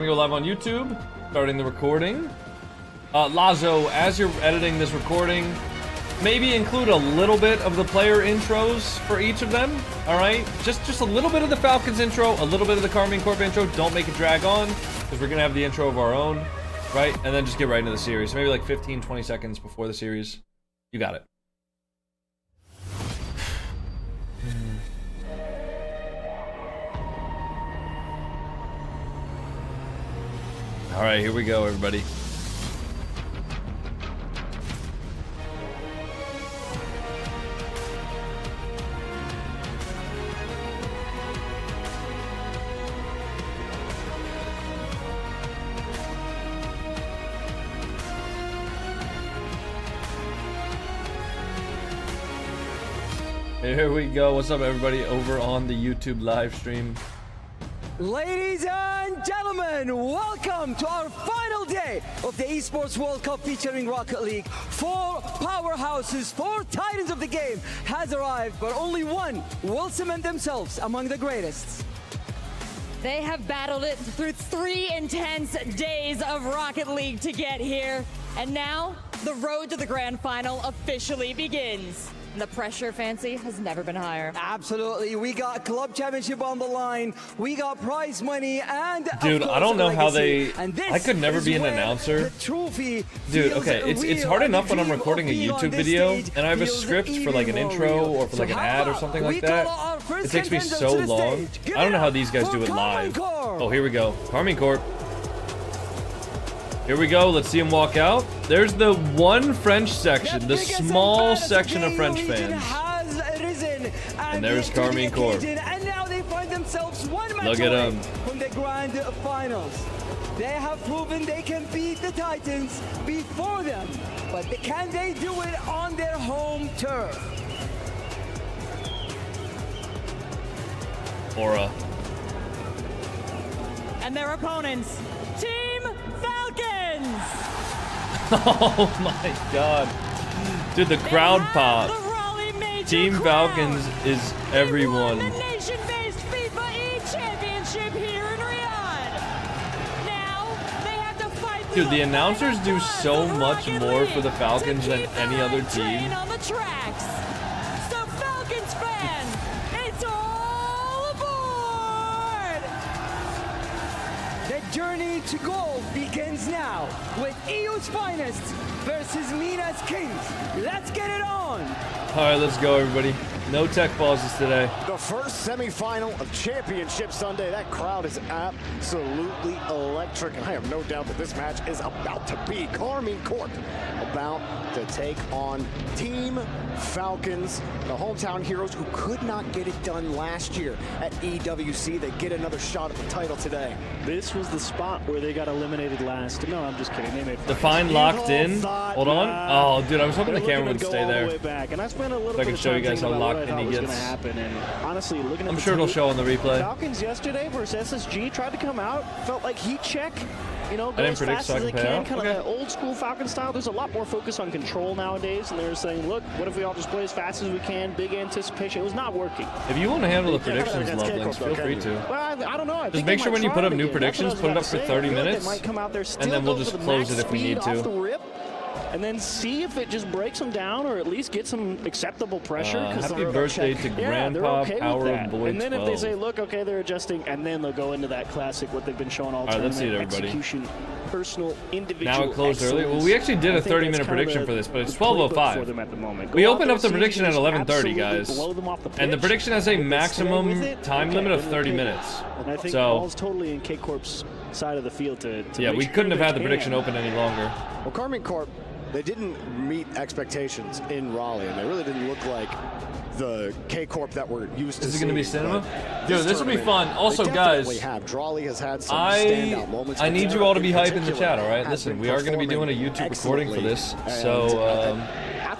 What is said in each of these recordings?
We go live on YouTube, starting the recording. Lazo, as you're editing this recording, maybe include a little bit of the player intros for each of them. All right, just a little bit of the Falcons intro, a little bit of the Karmine Corp intro. Don't make it drag on, because we're gonna have the intro of our own, right? And then just get right into the series. Maybe like 15-20 seconds before the series. You got it. All right, here we go, everybody. Here we go. What's up, everybody, over on the YouTube live stream? Ladies and gentlemen, welcome to our final day of the Esports World Cup featuring Rocket League. 4 powerhouses, 4 titans of the game has arrived, but only one will cement themselves among the greatest. They have battled it through 3 intense days of Rocket League to get here. And now, the road to the grand final officially begins. The pressure, Fancy, has never been higher. Absolutely. We got club championship on the line. We got prize money and dude, I don't know how they. I could never be an announcer. Dude, okay, it's hard enough when I'm recording a YouTube video and I have a script for like an intro or for like an ad or something like that. It takes me so long. I don't know how these guys do it live. Oh, here we go. Karmine Corp. Here we go, let's see him walk out. There's the one French section, the small section of French fans. And there's Karmine Corp. And now they find themselves one match Look at away him. from the grand finals. They have proven they can beat the Titans before them, but can they do it on their home turf? Aura. And their opponents, Team Falcons! Oh my god. Dude, the crowd pop. Team Falcons is everyone. The nation-based FIFA E-Championship here in Riyadh. Now, they have to fight Dude, the announcers do so much more for the Falcons than any other team. On the tracks. So Falcons fans, it's all aboard! The journey to gold begins now with EU's finest versus Mina's Kings. Let's get it on! Alright, let's go, everybody. No tech pauses today. The first semifinal of Championship Sunday. That crowd is absolutely electric, and I have no doubt that this match is about to be Karmine Corp about to take on Team Falcons, the hometown heroes who could not get it done last year at EWC. They get another shot at the title today. This was the spot where they got eliminated last. No, I'm just kidding. They made Define locked in. Hold on. Oh, dude, I was hoping the camera would stay there. And I spent a little so I can show you guys how locked in he gets. And honestly, looking at I'm sure it'll show on the replay. Falcons yesterday versus SSG tried to come out, felt like heat check. You know, go I didn't as predict fast so I as can they pay can, out. kind Okay. of that old school Falcon style. There's a lot more focus on control nowadays, and they're saying, look, what if we all just play as fast as we can? Big anticipation. It was not working. If you want to handle the predictions, Lovelinks, feel free to. Well, I don't know. Just make sure when you put up new predictions, put it up for 30 minutes, and then we'll just close it if we need to. And then see if it just breaks them down, or at least get some acceptable pressure. Happy birthday to Grandpa Power of Boy And then 12. if they say, look, okay, they're adjusting, and then they'll go into that classic, what they've been showing all right, let's see it, tournament, everybody. execution, personal, individual Now it closed early. excellence. Well, we actually did a I think 30-minute that's kind of prediction for this, but it's the playbook 12:05. for them at the moment. We Go out opened there, up the see prediction at just 11:30, absolutely guys. blow them off the And the pitch. prediction has a If they stay maximum with it, time okay, limit of then 30 they'll take minutes. And I think So, ball's totally in K-Corp's side of the field to yeah, make we sure couldn't have they had the can. prediction open any longer. Well, Karmine Corp, they didn't meet expectations in Raleigh, and they really didn't look like the K-Corp that we're used to Is it seeing. going to be cinema? But Dude, this will be tournament, fun. Also, they guys, definitely have. Drawley has had some standout moments. I but need you Tara all to be in hype in the particular chat, all right? has Listen, been we are going to be doing a performing YouTube recording for this, excellently. so And at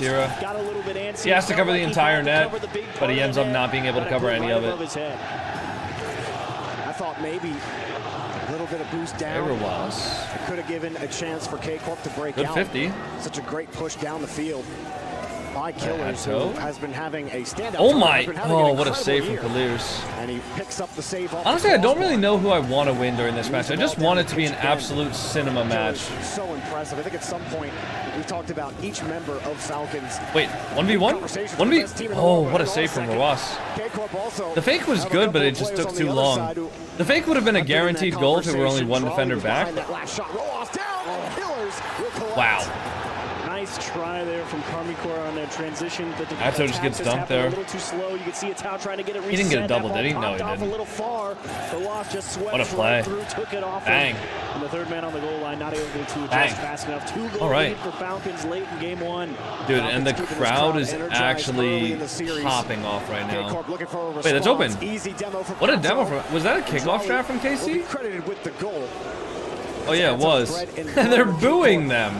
Tira. Got a little bit antsy. He has to cover the entire net, Cover the big but part he of ends the up net. not being able to Got cover put any right of above it. his head. I thought maybe A little bit of boost down. There was. It could have given a chance for K-Corp to break Good out. 50. Such a great push down the field by Killers, who Atto. has been having a standout. Oh tournament, my! has been having an Oh, what a save from incredible year. Kalirs. And he picks up the save off Honestly, the I don't crossbar. really know who I want to win during this match. I just want it to be an absolute cinema match. So impressive. I think at some point we talked about each member of Falcons. Wait, 1v1? 1v... Oh, what a save from Rawas. The fake was good, but it just took too long. The fake would have been a guaranteed goal if it were only one defender back. Wow. Nice try there from Carmicor on that transition. Atto just gets dunked there. A little too slow. You can see Atto trying to get it reset. He didn't get a double, That did he? ball No, he popped off didn't. A little far. Just swept What a play. right through, took it off. Bang. And the third man on the goal line not able to adjust Bang. fast enough. 2-goal All right. lead for Falcons late in game one. Dude, Falcons and the keeping this crowd is energized actually early in the series. popping off right now. K-Corp looking for a Wait, that's response. open. Easy demo from What a Atto. demo from... Was that a kickoff draft from Will be KC? credited with the goal. Oh yeah, it was. And they're booing them.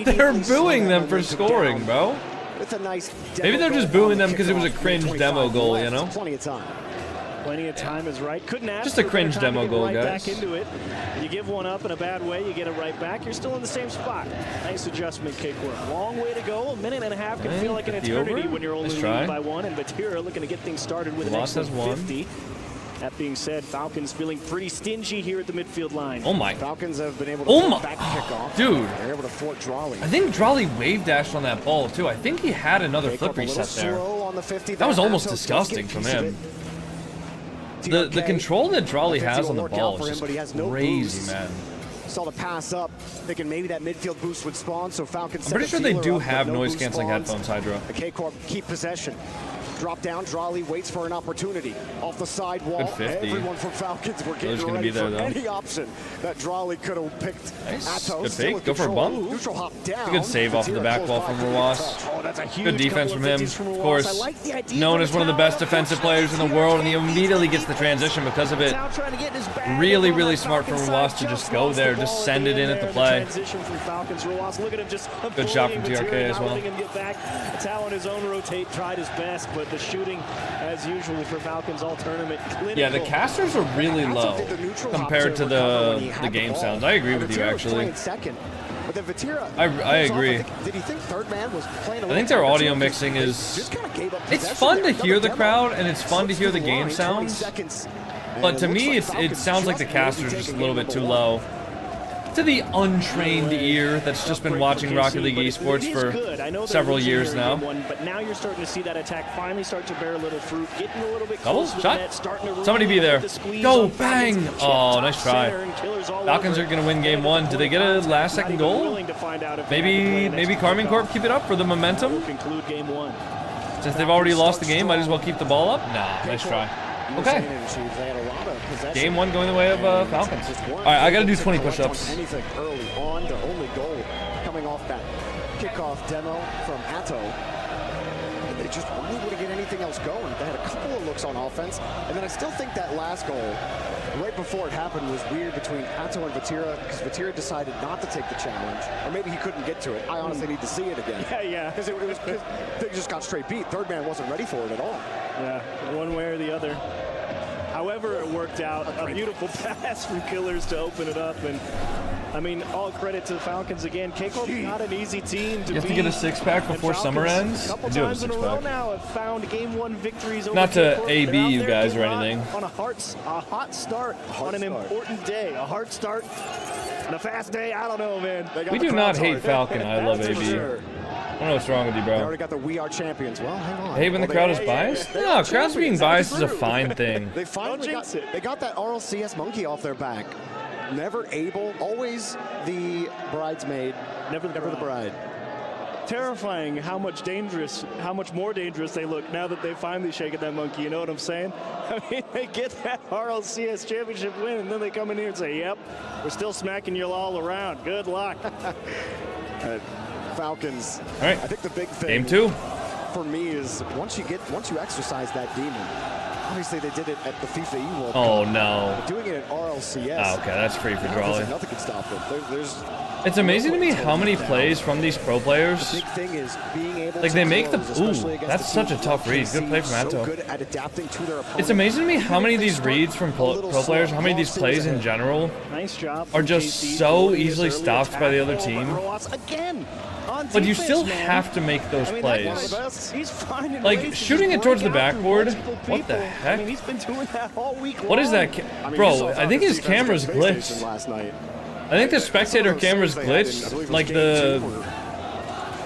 They're booing them for scoring, bro. With a nice Maybe they're just booing them because it was a cringe demo goal, you know? Plenty of time. Plenty of time is right. Couldn't ask Just a for cringe better time to demo get goal, right guys. Back into it. You give one up in a bad way, you get it right back. You're still in the same spot. Nice adjustment, K-Corp. Long way to go. A minute and a half can Right, feel like an get the eternity over. when you're only Nice leading try. by one. And Batira looking to get things started with an Loss has excellent one. 50. That being said, Falcons feeling pretty stingy here at the midfield line. Oh my. Falcons have been able to Oh pull my. back kickoff. Dude. They're able to thwart Drawley. I think Drawley wave dashed on that ball too. I think he had another flip K-Corp a little reset there. slow on the 50. That was almost Atto does disgusting get a from piece of him. it. The TRK, control that Drawley the 50 has on will the work ball out for is him, but he has just no crazy, boost. man. Saw the pass up, thinking maybe that midfield boost would spawn, so Falcons I'm pretty set sure a they dealer do up, but have no noise boost canceling spawns. headphones, Hydra. The K-Corp keep possession. Drop down, Drawley waits for an opportunity. Off the side wall, Good 50. everyone from Falcons were Miller's getting gonna ready be there, for though. any option that Drawley could have picked. Nice. Atto Good still fake. with Go for a control. bump. Neutral hop down. A good save off of the Batira back close wall by, from couldn't Rawas. touch. Oh, that's a huge Good defense couple from of him. 50s from Of Rawas. course, I like the idea known for as one of the Atto best to defensive push players in the that world, and he field. immediately gets the transition because of it. Atto trying to get in his bag Really, on really that smart from Falcons Rawas side, to just just go lost there, the just ball send it in there. at the The play. transition from Falcons. Rawas, look at him just Good shot from avoiding TRK Batira, as not well. letting him get back. Atto on his own rotate tried his best, but the shooting, as usual for Falcons all tournament, clinical. Yeah, the casters are really low compared to the game sounds. I agree with you, actually. Second, but then Batira, I agree. Did he think third man was playing? I think their audio mixing is... It's fun to hear the crowd, and it's fun to hear the game sounds. But to me, it sounds like the caster's just a little bit too low. To the untrained ear that's just been watching Rocket League Esports for several years now. But now you're starting to see that attack finally start to bear a little fruit, getting a little bit Double closer to shot. the net, starting to Somebody be really there. the squeeze Go, on Falcons. bang. Chip Oh, top nice try. center, and Killers all Falcons over are going to win game one. Do they get a last second Not even goal? willing to find out if they have to play Maybe next Carmine Corp kickoff. keep it up for the momentum? We'll conclude game one. Since they've already lost the game, might as well keep the ball up? Nah, nice try. Okay. Game one going the way of Falcons. All right, I got to do 20 push-ups. Anything early on, their only goal coming off that kickoff demo from Atto. And they just weren't able to get anything else going. They had a couple of looks on offense, and then I still think that last goal, right before it happened, was weird between Atto and Batira, because Batira decided not to take the challenge, or maybe he couldn't get to it. I honestly need to see it again. Yeah. Because they just got straight beat. Third man wasn't ready for it at all. Yeah, one way or the other. However it worked out, a beautiful pass from Killers to open it up. And, I mean, all credit to the Falcons again. K-Corp not an easy team to You have to beat. get a six-pack before And summer Falcons, ends? A couple I do have a times in a row six-pack. now have found game one victories over Not to K-Corp. AB They're out you there guys or getting hot anything. On a hot start on an important day. A hard start on a fast day. I don't know, man. We do not hate Falcon. I love That's for AB. sure. I don't know what's wrong with you, They bro. already got the "We Are Champions." Well, hang on. Hey, when the crowd is biased? No, crowds being biased is a fine thing. They finally jinx it. they got that RLCS monkey off their back. Never able, always the bridesmaid, never the bride. Terrifying how much more dangerous they look now that they finally shaken that monkey. You know what I'm saying? I mean, they get that RLCS championship win, and then they come in here and say, "Yep, we're still smacking you all around. Good luck." Falcons. All right. I think the big thing Game two. for me is once you exercise that demon, Obviously, they did it at the FIFA E World Oh Cup. no. But doing it at RLCS. Oh, okay, that's free for Nothing Drawley. can stop them. There's It's amazing to me how many plays from these pro players. big thing is being able Like to they make the close, especially against that's the such a teams tough who read. Good play from so Atto. good at adapting to their opponent. It's amazing to me how many of these Even if they reads from start a little pro players, slow, how many of these long plays things in ahead. general Nice job are from just KC, so avoiding his easily early stopped by the other attack. team. Roas again on But you defense, still man. have to make those I mean, that plays. guy's- he's finding Like, ways to shooting just it towards break the out through backboard? multiple What the people. heck? I mean, he's been doing that all week long. What is that? I mean, you Bro, saw I think his Falcons' defense camera's against Space Station glitched. last night. I think the spectator Some of those camera's saves they had in, I glitched. believe it was Like game the, two were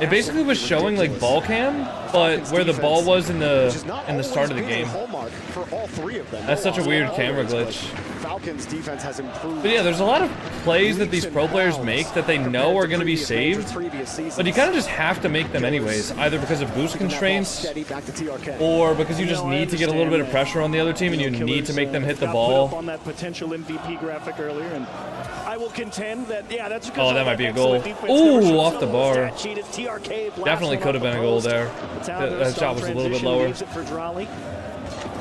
it basically was showing like ball cam, but Falcons' where the ball defense, was in which is the not start of the always been game. a hallmark for all three of them. That's such a No weird loss, camera but glitch. Falcons' defense has improved. But yeah, there's a lot of plays that these leaps pro and players bounds make that they compared know are to going to be previous saved, seasons. but you kind of just have to make them anyways, either because of boost Keeping that ball constraints steady back to TRK. or because you You just know, I need to get a little bit of understand pressure on the other team and you know, need to Killers, make them hit the got put up ball. on that potential MVP graphic earlier, and I will contend that that's Oh, that might be a goal. Ooh, off the bar. Definitely could have been a goal there. That shot was a little bit lower.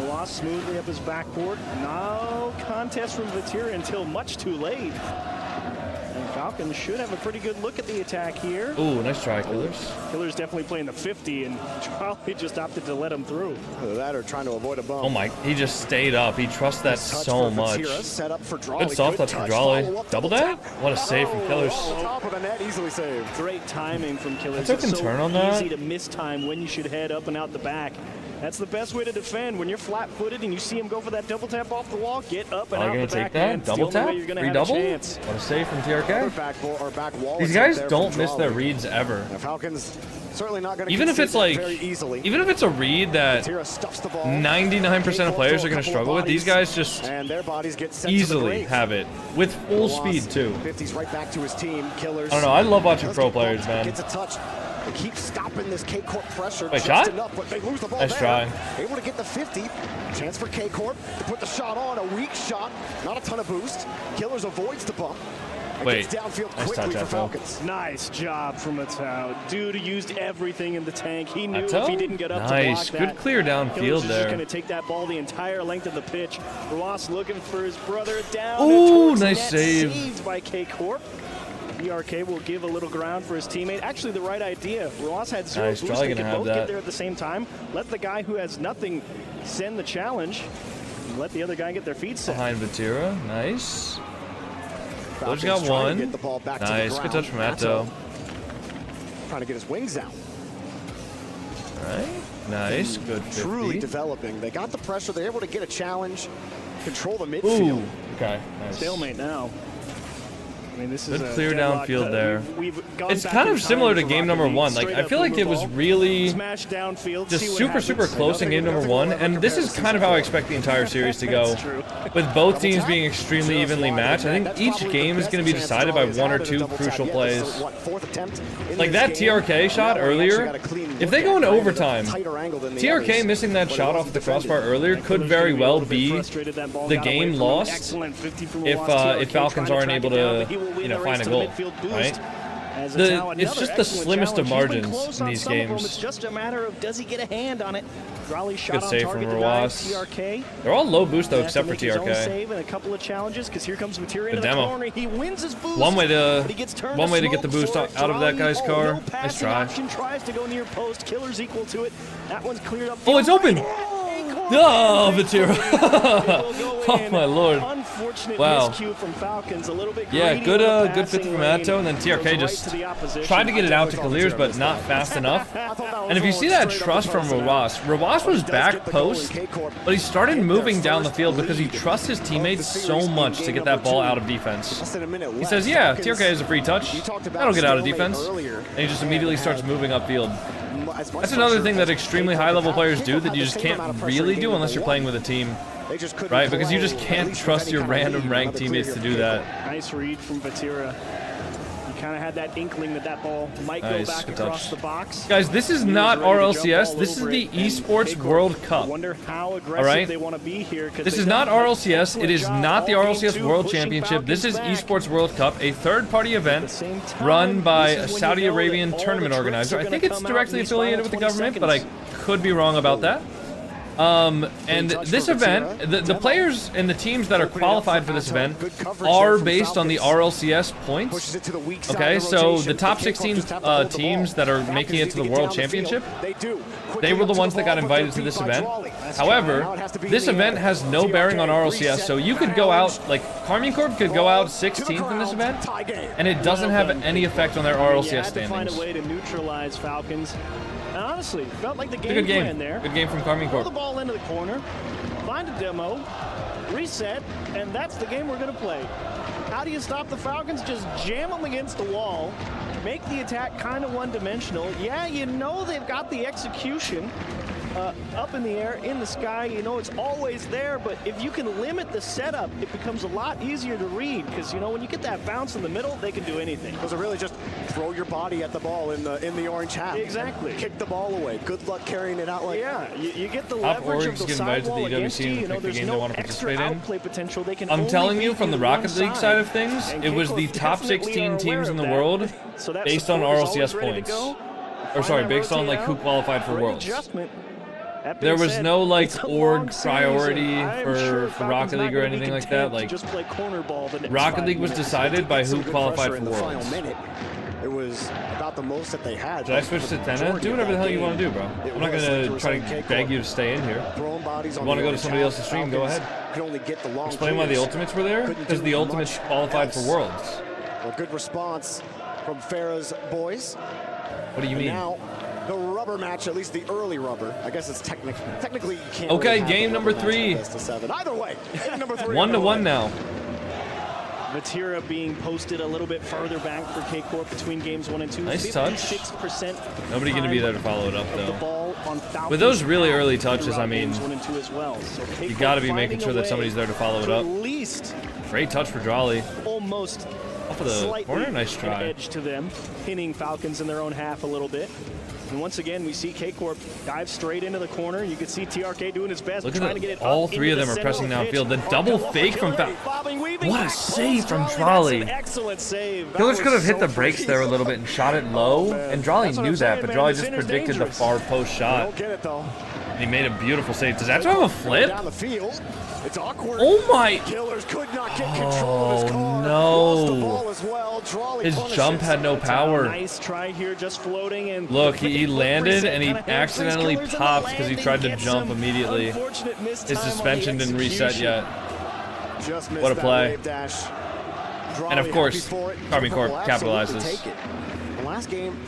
Lost smoothly up his backboard. No contest from Vatira until much too late. And Falcons should have a pretty good look at the attack here. Ooh, nice try, Killers. Killer's definitely playing the 50, and Charlie just opted to let him through. Either that or trying to avoid a bump. Oh my, he just stayed up. He trusts that Touch so for much. Vatira, set up for Drawley. Good soft touch for Drawley. Follow-up, Double that? What a save from Killers. Oh, top of the net, easily saved. Great timing from Killers. I took It's a turn so on that. easy to miss time when you should head up and out the back. That's the best way to defend. When you're flat-footed and you see him go for that double tap off the wall, get up and Are out you going the to take back. that? Man. It's the Double only tap? way you're gonna Free have a double? chance. What a save from Other TRK. back ball or back wall. These guys don't miss their reads ever. The Falcons certainly not going to Even if it's like, very easily. even if it's a read that Vatira stuffs the ball. 99% of players are going to struggle with, these guys just And their bodies get sent to the easily grave. have it with full speed too. 50's right back to his team. Killers. I don't know, I love watching Does pro get players, bumped, man. Gets a touch. They keep stopping this K-Corp pressure. Wait, just shot? enough, but they lose the ball Nice there. try. Able to get the 50. Chance for K-Corp to put the shot on. A weak shot. Not a ton of boost. Killers avoids the bump. And Wait, gets downfield nice quickly touch, for Atto. Falcons. Nice job from Atto. Dude used everything in the tank. He knew Atto? if he didn't get up Nice. to block that, Good clear downfield Killers is there. just going to take that ball the entire length of the pitch. Ross looking for his brother down. Ooh, and towards nice net, save. Saved by K-Corp. BRK will give a little ground for his teammate. Actually, the right idea. Ross had zero Nice, boost. probably They gonna could have both that. get there at the same time. Let the guy who has nothing send the challenge. And let the other guy get their feet set. Behind Vatira. Nice. Falcons got trying to one. get the ball back to the Nice. Good ground. touch from Atto. Trying to get his wings out. Right. Nice. Good 50. Truly developing. They got the pressure. They're able to get a challenge, control the midfield. Ooh. Okay. Nice. Stalemate now. I mean, this is Good a clear deadlock. downfield there. We've gone It's back kind in of similar time to for game Rocket number League. one. Like, I Straight feel up like it boomer was ball. really Smash downfield. just see what super, super happens. close in game number one. And this is kind of how I expect the entire series to go. That's true. With both teams being extremely evenly matched, I think each game is going to be decided by one or two crucial plays. Like that TRK shot earlier, if they go into overtime, TRK missing that shot off the crossbar earlier could very well be the game lost if Falcons aren't able to, find a goal, right? It's just the slimmest of margins in these games. It's just a matter of does he get a hand on it. Raleigh shot Good on save target from denied. Rawas. TRK. They're all low boost though, Has to except for make his own TRK. save and a couple of challenges because here comes Materia into the demo. corner. He wins his boost. One way but he gets turned to get the smoke boost for out of that Raleigh. guy's car. No Nice passing try. option, tries to go near post. Killer's equal to it. That one's cleared up. Oh, it's open. Oh, Vatira. Oh my lord. Unfortunate Wow. miscue from Falcons. A little bit Yeah, greedy good on the good 50 passing from lane. Atto, and then TRK Goes right just to the opposition. tried to get it out to Clears, but not fast enough. And if you see that trust from Rawas was back post, but he started moving down the field because he trusts his teammates so much to get that ball out of defense. He says, yeah, TRK has a free touch. That'll get out of defense. And he just immediately starts moving upfield. That's another thing that extremely high-level players do that you just can't really do unless you're playing with a team, right? Because you just can't trust your random ranked teammates to do that. Nice read from Vatira. He kind of had that inkling that that ball might Nice, go back good across touch. the box. Guys, this is He was not ready to jump RLCS. all This is over the it, and Esports K-Corp, World Cup. Wonder how aggressive All right? they want to be here. This is not RLCS. It is not the RLCS World Championship. This is Esports World Cup, a third-party event run by a Saudi Arabian tournament organizer. I think it's directly affiliated with the government, but I could be wrong about that. And this event, the players and the teams that are qualified for this event are based on the RLCS points. Okay, so the top 16 teams that are making it to the World Championship, they were the ones that got invited to this event. However, this event has no bearing on RLCS, so you could go out, like, Carmine Corp could go out 16th in this event, and it doesn't have any effect on their RLCS standings. Find a way to neutralize Falcons. And honestly, felt like the game Good plan game. there. Good game from Carmine Throw Corp. the ball into the corner, find a demo, reset, and that's the game we're going to play. How do you stop the Falcons? Just jam them against the wall, make the attack kind of one-dimensional. Yeah, you know they've got the execution up in the air, in the sky. You know it's always there, but if you can limit the setup, it becomes a lot easier to read, because, you know, when you get that bounce in the middle, they can do anything. Those are really just throw your body at the ball in the orange hat. Exactly. Kick the ball away. Good luck carrying it out like Yeah, you get the Top leverage of orgs the get invited to sidewall the against EWC you. and You know, pick the there's game they no want to extra participate in. outplay potential. They can I'm only telling you, beat from the on Rocket one League side of things, And it was the Keiko top definitely 16 are teams aware in of the that. world So that based on support is RLCS always ready to points. go. Or sorry, Find that based on, like, rotate who out. qualified for Great Worlds. adjustment. That There being was said, no, like, it's a org long series, priority and I'm for sure for Falcons Rocket not League or gonna be anything like content that. to Like, just play corner ball the next Rocket 5 League was minutes. decided by who qualified for in the final Worlds. minute. It was about the most that they had. Did I switch to Tenna? Do whatever the hell you want to do, bro. I'm not gonna try to beg you to stay in here. Throwing bodies on Want to the go to somebody orange else's hat. stream? Go ahead. Could only get the long Explain why the clears. Ultimates were there? Couldn't Because do the Ultimates much qualified for else. Worlds. A good response from Farah's boys. What do you And mean? now, the rubber match, at least the early rubber. I guess it's technically you can't Okay, really have game a number rubber match 3. in best of 7. Either way, game number 3. 1-1 now. Vatira being posted a little bit further back for K-Corp between games 1 and 2. Nice touch. 56% Nobody gonna be there to follow it up, of the though. ball on Falcons With those really out early touches, throughout I mean, games 1 and 2 as well. So You K-Corp gotta be finding making a sure that way somebody's there to follow it to up. At least Great touch for Jolly. almost Off of the slightly corner, nice an try. edge to them, pinning Falcons in their own half a little bit. And once again, we see K-Corp dive straight into the corner. You can see TRK doing his best, Look trying at to get it. it All up three of into them the are pressing center of the downfield. The pitch. double Walker fake from Killer, Fal- bobbing, weaving What a back, save from close Jolly. That's an excellent save. That Killers was could have hit so the brakes freaking there a little bit and shot it low, and Jolly That's what knew I'm that, saying, but man. Jolly The just center's predicted the dangerous. far post shot. Don't get it though. And he made a beautiful save. Does that have a flip? Down the field. It's awkward. Oh my! Killers could not get control of his car. no. Lost the ball as well. Drawley His punishes. jump had no power. Nice try here, just floating and Look, he landed and he kinda hamstrings accidentally Killers, and the popped because he landing tried to gets jump him. immediately. Unfortunate missed His time on the suspension didn't reset execution. yet. Just missed What a that play. wave dash. And of Drawley course, happy for it. Carmine Corp Will absolutely capitalizes. take it. The last game,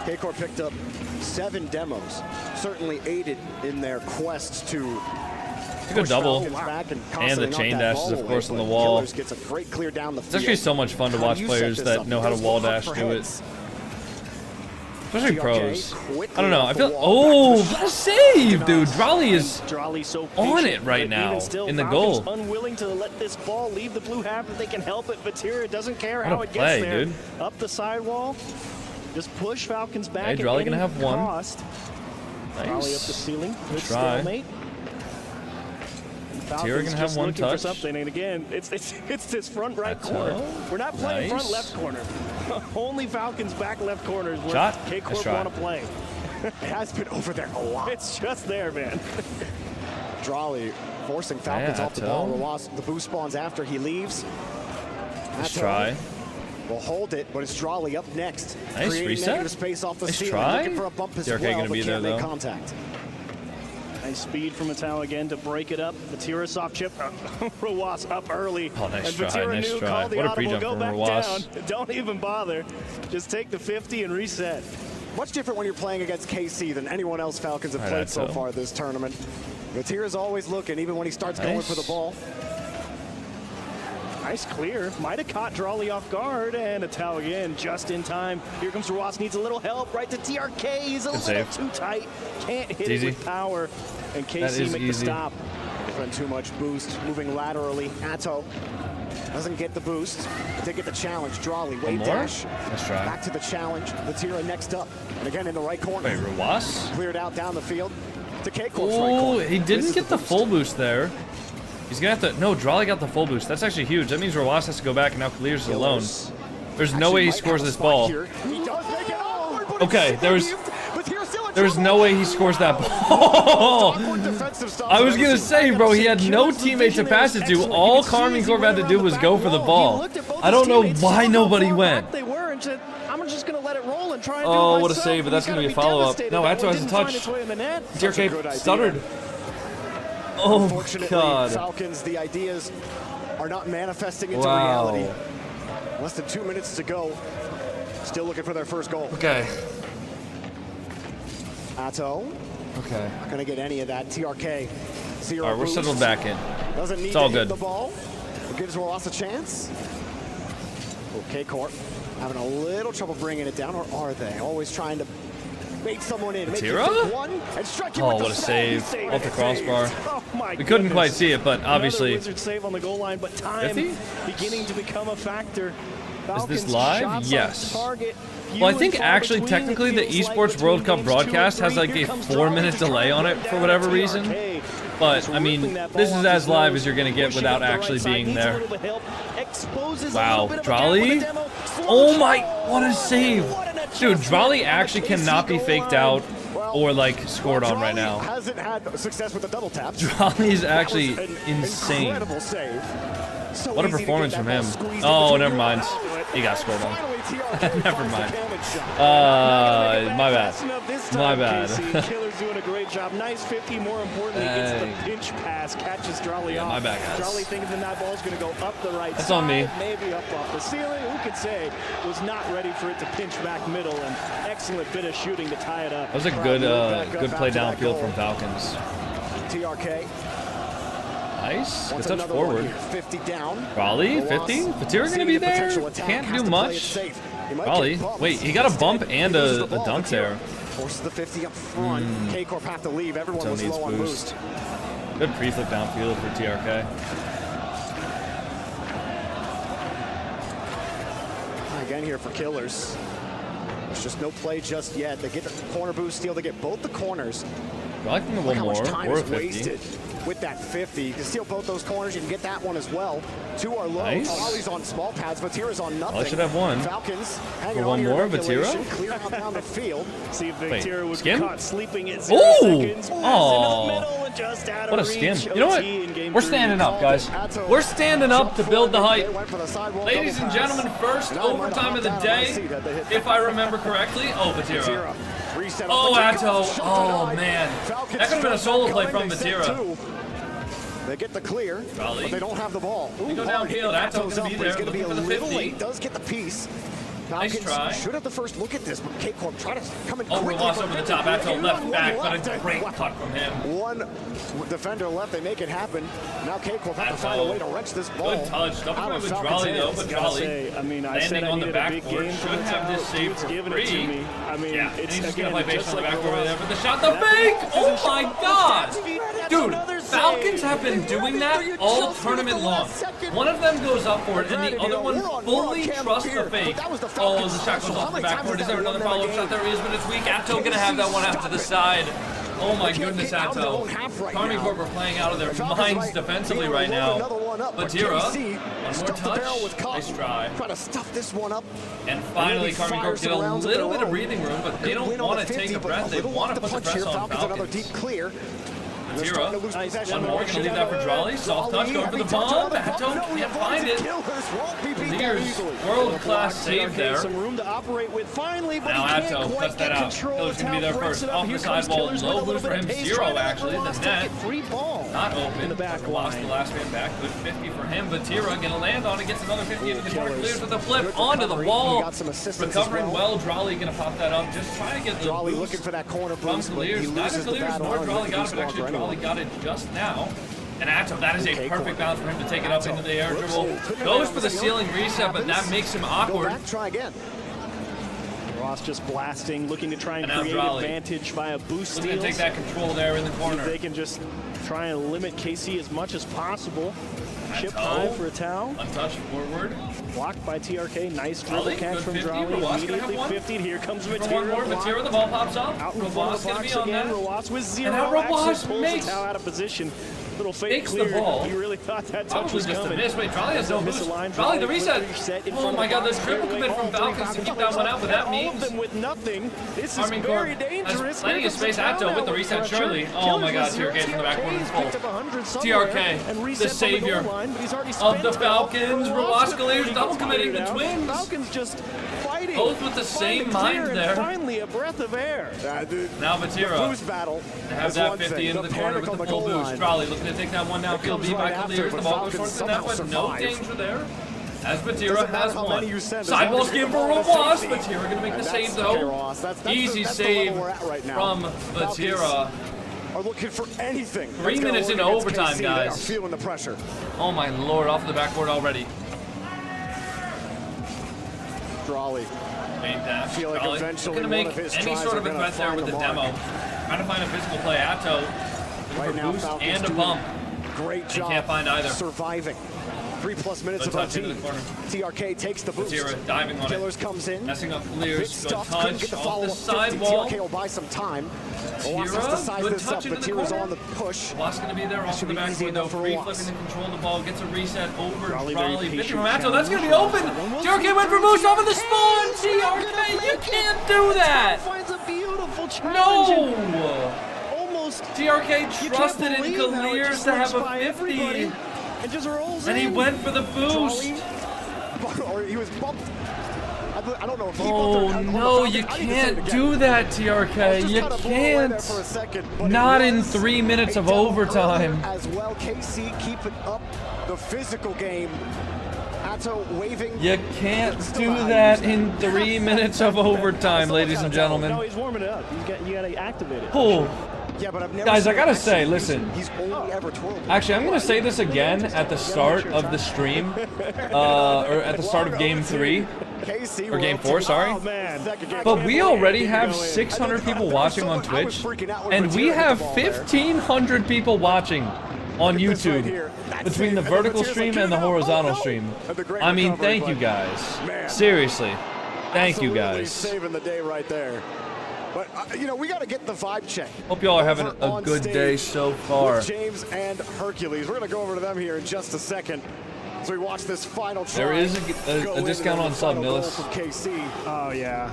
K-Corp picked up 7 demos. Certainly aided in their quest to It's a good double. Falcons back and And the constantly knock chain that dashes, ball of away, course, on the but wall. Killers gets a great clear down the It's field. actually so much fun to How watch do you set players this that up? know how to Those wall will dash hunt for do it. heads. Especially TRK pros. quickly I don't know. off I the feel. wall, Oh, back to the what a save, dude! Denies. Jolly is Drawley so on patient, it right but even now still, in the Falcons goal. unwilling to let this ball leave the blue half if they can help it. Vatira doesn't care What how a it play, gets there. dude. Up the sidewall, just push Falcons back. Hey, at Drawley any gonna have one. cost. Drawley up the nice. ceiling. Good try. stalemate. Vatira Falcons gonna have just one looking for touch. something, and again, it's this front right That's corner. all. We're not playing front Nice. left corner. Only Falcons back left corners where Shot. K-Corp Nice try. want to play. It has been over there a lot. It's just there, man. Drawley forcing Falcons off the Atto. ball. Ross, the boost spawns after he leaves. Nice Atto try. will hold it, but it's Drawley up next. Nice Creating reset. negative space off the Nice ceiling. try. Looking for a bump as TRK well, gonna but be there, can't make though. contact. Nice speed from Mattel again to break it up. Vatira soft chip. Rawas up early. Oh, nice and try, Vatira nice knew, try. called the What a audible, pre-jump go from back Rawas. down. Don't even bother. Just take the 50 and reset. Much different when you're playing against KC than anyone else Falcons have All played right, so Atto. far this tournament. Vatira's always looking, even when he starts going for the Nice. ball. Nice clear. Might have caught Drawley off guard. And Mattel again, just in time. Here comes Rawas. Needs a little help right to TRK. He's a Good little save. too tight. Can't hit Easy. it with power. And That KC is make the easy. stop. Been too much boost, moving laterally. Atto doesn't get the boost. They get the challenge. Drawley, wave more? dash. Nice try. Back to the challenge. Vatira next up. And again in the right corner. Wait, Rawas? Cleared out down the field to K-Corp's right Oh, corner. he This didn't is get the boost. full boost there. He's gonna have to. No, Drawley got the full boost. That's actually huge. That means Rawas has to go back and now clears it alone. There's no Actually way he might scores have a this spot ball. here. He does make it. Oh, but Okay, it's there's- saved. Vatira still in There's no way he scores that ball. I was gonna say, bro, he had no teammate to pass it to. All Carmine Corp had to do was go for the ball. I don't know why nobody went. I'm just gonna let it roll and try and Oh, what a save, but that's gonna be a follow-up. No, Atto has a touch. TRK stuttered. Oh, Unfortunately, God. Falcons, the ideas are not manifesting into reality. Less than 2 minutes to go. Still looking for their first goal. Okay. Atto. Okay. Not gonna get any of that. TRK. All right, we're settled back in. Doesn't need It's all to hit good. the ball. It gives Ross a chance. Okay, Corp having a little trouble bringing it down, or are they? Always trying to bait someone in. Batira? Oh, what a save. Off the crossbar. Oh my We couldn't quite goodness. see it, but obviously. Another wizard save on the goal line, but time 50? beginning to become a factor. Is this Falcons live? shots on Yes. target, few Well, I and think far actually, between. technically, the It feels like Esports World Cup between games 2 and broadcast has 3. like a Here comes 4-minute Draw to delay on it for whatever reason. TRK. But, I mean, Ripping that ball this is off as his live nose, as you're going to get pushing without up the actually right side, being needs a there. little bit of help, exposes a Wow, little bit of a gap with the Drolly? demo. Oh my, what a save. What an Dude, adjustment Drolly on the actually KC cannot be goal faked line. out or like scored on right now. Hasn't had success with the double taps. Drolly is actually That was an insane. Incredible save. So What a easy to performance get from that him. ball squeezed Oh, in between never the mind. line. He got scored on. Finally, TRK Never finds the mind. damage shot. My bad. My bad. Killer's doing a great job. Nice 50. More importantly, it's the pinch pass. Catches Drolly off. my bad, guys. Drolly thinking that ball's going to go up the right That's side. on me. Maybe up off the ceiling. Who could say? Was not ready for it to pinch back middle. And excellent bit of shooting to tie it up. That was a good good play downfield from Falcons. TRK. Nice. Good Wants touch another one forward. here. 50 down. Raleigh, Ross 50? Fatira gonna seeing be the there? potential attack, Can't has do to play it much. safe. He might Raleigh. get bumped. Wait, he got a bump Instead, and he loses the a ball. dunk Fatira there. Forces the 50 up front. K-Corp have to leave. Everyone So was needs low on boost. boost. Good pre-flip downfield for TRK. Again here for Killers. There's just no play just yet. They get the corner boost steal. They get both the corners. I like them to Look one how more much time or a is 50. wasted with that 50. You can steal both those corners. You can get that one as well. Two are low. Nice. Ollie's on small pads. Vatira's on nothing. Well, I should have one. Falcons hanging For on one here in more, regulation, Vatira? clear out down the field. See if Wait, Victoria would skin? be caught sleeping at 0 Ooh! seconds. Pass into Aw. the middle and just out of What a reach. skin. You know what? OT in game We're 3. standing up, guys. We're standing up to build the hype. Ladies and gentlemen, first overtime of the day, if I remember correctly. Oh, Vatira. Oh, Atto. Oh, man. That could have been a solo play from Vatira. They get the clear, Raleigh. but they don't have the ball. We go hard downfield. hit. Atto's gonna be up, but he's there, gonna be a looking for the little 50. late. Does get the piece. Nice Falcons try. should have the first look at this, but K-Corp try to come in Oh, quickly. Ross for over the 50. top. Atto left One back, but left. a great cut from him. One defender left. They make it happen. Now K-Corp have to find a way to wrench this ball. Good touch. Double out play of with Falcons' Drolly, though, hands. but Gotta Drolly say, I mean, I said landing I on the needed a big backboard game should from the have this Towels. save Dude's for giving it to free. me. I mean, Yeah, it's he's just again, gonna play just base on the like backboard right there Ross. for the shot. The fake! Oh my god! Dude, Falcons have been doing that all tournament long. One of them goes up for it, and the other one fully trusts the fake. Oh, the shot goes off the backboard. Is there another follow-up shot? There is, but it's weak. Atto gonna have that one out to the side. Oh my goodness, Atto. Carmine Corp are playing out of their minds defensively right now. Vatira, one more touch. Nice try. Try to stuff this one up. And finally, Carmine Corp get a little bit of breathing room, but they don't want to take a breath. They want to put the press on Another deep Falcons. clear. Vatira, one more, gonna leave that for Drolly. Soft touch, going for the bomb. Atto can't find it. Lear's world-class save there. Some room to operate with finally, but Now he Atto can't cuts quite that get out. control. Killer's gonna be there Towel breaks first. it up. Off the Here comes sidewall, Killers with a low little boost for bit him. of pace, Zero trying to actually. let The Ross net take it. Free ball. not open. In the back Lost line. the last man back. Good 50 for him. Vatira gonna land on it. Gets another 50 into the corner. Clears with a flip onto the wall. Recovering well. Drolly gonna pop that up. Just trying to get the Drolly boost looking for that corner from boost, but he Clears. Neither loses the Clears battle. nor on Drolly the got it, but boost actually blocker Drolly anyway. got it just now. And Atto, that is a Okay, perfect Corp. bounce for him to take it up Atto into the air looks dribble. old. Couldn't Goes have for the done ceiling anything. reset, but that Happens. makes him Go awkward. back, try again. Ross just blasting, looking to try and And now create Drolly. advantage via boost Looking to steals. take that control there in the If corner. they can just try and limit KC as much as possible. Chip high for a towel. Untouched forward. Blocked by TRK. Nice dribble Ollie, catch good from 50. Drawley. Rawas gonna have Immediately one. 50. Here comes For one more, Matera. Matera, the ball pops up. Out in front Rawas of the gonna box be on again. that. Rawas with zero. And now Rawas Actually pulls makes- the towel out of position. Little fake Takes the clear. ball. You really thought that touch Probably was just a coming. miss. Wait, Trolley has no boost. Misaligned. Trolley, the Quick reset. reset in Oh front my of god, the box. triple commit from Falcons to keep that one out, but that all means of them with nothing. This is Army very Corp dangerous. has plenty Here of comes space. the Atto foul with the out reset, pressure. surely. Oh my god, Killers with TRK from the back corner TRK's full. picked up 100 somewhere TRK, and the reset from savior goal line, but he's already of spent the it all. Falcons. Rawas Rawas double gets committing the fired out. twins. Falcons just fighting. Both with the same Find mind clear there. and finally a breath of air. Now Matera. Boost battle. To have is that one 50 thing. into the corner panic with on the full goal boost. line. Trolley looking to take that one downfield. comes Beat by right after, Clears. but The the ball goes Falcons towards the net somehow with no survive. danger there. As Matera Doesn't matter has how one. many you send, as Sideball long as you scheme get for all the Rawas. safety. Matera gonna make the And save that's okay, though. Ross. That's Easy the save level we're at right now. from Falcons Matera. are looking for anything. 3 that's gonna minutes work into against overtime, KC. They are guys. feeling the pressure. Oh my lord, off the backboard already. Drawley. Main dash. Feel like Trolley. eventually Looking to one make of his any tries sort are of a gonna threat there find with the the mark. demo. Trying to find a physical play. Atto. Right For now, boost Falcons and a doing bump. Great job. can't find either. Surviving. 3+ minutes Good of our touch into team. the corner. TRK takes the boost. Matera diving on Killers it. comes in. Messing up Bit Clears. Good stuffed, couldn't touch get the off follow the up 50. sidewall. TRK will buy some time. Rawas has to Matera, size good this up. touch into the Matera's corner. on the push. Watt's going to be there off should the be back easy window. enough for Free Watt. flipping to control the ball. Gets a reset over Raleigh very Trolley. 50 patient from Atto. That's going to be challenge. open. TRK went for boost off of the spawn. TRK, you can't do that. Finds a beautiful challenge. No. Almost. TRK You can't trusted in believe how it Clears just to have works a by 50. everybody and just rolls And he in. went for the boost. Drawley, or he was bumped. I don't know if he Oh bumped or no, I you need to say it can't again. do that, I was TRK. just You kinda blown away there can't. for a second, but it Not in was 3 minutes a of double overtime. earlier as well. KC keeping up the physical game. Atto waving. You can't Still do not that used. in 3 minutes of overtime, ladies and No, gentlemen. he's warming it up. You got to activate it. Oh. Yeah, but I've never Guys, I seen gotta him say, actually listen. use it. He's only ever twirled it. Actually, I'm going to say this again at the start of the stream, or at the start of Game 3, KC or Game will 4, take- sorry. Oh, man. Second game. But we already have Go in. 600 people watching on I was Twitch, freaking out when and we Matera hit have the ball there. 1,500 people watching on Look at this right YouTube here. That's between it. the And then vertical Matera's stream like, and the "Get it out." horizontal Oh, no. stream. And the great I mean, recovery, thank you but guys. man. Seriously. Thank you Absolutely guys. saving the day right there. But, you know, we got to get the vibe check. Hope y'all are having Over a on good stage day so far. with James and Hercules. We're going to go over to them here in just a second as we watch this final try. There is go a in discount and on the sub, final goal Nillis. from KC. Oh, yeah.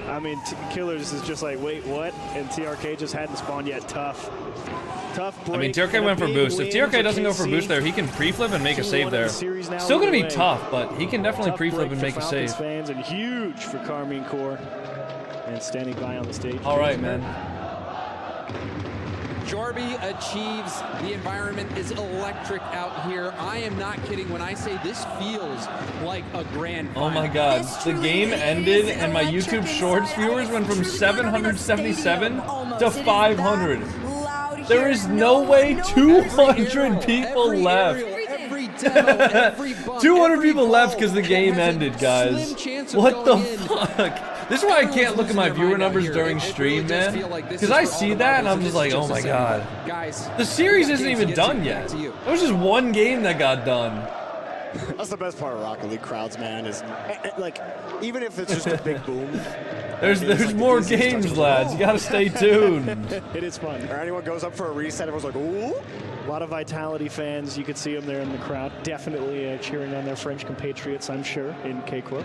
I mean, Killers is just like, wait, what? And TRK just hadn't spawned yet. Tough. Tough break. I mean, TRK went for boost. If TRK doesn't go for boost there, he can pre-flip and make a save there. Still going to be tough, but he can definitely pre-flip and make a save. Fans and huge for Carmine Core. And standing by on the stage. All right, man. Jorby achieves. The environment is electric out here. I am not kidding when I say this feels like a grand final. Oh my god. The game ended and my YouTube Shorts viewers went from 777 to 500. There is no way 200 people left. 200 people left because the game ended, guys. What the fuck? This is why I can't look at my viewer numbers during stream, man. Because I see that and I'm just like, oh my god. The series isn't even done yet. It was just one game that got done. That's the best part of Rocket League crowds, man, is like, even if it's just a big boom. There's more games, lads. You gotta stay tuned. It is fun. Or anyone goes up for a reset, everyone's like, ooh. A lot of Vitality fans, you could see them there in the crowd. Definitely cheering on their French compatriots, I'm sure, in K-Corp.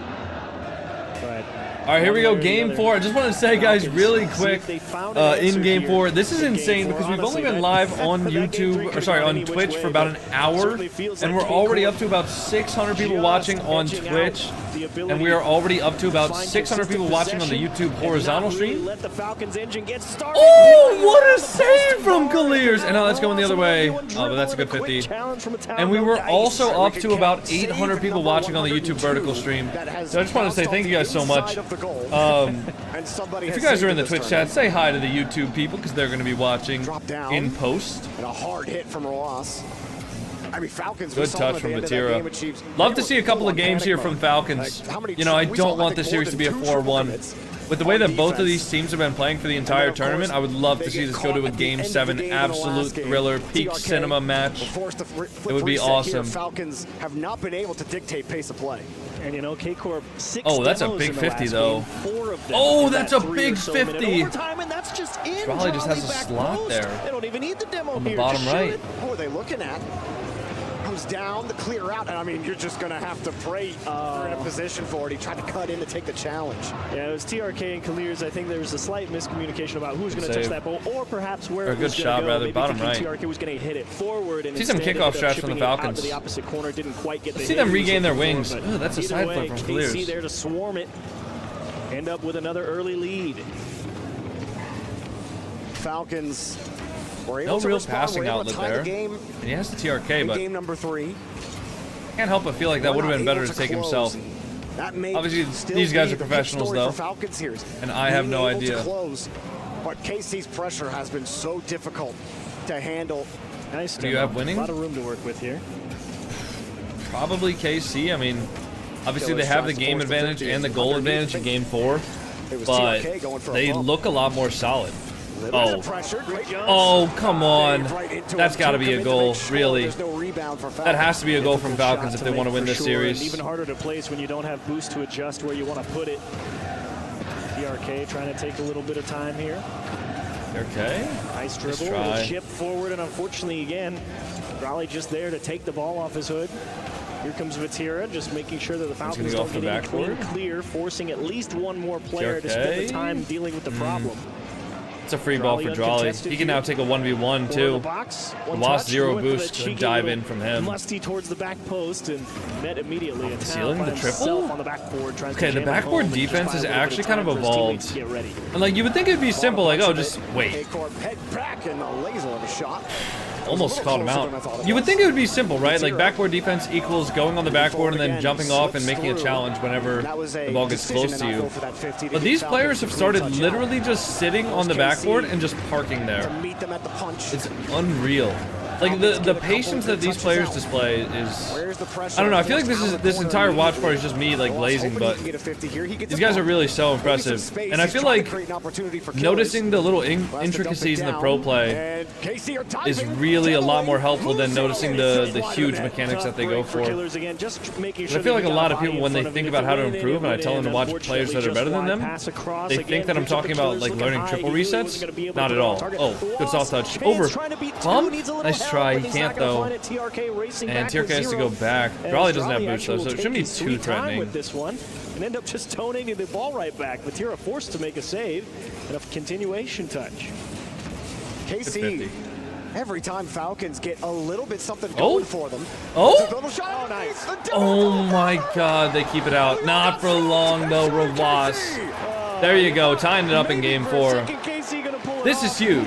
But All right, here we go, game 4. I just want to say, guys, really quick, in game 4, this is insane because we've only been live on YouTube, or sorry, on Twitch for about an hour, and we're already up to about 600 people watching on Twitch, and we are already up to about 600 people watching on the YouTube horizontal stream. Oh, what a save from Clears! And now let's go in the other way. Oh, but that's a good 50. And we were also up to about 800 people watching on the YouTube vertical stream. So I just want to say thank you guys so much. If you guys are in the Twitch chat, say hi to the YouTube people because they're going to be watching in post. And a hard hit from Ross. I mean, Falcons. Good touch from Matera. Love to see a couple of games here from Falcons. You know, I don't want the series to be a 4-1. With the way that both of these teams have been playing for the entire tournament, I would love to see this go to a Game 7 absolute thriller, peak cinema match. It would be awesome. Falcons have not been able to dictate pace of play. And you know, K-Corp, 6 Oh, that's a demos big in the 50 last though. game, 4 of them Oh, in that's that a 3 big or so minute 50. overtime, and that's just in Raleigh just has a back slot post. there. They don't even need the demo On the here. bottom Just shoot right. it. Who are they looking at? Comes down, the clear out, and I mean, you're just gonna have to pray you're in a position for it. He tried to cut in to take the challenge. Yeah, it was TRK and Clears. I think there was a slight miscommunication about who's going to touch Save. that ball, or perhaps where Or a it good was shot, going to go. rather, Maybe bottom thinking right. TRK was going to hit it forward, and See some instead kickoff ended up shots from the chipping it out Falcons. to the opposite corner. Didn't quite get the See hit them he was regain their looking wings. for, but Ooh, that's a either side way, flip from KC Clears. there to swarm it. End up with another early lead. Falcons were able No to real respond, passing were able to outlet tie there. the game And he has the TRK, in but game number 3. can't help but feel like that We're would have not been better able to take close. himself. That may Obviously, still these guys be are the big professionals, story though. for Falcons here. And I have Being no able to idea. close, but KC's pressure has been so difficult to handle. Nice. Do you have winning? A lot of room to work with here. Probably KC. I mean, obviously they Killers have the tries to game force the advantage 50 and the goal underneath. advantage in game 4, It was but TRK going for a they bump. look a lot more solid. Little bit Oh. of pressure, great jump. Oh, come on. Dave right into That's him. got to Took be him a in to goal, make sure really. there's no rebound for That has to be a goal from Difficult Falcons shot if they want to make win for this sure, series. and even harder to place when you don't have boost to adjust where you want to put it. TRK trying to take a little bit of time here. Okay. Nice Nice dribble, try. chip forward, and unfortunately again, Raleigh just there to take the ball off his hood. Here comes Vatira, just making sure that the Falcons go don't off the get any clean backboard. clear, forcing at least one more player to spend TRK. the time dealing with the problem. It's a free ball for Drawley. He can now take a 1v1 The too. box, The one lost touch, 0 flew in for boost the could cheeky dive little in from him. Musty towards the back post and met immediately. And Ceiling the finds triple? himself on the backboard, tries to Okay, the jam it backboard home and just defense buy a is little bit actually of kind time of for his teammates evolved. to get ready. And like you would think it'd be simple, like, oh, just wait. K-Corp head back and a laser of a shot. Almost caught him out. out. You would think it would be simple, right? Like backboard defense equals going on the backboard and then jumping off and making a challenge whenever the ball gets close to you. But these players have started literally just sitting on the backboard and just parking there. meet them at the punch. It's unreal. Like the patience that these players display is, Where's the pressure? I don't know. I feel like this entire watch party is just me like blazing, but these guys are really so impressive. And I feel like noticing the little intricacies in the pro play is really a lot more helpful than noticing the huge mechanics that they go for. I I feel like a lot of people, when they think about how to improve, and I tell them to watch players that are better than them, they think that I'm talking about like learning triple resets. Not at all. Oh, good soft touch. Over. Bump. Nice try. He can't though. And TRK has to go back. Raleigh doesn't have boost though, so it shouldn't be too threatening. With this one, and end up just donating the ball right back. Vatira forced to make a save and a continuation touch. KC, every time Falcons get a little bit something going for them. Oh! It's a little shot. nice. Oh my god, they keep it out. Not for long though, Ravas. There you go, tying it up in game 4. This is huge.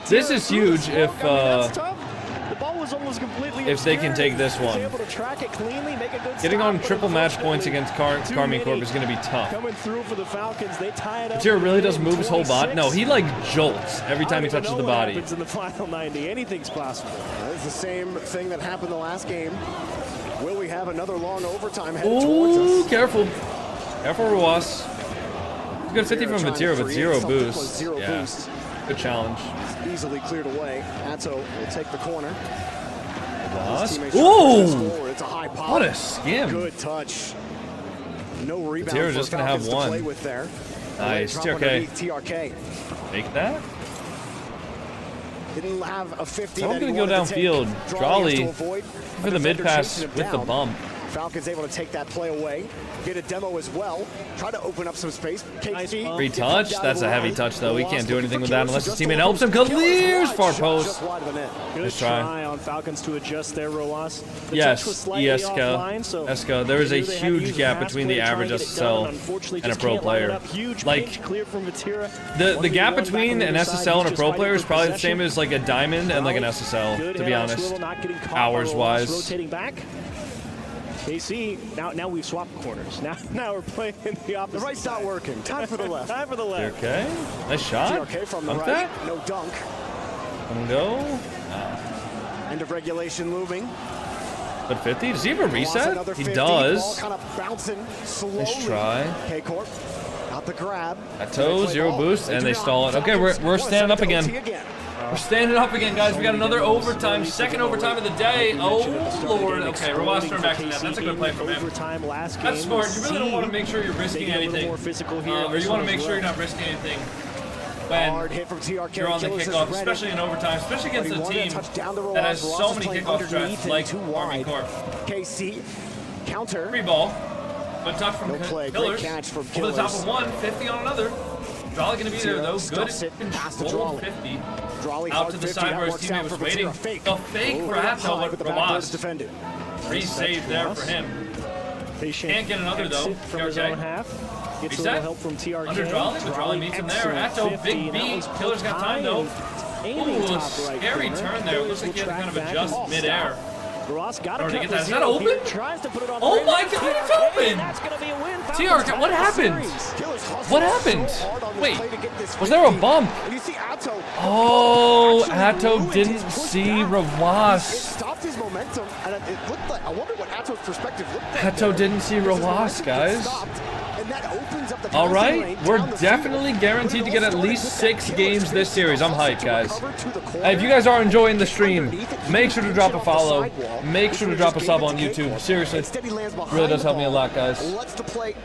This is huge if they can take this one. Getting on triple match points against Carmine Corp is going to be tough. Coming through for the Falcons, they tie it up. Vatira really does move his whole body. No, he like jolts every time he touches the body. In the final 90, anything's possible. It's the same thing that happened the last game. Will we have another long overtime headed towards Ooh, us? careful. Careful, Rawas. Good 50 from Vatira, but 0 boost. Yeah, good challenge. Easily cleared away. Atto will take the corner. His teammates try to push Ooh! forward. It's a high pop. What a skim. Good touch. No rebound. Vatira's for just gonna have Falcons to one. play with there. Nice. Drop TRK. underneath TRK. Make that? Didn't have a 50. Someone's that he gonna go wanted to take. downfield. Drawley has to Drawley avoid. for the mid pass with the bump. Falcons able to take that play away. Get a demo as well. Try to open up some space. KC. Free touch. That's a heavy touch though. He can't do anything with that unless his teammate helps him. Clears far post. Just wide of the net. Good Nice try. try on Falcons to adjust their Roas. The Yes, touch was slightly offline, so Eska. There is a here they had to use huge the gap pass between play the to try average and get it SSL done, unfortunately and a just pro can't line it player. up. Huge Like, pinch clear from Vatira. The gap 1v1 back between on an the other side. SSL and a He's pro just player is fighting for probably the possession. same as like a diamond and like an SSL, Good to be head-on honest. swivel, not getting caught by Hours-wise. Roas, rotating back. KC, now we've swapped corners. Now we're playing in the opposite. The right's not working. Time for the left. Time for the left. Okay. Nice shot. TRK from the Dunk right. that. No dunk. Let him go. End of regulation looming. But 50. Does he have a Lost reset? another He 50. Ball does. kind of bouncing slowly. Nice try. K-Corp. Got the grab. Atto, 0 boost, and they stall it. Okay, we're standing up again. We're standing up again, guys. We got another overtime, second overtime of the day. Oh, Lord. Okay, Rawas turned back to net. That's a good play from him. That's smart. You really don't want to make sure you're risking anything. Or you want to make sure you're not risking anything when you're on the kickoff, especially in overtime, especially against a team that has so many kickoff strats like Army Corp. KC, counter. Free ball. Good touch from Killers. Killers. Catch from Over the top of one, 50 on another. Drawley gonna be there though. Good control, 50. Out to the side where his teammate was waiting. The fake for Atto, but Rawas. Free save there for him. Can't get another though. TRK. Reset. Under Drawley, but Drawley meets him there. Atto, big beat. Killer's got time though. Ooh, scary turn there. Looks like he had to kind of adjust mid-air. Is that open? Oh my God, it's open! TRK, what happened? What happened? Wait, was there a bump? Oh, Atto didn't see Rawas. Atto didn't see Rawas, guys. All right, we're definitely guaranteed to get at least 6 games this series. I'm hyped, guys. Hey, if you guys are enjoying the stream, make sure to drop a follow. Make sure to drop a sub on YouTube. Seriously, really does help me a lot, guys.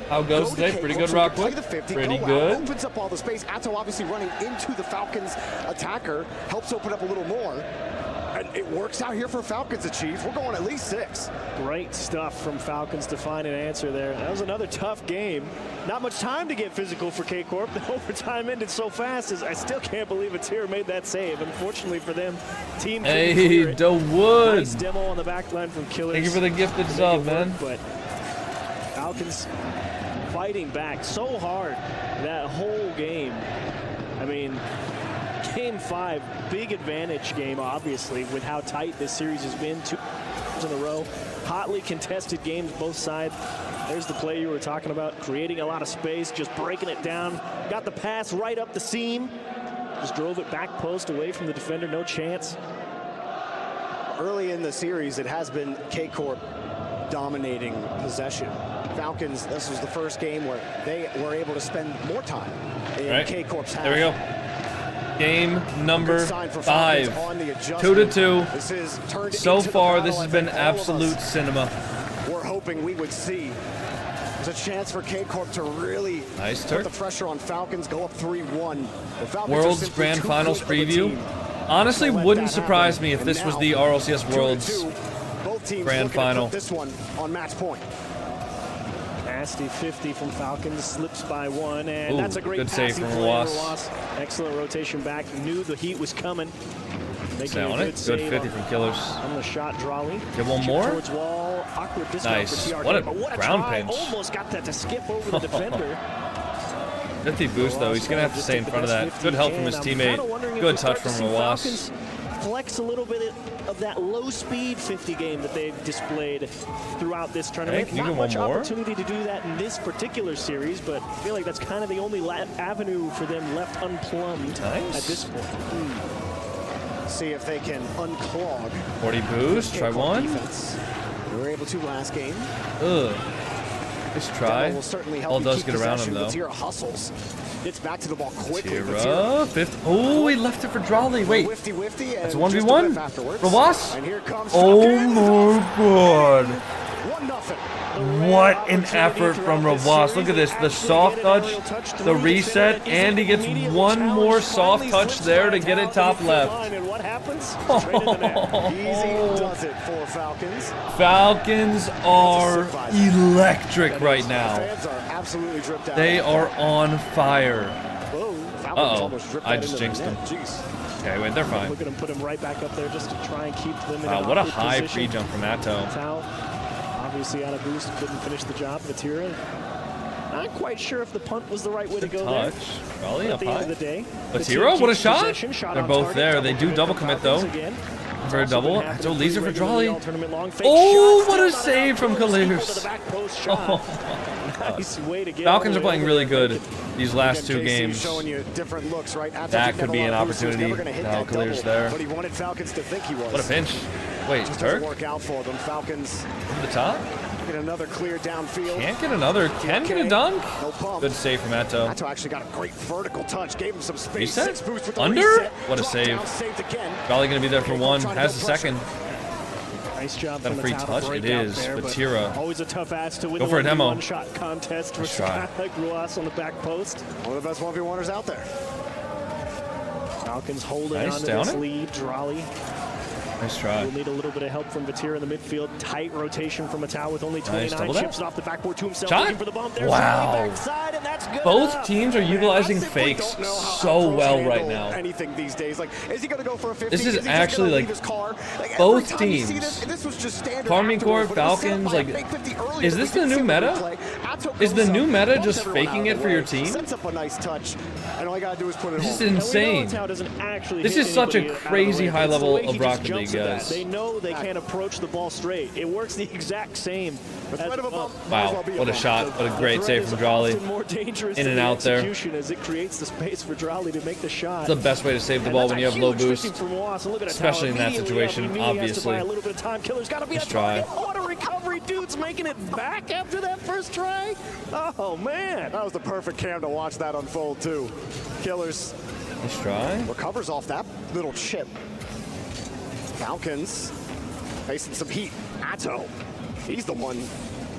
How goes today? Pretty good, Rockwood. Pretty good. Opens up all the space. Atto obviously running into the Falcons attacker helps open up a little more. And it works out here for Falcons achieve. We're going at least 6. Great stuff from Falcons to find an answer there. That was another tough game. Not much time to get physical for K-Corp. The overtime ended so fast. I still can't believe Atira made that save. Unfortunately for them, team. Hey, DeWood. Nice demo on the back line from Killers. Thank you for the gifted sub, man. But Falcons fighting back so hard that whole game. I mean, Game 5, big advantage game, obviously, with how tight this series has been. 2 in a row. Hotly contested games, both sides. There's the play you were talking about, creating a lot of space, just breaking it down. Got the pass right up the seam. Just drove it back post away from the defender, no chance. Early in the series, it has been K-Corp dominating possession. Falcons, this was the first game where they were able to spend more time in K-Corp's half. There we go. Game number 5, 2-2. So far, this has been absolute cinema. We're hoping we would see there's a chance for K-Corp to really put the pressure on Falcons, go up 3-1. World's Grand Finals preview. Honestly, wouldn't surprise me if this was the RLCS Worlds Grand Final. This one on match point. Nasty 50 from Falcons, slips by 1, and that's a great good save from Rawas. Excellent rotation back, knew the heat was coming. Stay on it. Good 50 from Killers. On the shot, Drawley. Get one more. Wall. Awkward Nice. for TRK, What a ground try. pinch. Almost got that to skip over the defender. 50 boost though. He's gonna have to stay in front of that. Good help from his teammate. Good touch from Rawas. Flex a little bit of that low-speed 50 game that they've displayed throughout this tournament. Not much opportunity to do that in this particular series, but I feel like that's kind of the only avenue for them left unplumbed at this point. See if they can unclog. 40 boost. Try one. Defense. We were able to last game. Ugh. Nice try. All does get around him though. Atira hustles. Gets back to the ball quickly. Atira, 50. Oh, he left it for Drawley. Wait. That's a 1v1. Rawas. Oh my God. 1-0. What an effort from Rawas. Look at this. The soft touch, the reset, and he gets one more soft touch there to get it top left. And what happens? Easy does it for Falcons. Falcons are electric right now. Fans are absolutely dripped out. They are on fire. Uh-oh. I just jinxed them. Okay, wait, they're fine. Look at him put him right back up there just to try and keep them in Wow, what a high pre-jump from Atto. Obviously out of boost, couldn't finish the job. Atira, not quite sure if the punt was the right way to go there. Probably up high. At the end of the day, Atira, what a shot! They're both there. They do double commit though. For a double. Atto leaves it for Drawley. Oh, what a save from Kalirs. Falcons are playing really good these last 2 games. That could be an opportunity. Now Kalirs there. What a pinch. Wait, Turk? Work out for them. Falcons over the top? Get another clear downfield. Can't get another. Can get a dunk. No pump. Good save from Atto. Atto actually got a great vertical touch. Gave him some space. Reset? 6 boost with the Under? reset. What a Drop save. down, saved again. Probably going to be there for one. Trying to Has build the second. Nice job. That a from free Atto touch? break It out is. there, but Vatira. Always a tough ass to win Go for a demo. one-shot contest Nice versus try. like Ruas on the back post. One of the best 1v1ers out there. Falcons holding Nice on to down this it. lead. Drolly Nice try. will need a little bit of help from Vatira in the midfield. Tight rotation from Atto with only 29. double that. Chips it off the backboard to himself. Shot? Looking for the bump. There's Wow. Drolly backside, and that's good Both enough. teams are utilizing fakes Don't know how so Atto's well right handle now. Anything these days. Like, is he going to go for a 50? This is he just actually, gonna like, leave his car? Like, both every time you see teams. This was just standard Carmine Corp, afterwards, but it was set Falcons, by a like, fake 50 earlier is that this we the didn't new see on meta? replay. Atto Is the goes new up, meta bumps just everyone faking out of it the for your way, team? Sets up a nice touch, and all you got to do is put it This home. is insane. Atto doesn't actually This hit is such a anybody out of the crazy way. high It's the level way he of just Rocket jumps League, at that. guys. They know they can't approach the ball straight. It works the exact same. The threat of a bump might as Wow, well be what a bump. shot. What a The great threat save is from Jolly. often more dangerous In than and the out there. execution as it creates the space for Drolly to make the shot. It's the best way to save the And ball that's when a you have low huge boost. switching from Ross. And look at Especially in that Immediately up, situation, he immediately has to buy obviously. a little bit of time. Killer's got to be Nice a target. try. What a recovery. Dude's making it back after that first try. Oh, man. That was the perfect cam to watch that unfold, too. Killers Nice try. recovers off that little chip. Falcons facing some heat. Atto, he's the one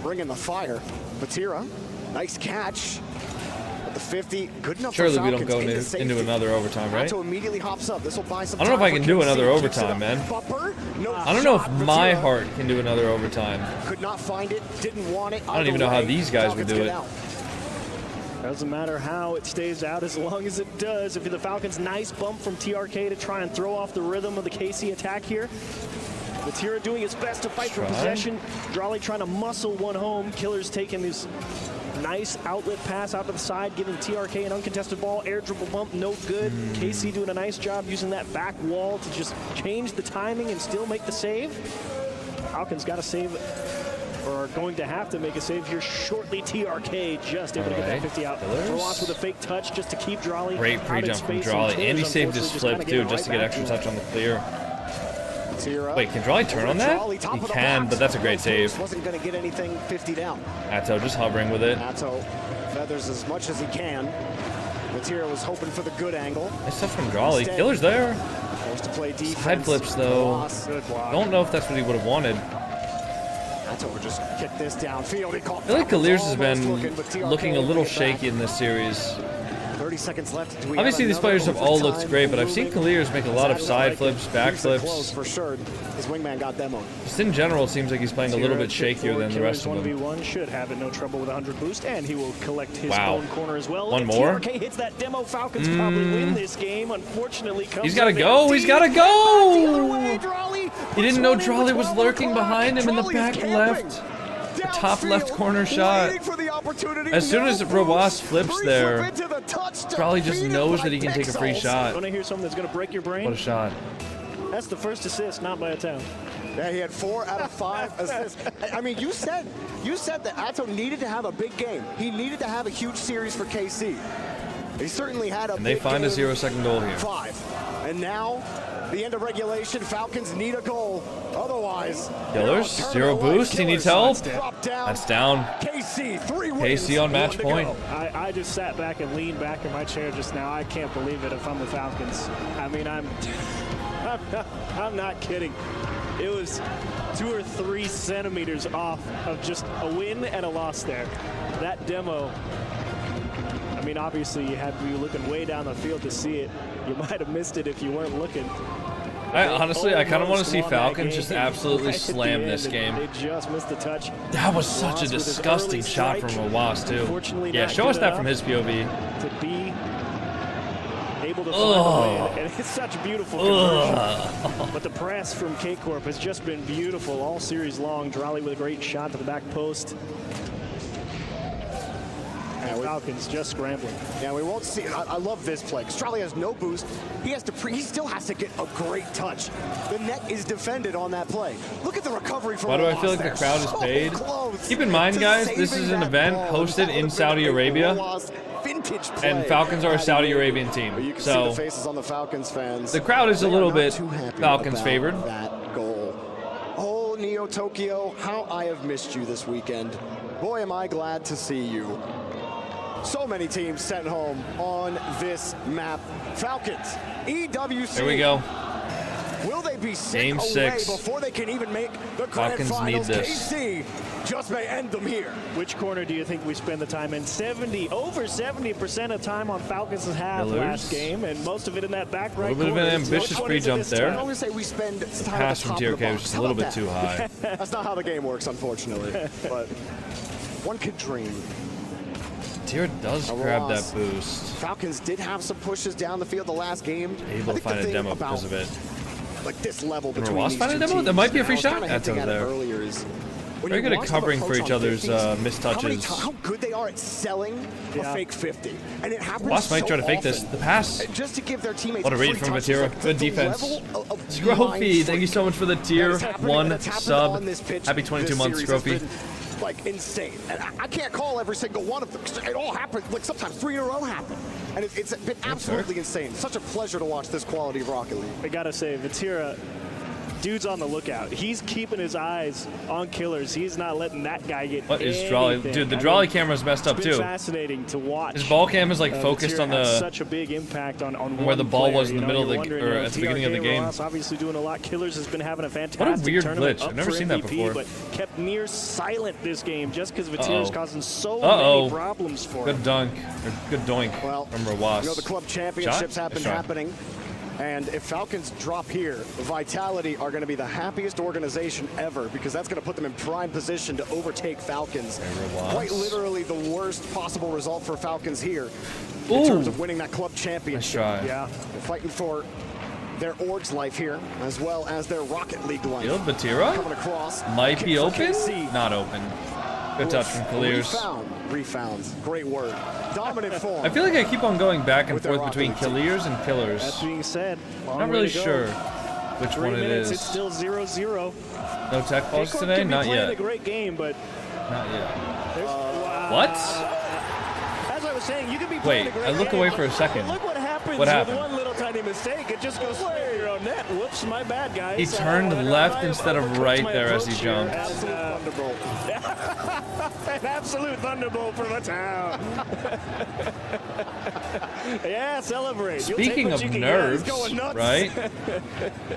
bringing the fire. Vatira, nice catch. At the 50, good enough Surely for we don't Falcons go into safety. into another overtime, right? Atto immediately hops up. This will buy some I don't know if time I can for do KC. another Kicks it overtime, up. man. Bumper, no I don't know if shot. my Vatira heart can do another overtime. could not find it, didn't want it. I don't even know how these guys would do it. Doesn't matter how it stays out as long as it does. If you're the Falcons, nice bump from TRK to try and throw off the rhythm of the KC attack here. Vatira doing his best to fight for Try. possession. Drolly trying to muscle one home. Killer's taking this nice outlet pass out to the side, giving TRK an uncontested ball. Air dribble bump, no good. KC doing a nice job using that back wall to just change the timing and still make the save. Falcons got to save, or are going to have to make a save here shortly. TRK just able to get that Alright. 50 out. Killers. Ross with a fake touch just to keep Drolly Great out in pre-jump from space, Jolly. Killers, And he saved his unfortunately, just flip, kinda too, getting just to right get back extra touch on the clear. Vatira. Wait, can Jolly turn on that? Jolly, top He of the can, box. but that's a great save. Wasn't going to get anything 50 down. Atto just hovering with it. Atto feathers as much as he can. Vatira was hoping for the good angle. Nice touch from Jolly. Instead- Killer's there. Forced to play defense. Side flips, though. Ross. Good block. Don't know if that's what he would have wanted. Atto would just kick this downfield. He caught I feel like Falcons Kalirs has almost been but TRK looking a will little bring it back. shaky in this series. 30 seconds left. Do we Obviously, have these players have another all looked overtime great, but I've seen looming? Kalirs make a lot of side flips, back Keeps it close flips. for sure. His wingman got demoed. Just in general, it seems like he's playing a little bit shakier than the rest of them. 1v1 should have it, no trouble with 100 boost, and he will collect his Wow. own corner as well. One If more? TRK hits that demo, Falcons probably win this game. Unfortunately, comes He's gotta up go, empty. he's gotta The other go! way, Drolly He puts didn't know one in with Jolly was 12 lurking o'clock. behind him in the Jolly is back camping. left. The top left Downfield, corner shot. waiting for the opportunity. As soon as No Rawas boost. flips Free there, flip into the touch to Jolly just beat it knows by that he can take a free pixels. shot. Want to hear something that's going to break your brain? What a shot. That's the first assist, not by a town. Yeah, he had 4 out of 5 assists. I mean, you said that Atto needed to have a big game. He needed to have a huge series for KC. He certainly had a And they big find a game. 0-second goal here. 5. And now, the end of regulation, Falcons need a goal. Otherwise, Killers, they're on 0 tournament boost, he life. needs help. Drop down. That's down. KC, 3 wins. KC on match 1 to point. go. I just sat back and leaned back in my chair just now. I can't believe it if I'm the Falcons. I mean, I'm not kidding. It was 2 or 3 centimeters off of just a win and a loss there. That demo, I mean, obviously you had to be looking way down the field to see it. You might have missed it if you weren't looking. Honestly, I kind of want to Almost see won that Falcons just game absolutely right at the slam end, this and game. They just missed the touch. That was such a Ross with his disgusting early shot from strike. Rawas, too. Unfortunately, Yeah, not show us good that from enough his POV. to be able to find Ugh. a win. And it's such a beautiful conversion. But the press from K-Corp has just been beautiful all series long. Drolly with a great shot to the back post. And Falcons just scrambling. Yeah, we won't see. I love this play. Strali has no boost. He has to he still has to get a great touch. The net is defended on that play. Look at the recovery from Why do I Rawas feel like the there. crowd is So paid? close Keep in mind, to guys, this saving is an that event ball. hosted That in would've Saudi been a Arabia, Rawas vintage play. and Falcons are a Saudi Arabian team. You can see So the faces on the Falcons fans. the crowd is a They are little not bit too happy Falcons about favored. that goal. Oh, Neo Tokyo, how I have missed you this weekend. Boy, am I glad to see you. So many teams sent home on this map. Falcons, EWC. There we go. Will they be sent Game away 6. before they can even make the grand Falcons need finals? this. KC just may end them here. Which corner do you think we spend the time in? Over 70% of time on Falcons' half Killers. last game, and most of it in that back right A little bit of corner. an ambitious Which one free is it jump this there. I time? always say we spend time Pass at from the top of the TRK box. was just a How little about bit too high. That's not how the game works, unfortunately. But one could dream. Tira does A grab loss. that boost. Falcons did have some pushes down the field the last game. Able I to think find the a thing demo about, because of it. like this level Remember between Wasp these find a two demo? teams, There might be a and free I was shot. kinda That's hinting over at it there. earlier is when Very you good at watch some of the covering for pros each on other's 50s, mistouches. How good they are at selling Yeah. a fake 50. And it happens Wasp might so try to fake this. often. The pass. Just to give their teammates What a read free from touches, Vatira. like, Good the defense. level of Scrophy, thank you mind so much for the that tier is happening, and 1 it's happened sub. on this pitch Happy 22 this months, series has Scrophy. been, like insane. And I can't call every single one of them. It all happened, like sometimes 3 in a row happen. And it's been absolutely insane. Such a pleasure to watch this quality of Rocket League. I gotta say, Vatira, dude's on the lookout. He's keeping his eyes on killers. He's not letting that guy get What is anything. Drawley? Dude, the Drawley camera's messed up It's been too. fascinating to watch. His ball cam is like focused Vatira on has the such a big impact on where one the ball player, was in the middle of you're the wondering, or at the beginning of the game. Ross obviously doing a lot. Killers has been having a fantastic weird tournament. glitch. Up I've never for seen that MVP, before. But kept near silent this game just because Vatira's causing so Uh-oh. many problems for him. good dunk or good doink Well, from Wasp. you know, the club championships Shot? have been Nice try. happening. And if Falcons drop here, Vitality are going to be the happiest organization ever because that's going to put them in prime position to overtake Falcons. Wasp. Quite literally the worst possible result for Falcons here in Ooh. terms of winning that club Nice championship. try. Yeah. They're fighting for their org's life here as well as their Rocket League life. Field Vatira Coming across. might Kick be for open. KC. Not open. Good touch from Kaliers. Refound. Great word. Dominant form. I feel like I keep on going back and With their forth between Rocket League Kaliers and Killers. That being said, long Not way really to go. sure which 3 one it minutes, is. it's still 0-0. No tech balls Acorn today? could be Not playing yet. a great game, but Not yet. wow. What? As I was saying, you could be Wait, playing a great I look game, away for a second. But look what happens What happened? with one little tiny mistake. It just goes straight to your own net. Whoops, my bad, guys. He turned left instead of right there as he jumped. Thunderbolt. An absolute thunderbolt for the town. Yeah, celebrate. You'll take Speaking what of you can get. nerves, He's going nuts. right?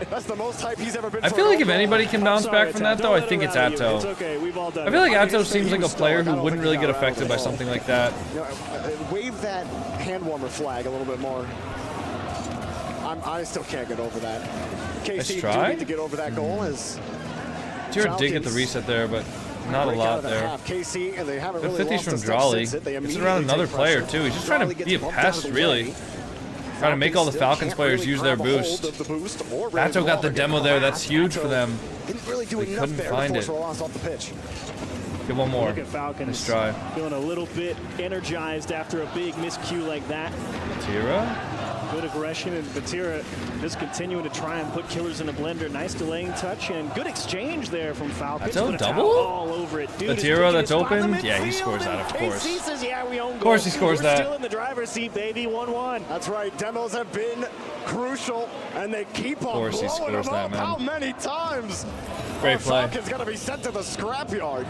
That's the most hype he's ever been. I for feel an like if overall. anybody can bounce Sorry, back from Tom. that, Don't though, I let think it it's rattle you. It's Atto. okay. We've all done I feel it. like I Atto guess seems he like a was player stuck. I who don't wouldn't think really he get got rattled affected at by all. something like that. You know, wave that hand warmer flag a little bit more. I still can't get over that. KC do try. need to get over that goal as Tira did get the Falcons reset there, but not a break out lot of the there. half. KC, and they haven't Good really 50s lost from a step Drawley. since it. They Gets immediately around another take player, pressure. too. He's just trying Drawley to gets be a bumped out of pest, the really. way. Trying to make all the Still Falcons can't players really use their grab a hold boost. of the boost or Atto raise the got ball the to demo get there. the That's huge Atto for them. Didn't really do They enough couldn't there find to force it. Ross off the pitch. Get one more. Look at Falcons Nice try. feeling a little bit energized after a big miscue like that. Tira? Good aggression, and Vatira just continuing to try and put Killers in a blender. Nice delaying touch and good exchange there from Falcons. Atto But Atto double? all over it. Dude is Vatira picking that's his spot in the open? Yeah, he midfield, scores that, and of course. KC says, yeah, we own goal. Of course he scores We're that. still in the driver's seat, baby. 1-1. That's right. Demos have been crucial, and they keep on course he blowing them scores that, up. man. How many times? Great Our play. Falcons got to be sent to the scrapyard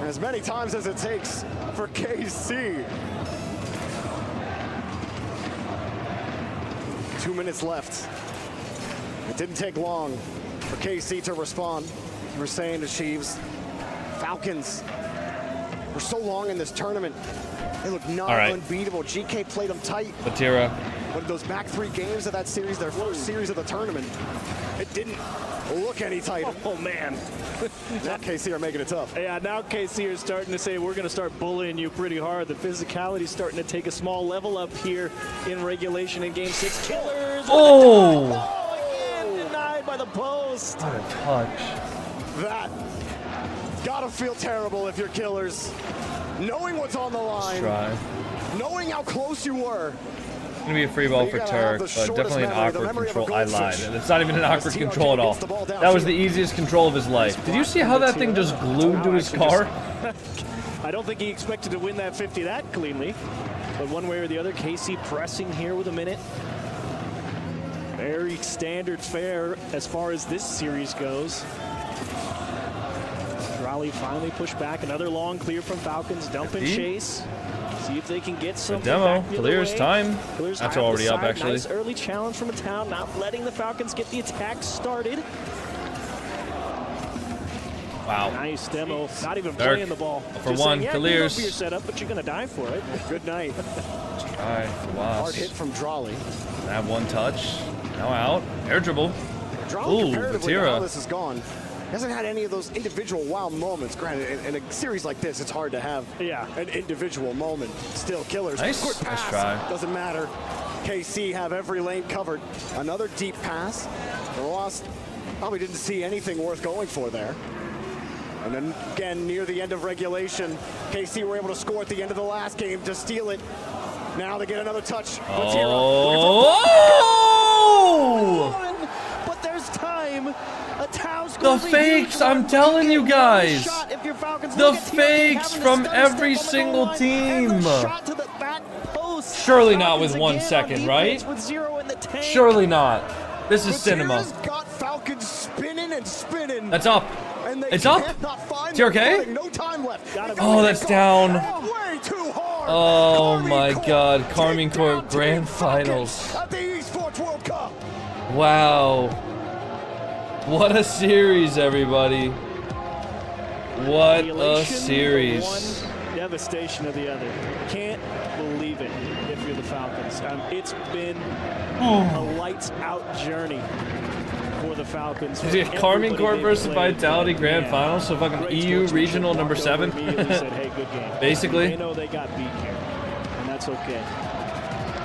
as many times as it takes for KC. 2 minutes left. It didn't take long for KC to respond. You were saying to Sheaves, Falcons for so long in this tournament. They look not All right. unbeatable. GK played them tight. Vatira. But those back 3 games of that series, their first series of the tournament, it didn't look any tighter. Oh, man. Now KC are making it tough. Yeah, now KC are starting to say, we're going to start bullying you pretty hard. The physicality's starting to take a small level up here in regulation in Game 6. Killers! Oh! Again, denied by the post. What a touch. That gotta feel terrible if you're Killers. Knowing what's on the line, Try. knowing how close you were. Gonna be a free ball You for gotta have Turk, the but shortest definitely an memory, the awkward memory of a control. I lied. goldfish. It's not even an awkward TRK control at all. gets the ball down That was the field. easiest control of his life. Did you see how that thing just glued to his car? I don't think he expected to win that 50 that cleanly. But one way or the other, KC pressing here with a minute. Very standard fare as far as this series goes. Raleigh finally pushed back. Another long clear from Falcons. Dump and chase. See if they can get some demo. Clear's time. That's already up, actually. Nice early challenge from a town, not letting the Falcons get the attack started. Wow. Nice demo. Not even playing the ball. For just one, saying, Clear's. For your setup, but you're going to die for it. Good night. Hard hit from Drawley. That one touch. Now out. Air dribble. Drawley, Ooh, comparatively, Vatira. how this has gone, hasn't had any of those individual wow moments. Granted, in a series like this, it's hard to have an individual moment. Still, Killers. Nice. Quick pass. Nice try. Doesn't matter. KC have every lane covered. Another deep pass. The loss probably didn't see anything worth going for there. And then again, near the end of regulation, KC were able to score at the end of the last game to steal it. Now they get another touch. Oh! But there's time. The fakes, I'm telling you guys. The fakes from every single team. Surely not with 1 second, right? Surely not. This is cinema. Got Falcons spinning and spinning. That's up. It's up. TRK? No time left. Oh, that's down. Way too hard. Oh my God. Carmine Corp Grand Finals. At the Esports World Cup. Wow. What a series, everybody. What a series. One, devastation of the other. Can't believe it if you're the Falcons. It's been a lights-out journey for the Falcons. Carmine Corp versus Vitality Grand Final, so fucking EU Regional number 7. Said, hey, good game. Basically. They know they got beat here, and that's okay.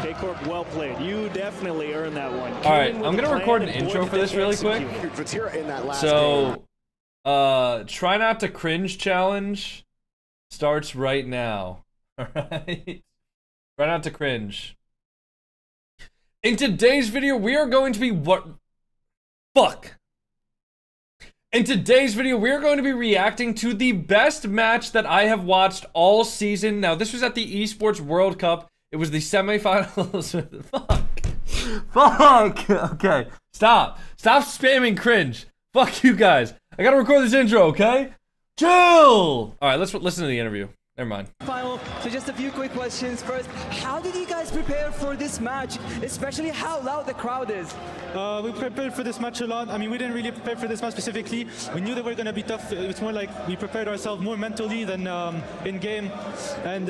K-Corp, well played. You definitely earned that one. All right, I'm gonna record an intro for this really quick. So, try not to cringe challenge starts right now. All right, try not to cringe. In today's video, we are going to be In today's video, we are going to be reacting to the best match that I have watched all season. Now, this was at the Esports World Cup. It was the semifinals. Fuck. Okay. Stop spamming cringe. Fuck you guys. I gotta record this intro, okay? Chill. All right, let's listen to the interview. Never mind. Final. So just a few quick questions. First, how did you guys prepare for this match, especially how loud the crowd is? We prepared for this match a lot. I mean, we didn't really prepare for this match specifically. We knew they were going to be tough. It's more like we prepared ourselves more mentally than in game. And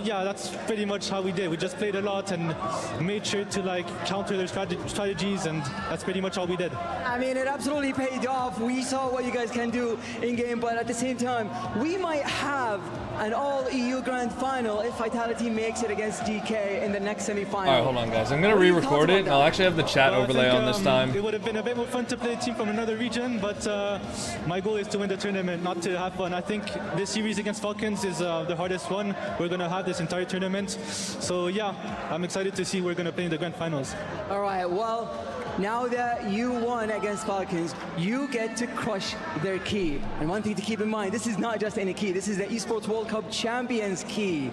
yeah, that's pretty much how we did. We just played a lot and made sure to like counter their strategies, and that's pretty much all we did. I mean, it absolutely paid off. We saw what you guys can do in game, but at the same time, we might have an all-EU Grand Final if Vitality makes it against Geekay in the next semi-final. All right, hold on, guys. I'm going to re-record it, and I'll actually have the chat overlay on this time. It would have been a bit more fun to play a team from another region, but my goal is to win the tournament, not to have fun. I think this series against Falcons is the hardest one we're going to have this entire tournament. So, yeah, I'm excited to see we're going to play in the Grand Finals. All right, well, now that you won against Falcons, you get to crush their key. And one thing to keep in mind, this is not just any key. This is the Esports World Cup Champions key.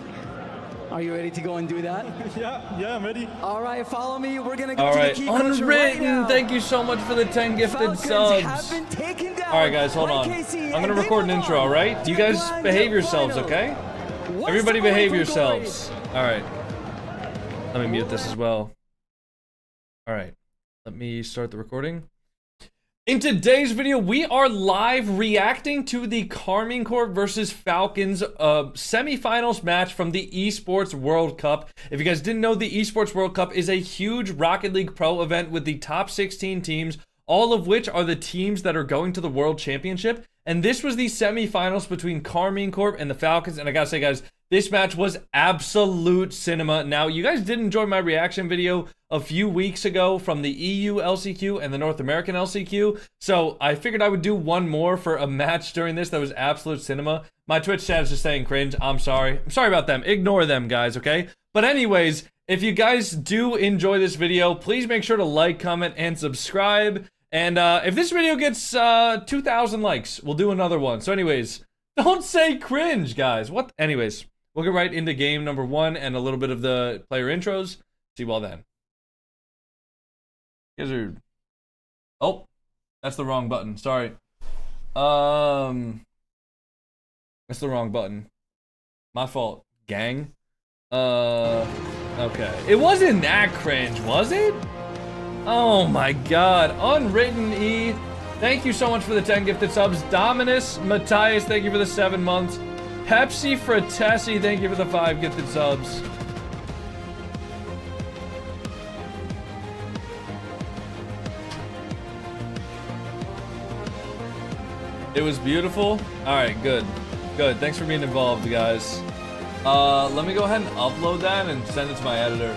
Are you ready to go and do that? Yeah, I'm ready. All right, follow me. We're going to go All to right, the key crusher right now. Unwritten. Thank you so much for the 10 gifted Falcons subs. have been taken down. All right, guys, hold on. KC, I'm going to record an intro, all right? You guys behave yourselves, okay? Everybody behave yourselves. All right. Let me mute this as well. All right. Let me start the recording. In today's video, we are live reacting to the Carmine Corp versus Falcons semifinals match from the Esports World Cup. If you guys didn't know, the Esports World Cup is a huge Rocket League Pro event with the top 16 teams, all of which are the teams that are going to the World Championship. And this was the semifinals between Carmine Corp and the Falcons. And I gotta say, guys, this match was absolute cinema. Now, you guys did enjoy my reaction video a few weeks ago from the EU LCQ and the North American LCQ. So I figured I would do one more for a match during this that was absolute cinema. My Twitch chat is just saying cringe. I'm sorry. I'm sorry about them. Ignore them, guys, okay? But anyways, if you guys do enjoy this video, please make sure to like, comment, and subscribe. And if this video gets 2,000 likes, we'll do another one. So anyways, don't say cringe, guys. What? Anyways, we'll get right into game number 1 and a little bit of the player intros. See you all then. You guys are... Oh, that's the wrong button. Sorry. That's the wrong button. My fault, gang. Okay. It wasn't that cringe, was it? Oh my god. Unwritten E. Thank you so much for the 10 gifted subs. Dominus Matthias, thank you for the 7 months. Pepsi Fratesi, thank you for the 5 gifted subs. It was beautiful. Alright, good. Good. Thanks for being involved, guys. Let me go ahead and upload that and send it to my editor.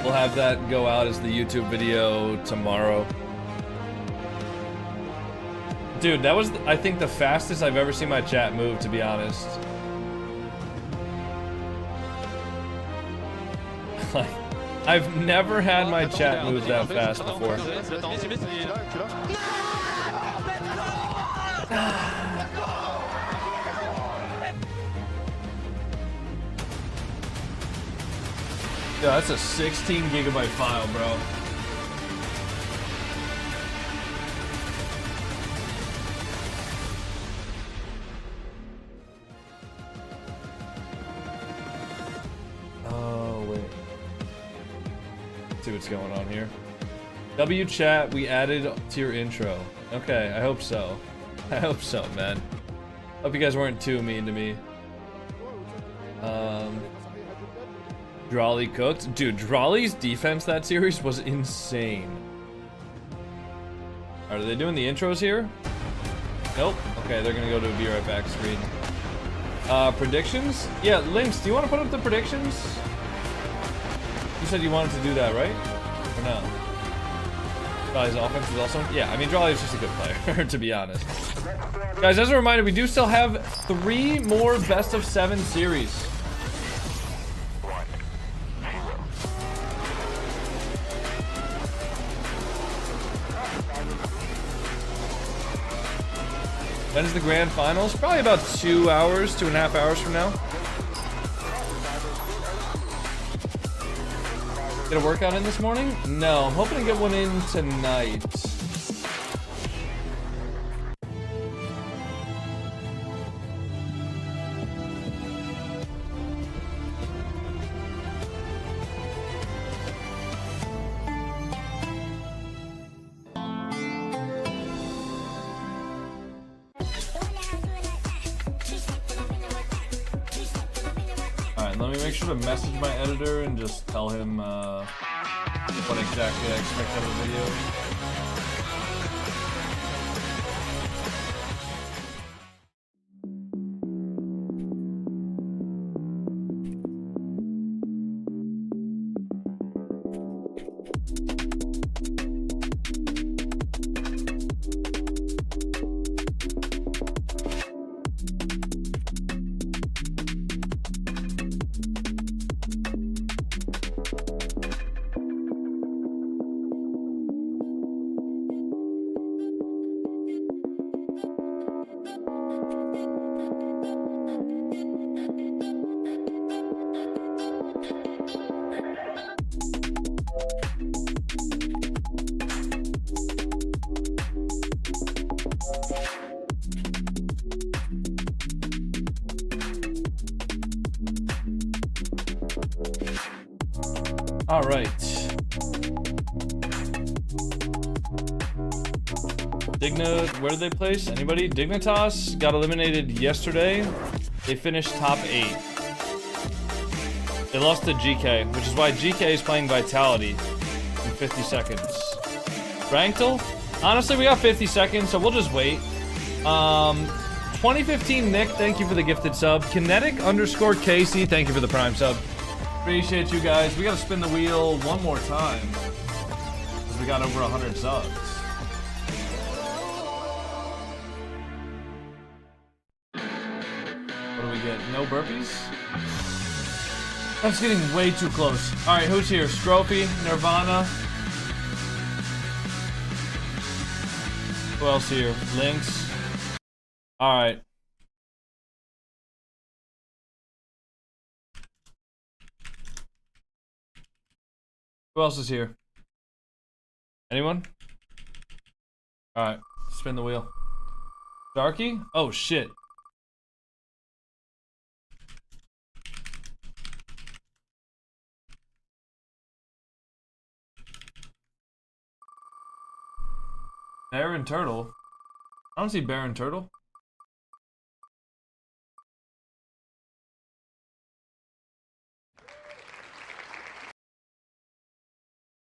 We'll have that go out as the YouTube video tomorrow. Dude, that was, I think, the fastest I've ever seen my chat move, to be honest. Like, I've never had my chat move that fast before. Yeah, that's a 16 gigabyte file, bro. Oh, wait. Let's see what's going on here. W chat, we added to your intro. Okay, I hope so. I hope so, man. Hope you guys weren't too mean to me. Drawley cooked. Dude, Drawley's defense that series was insane. Are they doing the intros here? Nope. Okay, they're gonna go to a be right back screen. Predictions? Yeah, Lynx, do you want to put up the predictions? You said you wanted to do that, right? Or no? Drawley's offense is awesome. Yeah, I mean, Drawley's just a good player, to be honest. Guys, as a reminder, we do still have 3 more best of 7 series. When is the grand finals? Probably about 2 hours, 2.5 hours from now. Get a workout in this morning? No, I'm hoping to get one in tonight. Let me make sure to message my editor and just tell him what exactly I expect out of the video. All right. Where did they place? Anybody? Dignitas got eliminated yesterday. They finished top 8. They lost to Geekay, which is why Geekay is playing Vitality in 50 seconds. Ranktel? Honestly, we got 50 seconds, so we'll just wait. 2015 Nick, thank you for the gifted sub. Kinetic_KC, thank you for the prime sub. Appreciate you guys. We gotta spin the wheel one more time, because we got over 100 subs. What do we get? No burpees? That's getting way too close. Alright, who's here? Scrophy, Nirvana. Who else here? Lynx. Alright. Who else is here? Anyone? Alright. Spin the wheel. Sharky? Oh, shit. Bear and turtle? I don't see bear and turtle.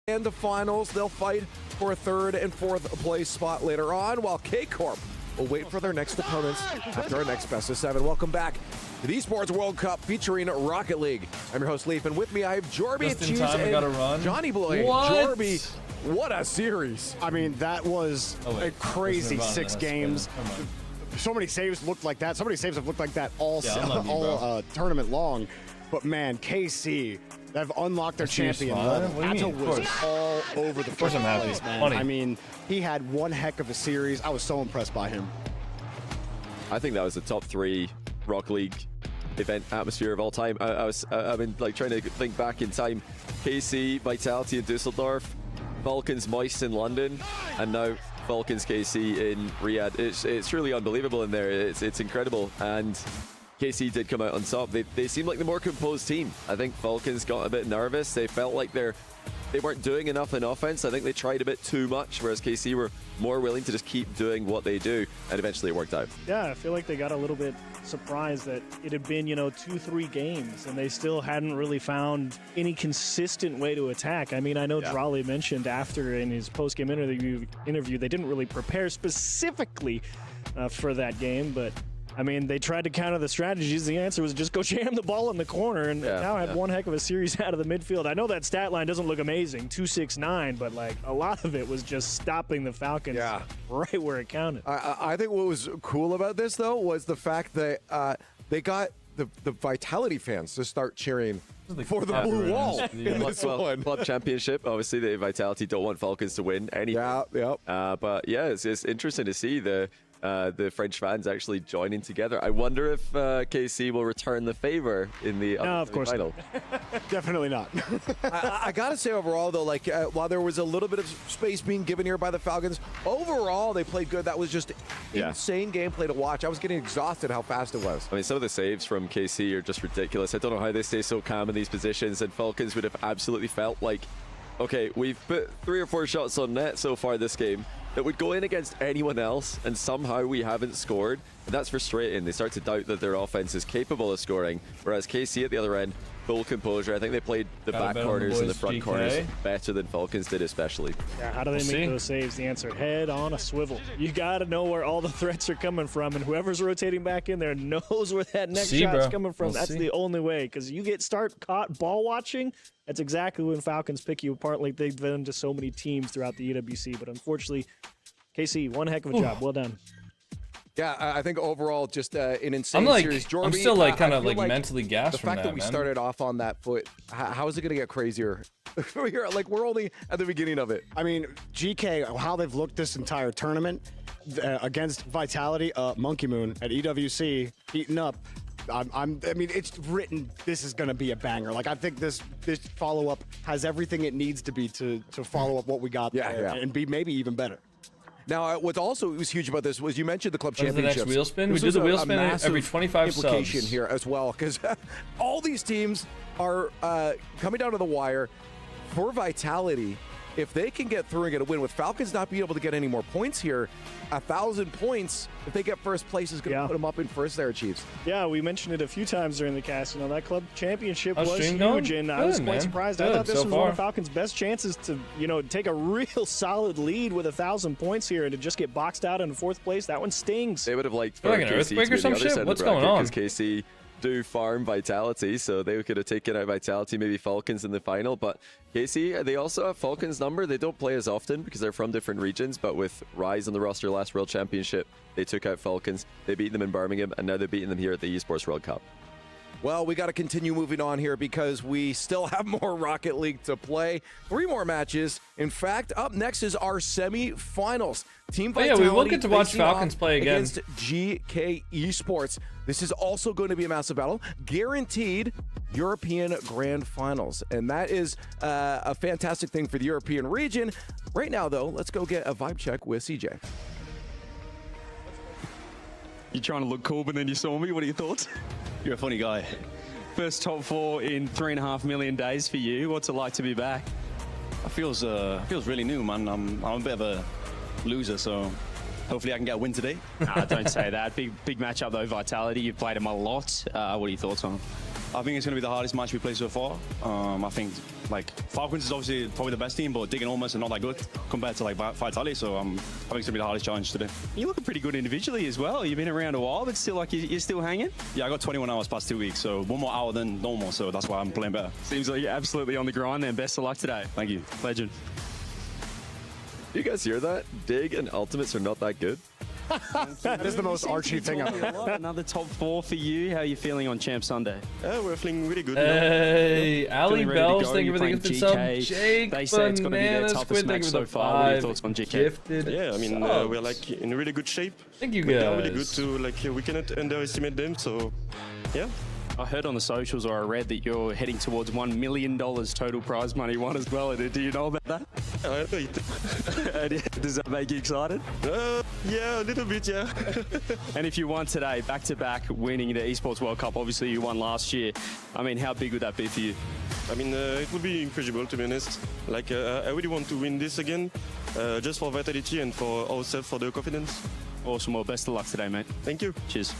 And the finals, they'll fight for a third and fourth place spot later on, while K-Corp will wait for their next opponents after our next best of 7. Welcome back to the Esports World Cup featuring Rocket League. I'm your host, Leaf, and with me I have Jorby Just in Cheese time, we and gotta run. Johnny Boy. What? Jorby, what a series. I mean, that was a crazy 6 games. So many saves looked like that. So many saves have looked like that all tournament long. But man, KC, they've unlocked their champion level. What do you mean? was all over the course I'm happy. place, man. Funny. I mean, he had one heck of a series. I was so impressed by him. I think that was the top 3 Rocket League event atmosphere of all time. I've been like trying to think back in time. KC, Vitality in Dusseldorf, Falcons Moist in London, and now Falcons KC in Riyadh. It's truly unbelievable in there. It's incredible. And KC did come out on top. They seem like the more composed team. I think Falcons got a bit nervous. They felt like they weren't doing enough in offense. I think they tried a bit too much, whereas KC were more willing to just keep doing what they do, and eventually it worked out. Yeah, I feel like they got a little bit surprised that it had been, 2-3 games, and they still hadn't really found any consistent way to attack. I mean, I know Drolly mentioned after in his post-game interview they didn't really prepare specifically for that game, but I mean, they tried to counter the strategies. The answer was just go jam the ball in the corner, and now had one heck of a series out of the midfield. I know that stat line doesn't look amazing, 269, but like a lot of it was just stopping the Falcons right where it counted. I think what was cool about this, though, was the fact that they got the Vitality fans to start cheering for the blue wall in this one. Club championship, obviously the Vitality don't want Falcons to win anything. But yeah, it's interesting to see the French fans actually joining together. I wonder if KC will return the favor in the final. Definitely not. I gotta say, overall, though, like while there was a little bit of space being given here by the Falcons, overall they played good. That was just insane gameplay to watch. I was getting exhausted how fast it was. I mean, some of the saves from KC are just ridiculous. I don't know how they stay so calm in these positions, and Falcons would have absolutely felt like, okay, we've put 3 or 4 shots on net so far this game that would go in against anyone else, and somehow we haven't scored. And that's frustrating. They start to doubt that their offense is capable of scoring, whereas KC at the other end, full composure. I think they played the back corners and the front corners better than Falcons did, especially. Yeah, how do they make those saves? The answer, head on a swivel. You got to know where all the threats are coming from, and whoever's rotating back in there knows where that next shot's coming from. That's the only way, because you get caught ball watching. That's exactly when Falcons pick you apart, like they've done to so many teams throughout the EWC. But unfortunately, KC, one heck of a job. Well done. Yeah, I think overall, just an insane series. Jorby, I'm still kind of mentally gassed the from fact that we started off on that foot. How is it going to get crazier? We're only at the beginning of it. I mean, GK, how they've looked this entire tournament against Vitality, Monkey Moon at EWC, heating up. I mean, it's written. This is going to be a banger. Like, I think this follow-up has everything it needs to be to follow up what we got there and be maybe even better. Now, what also was huge about this was you mentioned the club championships. The next wheel spin? We do the wheel spin every 25 implication subs here as well, because all these teams are coming down to the wire for Vitality. If they can get through and get a win, with Falcons not being able to get any more points here, 1,000 points, if they get first place, is going to put them up in first there, Chiefs. Yeah, we mentioned it a few times during the cast. That club championship was huge, and I was quite surprised. I thought this was one of Falcons' best chances to, take a real solid lead with 1,000 points here, and to just get boxed out in 4th place. That one stings. They would have liked like an earthquake or some shit. What's going on? Because KC do farm Vitality, so they could have taken out Vitality, maybe Falcons in the final. But KC, they also have Falcons' number. They don't play as often because they're from different regions, but with Rise on the roster last World Championship, they took out Falcons. They beat them in Birmingham, and now they're beating them here at the Esports World Cup. Well, we got to continue moving on here because we still have more Rocket League to play. 3 more matches. In fact, up next is our semifinals. Team Vitality. We will get to watch Falcons play again against Geekay Esports. This is also going to be a massive battle. Guaranteed European Grand Finals. And that is a fantastic thing for the European region. Right now, though, let's go get a vibe check with CJ. You're trying to look cool, but then you saw me. What are your thoughts? You're a funny guy. First top 4 in 3.5 million days for you. What's it like to be back? It feels really new, man. I'm a bit of a loser, so hopefully I can get a win today. Nah, don't say that. Big matchup though, Vitality. You've played him a lot. What are your thoughts on? I think it's going to be the hardest match we played so far. I think like Falcons is obviously probably the best team, but Dig and Almost are not that good compared to like Vitality. So I think it's going to be the hardest challenge today. You're looking pretty good individually as well. You've been around a while, but still like you're still hanging. Yeah, I got 21 hours past 2 weeks, so 1 more hour than normal. So that's why I'm playing better. Seems like you're absolutely on the grind then. Best of luck today. Thank you. Legend. Do you guys hear that? Dig and Ultimates are not that good. That is the most Archie thing I've ever. Another top 4 for you. How are you feeling on Champ Sunday? We're feeling really good. Hey, Ali Feeling ready to Bells, go. thank you You're for the playing gifted sub. Geekay. Jake They say it's gonna be their Banana toughest Squid, thank match you for so the far. What are your 5 thoughts on Geekay? gifted Yeah, I mean, subs. we're like in really good shape. Thank you We're guys. really good to like we cannot underestimate them. So, yeah. I heard on the socials, or I read that you're heading towards $1 million total prize money won as well. Do you know about that? Does that make you excited? Yeah, a little bit, yeah. And if you won today, back-to-back winning the Esports World Cup, obviously you won last year. I mean, how big would that be for you? I mean, it would be incredible, to be honest. Like, I really want to win this again, just for Vitality and for ourselves, for the confidence. Awesome. Well, best of luck today, mate. Thank you. Cheers.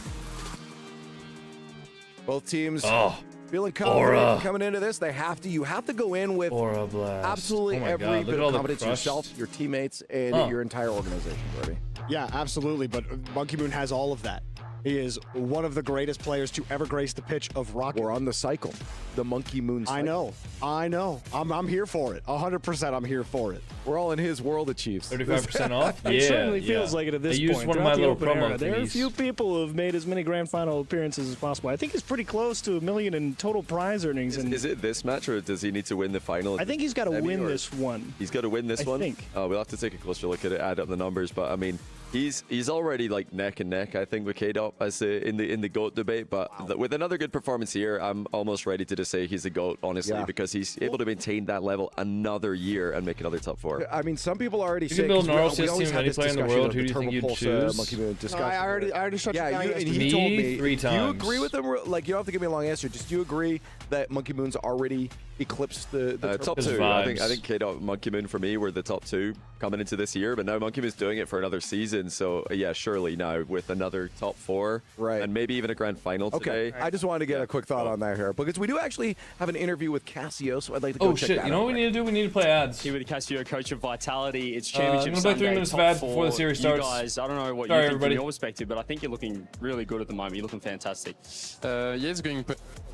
Both teams Oh, feeling confident Aura. coming into this. You have to go in with Aura Blast. absolutely Oh my every God, look bit at of all the confidence crushed- yourself, your teammates, and Huh. your entire organization, Brody. Yeah, absolutely. But Monkey Moon has all of that. He is one of the greatest players to ever grace the pitch of Rocket. We're on the cycle, the Monkey Moon cycle. I know. I'm here for it. 100% I'm here for it. We're all in his world of Chiefs. 35% off? Yeah, It certainly yeah. feels like it at this They point. used one of Throughout my the little open promo era, there are a thingies. few people who have made as many grand final appearances as possible. I think he's pretty close to $1 million in total prize earnings. And Is it this match, or does he need to win the final? I think he's got to Semi, win or- this one. He's got to win this I one. think. We'll have to take a closer look at it, add up the numbers. But I mean, he's already like neck and neck, I think, with K-Dot as in the GOAT debate. But with another good performance here, I'm almost ready to just say he's a GOAT, honestly, Yeah. because he's able to maintain that level another year and make another top 4. I mean, some people already You say can build 'cause an we RLCS always team have of any this player in the discussion world. of Who the do you think Turbo you'd Pulse, choose? Monkey Moon No, discussion. I already shut you Yeah, down. and Me, he told me 3 Do you times. agree with him? Like, you don't have to give me a long answer. Just do you agree that Monkey Moon's already eclipsed the Top His 2. I vibes. think K-Dot, Monkey Moon for me were the top 2 coming into this year. But now Monkey Moon's doing it for another season. So yeah, surely now with another top 4, Right. and maybe even a grand final Okay, today. I just wanted to get a quick thought on that here because we do actually have an interview with Cassio, so I'd like to go Oh check shit, that you know out what we right need to do? We need to play ads. Here with Casio, coach of Vitality. It's I'm Championship gonna play 3 Sunday, minutes of top ads 4. before the series You starts. guys, I don't know what Sorry, you think everybody. from your perspective, but I think you're looking really good at the moment. You're looking fantastic. Yeah, it's going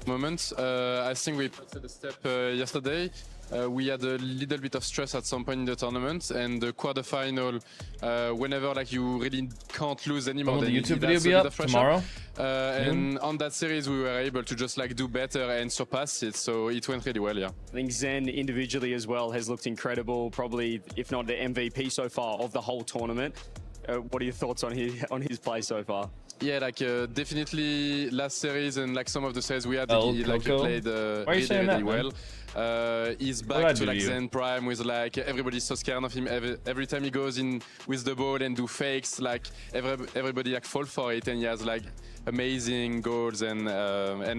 moment. I think we put a step yesterday. We had a little bit of stress at some point in the tournament, and the quarterfinal, whenever like you really can't lose anymore, Will the then YouTube it video has be a bit up of pressure. tomorrow? And on that series, we were able to just like do better and surpass it, so it went really well. Yeah. I think Zen individually as well has looked incredible, probably if not the MVP so far of the whole tournament. What are your thoughts on his play so far? Yeah, like definitely last series and like some of the series we had, El he like Coco? played Why are you really, saying that, really man? well. He's What did I back do to to like you? Zen Prime with like everybody's so scared of him. Every time he goes in with the ball and do fakes, like everybody like fall for it, and he has like amazing goals and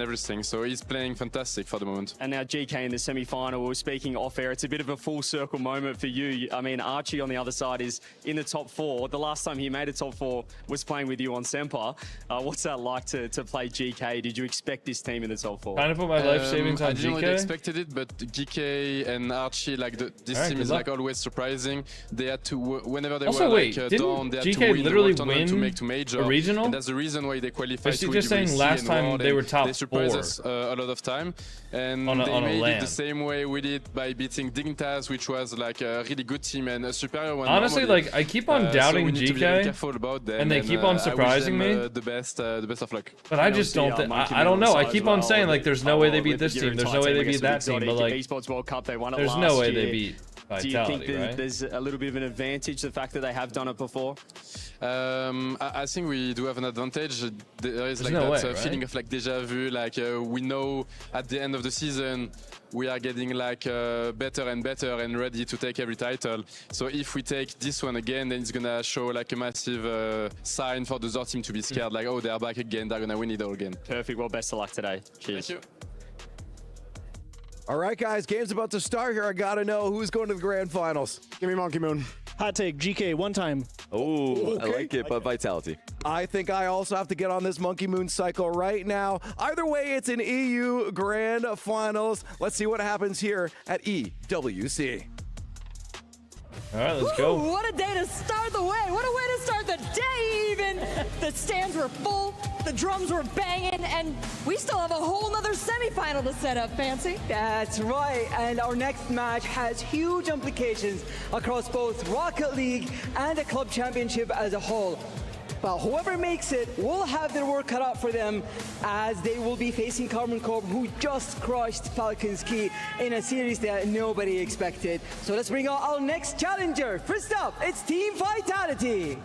everything. So he's playing fantastic for the moment. And now Geekay in the semi-final. We were speaking off air. It's a bit of a full circle moment for you. I mean, Archie on the other side is in the top 4. The last time he made a top 4 was playing with you on Semper. What's that like to play Geekay? Did you expect this team in the top 4? Trying to put my life savings on I didn't really GK. expected it, but Geekay and Archie, like this Alright, team good is luck. like always surprising. They had to whenever they Also, were wait, like didn't down, they had GK to win literally the tournament to win make to major. a regional? And that's the reason why they qualified Is he to just saying WBC last and time World, they were and top They surprised 4? us a lot of time, and On a they made it LAN. the same way we did by beating Dignitas, which was like a really good team and a superior one. Honestly, normally. like, I keep on So doubting we need to be very GK, careful about them, and they keep on I wish surprising them, me. the best of luck. But I just don't think. I don't know. I keep on saying like, there's no way they beat this team. There's no way they beat that team. But like, Esports World Cup, they won it there's last no way year. they beat Do you think Vitality, right? there's a little bit of an advantage, the fact that they have done it before? I think we do have an advantage. There is like no that way, right? feeling of like deja vu. Like we know at the end of the season we are getting like better and better and ready to take every title. So if we take this one again, then it's gonna show like a massive sign for the other team to be scared. Like, oh, they are back again. They're gonna win it all again. Perfect. Well, best of luck today. Cheers. Thank you. All right, guys, game's about to start here. I gotta know who's going to the grand finals. Give me Monkey Moon. Hot take, GK, one time. Oh, I like it, but Vitality. I think I also have to get on this Monkey Moon cycle right now. Either way, it's an EU Grand Finals. Let's see what happens here at EWC. All right, let's go. Ooh, what a day to start the way. What a way to start the day even. The stands were full, the drums were banging, and we still have a whole nother semifinal to set up, Fancy. That's right, and our next match has huge implications across both Rocket League and the Club Championship as a whole. But whoever makes it will have their work cut out for them, as they will be facing Carmen Corp, who just crushed Falcons Key in a series that nobody expected. So let's bring out our next challenger. First up, it's Team Vitality.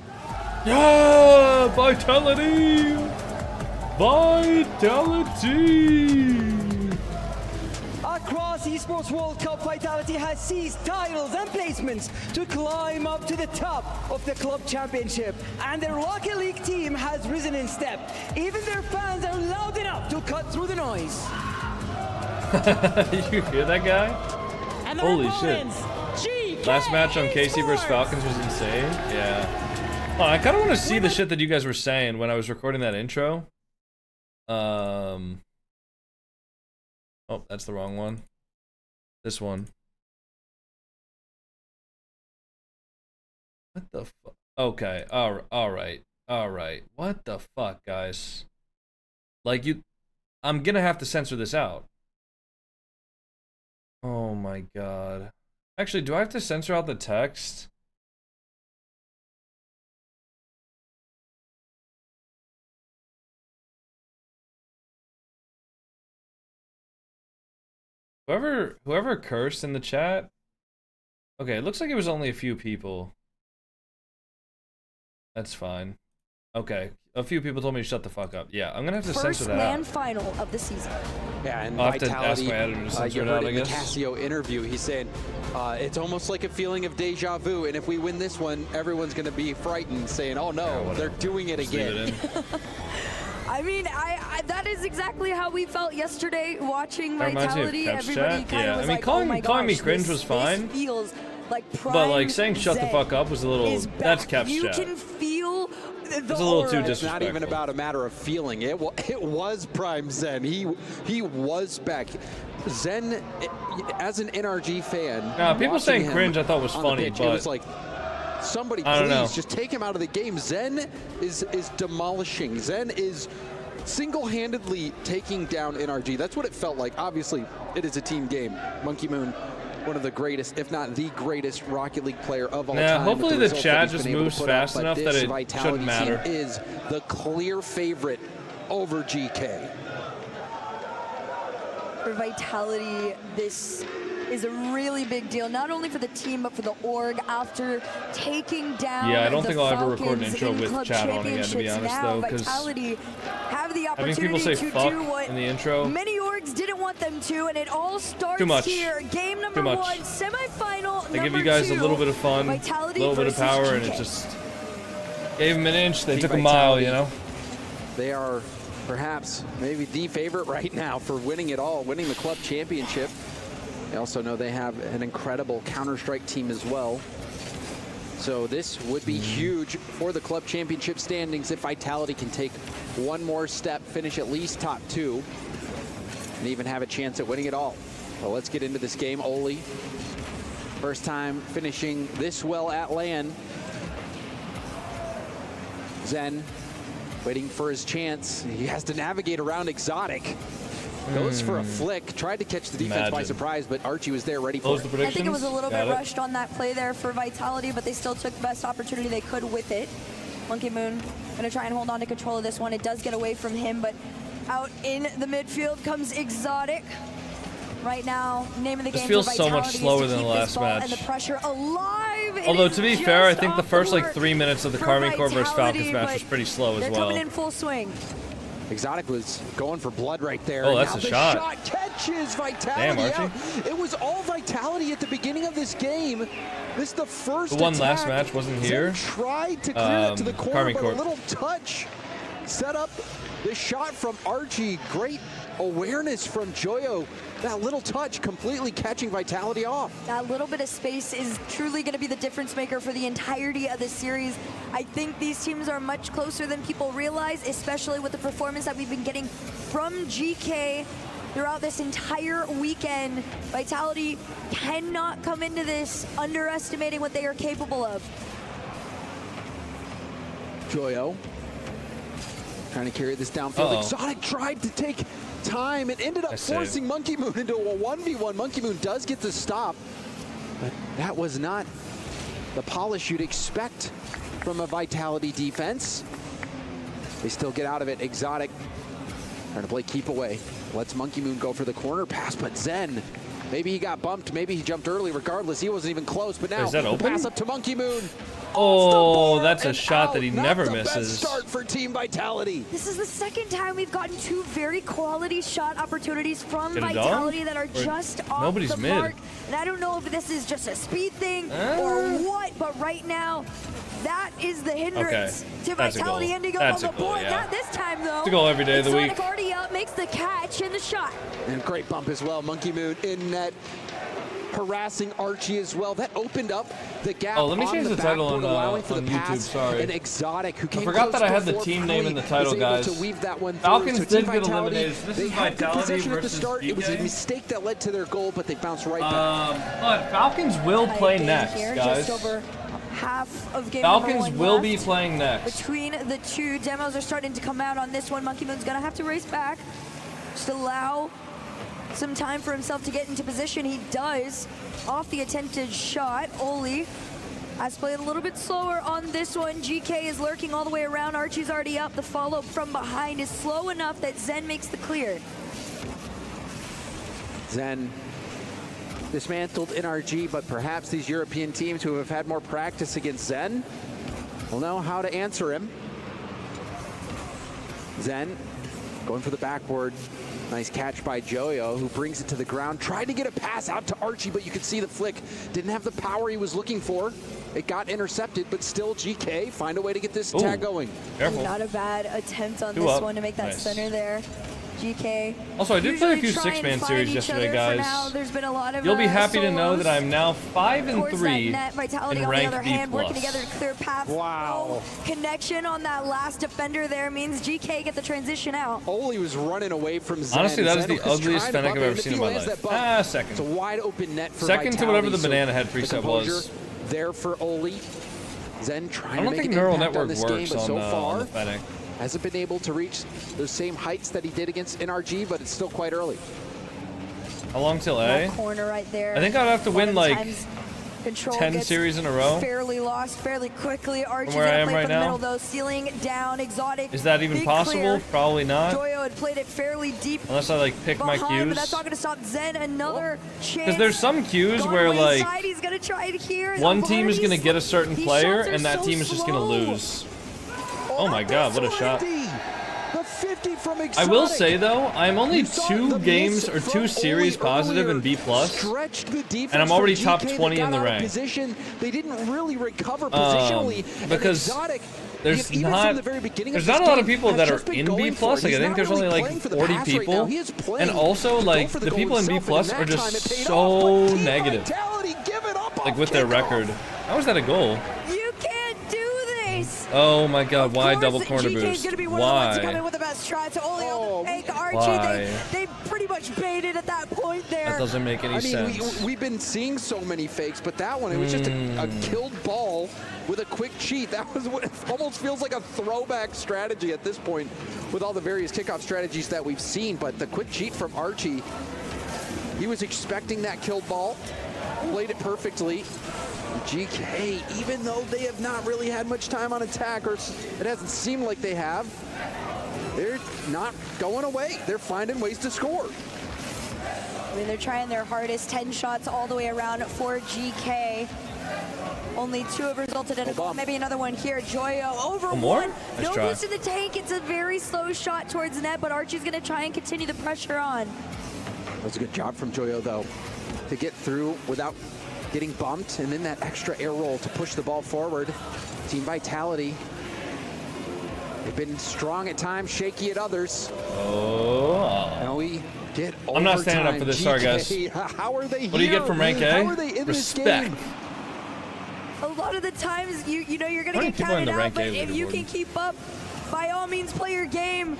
Yeah, Vitality! Vitality! Across Esports World Cup, Vitality has seized titles and placements to climb up to the top of the Club Championship. And their Rocket League team has risen in step. Even their fans are loud enough to cut through the noise. You hear that guy? And Holy shit. Geekay Last match on KC versus Esports. Falcons was insane. Yeah. Oh, I kind of want to see the shit that you guys were saying when I was recording that intro. Oh, that's the wrong one. This one. What the fuck? Okay. All right. What the fuck, guys? Like, I'm gonna have to censor this out. Oh my god. Actually, do I have to censor out the text? Whoever cursed in the chat. Okay, it looks like it was only a few people. That's fine. Okay, a few people told me to shut the fuck up. Yeah, I'm gonna have to censor that out. First land final of the season. Yeah, and I'll have to ask Vitality, my editor to censor you it heard out, I in the guess. Casio interview, he's saying it's almost like a feeling of deja vu, and if we win this one, everyone's going to be frightened, saying, "Oh no, they're doing it again." I mean, that is exactly how we felt yesterday watching That reminds me of Vitality. Kev's Everybody chat. kind Yeah, of was I mean, like, oh my calling me gosh, cringe this- was fine. This feels like prime But like saying shut the Zen fuck up was a little. is That's back. Kev's You chat. can feel the It's a little too aura. It's not even disrespectful. about a matter of feeling. It was Prime Zen. He was back. Zen, as an NRG fan. Nah, people watching saying him cringe I thought was on the funny, pitch, but it was like, somebody I don't know. please just take him out of the game. Zen is demolishing. Zen is single-handedly taking down NRG. That's what it felt like. Obviously, it is a team game. Monkey Moon, one of the greatest, if not the greatest Rocket League player of all time. Hopefully with the results chat that he's just been able to moves put up, fast but enough that this it Vitality shouldn't matter. team is the clear favorite over GK. For Vitality, this is a really big deal, not only for the team, but for the org after taking down Yeah, I don't the think I'll ever record an Falcons intro in with Club chat on again, to be Championships. honest, Now, though, 'cause Vitality have the having opportunity people say to fuck do what in the intro. many orgs didn't want them to, and it all starts Too much. here. Game number Too much. 1, semifinal They give number you guys 2, a little bit of fun, a Vitality little bit of versus power, and it GK. just gave them an inch. They Team took a mile, you Vitality. know. They are perhaps maybe the favorite right now for winning it all, winning the club championship. I also know they have an incredible Counter-Strike team as well. So this would be huge for the club championship standings if Vitality can take one more step, finish at least top 2, and even have a chance at winning it all. Well, let's get into this game. Oli, first time finishing this well at LAN. Zen waiting for his chance. He has to navigate around Exotic. Goes for a flick, tried to catch the defense by Imagine. surprise, but Archie was there ready for Close it. the predictions. I think it was a little Got bit it. rushed on that play there for Vitality, but they still took the best opportunity they could with it. Monkey Moon gonna try and hold on to control of this one. It does get away from him, but out in the midfield comes Exotic. right now. Name of the This game feels for so much Vitality is slower to than the keep this last ball match. and the pressure alive. It Although is to be just fair, I think the off first like mark 3 minutes of the for Carmine Corp versus Vitality, Falcons match but was pretty slow as they're well. coming in full swing. Exotic was going for blood right there. Oh, that's Now a the shot. catches Vitality Damn, Archie. out. It was all Vitality at the beginning of this game. This is the first The one last attack. match wasn't Zen here. tried to clear that to the corner, Carmine but Corp. a little touch set up the shot from Archie. Great awareness from Joyo. That little touch completely catching Vitality off. That little bit of space is truly going to be the difference maker for the entirety of this series. I think these teams are much closer than people realize, especially with the performance that we've been getting from GK throughout this entire weekend. Vitality cannot come into this underestimating what they are capable of. Joyo trying to carry this downfield. Exotic tried to take time and ended up forcing Monkey Moon into a 1v1. Monkey Moon does get the stop, but that was not the polish you'd expect from a Vitality defense. They still get out of it. Exotic trying to play keep away. Lets Monkey Moon go for the corner pass, but Zen, maybe he got bumped, maybe he jumped early. Regardless, he wasn't even close, but now Is that the open? pass up to Monkey Moon. Oh, that's a shot that he Not never the best misses. start for Team Vitality. This is the second time we've gotten two very quality shot opportunities from Get it Vitality done? that are Or just off nobody's the mid. mark. And I don't know if this is just a speed thing or what, but right now, that is the hindrance to That's a Vitality goal. ending That's up a on the goal, board. yeah. Not this time, though. It's a goal every day of the Exotic week. already up, makes the catch and the shot. And great bump as well. Monkey Moon in net, harassing Archie as well. That opened up the gap. Oh, let me on change the title backboard, on allowing for the YouTube, pass. sorry. And Exotic, who I came forgot close that I had the before, team name in the finally title, was able guys. to weave that one through. Falcons So did Team get Vitality, eliminated. This they is had the Vitality possession at the versus start. It was a Geekay. mistake that led to their goal, but they bounced right back. But Falcons will play next, Here, guys. just over half of game number Falcons one will left. be playing next. Between the two, demos are starting to come out on this one. Monkey Moon's gonna have to race back. Just allow some time for himself to get into position. He does off the attempted shot. Oli has played a little bit slower on this one. GK is lurking all the way around. Archie's already up. The follow from behind is slow enough that Zen makes the clear. Zen dismantled NRG, but perhaps these European teams who have had more practice against Zen will know how to answer him. Zen going for the backboard. Nice catch by Joyo, who brings it to the ground. Tried to get a pass out to Archie, but you could see the flick didn't have the power he was looking for. It got intercepted, but still GK find a way to get this attack going. Careful. Not a bad attempt on Two this up. one to make that Nice. center there. GK. Also, I did play a few usually try and six-man find series each yesterday, other for guys. now. There's been a lot of You'll be happy to know solos. that I'm now 5 and Towards 3 that net. Vitality in on the rank other B+. hand, working together to clear path. Wow. Connection on that last defender there means GK get the transition out. Oli was running away from Zen. Honestly, that is Zen the was ugliest trying to Fennec I've bump it, ever and if seen he in my lands life. that bump, Second. It's a wide open net for Second to Vitality, whatever the so banana head the preset composure was. there for Oli. Zen trying I don't to make think an neural impact on network this game, works but so on the far Fennec. hasn't been able to reach those same heights that he did against NRG, but it's still quite early. How long till A? That corner right there. I think I'd have to win like Control 10 gets series in a row. fairly lost fairly quickly. Archie's where I gonna am play right from the now. middle though, stealing down. Exotic. Is that even big possible? clear. Probably not. Joyo had played it fairly deep Unless I like pick my behind, but cues. that's not gonna stop Zen. Another chance. Because there's some cues Gone where away like inside. He's gonna try it here. one team is gonna get a certain These player shots are and that so team is just gonna slow. lose. Oh my god, what a shot. The 50 from I Exotic. will say though, I'm only You saw 2 the games miss or from 2 series Oli positive earlier. in B+. Stretched the defense And I'm already from top GK. They 20 in got the out of rank. Position. They didn't really recover positionally. and because Exotic, there's even not from the very beginning there's of not this a lot of game, people has that are just been in going B+. for it. Like I He's think not there's really only playing like for the 40 pass right people. now. He is playing And also to go like for the goal people in B+ himself, and in are that time it just paid so off, but Team negative. Vitality give it up Like off with their kickoff. record. How is that a goal? You can't do this. Oh my god, why Of double course, corner GK is boost? going to be one of the ones to come in Why? with the best try to Oli on the fake. Archie, Why? they pretty much baited at that point there. That doesn't make any I mean, sense. we've been seeing so many fakes, but that one, it was just a killed ball with a quick cheat. That was what it almost feels like a throwback strategy at this point with all the various kickoff strategies that we've seen. But the quick cheat from Archie, he was expecting that killed ball, played it perfectly. GK, even though they have not really had much time on attack, or it hasn't seemed like they have, they're not going away. They're finding ways to score. I mean, they're trying their hardest. 10 shots all the way around for GK. Only 2 have resulted in a goal. Maybe another one here. Joyo over One more? one. Nice No try. boost in the tank. It's a very slow shot towards net, but Archie's going to try and continue the pressure on. That was a good job from Joyo, though, to get through without getting bumped, and then that extra air roll to push the ball forward. Team Vitality. They've been strong at times, shaky at others. Oh. And we get I'm not standing up overtime. for this, sorry guys. GK, how are they here? What do you get from rank A? How are they in Respect. this game? A lot of the times, you know you're going How to many get people are in counted the out, rank but A if you can leaderboard? keep up, by all means, play your game.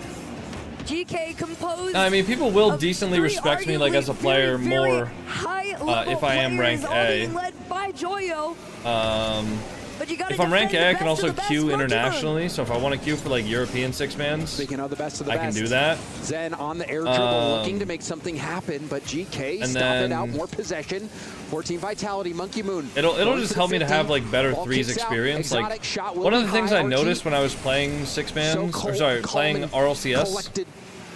GK composed. I mean, people will of decently 3 respect me, like, as a arguably player very, more, very high-level if I am players, rank all A. being led by Joyo. But if I'm rank A, I can also queue internationally. So if I want to queue for like European 6-mans, Speaking of the best of the I best, can do that. Zen on the air dribble, looking to make something happen, but GK And stop it then- out. More possession. 14 Vitality, Monkey Moon. It'll going just for help the me to 50. have like better Ball threes kicks out. experience. Like Exotic shot will one of be the things high. I Archie noticed when I was playing 6-mans, so or sorry, calm playing and RLCS, collected.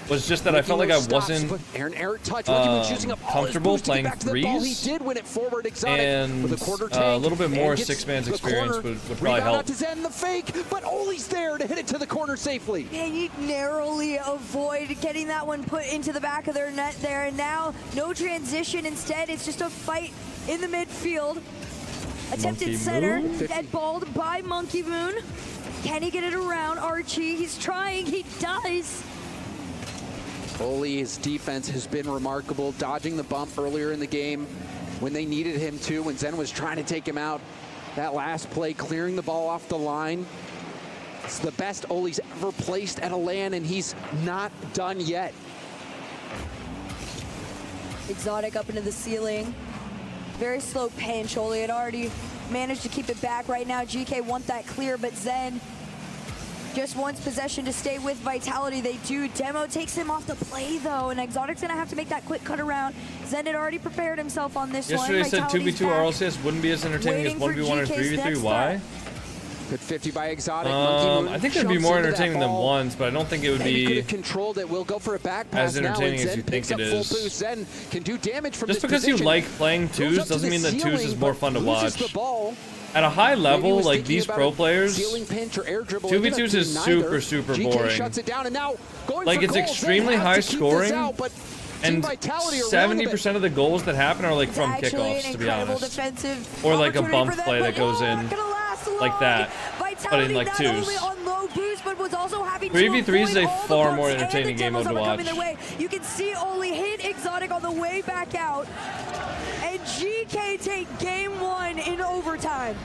was just that I felt like I wasn't touch. using up all his comfortable boost to get playing back to the ball. He threes, did win it forward. Exotic and with a quarter a tank, little bit more and gets 6-mans to the experience corner. would probably Rebound help. out to Zen, the fake, but Oli's there to hit it to the corner safely. And you narrowly avoid getting that one put into the back of their net there. And now, no transition. Instead, it's just a fight in the midfield. Attempted Monkey center, Moon. dead balled by Monkey Moon. Can he get it around Archie? He's trying, he does. Oli's defense has been remarkable, dodging the bump earlier in the game when they needed him to, when Zen was trying to take him out. That last play, clearing the ball off the line. It's the best Oli's ever placed at a LAN, and he's not done yet. Exotic up into the ceiling. Very slow pinch. Oli had already managed to keep it back. Right now, GK want that clear, but Zen just wants possession to stay with Vitality. They do. Demo takes him off the play, though, and Exotic's going to have to make that quick cut around. Zen had already prepared himself on this Yesterday one. said Vitality's 2v2 back. RLCS wouldn't be as entertaining as Waiting for 1v1 or GK's 3v3. next Why? Good 50 by Exotic. Monkey Moon I think it'd be jumps more into that entertaining than ball. ones, but I don't think it would Maybe could be have controlled it. We'll go for a back pass as entertaining now, and as you Zen picks think up it full is. boost. Zen can do damage from Just this because you position. like playing Goes twos up to doesn't the mean that twos ceiling, is more but fun to loses watch. the ball. At a high Maybe level, was like thinking these about pro a players, ceiling pinch or air dribble. 2v2s Ended up is doing neither. super GK boring. shuts it down, and now going Like for it's goal. extremely Zen has high to keep this scoring, out, but and Team Vitality are relevant. 70% of the goals that happen are like from Actually, kickoffs, an to be incredible honest. defensive Or like a opportunity bump for them, play that but goes not in gonna last long. like that, Vitality but in like not twos. only on low boost, but was also having 3v3 is to a avoid all the far more bumps and entertaining the game demos mode to that were coming watch. their way. You can see Oli hit Exotic on the way back out, and GK take game 1 in overtime.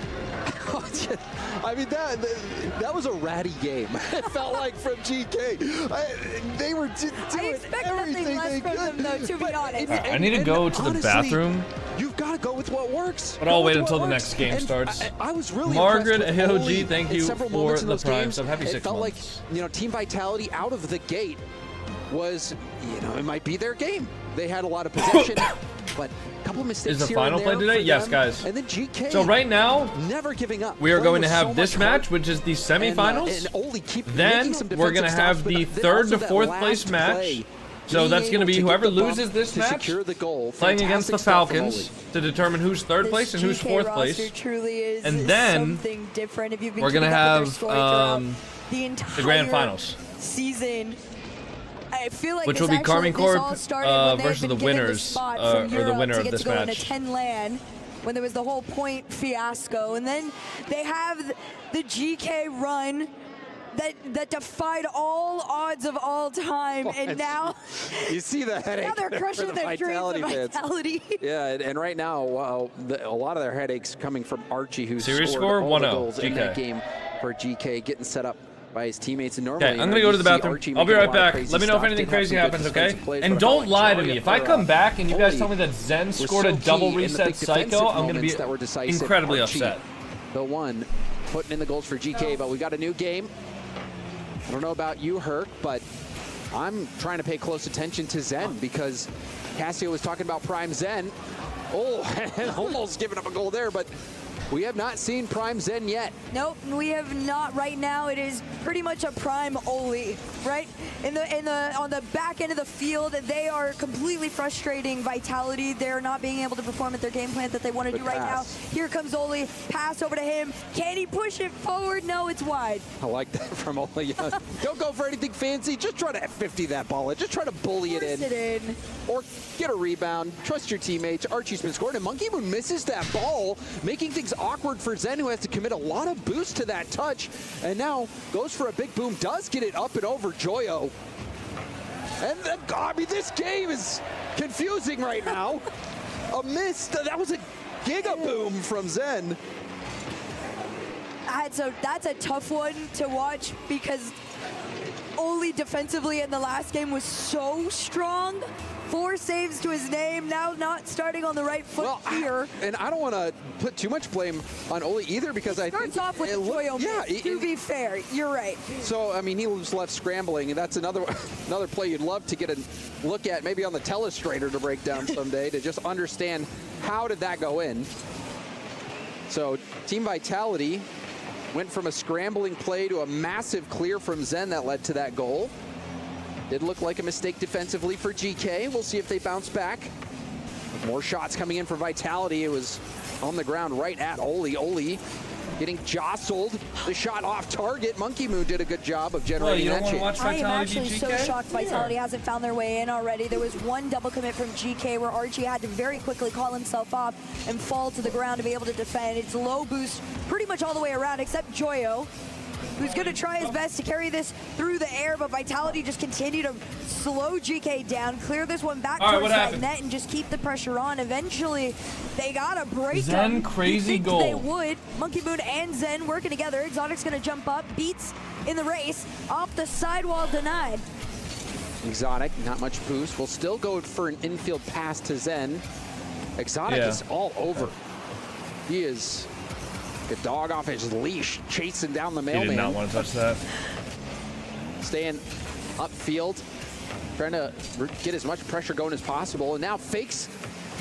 I mean, that was a ratty game. It felt like from GK. They were doing I expect nothing everything less they from could. them, though, to be honest. I need to go to the honestly, bathroom, You've got to go with what works. but I'll Go wait with until what the works. next game And starts. I was really Margaret impressed with AOG, Oli thank in you several for moments in the those Prime games. sub. Happy It 6 felt months. like, Team Vitality out of the gate was, it might be their game. They had a lot of possession, but a couple mistakes Is the here final and play there today? for Yes, them. guys. And then GK. So right now, never giving up. we are Playing going to with have so this much heart. match, which is the semifinals. And Oli keep Then making some we're going to defensive have stops, the but then 3rd also to that 4th place last match. play, So that's going to be being able whoever get the loses bump this to match secure the goal. playing against the Fantastic stuff from Falcons Oli. to determine who's 3rd place and who's GK 4th roster place. truly is And then something different. If you've been we're going to keeping up with their have story throughout the entire grand finals, season. I feel like which this will be Carmine this all Corp started when they had versus been the given winners, spot or from the Europe winner to of get this to go in a match. 10 LAN when there was the whole point fiasco, and then they have the GK run that defied all odds of all time, and now you see the headache. now they're there crushing for the their dreams of fans. Vitality. Yeah, and right now, a lot of their headaches coming from Archie, who Series scored score all the 1-0, goals in that GK. game for GK, getting set up by his teammates. And normally, Okay, I'm gonna go to the bathroom. I'll be right back. Let me know if anything crazy happens, okay? And don't lie to me. If I come back and you guys tell me that Zen scored a double reset psycho, I'm gonna be incredibly upset. The one putting in the goals for GK, but we got a new game. I don't know about you, Herc, but I'm trying to pay close attention to Zen because Cassio was talking about Prime Zen. Oh, and almost giving up a goal there, but We have not seen Prime Zen yet. Nope, we have not. Right now, it is pretty much a prime Oli, right? On the back end of the field, they are completely frustrating Vitality. They're not being able to perform at their game plan that they want to do right now. Here comes Oli, pass over to him. Can he push it forward? No, it's wide. I like that from Oli. Don't go for anything fancy. Just try to F50 that ball in. Just try to bully it in. Or get a rebound. Trust your teammates. Archie's been scored, and Monkey Moon misses that ball, making things awkward for Zen, who has to commit a lot of boost to that touch, and now goes for a big boom, does get it up and over Joyo. And then, I mean, this game is confusing right now. A miss, that was a giga boom from Zen. That's a tough one to watch because Oli defensively in the last game was so strong. 4 saves to his name, now not starting on the right foot here. And I don't want to put too much blame on Oli either because I think... Starts off with the Joyo miss, to be fair, you're right. So, I mean, he was left scrambling, and that's another play you'd love to get a look at, maybe on the telestrator to break down someday, to just understand how did that go in. So, Team Vitality went from a scrambling play to a massive clear from Zen that led to that goal. Did look like a mistake defensively for GK. We'll see if they bounce back. More shots coming in for Vitality. It was on the ground right at Oli. Oli getting jostled. The shot off target. Monkey Moon did a good job of generating that chance. I am actually so shocked Vitality hasn't found their way in already. There was one double commit from GK where Archie had to very quickly call himself off and fall to the ground to be able to defend. It's low boost pretty much all the way around except Joyo, who's going to try his best to carry this through the air, but Vitality just continue to slow GK down, clear this one back towards that net, and just keep the pressure on. Eventually, they got to break Zen them. crazy goal. They would. Monkey Moon and Zen working together. Exotic's going to jump up, beats in the race, off the sidewall, denied. Exotic, not much boost. Will still go for an infield pass to Zen. Exotic is all over. He is a dog off his leash, chasing down the mailman. He did not want to touch that. Staying upfield, trying to get as much pressure going as possible, and now fakes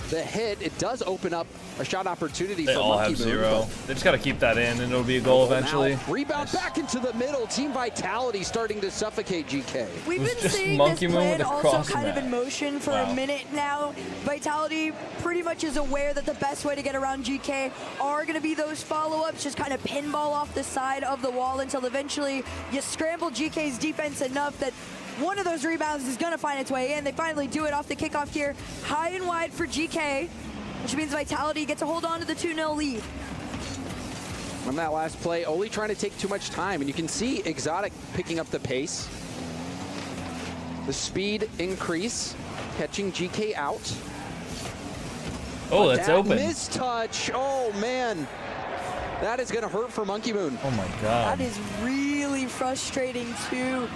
the hit. It does open up a shot opportunity for Monkey Moon. They all have 0. They just got to keep that in, and it'll be a goal eventually. Now, rebound back into the middle. Team Vitality starting to suffocate GK. We've been seeing this plan also kind of in motion for a minute now. Vitality pretty much is aware that the best way to get around GK are going to be those follow-ups, just kind of pinball off the side of the wall until eventually you scramble GK's defense enough that one of those rebounds is going to find its way in. They finally do it off the kickoff here. High and wide for GK, which means Vitality gets a hold on to the 2-0 lead. On that last play, Oli trying to take too much time, and you can see Exotic picking up the pace. The speed increase, catching GK out. Oh, that's open. Mistouch. Oh, man. That is going to hurt for Monkey Moon. Oh, my God. That is really frustrating, too.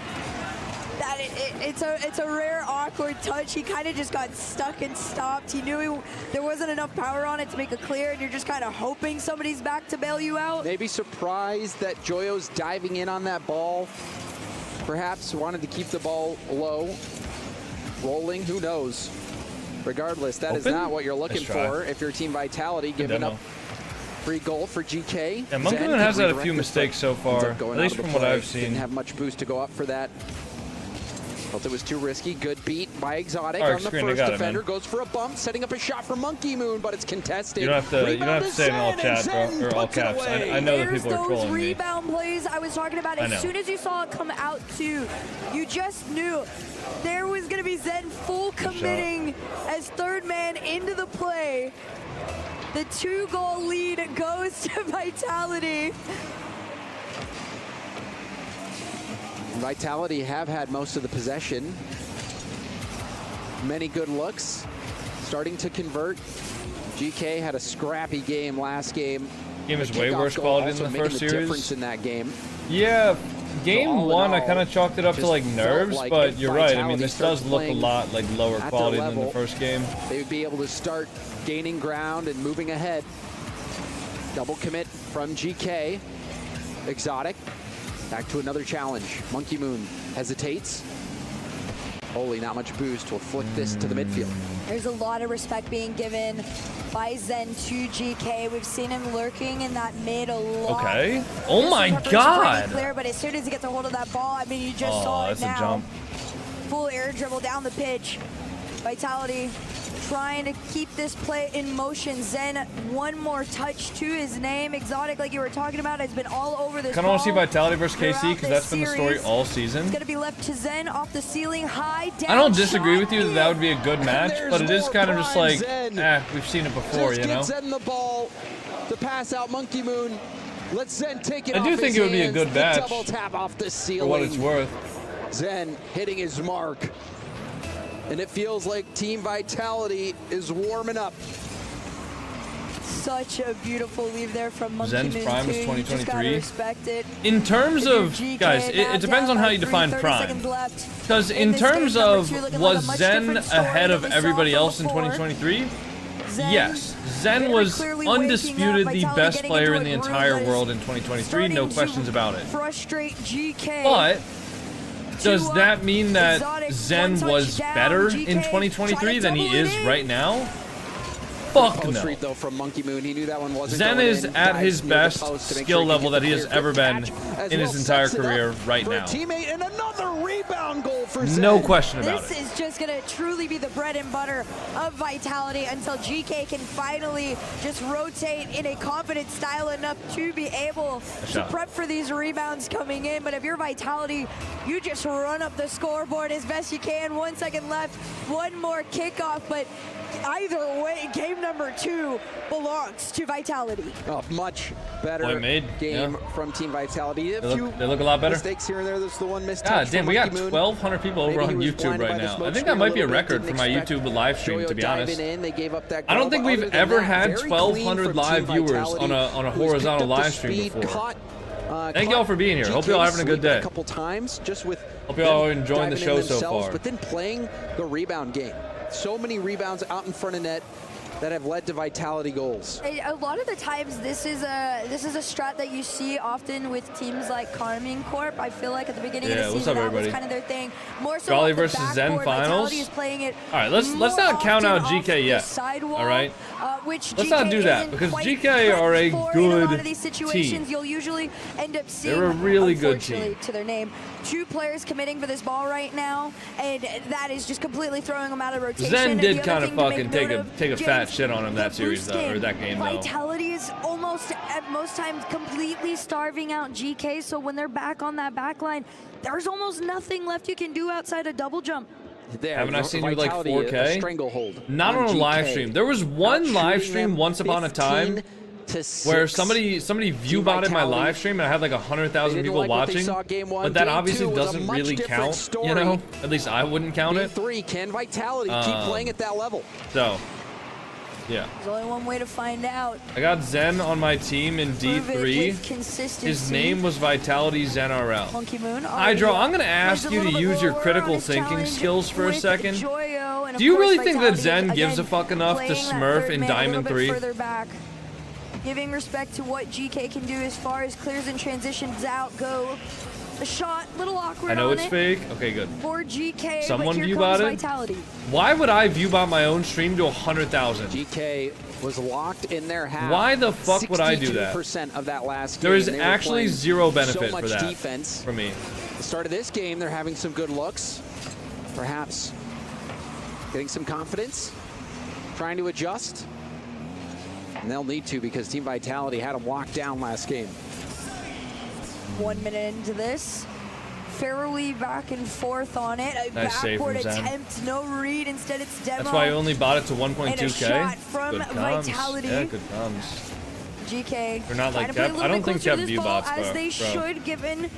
That it's a rare awkward touch. He kind of just got stuck and stopped. He knew there wasn't enough power on it to make a clear, and you're just kind of hoping somebody's back to bail you out. Maybe surprised that Joyo's diving in on that ball. Perhaps wanted to keep the ball low, rolling. Who knows? Regardless, that is not what you're looking for if you're Team Vitality, giving up free goal for GK. Yeah, Monkey Moon has had a few mistakes so far, at least from what I've seen. Didn't have much boost to go up for that. Felt it was too risky. Good beat by Exotic on the first defender. Goes for a bump, setting up a shot for Monkey Moon, but it's contested. You don't have to say it in all chat, bro, or all caps. I know that people are trolling me. Rebound plays I was talking about. As soon as you saw it come out too, you just knew there was going to be Zen full committing as third man into the play. The 2-goal lead goes to Vitality. Vitality have had most of the possession. Many good looks. Starting to convert. GK had a scrappy game last game. Game is way worse quality than the first series. Difference in that game. Yeah, game one I kind of chalked it up to like nerves, but you're right. I mean, this does look a lot like lower quality than the first game. They would be able to start gaining ground and moving ahead. Double commit from GK. Exotic. Back to another challenge. Monkey Moon hesitates. Oli, not much boost. Will flick this to the midfield. There's a lot of respect being given by Zen to GK. We've seen him lurking in that mid a lot. Okay. Oh my This God. pretty clear, but as soon as he gets a hold of that ball, I mean, you just saw it That's now. a jump. Full air dribble down the pitch. Vitality trying to keep this play in motion. Zen, one more touch to his name. Exotic, like you were talking about, has been all over this Kind of want to see ball Vitality versus KC throughout because this that's been the story series. all season. It's gonna be left to Zen off the ceiling, high down. I don't disagree shot with you that that would be a good match, but it is kind of just like, we've seen it before, Just you know? get Zen the ball, the pass out Monkey Moon. Let Zen take it I off do his think it would be a hands. good The match double tap off the ceiling. For what it's worth. Zen hitting his mark. And it feels like Team Vitality is warming up. Such a beautiful leave there from Monkey Zen's Moon prime is too. You just gotta 2023. respect it. In terms If you're of, GK guys, now it depends on down how by you define 30 prime. seconds left Because in in this terms game, number of, two looking was like a much Zen different story ahead than of we saw everybody from else in before. 2023? Zen Yes. Zen very was clearly waking up, undisputed the Vitality best getting player into in the a groove entire that is world in 2023, no starting to questions about it. Frustrate GK. But does Two that up, mean that Exotic, Zen one was touchdown, better GK in 2023 trying to than he double it is in. right now? Fuck Post no. read though from Monkey Moon. He knew that one wasn't Zen going is in. at Dives his near the best post to make skill sure he level can that he get has the clear ever been catch, as in well his entire sets it up career right for a now. teammate and another rebound goal for Zen. No question about This it. is just going to truly be the bread and butter of Vitality until GK can finally just rotate in a confident style enough to be able to shot. prep for these rebounds coming in. But if you're Vitality, you just run up the scoreboard as best you can. 1 second left, one more kickoff, but either way, game number 2 belongs to Vitality. Oh, much better Point made, game yeah. from Team Vitality. A few They look a lot better. mistakes here and there. There's the one missed touch God damn, from we got Monkey Moon. 1,200 people over Maybe on he was YouTube blinded right by the now. smoke I think screen that might be a little bit. record Didn't for my expect YouTube live stream, Joyo to be honest. diving in. They gave up that I don't goal, think but we've other than ever that, had very 1,200 clean from live Team viewers Vitality, on a who's picked horizontal up the live stream speed, before. Thank y'all for being here. Hope y'all having a good day. A couple times, just with Hope y'all are them enjoying the diving show in so themselves, far. But then playing the rebound game. So many rebounds out in front of net that have led to Vitality goals. A lot of the times, this is a strat that you see often with teams like Carmine Corp. I feel like at the beginning of the what's season, up, that was everybody? kind of their thing. More so Jolly off the versus Zen backboard. finals? Vitality is playing it All right, let's more not count out often off GK the yet. sidewall, All right, which let's GK not do that isn't because quite GK are a prepped for in a lot good of these situations. team. You'll usually end up seeing, They're a really good unfortunately, team. to their name, 2 players committing for this ball right now, and that is just completely throwing them out of rotation. Zen The did other kind of thing to make fucking note take a of, fat James, shit on him that the series boost though, or that game though. Vitality is almost at most times completely starving out GK, so when they're back on that back line, there's almost nothing left you can do outside a double jump. There, Haven't I seen you like Vitality, 4K? a stranglehold Not on a GK. live stream. There was one live Outshooting stream them once upon a time 15-6. where somebody view botted my Vitality. live stream and I had like 100,000 They didn't people like what they watching. saw game one. But that Game obviously two was a doesn't much really different count, story. you know? At least I wouldn't count Game it. 3, can Vitality keep playing at that level? So, yeah. There's only one way to find out. I got Zen on my team in Prove it with D3. consistency. His name was Vitality Zen RL. Monkey Moon. Hydro, I'm going to ask Plays a you to little bit use your lower critical on his thinking challenge skills for a with second. Joyo, and Do you of course really think that Vitality, Zen gives a again, fuck enough to playing that smurf third in man a little Diamond bit 3? further back, giving respect to what GK can do as far as clears and transitions out go. A shot, little awkward I know on it's it fake. Okay, good. for GK, Someone but here view comes botted? Vitality. Why would I view bot my own stream to 100,000? GK was locked in their half. Why the fuck would I do that? 62% of that last game. There is They were actually playing zero benefit so for much that defense. for me. The start of this game, they're having some good looks. Perhaps getting some confidence, trying to adjust. And they'll need to because Team Vitality had them locked down last game. 1 minute into this. Fairly back and forth on it. A Nice save backward from Zen. attempt, no read. Instead, it's demo. That's why I only bought it to And a 1.2k. shot from Good comms. Vitality. Yeah, good comms. GK. They're not like trying to play a Kev. little I don't bit think closer to Kev this view ball, bots, as bro. they should, given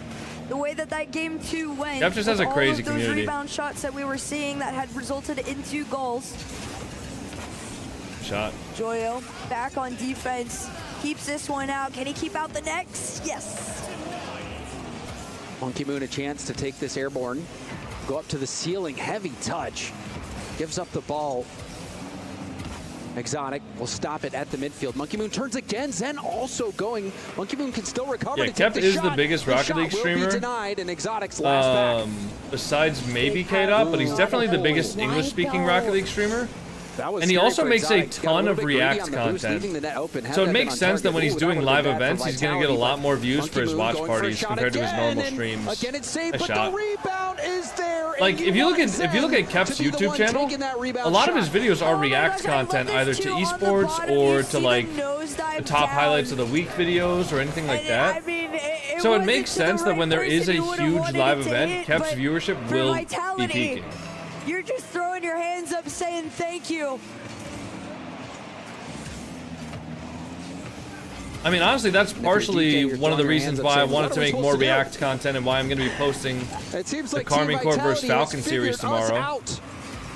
the way that game 2 went. Kev just has a with crazy all of those community. rebound shots that we were seeing that had resulted into goals. Shot. Joyo back on defense, keeps this one out. Can he keep out the next? Yes. Monkey Moon a chance to take this airborne. Go up to the ceiling, heavy touch. Gives up the ball. Exotic will stop it at the midfield. Monkey Moon turns again. Zen also going. Monkey Moon can still recover. Yeah, to take Kev is the shot. biggest Rocket shot League will streamer. Be denied, and Exotic's last back. Besides maybe K-Dot, but he's definitely the biggest English-speaking Rocket League streamer. And he also makes a ton of React content. So it makes sense that when he's doing live events, he's going to get a lot more views for his watch parties compared to his normal streams. A shot. Like if you look at Kep's YouTube channel, a lot of his videos are React content, either to esports or to like the top highlights of the week videos or anything like that. So it makes sense that when there is a huge live event, Kep's viewership will be peaking. You're just throwing your hands up saying thank you. I mean, honestly, that's partially one of the reasons why I wanted to make more React content and why I'm going to be posting the Carmine Corp vs. Falcon series tomorrow.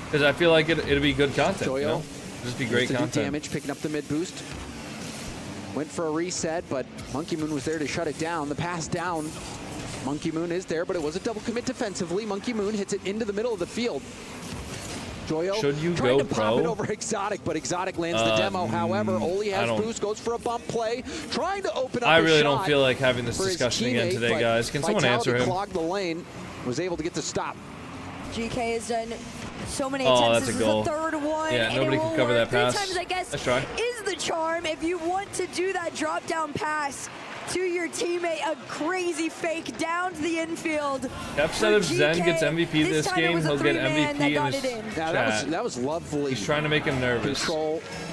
Because I feel like it'll be good content, you know? It'll just be great content. Damage, picking up the mid boost. Went for a reset, but Monkey Moon was there to shut it down. The pass down. Monkey Moon is there, but it was a double commit defensively. Monkey Moon hits it into the middle of the field. Joyo should you trying go to pro? Pop it over Exotic, but Exotic lands the demo. However, Oli has boost, goes for a bump play, trying to open up I really don't feel like having this discussion again today, guys. Can someone answer him? Clogged the lane, was able to get the stop. GK has done so many attempts. That's a this goal. Is the third one. Yeah, and nobody can cover that pass. 3 times, I guess, Let's try. is the charm. If you want to do that drop down pass to your teammate, a crazy fake down to the infield. Kep said if Zen gets MVP this game, he'll get MVP in his chat. That was lovely. He's trying to make him nervous.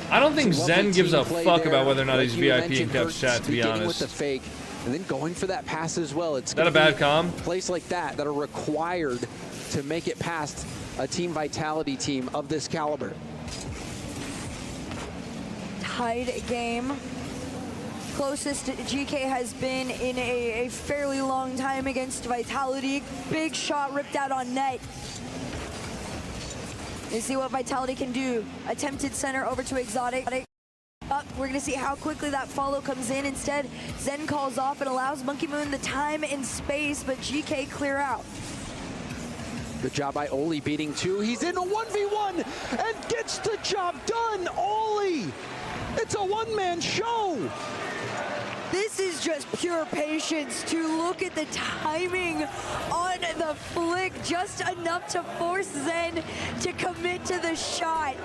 I don't think Zen gives a fuck about whether or not he's VIP in Kep's chat, to be honest. With the fake and then going for that pass as well. It's that a bad comm? Plays like that are required to make it past a Team Vitality team of this caliber. Tied game. Closest GK has been in a fairly long time against Vitality. Big shot ripped out on net. You see what Vitality can do. Attempted center over to Exotic. Up. We're going to see how quickly that follow comes in. Instead, Zen calls off and allows Monkey Moon the time and space, but GK clear out. Good job by Oli beating 2. He's in a 1v1 and gets the job done. Oli! It's a one-man show. This is just pure patience to look at the timing on the flick, just enough to force Zen to commit to the shot.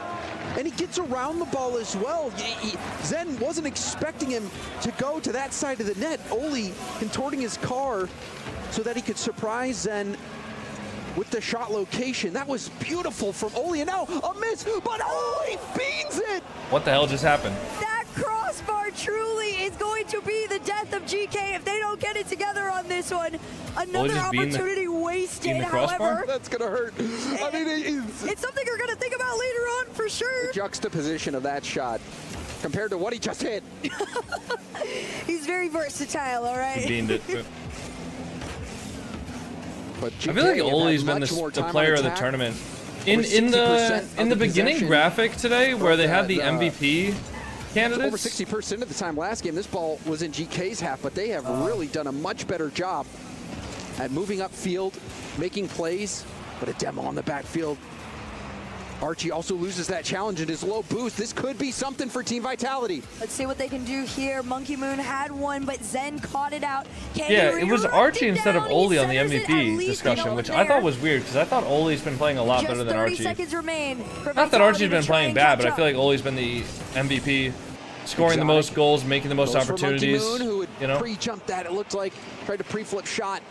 And he gets around the ball as well. Zen wasn't expecting him to go to that side of the net. Oli contorting his car so that he could surprise Zen with the shot location. That was beautiful from Oli, and now a miss, but Oli beans it! What the hell just happened? That crossbar truly is going to be the death of GK if they don't get it together on this one. Another opportunity wasted, however. That's gonna hurt. I mean, it's something you're gonna think about later on for sure. The juxtaposition of that shot compared to what he just hit. He's very versatile, all right? He beamed it. But I feel like Oli's been the player of the tournament. In the beginning graphic today, where they had the MVP candidates, over 60% of the time last game, this ball was in GK's half, but they have really done a much better job at moving upfield, making plays, but a demo on the backfield. Archie also loses that challenge in his low boost. This could be something for Team Vitality. Let's see what they can do here. Monkey Moon had one, but Zen caught it out. Yeah, it was Archie instead of Oli on the MVP discussion, which I thought was weird because I thought Oli's been playing a lot better than Archie. 30 seconds remain. Not that Archie's been playing bad, but I feel like Oli's been the MVP, scoring the most goals, making the most opportunities. Moon, who would pre-jumped that, it looked like, tried to pre-flip shot.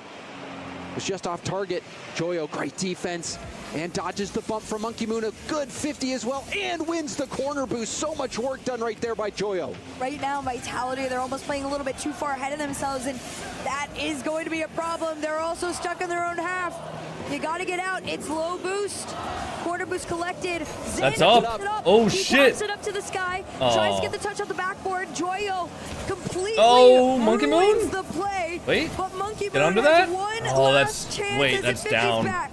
Was just off target. Joyo, great defense. And dodges the bump from Monkey Moon, a good 50 as well, and wins the corner boost. So much work done right there by Joyo. Right now, Vitality, they're almost playing a little bit too far ahead of themselves, and that is going to be a problem. They're also stuck in their own half. You got to get out. It's low boost. Corner boost collected. Zen That's up. Oh, he shit. pops it up to the sky. Tries to get the touch off the backboard. Joyo completely Monkey Moon? the play. Wait, but Monkey get Moon under has that? one Oh, last that's, chance wait, as that's it 50's down. back.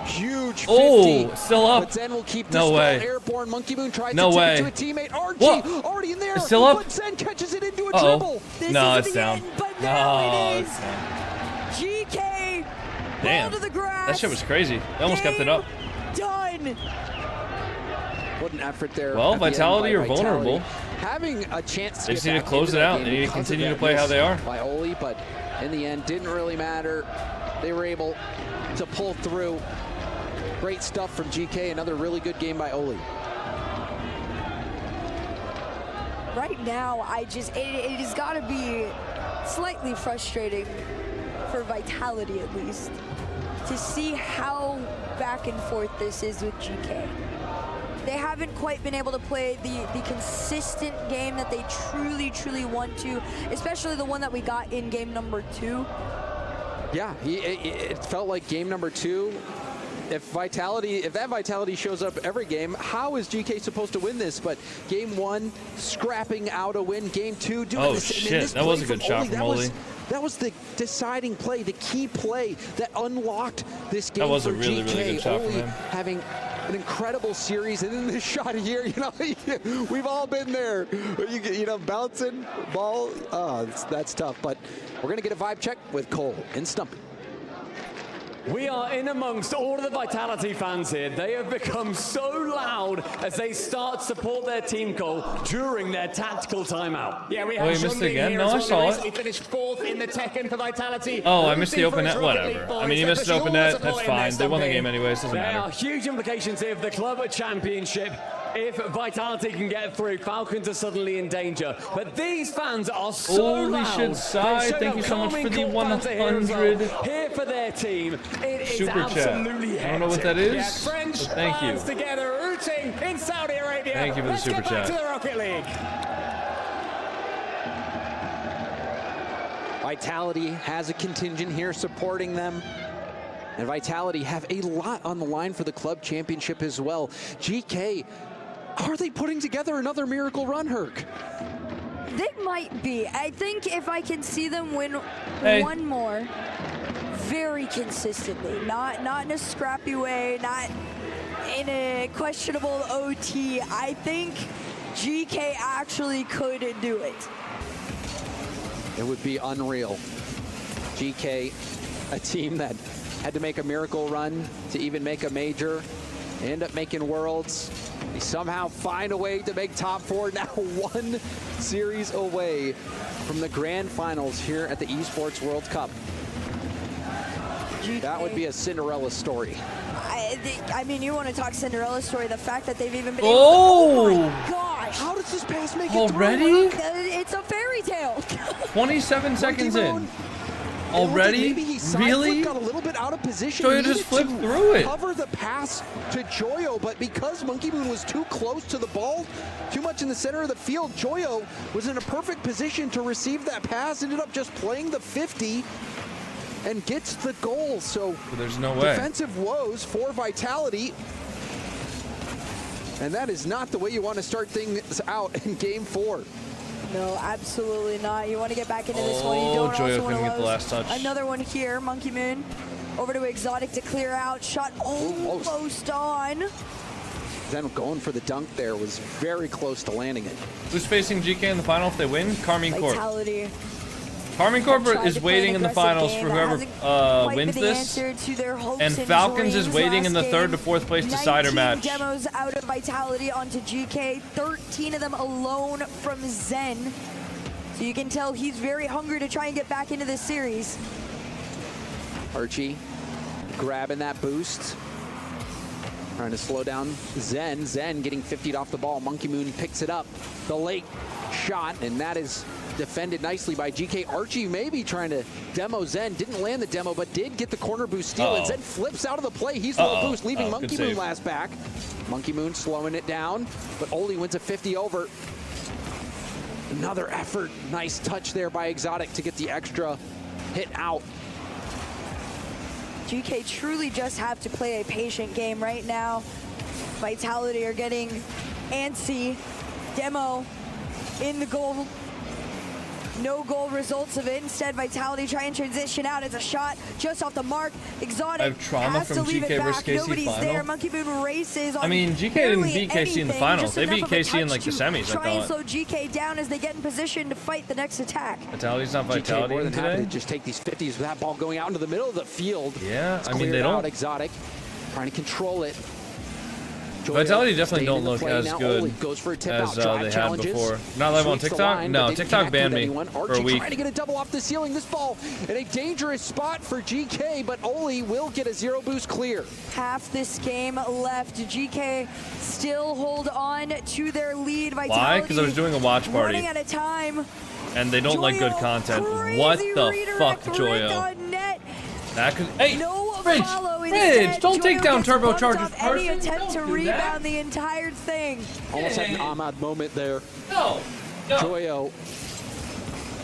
Huge 50. Oh, still up. But Zen will keep this No ball way. airborne. Monkey Moon tries No to way. tip it to a teammate. Archie What? already in there. It's still up. But Zen catches it into a Uh-oh. dribble. No, it's down. But now No, it it's is. down. GK, Damn, ball to the grass. that shit was crazy. They almost kept it up. Done. What an effort there. Well, at the end Vitality by are vulnerable. Having a chance to They just get need to back close into it that out. game They need to because of continue to that play how miss they are. By Oli, but in the end, didn't really matter. They were able to pull through. Great stuff from GK. Another really good game by Oli. right now, it has got to be slightly frustrating for Vitality at least to see how back and forth this is with GK. They haven't quite been able to play the consistent game that they truly want to, especially the one that we got in game number 2. Yeah, it felt like game number 2. If that Vitality shows up every game, how is GK supposed to win this? But game 1, scrapping out a win. Game 2, doing the same. Shit, that was a good shot from Oli. That was the deciding play, the key play that unlocked this game. That was for a really, GK. really good shot from Oli him. Having an incredible series, and then this shot here, you know, we've all been there. You know, bouncing ball, that's tough. But we're gonna get a vibe check with Cole and Stumpy. We are in amongst all of the Vitality fans here. They have become so loud as they start to support their team goal during their tactical timeout. Yeah, we Oh, have he missed Jean it again? here No, as I well. saw He it. recently finished 4th in the Tekken for Vitality. Oh, I missed the open net. Rooting for his Whatever. Rocket League I mean, he boys. missed the But open you're net. That's supporting their fine. They won the Stumpy. game anyways. Doesn't There are matter. huge implications here for the club championship. If Vitality can get through, Falcons are suddenly in danger. But these fans are so Holy loud. shit, Sai, They've thank you so much shown for the up Carmine Court fans are here as well. 100 Here for their team. It is Super chat. absolutely I don't know what that hectic. is. Yeah, French but thank you. fans together rooting in Saudi Arabia. Thank you for the Let's super get back chat. to the Rocket League. Vitality has a contingent here supporting them. And Vitality have a lot on the line for the club championship as well. GK, are they putting together another miracle run, Herc? They might be. I think if I can see them win one more very consistently, not in a scrappy way, not in a questionable OT, I think GK actually could do it. It would be unreal. GK, a team that had to make a miracle run to even make a major, end up making Worlds. They somehow find a way to make top 4, now 1 series away from the grand finals here at the Esports World Cup. That would be a Cinderella story. I mean, you want to talk Cinderella story, the fact that they've even been Oh! able to, oh my gosh! How does this pass make it Already? through? It's a fairy tale. 27 seconds in. Already? Maybe he Really? got a little bit out of position. Joyo He just needed flipped to through it. Cover the pass to Joyo, but because Monkey Moon was too close to the ball, too much in the center of the field, Joyo was in a perfect position to receive that pass, ended up just playing the 50 and gets the goal. So there's no way. Defensive woes for Vitality. And that is not the way you want to start things out in game 4. No, absolutely not. You want to get back into this one. You don't Joyo also want couldn't to get the last touch. Another one here, Monkey Moon. Over to Exotic to clear out. Shot almost on. Then going for the dunk there, was very close to landing it. Who's facing GK in the final if they win? Carmine Corp. Vitality. Carmine Corp Tried is to play waiting an in the aggressive finals game for that whoever hasn't quite wins been the this. answer to their hopes And Falcons is dreams waiting in the last 3rd to game. 4th place decider 19 match. demos out of Vitality onto GK, 13 of them alone from Zen. So you can tell he's very hungry to try and get back into this series. Archie grabbing that boost. Trying to slow down Zen. Zen getting 50'd off the ball. Monkey Moon picks it up. The late shot, and that is defended nicely by GK. Archie maybe trying to demo Zen. Didn't land the demo, but did get the corner boost steal. And Zen flips out of the play. He's the boost, leaving Monkey Moon last back. Monkey Moon slowing it down, but Oli wins a 50 over. Another effort. Nice touch there by Exotic to get the extra hit out. GK truly just have to play a patient game right now. Vitality are getting antsy. Demo in the goal. No goal results of it. Instead, Vitality try and transition out. It's a shot just off the mark. Exotic I have trauma has from to leave GK it versus back. KC Nobody's final. there. Monkey Moon races on I mean, GK didn't barely beat KC in the anything, finals. just They beat enough of a KC in touch like the to semis, I try and thought. slow GK down as they get in position to fight the next attack. Vitality's not GK Vitality more than happy today. to just take these 50s with that ball going out into the middle of the field. Yeah, It's I mean, cleared they out. don't. Exotic trying to control it. Vitality definitely don't look as good as they had before. Not live on TikTok? No, TikTok banned me for a week. Trying to get a double off the ceiling. This ball in a dangerous spot for GK, but Oli will get a 0 boost clear. Half this game left. GK still hold on to their lead. Vitality Why? Because I was doing a watch party. Running out of time. And they don't like good content. What the fuck, Joyo? That could. Hey, Ridge, don't take down Turbocharger's Any person. attempt to Don't do rebound that. the entire thing. Almost had an Ahmad moment there. No. Joyo,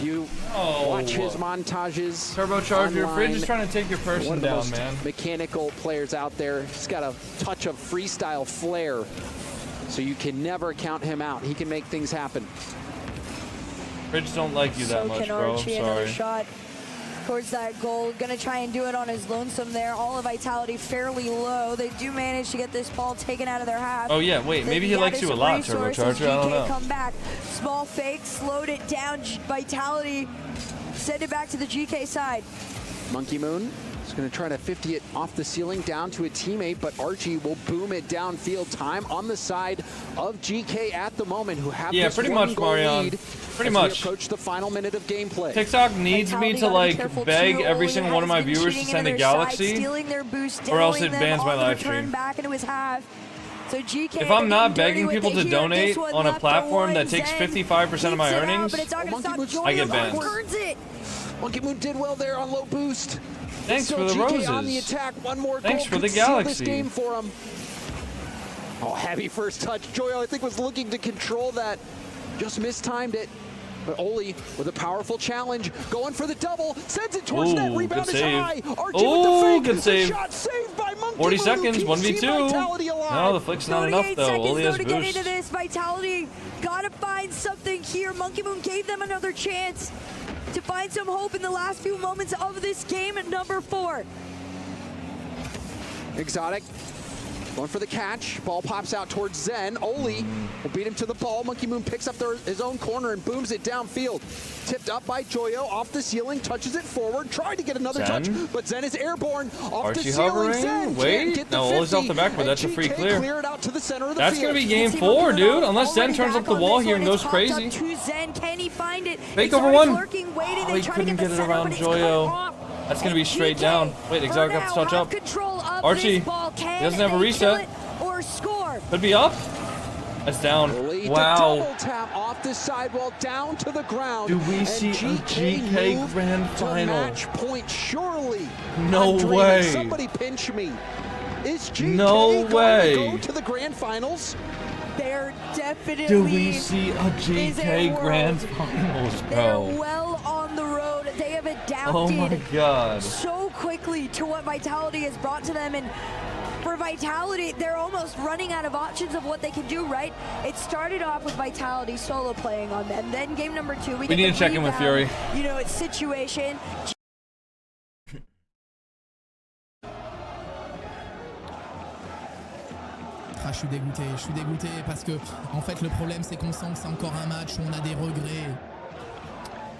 you watch his montages. Turbocharger, online. Fridge is trying to take your person One of the down, most man. mechanical players out there. He's got a touch of freestyle flair, so you can never count him out. He can make things happen. Fridge don't like you that So much, can bro. I'm Archie, another sorry. shot towards that goal. Gonna try and do it on his lonesome there. All of Vitality fairly low. They do manage to get this ball taken out of their half. Oh, yeah, wait, maybe he likes you a lot, Turbocharger. I don't know. Come back. Small fake, slowed it down. Vitality send it back to the GK side. Monkey Moon is going to try to 50 it off the ceiling down to a teammate, but Archie will boom it downfield. Time on the side of GK at the moment, who have this pretty one much, goal Marion. lead Pretty as much. we approach the final minute of gameplay. TikTok needs me to like beg every single one of my viewers to send a Galaxy, or else it bans my live stream. Back into his half. So GK, If I'm not begging people to donate on a platform that takes 55% of my earnings, I get banned. Monkey Moon did well there on low boost. Thanks for the GK on the roses. attack. One more Thanks goal for the could seal Galaxy. this game for him. Oh, heavy first touch. Joyo, I think, was looking to control that. Just mistimed it. But Oli with a powerful challenge, going for the double, sends it towards net. Rebound is high. Archie with the fake. Good save. The shot saved by Monkey 40 Moon, seconds, who keeps 1v2. Team Vitality alive. No, the flick's not enough, though. 38 Oli has seconds, though, to get boost. into this. Vitality gotta find something here. Monkey Moon gave them another chance to find some hope in the last few moments of this game at number 4. Exotic going for the catch. Ball pops out towards Zen. Oli will beat him to the ball. Monkey Moon picks up his own corner and booms it downfield. Tipped up by Joyo off the ceiling, touches it forward, tried to get another touch, but Zen is airborne off Archie the ceiling. hovering. Zen Wait, no, Oli's off the back, but that's a free clear. Cleared out to the center of the That's field. gonna be game 4, dude. Unless Zen turns up the wall here and goes crazy. To Zen, can he find it? Fake over one. Oh, he couldn't get it around Joyo. That's gonna be straight down. Wait, Exotic got to touch up. Archie, he doesn't have a reset. Or score. Could be up. That's down. Wow. Double tap off the sidewall down to the ground. Do we see a GK Grand Final? Match point, surely. No I'm dreaming. way. Somebody pinch me. Is GK No way. going to go to the grand finals? They're definitely. Do we see a GK Grand Finals, They're bro? well on the road. They have adapted Oh my god. so quickly to what Vitality has brought to them, and for Vitality, they're almost running out of options of what they can do, right? It started off with Vitality solo playing on them. Then game number 2, we get need the to check in with rebound, Fury. You know, it's situation. Je suis dégoûté parce que en fait le problème c'est qu'on sent que c'est encore un match où on a des regrets.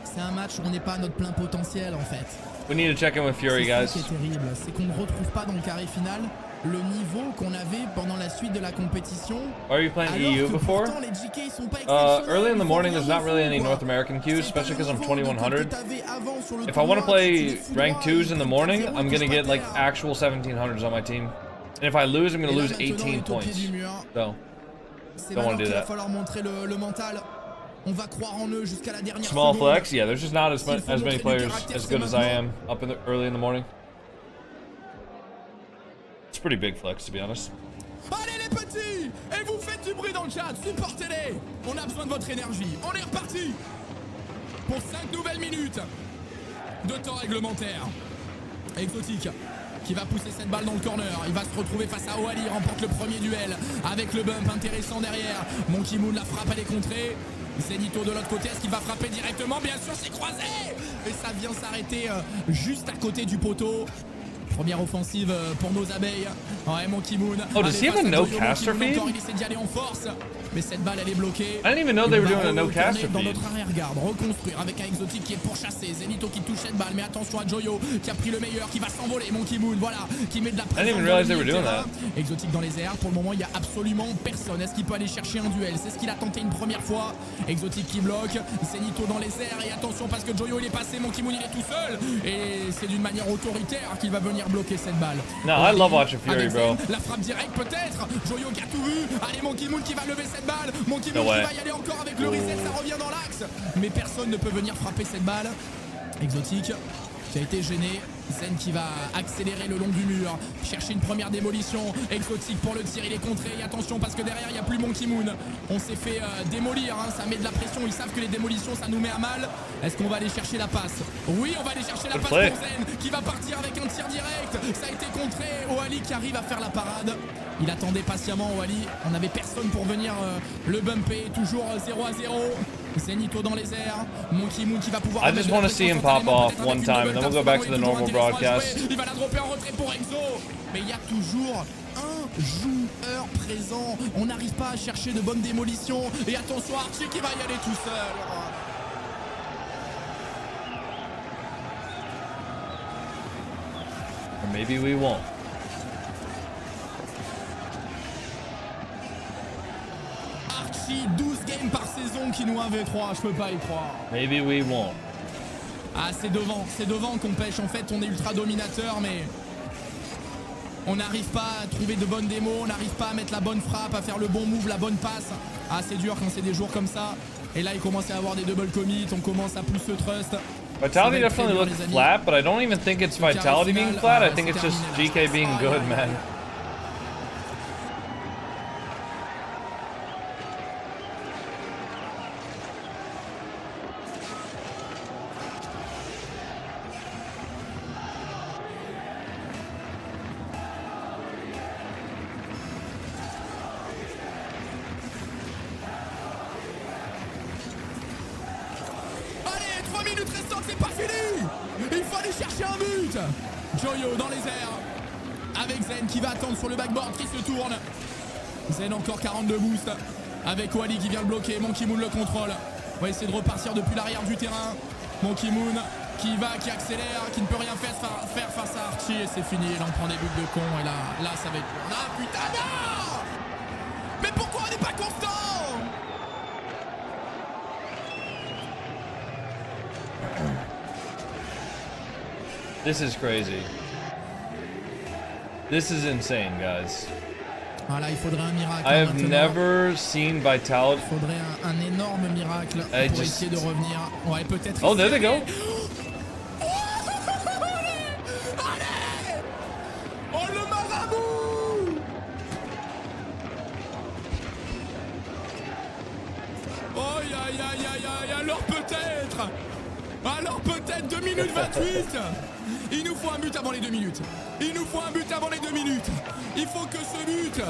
C'est un match où on n'est pas à notre plein potentiel en fait. We need to check in with Fury, C'est ça guys. qui est terrible, c'est qu'on ne retrouve pas dans le carré final le niveau qu'on avait pendant la suite de la compétition. Are you playing Alors EU que before? pourtant, les GK ils sont pas exceptionnels, Early in the ils morning, font there's rien not really au any fond, North American queues, especially because I'm 2100. t'avais avant sur le If I want to tournoi, play tu rank vois, 2s in the morning, zéro, I'm gonna touche get pas like terre. actual 1700s on my team. And if I lose, I'm gonna Et là, lose maintenant, 18 on est au pied points. du mur. So, C'est don't want maintenant to do qu'il va that. falloir montrer le mental. On va croire en eux jusqu'à la dernière Small seconde. flex, yeah, there's just not as many montrer du players caractère, as c'est good as I am maintenant. up in the early in the morning. It's pretty big flex, to be honest. Allez les petits, et vous faites du bruit dans le chat, supportez-les. On a besoin de votre énergie. On est reparti pour 5 nouvelles minutes de temps réglementaire. Exotique qui va pousser cette balle dans le corner. Il va se retrouver face à Oali, remporte le premier duel avec le bump intéressant derrière. Monkey Moon, la frappe, elle est contrée. Zenito de l'autre côté, est-ce qu'il va frapper directement? Bien sûr, c'est croisé. Et ça vient s'arrêter juste à côté du poteau. Première offensive pour nos abeilles. Ouais, Monkey Moon. Oh, does he have a no caster feed? Il essaie d'y aller en force, mais cette balle elle est bloquée. I didn't even know they were doing a no caster Dans feed. notre arrière-garde, reconstruire avec un exotique qui est pourchassé. Zenito qui touche cette balle, mais attention à Joyo qui a pris le meilleur, qui va s'envoler. Monkey Moon, voilà, qui met de la pression. I didn't even realize they were doing that. Exotique dans les airs, pour le moment il n'y a absolument personne. Est-ce qu'il peut aller chercher un duel? C'est ce qu'il a tenté une première fois. Exotique qui bloque, Zenito dans les airs, et attention parce que Joyo il est passé, Monkey Moon il est tout seul. Et c'est d'une manière autoritaire qu'il va venir bloquer cette balle. No, I love watching Fury, Avec bro. la frappe directe peut-être. Joyo qui a tout vu. Allez, Monkey Moon qui va lever cette balle. Monkey Moon No way. qui va y aller encore avec le reset, ça revient dans l'axe. Mais personne ne peut venir frapper cette balle. Exotique qui a été gêné. Zen qui va accélérer le long du mur, chercher une première démolition. Exotique pour le tir, il est contré. Et attention parce que derrière il n'y a plus Monkey Moon. On s'est fait démolir, hein. Ça met de la pression. Ils savent que les démolitions ça nous met à mal. Est-ce qu'on va aller chercher la passe? Oui, on va aller chercher la passe pour Zen qui va partir avec un tir direct. Ça a été contré. Oali qui arrive à faire la parade. Il attendait patiemment Oali. On n'avait personne pour venir le bumper. Toujours 0-0. Zenito dans les airs. Monkey Moon qui va pouvoir. I just want to see him pop off one time, and then we'll go back to the normal broadcast. Il va la dropper en retrait pour Exo. Mais il y a toujours un joueur présent. On n'arrive pas à chercher de bonnes démolitions. Et attention Archie qui va y aller tout seul. Or maybe we won't. Archie, 12 games par saison qui nous 1v3. Je peux pas y croire. Maybe we won't. Ah, c'est devant qu'on pêche. En fait, on est ultra dominateur, mais on n'arrive pas à trouver de bonnes démos, on n'arrive pas à mettre la bonne frappe, à faire le bon move, la bonne passe. Ah, c'est dur quand c'est des jours comme ça. Et là, il commence à avoir des double commits, on commence à plus se trust. Vitality definitely looks flat, but I don't even think it's Vitality being flat. I think it's just GK being good, man. Allez, 3 minutes restantes, c'est pas fini. Il faut aller chercher un but. Joyo dans les airs. Avec Zen qui va attendre sur le backboard, qui se tourne. Zen encore 42 boost. Avec Wally qui vient le bloquer. Monkey Moon le contrôle. On va essayer de repartir depuis l'arrière du terrain. Monkey Moon qui va, qui accélère, qui ne peut rien faire face à Archie. Et c'est fini, il en prend des buts de con. Et là ça va être... Ah putain, non. Mais pourquoi on n'est pas constant? This is crazy. This is insane, guys. Voilà, il faudrait un miracle. I have never seen Vitality. Il faudrait un énorme miracle pour essayer de revenir. Ouais, peut-être. Oh, there they go. Oh, le marabout! Oh, alors peut-être 2 minutes 28. Il nous faut un but avant les 2 minutes. Il nous faut un but avant les 2 minutes. Il faut que ce but,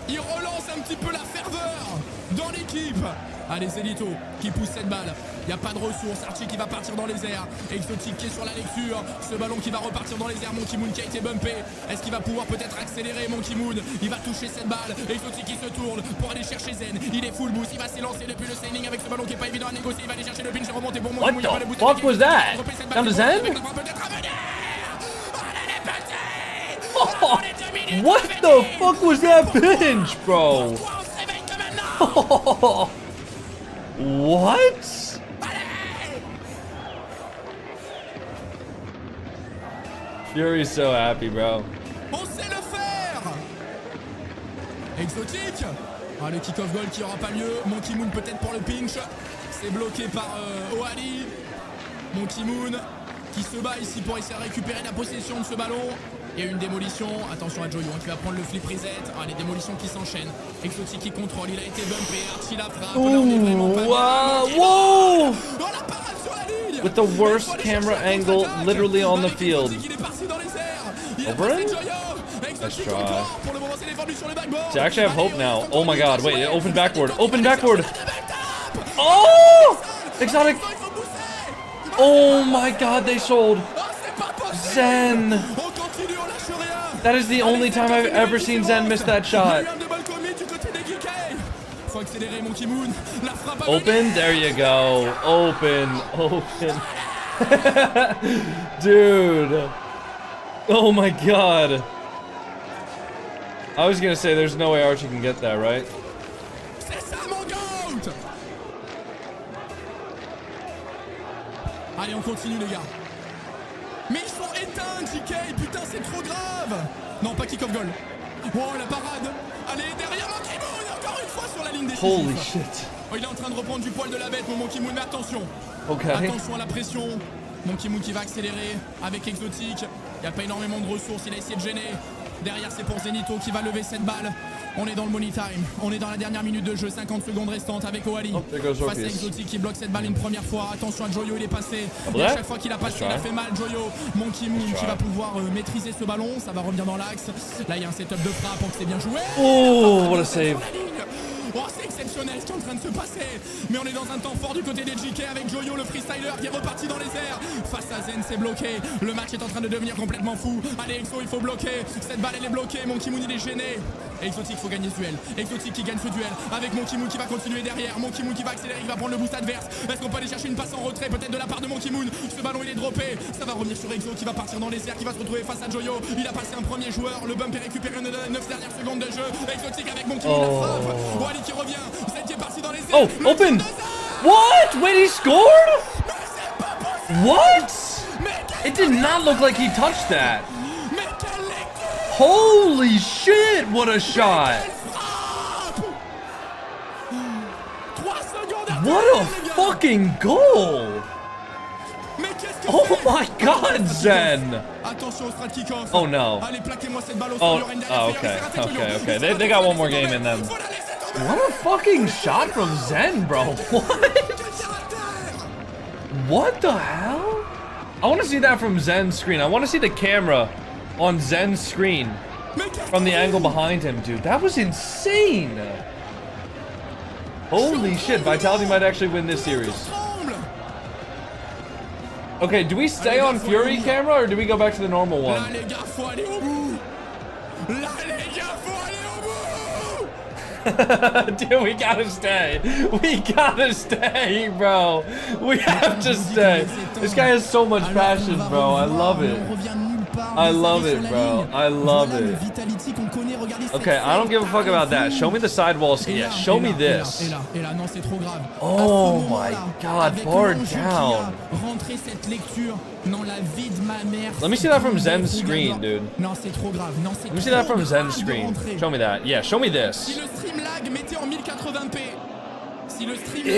il relance un petit peu la ferveur dans l'équipe. Allez, Zenito qui pousse cette balle. Il n'y a pas de ressources. Archie qui va partir dans les airs. Exotique qui est sur la lecture. Ce ballon qui va repartir dans les airs. Monkey Moon qui a été bumpé. Est-ce qu'il va pouvoir peut-être accélérer? Monkey Moon, il va toucher cette balle. Exotique qui se tourne pour aller chercher Zen. Il est full boost. Il va s'élancer depuis le sailing avec ce ballon qui est pas évident à négocier. Il va aller chercher le pinch et remonter pour Monkey Moon. What the fuck was that? Down to Zen? Oh, what the fuck was that pinch, bro? What? Fury's so happy, bro. On sait le faire. Exotique. Ah, le kick-off goal qui aura pas lieu. Monkey Moon peut-être pour le pinch. C'est bloqué par Oali. Monkey Moon qui se bat ici pour essayer de récupérer la possession de ce ballon. Il y a une démolition. Attention à Joyo qui va prendre le flip reset. Ah, les démolitions qui s'enchaînent. Exotique qui contrôle. Il a été bumpé. Archie la frappe. Là, on est vraiment pas bien. Whoa! Oh, la parade sur la ligne. With the worst camera angle literally on the field. Il est parti dans les airs. Over him? Let's try. See, I actually have hope now. Oh my god, wait, open backward. Open backward! Oh! Exotic! Oh my god, they sold! Zen! That is the only time I've ever seen Zen miss that shot. Il y a un double commit du côté des Geekay. Faut accélérer Monkey Moon. La frappe à Open, there you go. Open, open. Dude. Oh my god. I was gonna say there's no way Archie can get that, right? C'est ça mon goat. Allez, on continue les gars. Mais ils sont éteints, Geekay. Putain, c'est trop grave. Non, pas kick-off goal. Oh, la parade. Allez, derrière Monkey Moon, encore une fois sur la ligne décisive. Holy shit. Oh, il est en train de reprendre du poil de la bête, mon Monkey Moon, mais attention. Ok. Attention à la pression. Monkey Moon qui va accélérer avec Exotic. Il n'y a pas énormément de ressources, il a essayé de gêner. Derrière, c'est pour Zenito qui va lever cette balle. On est dans le money time. On est dans la dernière minute de jeu, 50 secondes restantes avec Oali. Face à Exotic qui bloque cette balle une première fois. Attention à Joyo, il est passé. Et à chaque fois qu'il a passé, il a fait mal. Joyo, Monkey Moon qui va pouvoir maîtriser ce ballon. Ça va revenir dans l'axe. Là, il y a un setup de frappe, donc c'est bien joué. Oh, what a save. Oh, c'est exceptionnel ce qui est en train de se passer. Mais on est dans un temps fort du côté des Geekay avec Joyo, le freestyler, qui est reparti dans les airs. Face à Zen, c'est bloqué. Le match est en train de devenir complètement fou. Allez, Exo, il faut bloquer. Cette balle, elle est bloquée. Monkey Moon, il est gêné. Exotic, il faut gagner ce duel. Exotic qui gagne ce duel avec Monkey Moon qui va continuer derrière. Monkey Moon qui va accélérer, il va prendre le boost adverse. Est-ce qu'on peut aller chercher une passe en retrait peut-être de la part de Monkey Moon? Ce ballon, il est droppé. Ça va revenir sur Exo qui va partir dans les airs, qui va se retrouver face à Joyo. Il a passé un premier joueur. Le bump est récupéré dans les 9 dernières secondes de jeu. Exotic avec Monkey Moon, la frappe. Wally qui revient. Qui est parti dans les airs. Oh, open! What? Wait, he scored? What? It did not look like he touched that. Holy shit, what a shot! What a fucking goal! Oh my god, Zen! Oh no. Oh, okay. They got one more game in them. What a fucking shot from Zen, bro. What the hell? I want to see that from Zen's screen. I want to see the camera on Zen's screen from the angle behind him, dude. That was insane. Holy shit, Vitality might actually win this series. Okay, do we stay on Fury camera or do we go back to the normal one? Dude, we gotta stay. We gotta stay, bro. We have to stay. This guy has so much passion, bro. I love it. I love it, bro. I love it. Okay, I don't give a fuck about that. Show me the sidewall ski. Yeah, show me this. Oh my god, bar down. Let me see that from Zen's screen, dude. Let me see that from Zen's screen. Show me that. Yeah, show me this. Ew.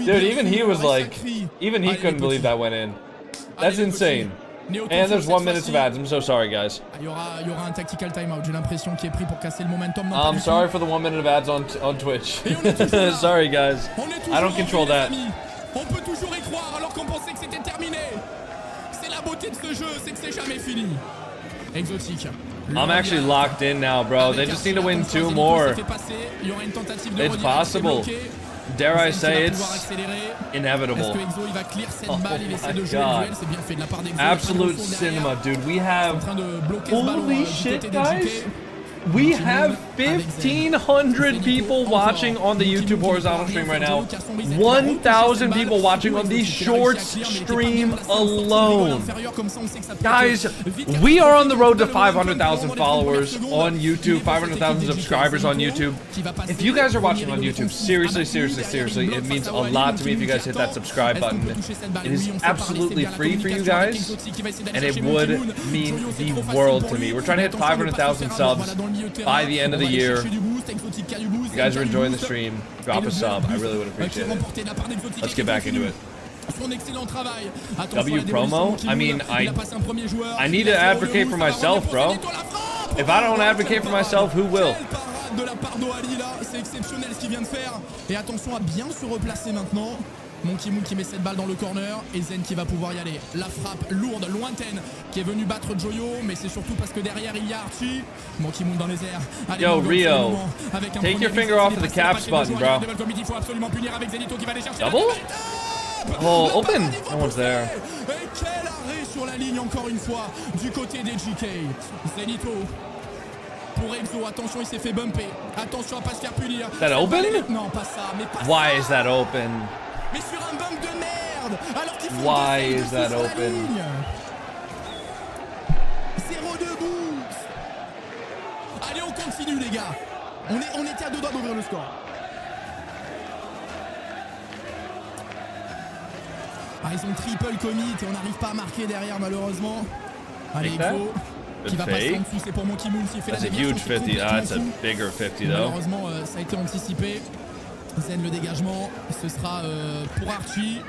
Dude, even he was like, even he couldn't believe that went in. That's insane. And there's 1 minute of ads. I'm so sorry, guys. I'm sorry for the 1 minute of ads on Twitch. Sorry, guys. I don't control that. On peut toujours y croire alors qu'on pensait que c'était terminé. C'est la beauté de ce jeu, c'est que c'est jamais fini. Exotic. I'm actually locked in now, bro. They just need to win 2 more. It's possible. Dare I say it's inevitable. Oh my god. Absolute cinema, dude. We have... Holy shit, guys. We have 1,500 people watching on the YouTube horizontal stream right now. 1,000 people watching on the shorts stream alone. Guys, we are on the road to 500,000 followers on YouTube, 500,000 subscribers on YouTube. If you guys are watching on YouTube, seriously, it means a lot to me if you guys hit that subscribe button. It is absolutely free for you guys, and it would mean the world to me. We're trying to hit 500,000 subs by the end of the year. If you guys are enjoying the stream, drop a sub. I really would appreciate it. Let's get back into it. W promo? I mean, I need to advocate for myself, bro. If I don't advocate for myself, who will? De la part d'Oali là, c'est exceptionnel ce qu'il vient de faire. Et attention à bien se replacer maintenant. Monkey Moon qui met cette balle dans le corner et Zen qui va pouvoir y aller. La frappe lourde, lointaine qui est venue battre Joyo, mais c'est surtout parce que derrière il y a Archie. Monkey Moon dans les airs. Allez, yo, Rio, take your finger off of the caps button, bro. Double? Oh, open. No one's there. Et quel arrêt sur la ligne encore une fois du côté des Geekay. Zenito pour Exo. Attention, il s'est fait bumper. Attention à pas se faire punir. That open? Non, pas ça, mais pas Why ça. is that open? Mais sur un bump de merde. Alors qu'il faut Why is that open? 0-2 boost. Allez, on continue les gars. On était à 2 doigts d'ouvrir le score. Ah, ils ont triple commit et on n'arrive pas à marquer derrière malheureusement. Allez, Exo qui va passer en dessous, c'est pour Monkey Moon qui fait la That's a déviation. huge 50. Ah, it's a bigger 50 though. Malheureusement, ça a été anticipé. Zen le dégagement, ce sera pour Archie.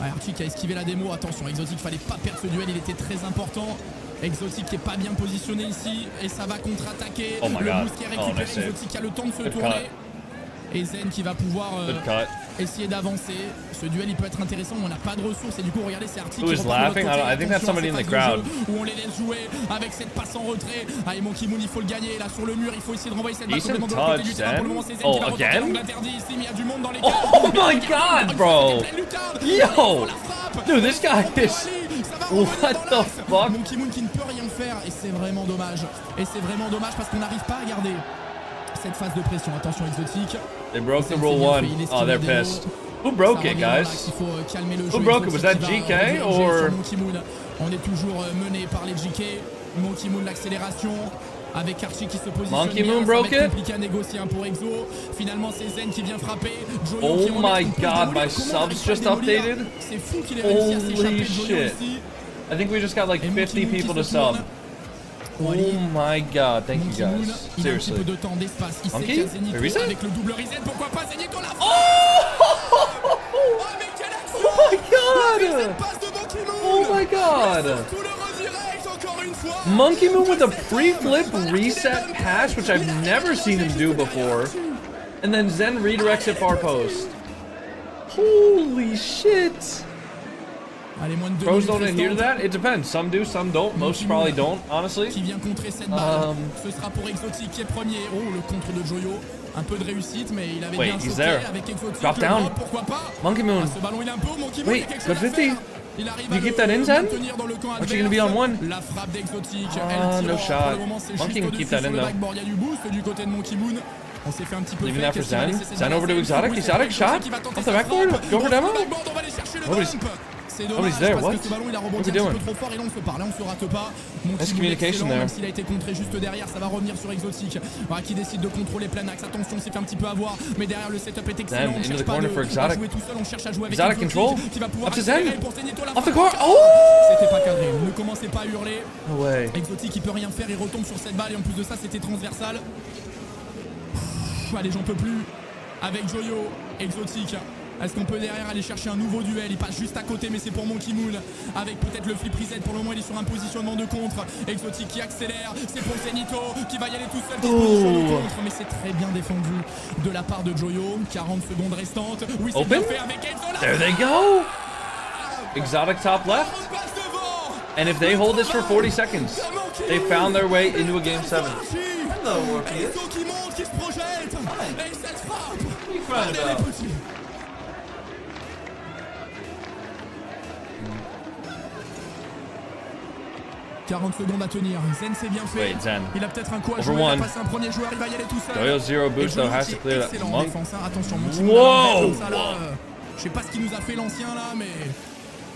Ouais, Archie qui a esquivé la démo. Attention, Exotic, fallait pas perdre ce duel, il était très important. Exotic qui est pas bien positionné ici et ça va contre-attaquer. Oh my Le God. boost qui est récupéré, Oh, Exotic a le temps de se Good tourner. cut. Et Zen qui va pouvoir essayer d'avancer. Ce duel il peut être intéressant, on n'a pas de ressources et du coup regardez c'est Artie Who qui is repart de laughing? l'autre côté. I think that's Attention à somebody in ces the phases de crowd. jeu où on les laisse jouer avec cette passe en retrait. Allez Monkey Moon il faut le gagner là sur le mur, il faut essayer de renvoyer cette balle Decent complètement de l'autre côté du touch, terrain. Pour le Zen. moment c'est Zen Oh, qui va retenter again? l'angle interdit ici mais il y a du monde dans les Oh my God, bro! Yo! Dude, this guy is... What the fuck? Monkey Moon qui ne peut rien faire et c'est vraiment dommage. Et c'est vraiment dommage parce qu'on n'arrive pas à garder cette phase de pression. Attention Exotic. They broke the rule one. Oh, they're pissed. Who broke it, guys? Who broke it? Was that Geekay or? On est toujours mené par les Geekay. Monkey Moon l'accélération. Avec Archie qui se positionne Monkey bien, Moon ça broke va être it? compliqué à négocier pour Exo. Finalement c'est Zen qui vient frapper. Joyo Oh qui my remet God, my Comment subs on arrive just pas à démolir? updated? C'est fou qu'il ait réussi à s'échapper Holy de Joyo shit. ici. I think we just got like 50 people to sub. Oh my God, thank you guys. Il a un petit Seriously. peu de temps d'espace. Il sait Monkey? qu'il y a Zenito A reset? avec le double reset. Pourquoi pas Zenito la frappe? Oh mais quelle action! Oh my God! Cette passe de Monkey Moon! Oh my God! Tout le redirect encore une fois! Monkey Moon with a pre-flip reset pass, which I've never seen him do before. And then Zen redirects it far post. Holy shit! Allez, moins de 2 Pros minutes don't adhere to restantes. that? It depends. Some do, some don't. Most probably don't, honestly. Qui vient contrer cette balle. Ce sera pour Exotic qui est premier. Oh, le contre de Joyo. Un peu de réussite, mais il avait Wait, bien he's sauté there. avec Exotic. Drop Le down. drop, pourquoi pas? Monkey Moon. Ah, ce ballon, il est un peu haut. Monkey Moon, il y Wait, a quelque good chose à 50. faire. Il arrive You à keep le that in, Zen? maintenir dans le camp Aren't you gonna be on one? La frappe d'Exotic. Ah, no shot. Pour le moment, c'est Monkey juste can keep au-dessus that sur in, le though. backboard. Il y a du boost du côté de Monkey Moon. On s'est fait un petit peu Leaving fake. that for Est-ce qu'il va Zen. laisser cette Zen balle à over to Zen? Exotic. Oui, c'est Exotic Exotic shot. qui va tenter Off the sa backboard. frappe. Go for Dans le demo. backboard, on va aller chercher le Nobody's- bump. C'est Nobody's dommage there, parce what? que ce ballon il a What's rebondi he un petit doing? peu trop fort et là on se parle, on se rate pas. Nice Moon communication excellent, there. même s'il a été contré juste derrière, ça va revenir sur Exotic. Voilà, qui décide de contrôler plein axe. Attention, on s'est fait un petit peu avoir, mais derrière le setup est excellent. Damn, On into cherche the pas corner de for Exotic. jouer tout seul, on cherche à jouer avec Exotic control. qui va pouvoir Up to Zen. accélérer pour Zenito la Off the frappe. court. Oh! C'était pas cadré. Ne commencez pas à hurler. No way. Exotic il peut rien faire, il retombe sur cette balle et en plus de ça c'était transversal. Allez, j'en peux plus. Avec Joyo, Exotic. Est-ce qu'on peut derrière aller chercher un nouveau duel? Il passe juste à côté, mais c'est pour Monkey Moon. Avec peut-être le flip reset. Pour le moment, il est sur un positionnement de contre. Exotic qui accélère. C'est pour Zenito qui va y aller tout seul. Qui se positionne de contre. Mais c'est très bien défendu de la part de Joyo. 40 secondes restantes. Oui, c'est bien Open? fait avec Exo. There they go. Exotic top left. And if they hold this for 40 seconds, they found their way into a game 7. Hello, Morpheus. Exo qui monte, qui se projette. Et cette frappe. crying Allez, about? les petits. « 40 secondes à tenir. Zen s'est bien fait. Wait, Zen. Il a peut-être un coup à Over jouer. Il one. a passé un premier joueur. Il va y aller tout seul. Joyo zero boost, Et Joyo though, has qui to est clear that. excellent en Monk. défense, hein. Attention, Monk. Whoa! Comme ça, là, je sais pas ce qu'il nous a fait l'ancien là, mais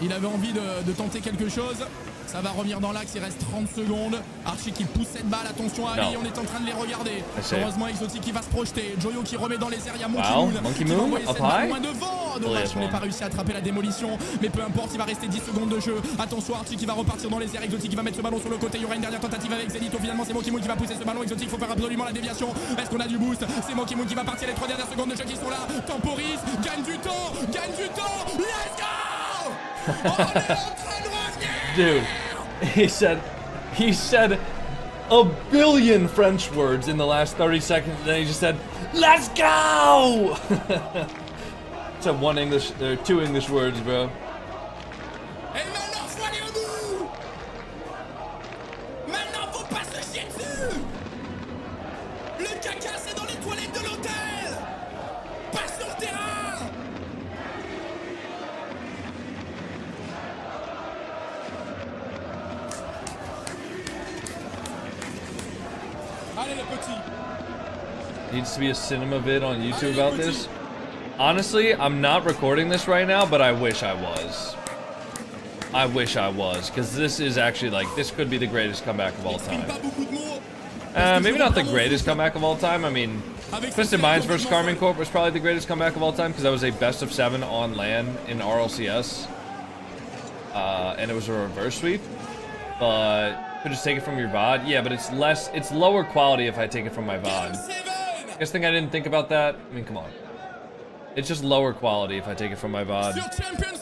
il avait envie de tenter quelque chose. Ça va revenir dans l'axe, il reste 30 secondes. Archie qui pousse cette balle, attention à Ali, on est en train de les regarder. Heureusement Exotic qui va se projeter. Joyo qui remet dans les airs, il y a Monkey Moon. Monkey qui va Moon, envoyer up cette balle high. loin devant. Dommage qu'il n'ait pas réussi à attraper la démolition. Mais peu importe, il va rester 10 secondes de jeu. Attention Archie qui va repartir dans les airs. Exotic qui va mettre ce ballon sur le côté. Il y aura une dernière tentative avec Zenito. Finalement c'est Monkey Moon qui va pousser ce ballon. Exotic, il faut faire absolument la déviation. Est-ce qu'on a du boost? C'est Monkey Moon qui va partir les 3 dernières secondes de jeu qui sont là. Temporise, gagne du temps. Let's go! On est en train de revenir. Dude, he said a billion French words in the last 30 seconds, and then he just said, "Let's go!" Said one English, or 2 English words, bro. Et maintenant, faut aller au bout. Maintenant, faut pas se chier dessus. Le caca, c'est dans les toilettes de l'hôtel. Pas sur le terrain. Needs to be a cinema vid on YouTube about this. Honestly, I'm not recording this right now, but I wish I was. I wish I was, because this is actually like, this could be the greatest comeback of all time. Maybe not the greatest comeback of all time. I mean, Twisted Minds versus Carmine Corp was probably the greatest comeback of all time, because that was a best of 7 on LAN in RLCS. And it was a reverse sweep. But could just take it from your VOD. Yeah, but it's lower quality if I take it from my VOD. You guys think I didn't think about that? I mean, come on. It's just lower quality if I take it from my VOD.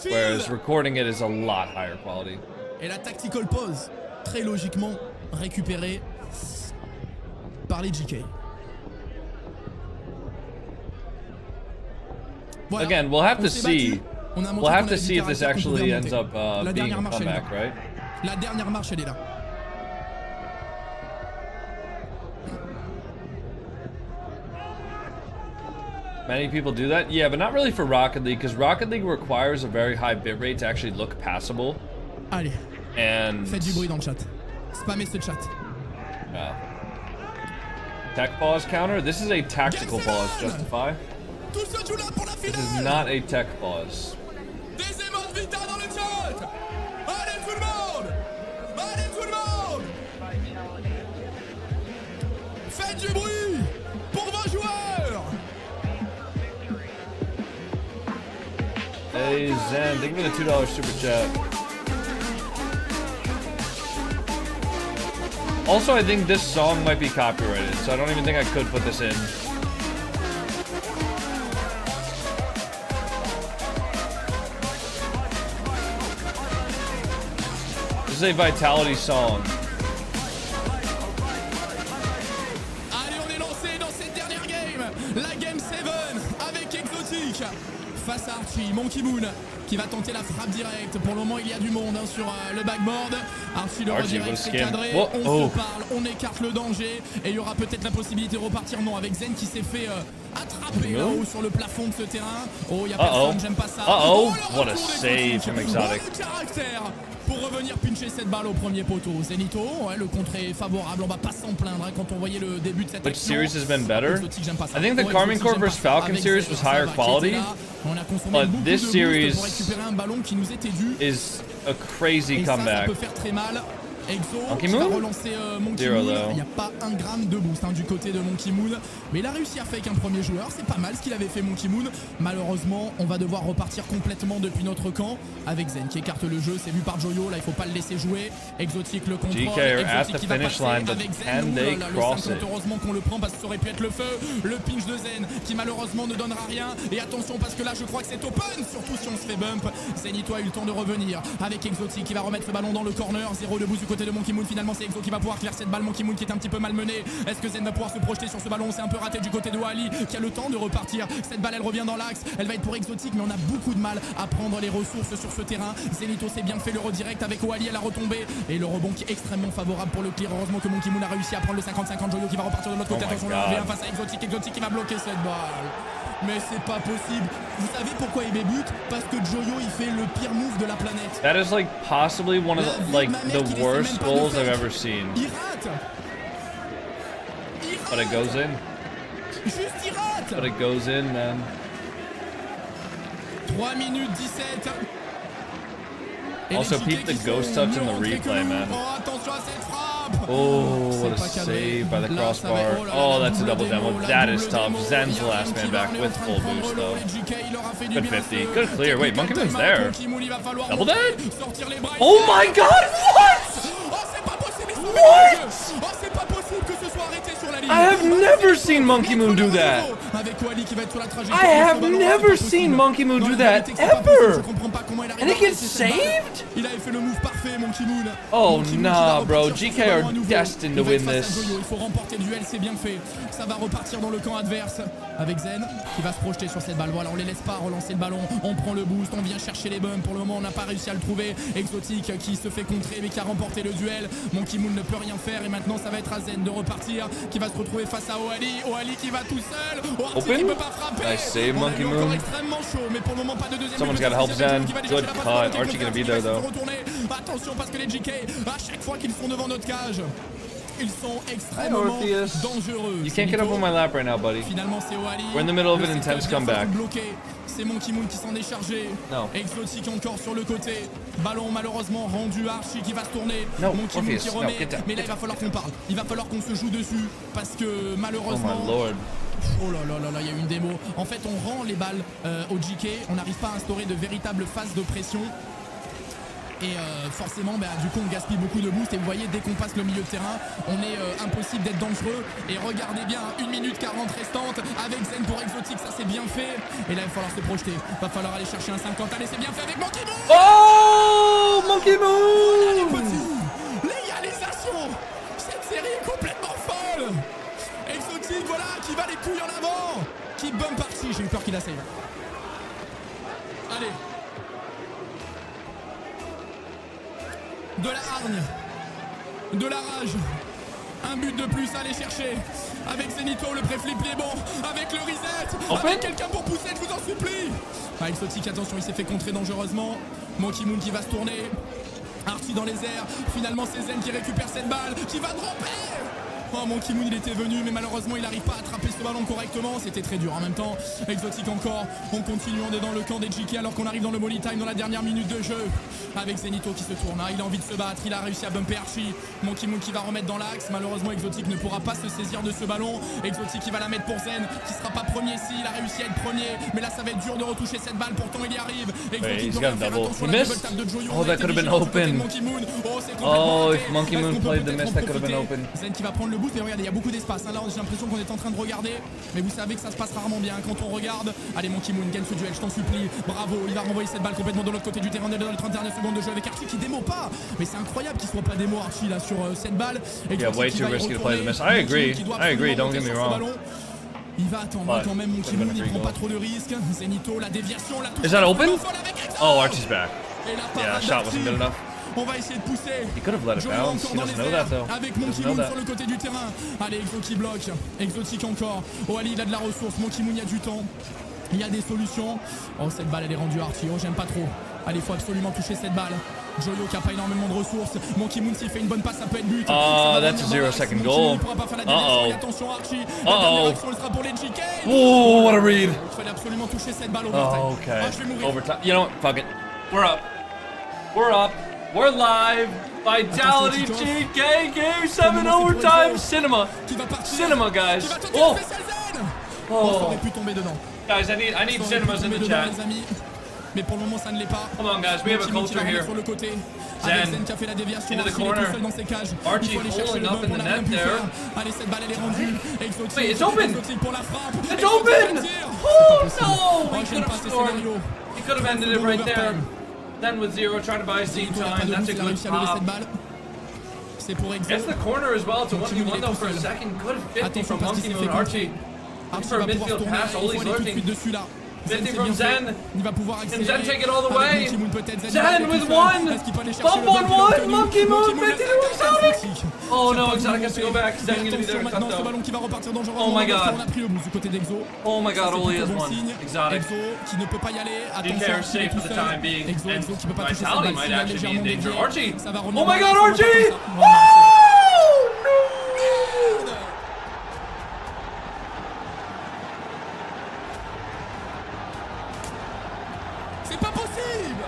Whereas recording it is a lot higher quality. Et la tactical pause, très logiquement récupérée par les Geekay. Voilà. Again, we'll have to On s'est see. battu. On a montré We'll have qu'on to avait see du if this caractère, qu'on actually pouvait ends up remonter. being La a dernière marche, elle est comeback, là. right? La dernière marche, elle est là. Many people do that. Yeah, but not really for Rocket League, because Rocket League requires a very high bitrate to actually look passable. Allez. And Faites du bruit dans le chat. Spammez ce chat. Tech pause counter. This is a tactical pause, Justify. Tout se joue là pour la This finale. is not a tech pause. Des émotes Vita dans le chat. Allez tout le monde. Allez tout le monde. Faites du bruit pour vos joueurs. Hey Zen, thank you for the $2 super chat. Also, I think this song might be copyrighted, so I don't even think I could put this in. This is a Vitality song. Allez, on est lancé dans cette dernière game. La game 7 avec Exotic. Face à Archie, Monkey Moon qui va tenter la frappe directe. Pour le moment, il y a du monde sur le backboard. Archie le redirect, c'est cadré. On se parle, on écarte le danger. Et il y aura peut-être la possibilité de repartir. Non, avec Zen qui s'est fait attraper là-haut sur le plafond de ce terrain. Oh, il n'y a personne, j'aime pas ça. Oh, what a save from Exotic. Caractère pour revenir pincher cette balle au premier poteau. Zenito, ouais, le contre est favorable. On va pas s'en plaindre hein, quand on voyait le début de cette Which action. series has been better? Exotic, j'aime pas ça. I think the Carmine Corp vs Falcon series was higher quality, but this series is a crazy comeback. Ça peut faire très mal. Exo Monkey qui va Moon? relancer Monkey Zero, Moon. though. Il n'y a pas un gramme de boost hein, du côté de Monkey Moon. Mais il a réussi à fake un premier joueur. C'est pas mal ce qu'il avait fait Monkey Moon. Malheureusement, on va devoir repartir complètement depuis notre camp. Avec Zen qui écarte le jeu. C'est vu par Joyo. Là, il faut pas le laisser jouer. Exotic le contrôle. Geekay are at the Exotic qui va finish passer line, but avec Zen. can they Le cross 50, it? heureusement qu'on le prend parce que ça aurait pu être le feu. Le pinch de Zen qui malheureusement ne donnera rien. Et attention parce que là, je crois que c'est open. Surtout si on se fait bump. Zenito a eu le temps de revenir. Avec Exotic qui va remettre ce ballon dans le corner. 0 de boost du côté de Monkey Moon. Finalement, c'est Exo qui va pouvoir clair cette balle. Monkey Moon qui est un petit peu malmené. Est-ce que Zen va pouvoir se projeter sur ce ballon? C'est un peu raté du côté de Wally qui a le temps de repartir. Cette balle, elle revient dans l'axe. Elle va être pour Exotic, mais on a beaucoup de mal à prendre les ressources sur ce terrain. Zenito s'est bien fait le redirect avec Wally à la retombée. Et le rebond qui est extrêmement favorable pour le clear. Heureusement que Monkey Moon a réussi à prendre le 50-50. Joyo qui va repartir de l'autre côté. Attention, le 1v1 face à Exotic. Exotic qui va bloquer cette balle. Mais c'est pas possible. Vous savez pourquoi il débute? Parce que Joyo il fait le pire move de la planète. That is like possibly one of the worst goals I've ever seen. Il rate. But it goes in. Juste il rate. But it goes in, man. 3 minutes 17. Also, peep the ghost touch in the replay, man. Oh, attention à cette frappe. Oh, what a save by the crossbar. Oh, that's a double demo. That is tough. Zen's the last man back with full boost, though. Good 50. Good clear. Wait, Monkey Moon's there. Double dead? Oh my god, what? What? Oh, c'est pas possible que ce soit arrêté sur la ligne. I have never seen Monkey Moon do that. I have never seen Monkey Moon do that ever. And it gets saved? Il avait fait le move parfait, Monkey Moon. Oh nah, bro. GK are destined to win this. Il faut remporter le duel, c'est bien fait. Ça va repartir dans le camp adverse avec Zen qui va se projeter sur cette balle. Voilà, on les laisse pas relancer le ballon. On prend le boost, on vient chercher les bumps. Pour le moment, on n'a pas réussi à le trouver. Exotic qui se fait contrer mais qui a remporté le duel. Monkey Moon ne peut rien faire et maintenant ça va être à Zen de repartir qui va se retrouver face à Oali. Oali qui va tout seul. Oali qui peut pas frapper. Nice save, On a Monkey eu Moon. encore extrêmement chaud, mais pour le moment pas de deuxième. Someone's gotta help Zen. Good cut. Archie gonna be there though. Attention parce que les GK, à chaque fois qu'ils sont devant notre cage, Ils sont extrêmement dangereux. You can't get up on my lap right now, buddy. Finalement, c'est Oali. We're in the middle of an intense comeback. C'est Monkey Moon qui s'en est chargé. No. Exotique encore sur le côté. Ballon malheureusement rendu à Archie qui va se tourner. No, Monkey Moon qui Orpheus, remet. no, get down, Mais là, il va falloir qu'on parle. Il va falloir qu'on se joue dessus. Parce que malheureusement. Oh my lord. Oh là là là là, il y a eu une démo. En fait, on rend les balles au Geekay. On n'arrive pas à instaurer de véritables phases de pression. Et forcément, du coup, on gaspille beaucoup de boost. Et vous voyez, dès qu'on passe le milieu de terrain, on est impossible d'être dangereux. Et regardez bien, 1 minute 40 restante avec Zen pour Exotique, ça c'est bien fait. Et là, il va falloir se projeter. Il va falloir aller chercher un 50. Allez, c'est bien fait avec Monkey Moon. Oh, Monkey Moon. Oh là, les petits. L'égalisation. Cette série est complètement folle. Exotique, voilà, qui va les couilles en avant. Qui bump parti. J'ai eu peur qu'il la save. Allez. De la hargne, de la rage, un but de plus à aller chercher. Avec Zenito, le pré-flip est bon, avec le reset, avec quelqu'un pour pousser, je vous en supplie. Exotique, attention, il s'est fait contrer dangereusement. Monkey Moon qui va se tourner. Archie dans les airs, finalement c'est Zen qui récupère cette balle, qui va dropper. Oh, Monkey Moon il était venu mais malheureusement il n'arrive pas à attraper ce ballon correctement. C'était très dur en même temps. Exotique encore. On continue, on est dans le camp des Geekay alors qu'on arrive dans le money time dans la dernière minute de jeu. Avec Zenito qui se tourne. Il a envie de se battre. Il a réussi à bumper Archie. Monkey Moon qui va remettre dans l'axe. Malheureusement Exotique ne pourra pas se saisir de ce ballon. Exotique qui va la mettre pour Zen qui sera pas premier si il a réussi à être premier. Mais là ça va être dur de retoucher cette balle. Pourtant il y arrive. Exotique doit faire attention à la double tap de Joyo. Oh, that could have been open. Oh, if Monkey Moon played the miss, that could have been open. Zen qui va prendre le boost. Mais regardez, il y a beaucoup d'espace. Là j'ai l'impression qu'on est en train de regarder. Mais vous savez que ça se passe rarement bien quand on regarde. Allez Monkey Moon gagne ce duel, je t'en supplie. Bravo, il va renvoyer cette balle complètement de l'autre côté du terrain dans les 30 dernières secondes de jeu avec Archie qui démo pas. Mais c'est incroyable qu'il soit pas démo Archie là sur cette balle. Yeah, way too risky to play the miss. I agree, don't get me wrong. Il va attendre quand même Monkey Moon, il prend pas trop de risques. Zenito, la déviation, la touche. Is that open? Oh, Archie's back. Yeah, that shot wasn't good enough. On va essayer de pousser. He could have let it bounce. He doesn't know that though. Avec Monkey Moon sur le côté du terrain. Allez, Exo qui bloque. Exotique encore. Oh Ali, il a de la ressource. Monkey Moon, il y a du temps. Il y a des solutions. Oh, cette balle, elle est rendue à Archie. Oh, j'aime pas trop. Allez, il faut absolument toucher cette balle. Joyo qui a pas énormément de ressources. Monkey Moon, s'il fait une bonne passe, ça peut être but. Oh, that's a 0-second goal. Uh-oh. Attention Archie. Uh-oh. Elle sera pour les Geekay. Oh, what a read. Il fallait absolument toucher cette balle overtime. Oh, okay. Ah, je vais mourir. Overtime. You know what? Fuck it. We're up. We're up. We're live. Vitality Geekay Game 7 overtime cinema. Cinema, guys. Oh. Oh, ça aurait pu tomber dedans. Guys, I need cinemas in the chat. Mais pour le moment, ça ne l'est pas. Hold on, guys. We have a culture here. Sur le côté. Zen qui a fait la déviation. into the corner. Dans ses cages. Archie pulling up in the net there. Allez, cette balle elle est rendue. Wait, it's open. Pour la frappe. It's open. Oh no! He could have scored. He could have ended it right there. Then with 0 trying to buy seed time. That's a good pop. Gets the corner as well. It's a 1v1 though for a second. Good 50 from Monkey Moon. Archie. Looking for a midfield pass. Ollie's lurking. 50 from Zen. Can Zen take it all the way? Zen with one! Bump on one! Monkey Moon 50 to Exotic! Oh no, Exotic has to go back. Zen gonna be there to cut though. Oh my god. Oh my god, Ollie has one. Exotic. Geekay are safe for the time being. And Vitality might actually be in danger. Archie! Oh my god, Archie! Oh! No! C'est pas possible!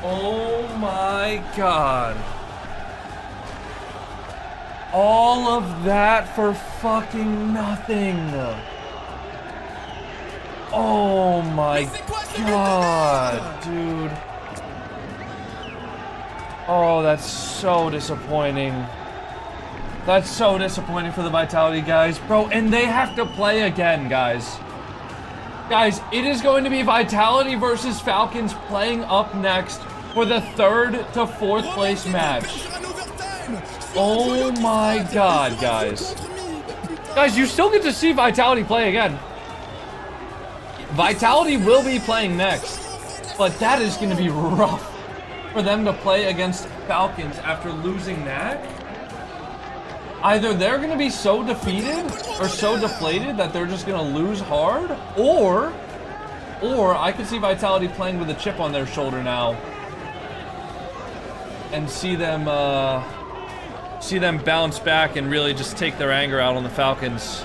Oh my god. All of that for fucking nothing. Oh my god, dude. Oh, that's so disappointing. That's so disappointing for the Vitality guys. Bro, and they have to play again, guys. Guys, it is going to be Vitality versus Falcons playing up next for the 3rd to 4th place match. Oh my god, guys. Guys, you still get to see Vitality play again. Vitality will be playing next, but that is going to be rough for them to play against Falcons after losing that. Either they're going to be so defeated or so deflated that they're just going to lose hard, or I could see Vitality playing with a chip on their shoulder now and see them bounce back and really just take their anger out on the Falcons.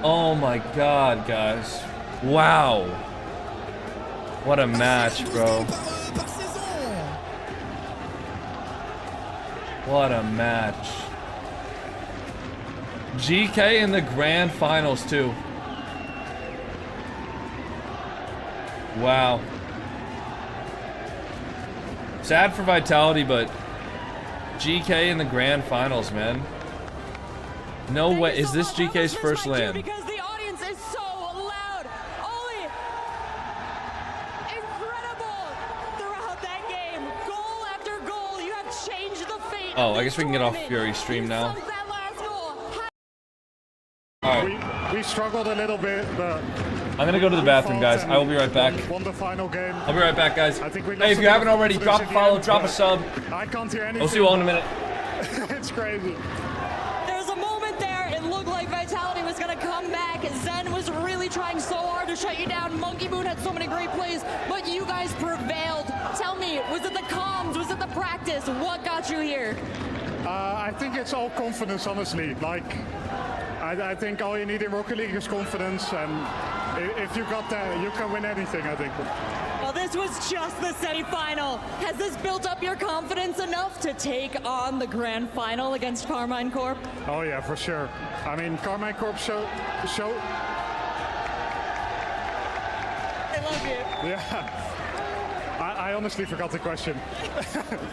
Oh my god, guys. Wow. What a match, bro. What a match. GK in the grand finals too. Wow. Sad for Vitality, but GK in the grand finals, man. No way. Is this GK's first LAN? Because the audience is so loud. Oli, incredible throughout that game. Goal after goal. You have changed the fate. Oh, I guess we can get off Fury's stream now. Alright. We struggled a little bit, but I'm gonna go to the bathroom, guys. I will be right back. Won the final game. I'll be right back, guys. I think we Hey, if you haven't already, drop a follow, drop a sub. I can't hear anything. We'll see you all in a minute. It's crazy. There's a moment there, it looked like Vitality was gonna come back. Zen was really trying so hard to shut you down. Monkey Moon had so many great plays, but you guys prevailed. Tell me, was it the comms? Was it the practice? What got you here? I think it's all confidence, honestly. Like, I think all you need in Rocket League is confidence, and if you got that, you can win anything, I think. Well, this was just the semifinal. Has this built up your confidence enough to take on the grand final against Carmine Corp? Oh yeah, for sure. I mean, Carmine Corp show. I love you. Yeah. I honestly forgot the question.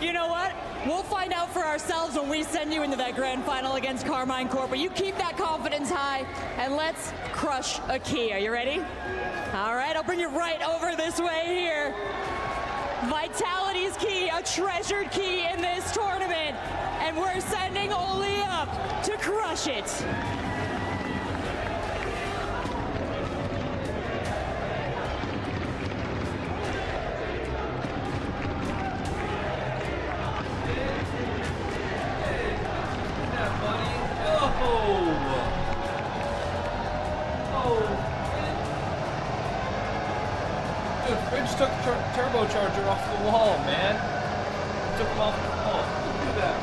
You know what? We'll find out for ourselves when we send you into that grand final against Carmine Corp. But you keep that confidence high, and let's crush a key. Are you ready? All right, I'll bring you right over this way here. Vitality's key, a treasured key in this tournament. And we're sending Oli up to crush it. Dude, Fridge took turbocharger off the wall, man. Took him off the wall. Look at that,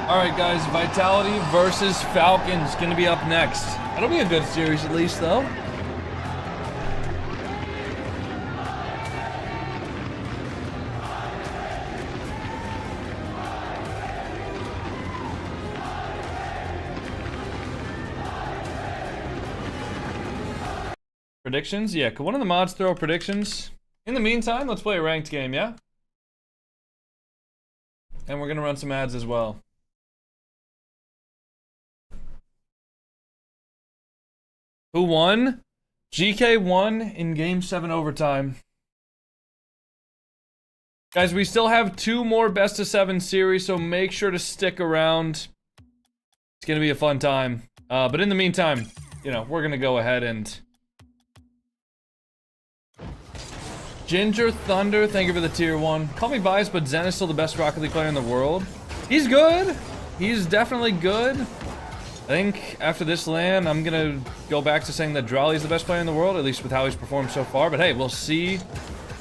Alright guys, Vitality versus Falcons gonna be up next. That'll be a good series at least though. Predictions? Yeah, could one of the mods throw predictions? In the meantime, let's play a ranked game, yeah? And we're gonna run some ads as well. Who won? GK won in Game 7 overtime. Guys, we still have 2 more best of 7 series, so make sure to stick around. It's gonna be a fun time. But in the meantime, you know, we're gonna go ahead and... Ginger Thunder, thank you for the tier 1. Call me biased, but Zen is still the best Rocket League player in the world. He's good. He's definitely good. I think after this LAN, I'm gonna go back to saying that Drali's the best player in the world, at least with how he's performed so far. But hey, we'll see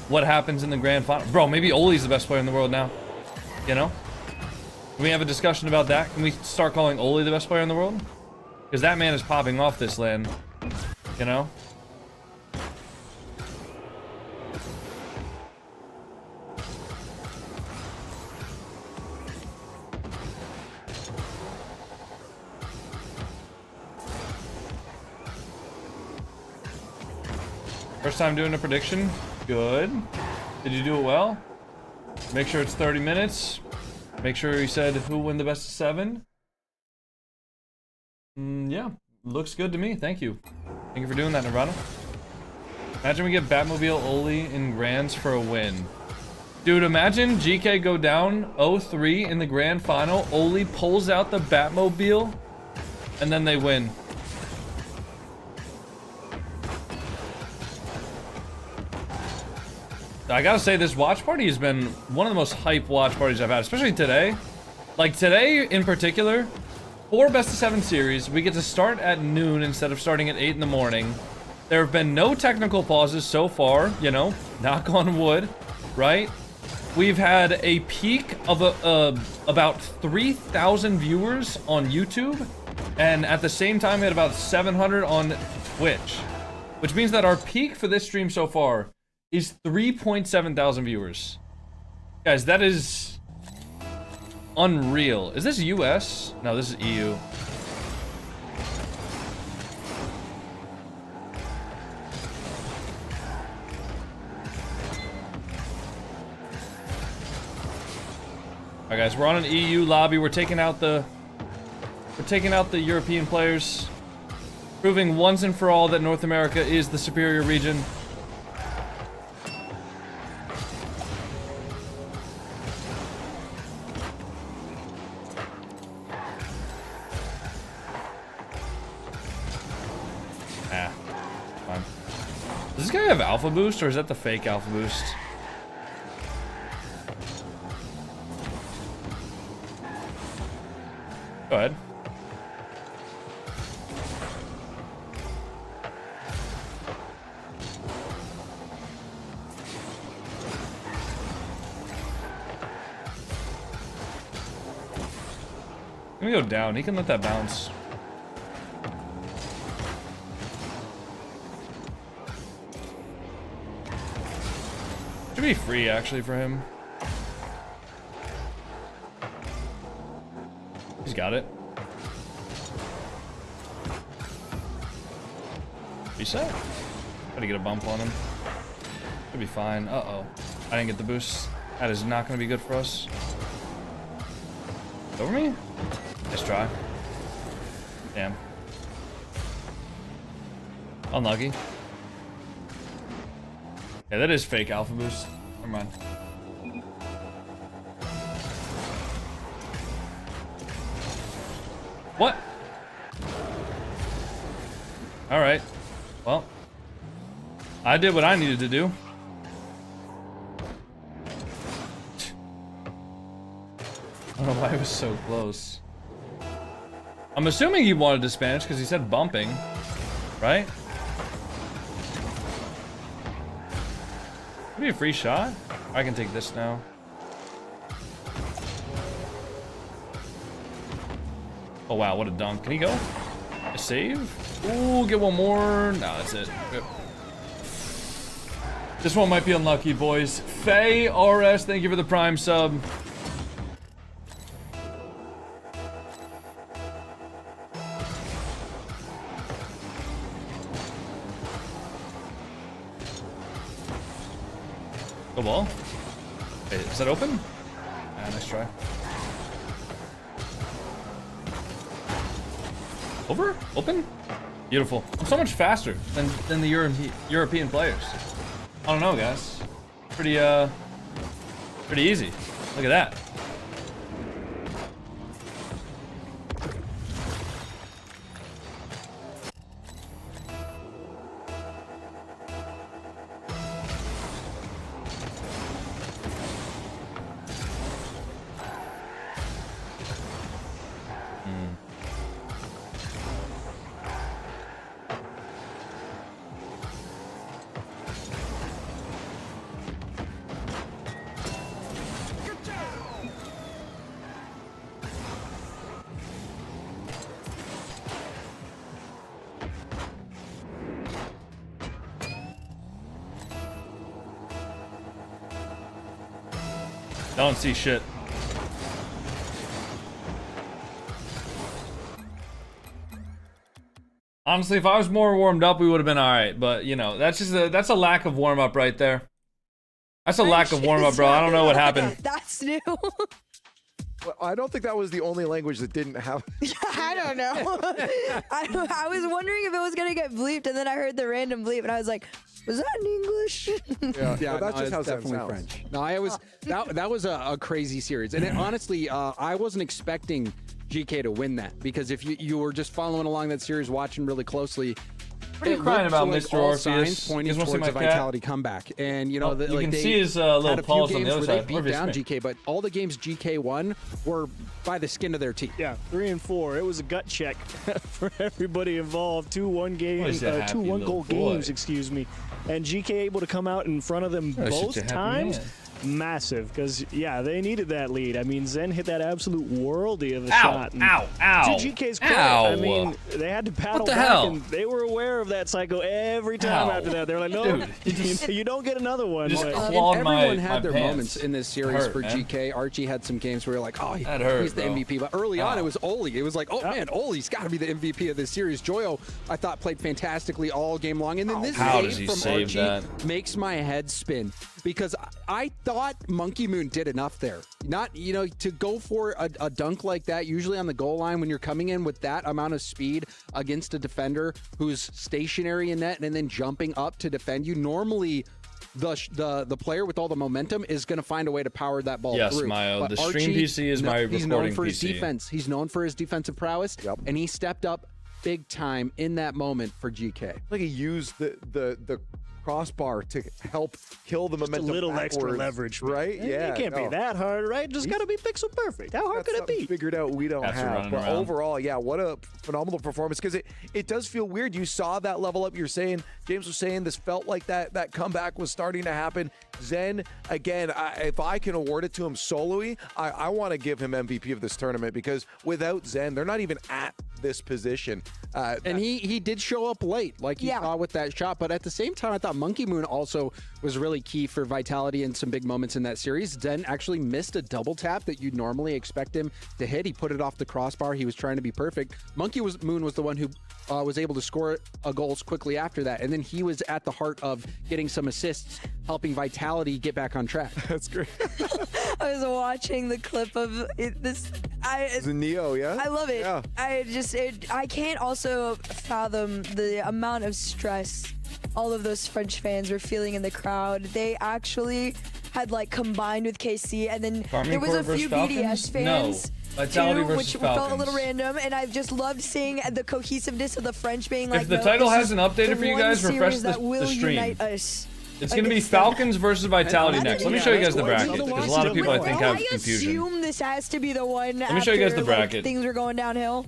what happens in the grand final. Bro, maybe Oli's the best player in the world now. You know? Can we have a discussion about that? Can we start calling Oli the best player in the world? Because that man is popping off this LAN. You know? First time doing a prediction. Good. Did you do it well? Make sure it's 30 minutes. Make sure you said who win the best of 7. Yeah, looks good to me. Thank you. Thank you for doing that, Nirvana. Imagine we get Batmobile Oli in grands for a win. Dude, imagine GK go down 0-3 in the grand final. Oli pulls out the Batmobile, and then they win. I gotta say, this watch party has been one of the most hype watch parties I've had, especially today. Like today in particular, 4 best-of-7 series. We get to start at noon instead of starting at 8 in the morning. There have been no technical pauses so far, you know, knock on wood, right? We've had a peak of about 3,000 viewers on YouTube, and at the same time we had about 700 on Twitch, which means that our peak for this stream so far is 3.7 thousand viewers. Guys, that is unreal. Is this US? No, this is EU. All right, guys, we're on an EU lobby. We're taking out the European players, proving once and for all that North America is the superior region. Fine. Does this guy have alpha boost, or is that the fake alpha boost? Go ahead. Let me go down. He can let that bounce. Should be free actually for him. He's got it. Reset. Gotta get a bump on him. Should be fine. Uh-oh. I didn't get the boost. That is not gonna be good for us. Over me? Nice try. Damn. Unlucky. Yeah, that is fake alpha boost. Never mind. What? Alright. Well. I did what I needed to do. I don't know why it was so close. I'm assuming he wanted to Spanish because he said bumping. Right? Maybe a free shot? I can take this now. Oh wow, what a dunk. Can he go? A save? Ooh, get one more. No, that's it. Yep. This one might be unlucky, boys. Faye RS, thank you for the Prime sub. Go ball. Wait, is that open? Ah, nice try. Over? Open? Beautiful. I'm so much faster than the European players. I don't know, guys. Pretty easy. Look at that. Don't see shit. Honestly, if I was more warmed up, we would have been all right. But you know, that's just that's a lack of warm up right there. That's a lack of warm up, bro. I don't know what happened. That's new. Well, I don't think that was the only language that didn't have. I don't know. I was wondering if it was gonna get bleeped, and then I heard the random bleep, and I was like, "Was that in English?" Yeah, well, that's just how definitely sounds. French. No, I was that was a crazy series, and honestly, I wasn't expecting GK to win that because if you were just following along that series, watching really closely, What are you crying about, Mr. all Orpheus? signs You pointing guys wanna see towards my a cat? Vitality comeback. And, you know, Oh, you like can they see his had little a few paws on the games other where side. they beat Orpheus, down come here. GK, but all the games GK won were by the skin of their teeth. Yeah, 3 and 4. It was a gut check for everybody involved. 2 one-goal games, excuse me. And GK able to come out in front of them Oh, both such a happy times. man. Massive, because they needed that lead. I mean, Zen hit that absolute worldie of a Ow, shot. And ow, ow. To GK's credit, Ow. I mean, they had to paddle the back, hell? and they were aware of that cycle every time Ow. after that. They were like, no, Dude, you don't get another one. just But- clawed Everyone my had their pants. moments in this series Hurt, for man. GK. Archie had some games where you're like, oh, That hurt, he's the bro. MVP. But early on, Ow. it was Oli. It was like, oh, man, Oli's got to be the MVP of this series. Joyo, I thought, played fantastically all game long. And then this How game does he from save Archie that? makes my head spin. Because I thought Monkey Moon did enough there. Not, to go for a dunk like that, usually on the goal line when you're coming in with that amount of speed against a defender who's stationary in net and then jumping up to defend you. Normally, the player with all the momentum is going to find a way to power that ball Yes, through. Mayo. But The stream PC is my he's known recording for his PC. defense. He's known for his defensive prowess, and he stepped up big time in that moment for GK. Like he used the crossbar to help kill the momentum. a little backwards, extra leverage, right? Yeah, it can't be that hard, right? Just got to be pixel perfect. How hard could it be? Figured out we don't Cats are have. running But around. overall, yeah, what a phenomenal performance. Because it does feel weird. You saw that level up. You're saying, James was saying, this felt like that comeback was starting to happen. Zen, again, if I can award it to him sololy, I want to give him MVP of this tournament because without Zen, they're not even at this position. And he did show up late, like you saw with that shot. But at the same time, I thought Monkey Moon also was really key for Vitality in some big moments in that series. Zen actually missed a double tap that you'd normally expect him to hit. He put it off the crossbar. He was trying to be perfect. Moon was the one who was able to score goals quickly after that. And then he was at the heart of getting some assists, helping Vitality get back on track. That's great. I was watching the clip of this. It's a Neo, yeah? I love it. Yeah. I can't also fathom the amount of stress all of those French fans were feeling in the crowd. They actually had combined with KC, and then there was a few BDS fans. Vitality too, versus which Falcons. felt a little random, and I just loved seeing the cohesiveness of the French being like, If the no, title this hasn't is updated the for you one guys, refresh series the that will stream. unite us. It's going to be Falcons versus Vitality next. Let me show you guys the bracket because a lot of people I think have I confusion. assume this has to be the one. Let me show you guys the after, bracket. Things are going downhill.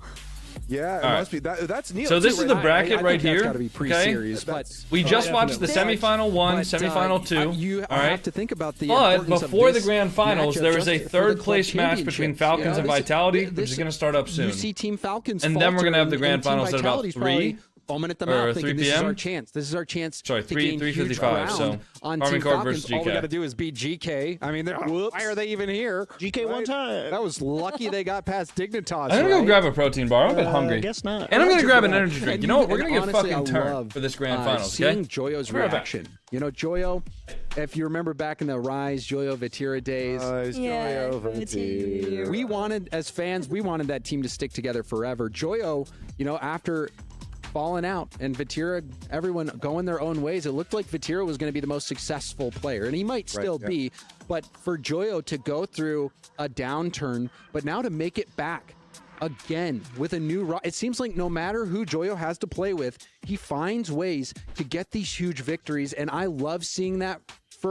Yeah, it All right. must be. That's Neo. So this too, is the right? bracket right here. That's gotta be pre-series, but we just watched the semifinal 1, semifinal 2. You all right. have to think about the But importance of before the this grand finals, matchup there is a just for the third place club match between championship. Falcons and this- Vitality, this- which is going to start up soon. You see Team Falcons, And then we're gonna have the falter, grand and Team finals at about Vitality's probably 3 foaming at the or mouth, 3 thinking this is p.m. our chance. This is our chance. Sorry, to 3 gain huge 3:55. ground So on Army Team Corp Falcons. versus All we GK. got to do is beat GK. I mean, why are they even here? GK one time. That was lucky they got past Dignitas. I'm gonna go right? grab a protein bar. I'm a bit hungry. guess not. And I'm gonna Roger grab for an that. energy drink. And You know what? We're and gonna get honestly, fucking I turned love, for this grand finals. Okay. Seeing Joyo's We're right back. reaction. Joyo, if you remember back in the Rise Joyo Vatira days, Yeah, Vatira. we wanted, as fans, we wanted that team to stick together forever. Joyo, after falling out and Vatira, everyone going their own ways, it looked like Vatira was going to be the most successful player, and he might still be. But for Joyo to go through a downturn, but now to make it back again with a new it seems like no matter who Joyo has to play with, he finds ways to get these huge victories, and I love seeing that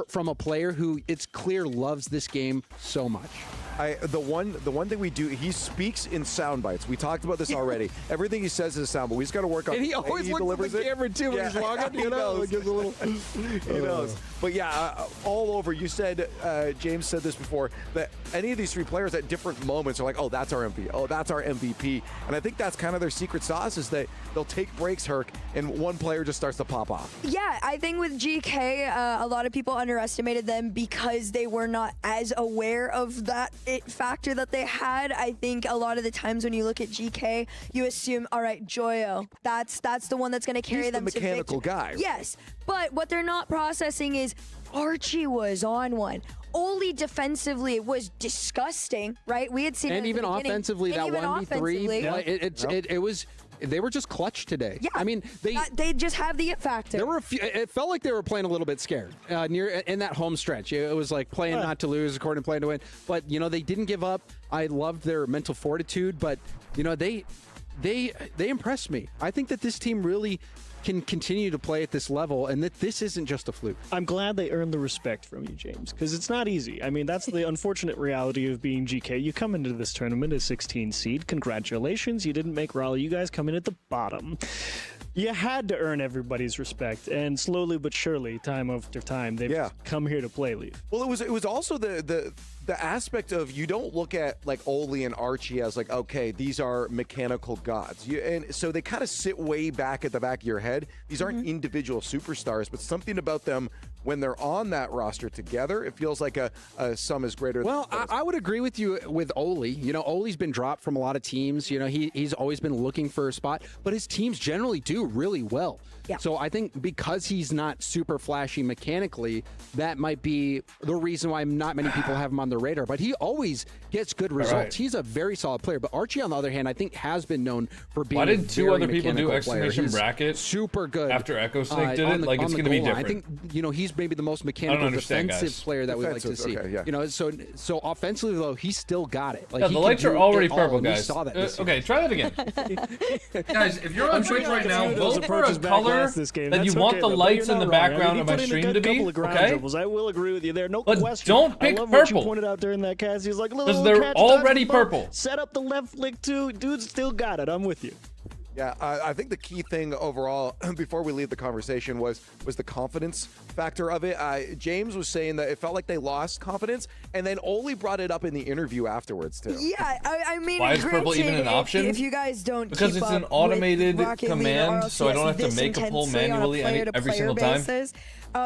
from a player who it's clear loves this game so much. The one thing we do, he speaks in sound bites. We talked about this already. Everything he says is a sound, but we just got to work on. And he always looks at the camera too when he's logging. He knows. He knows. But yeah, all over. You said, James said this before, that any of these three players at different moments are like, oh, that's our MVP. Oh, that's our MVP. And I think that's kind of their secret sauce is that they'll take breaks, Herc, and one player just starts to pop off. Yeah, I think with GK, a lot of people underestimated them because they were not as aware of that it factor that they had. I think a lot of the times when you look at GK, you assume, all right, Joyo, that's the one that's going to carry them to victory. He's the mechanical guy. Yes, but what they're not processing is Archie was on one. Oli defensively was disgusting, right? We had seen it And at even the beginning. offensively, And that even 1v3, offensively. it was. They were just clutch today. Yeah, I mean, they just have the it factor. There were a few. It felt like they were playing a little bit scared near in that home stretch. It was like playing not to lose, according to playing to win. But they didn't give up. I loved their mental fortitude. But they impressed me. I think that this team really can continue to play at this level, and that this isn't just a fluke. I'm glad they earned the respect from you, James, because it's not easy. I mean, that's the unfortunate reality of being GK. You come into this tournament as 16 seed. Congratulations, you didn't make Raleigh. You guys come in at the bottom. You had to earn everybody's respect, and slowly but surely, time after time, they've come here to play Leaf. Well, it was also the aspect of, you don't look at like Oli and Archie as like, okay, these are mechanical gods. And so they kind of sit way back at the back of your head. These aren't individual superstars, but something about them when they're on that roster together, it feels like a sum is greater. Well, I would agree with you with Oli. You know, Oli's been dropped from a lot of teams. You know, he's always been looking for a spot, but his teams generally do really well. Yeah. So I think because he's not super flashy mechanically, that might be the reason why not many people have him on the radar. But he always gets good results. Right. He's a very solid player. But Archie, on the other hand, I think has been known for being. Why did two other people do player. exclamation He's bracket super good after Echo Snake did it? Like, it's going to be different. I think, you know, he's maybe the most mechanical defensive player that we like to see. Okay, yeah. You know, so offensively though, he's still got it. Like, yeah, the lights are already purple, and we guys. saw that this Okay, try that again. Guys, if you're on Twitch right now, vote for a color that you want the lights in the background of my stream to be. Okay. I will agree with you there. No But question. don't pick I love what you purple. pointed out during that cast. He's like, Because they're already purple. Set up the left flick too. Dude's still got it. I'm with you. Yeah, I think the key thing overall, before we leave the conversation, was the confidence factor of it. James was saying that it felt like they lost confidence, and then Oli brought it up in the interview afterwards too. Yeah, I mean, why is purple even an option? If you guys don't, because it's an automated command, so I don't have to make a pull manually every single time.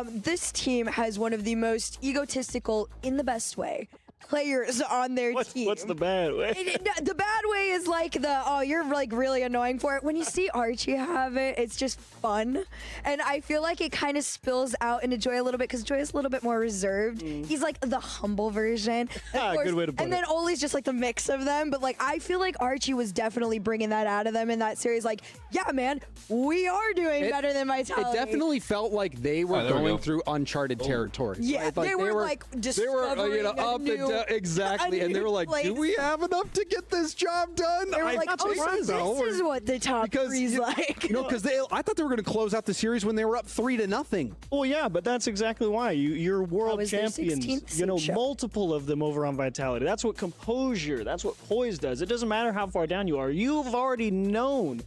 This team has one of the most egotistical, in the best way, players on their team. What's the bad way? The bad way is like you're like really annoying for it. When you see Archie have it, it's just fun. And I feel like it kind of spills out into Joy a little bit, because Joy is a little bit more reserved. He's like the humble version. Good way to put and then Oli's just like the mix of them. But like, I feel like Archie was definitely bringing that out of them in that series. Like, yeah, man, we are doing better than Vitality. It definitely felt like they were going through uncharted territory. Yeah, right? they were like discovering they were, up a new, exactly, and they were like, "Do we have enough to get this job done?" They were like, "Oh, so this is what the top three's like." You know, because I thought they were going to close out the series when they were up 3-0. Well, yeah, but that's exactly why you're world champions. You know, multiple of them over on Vitality. That's what composure. That's what poise does. It doesn't matter how far down you are. You've already known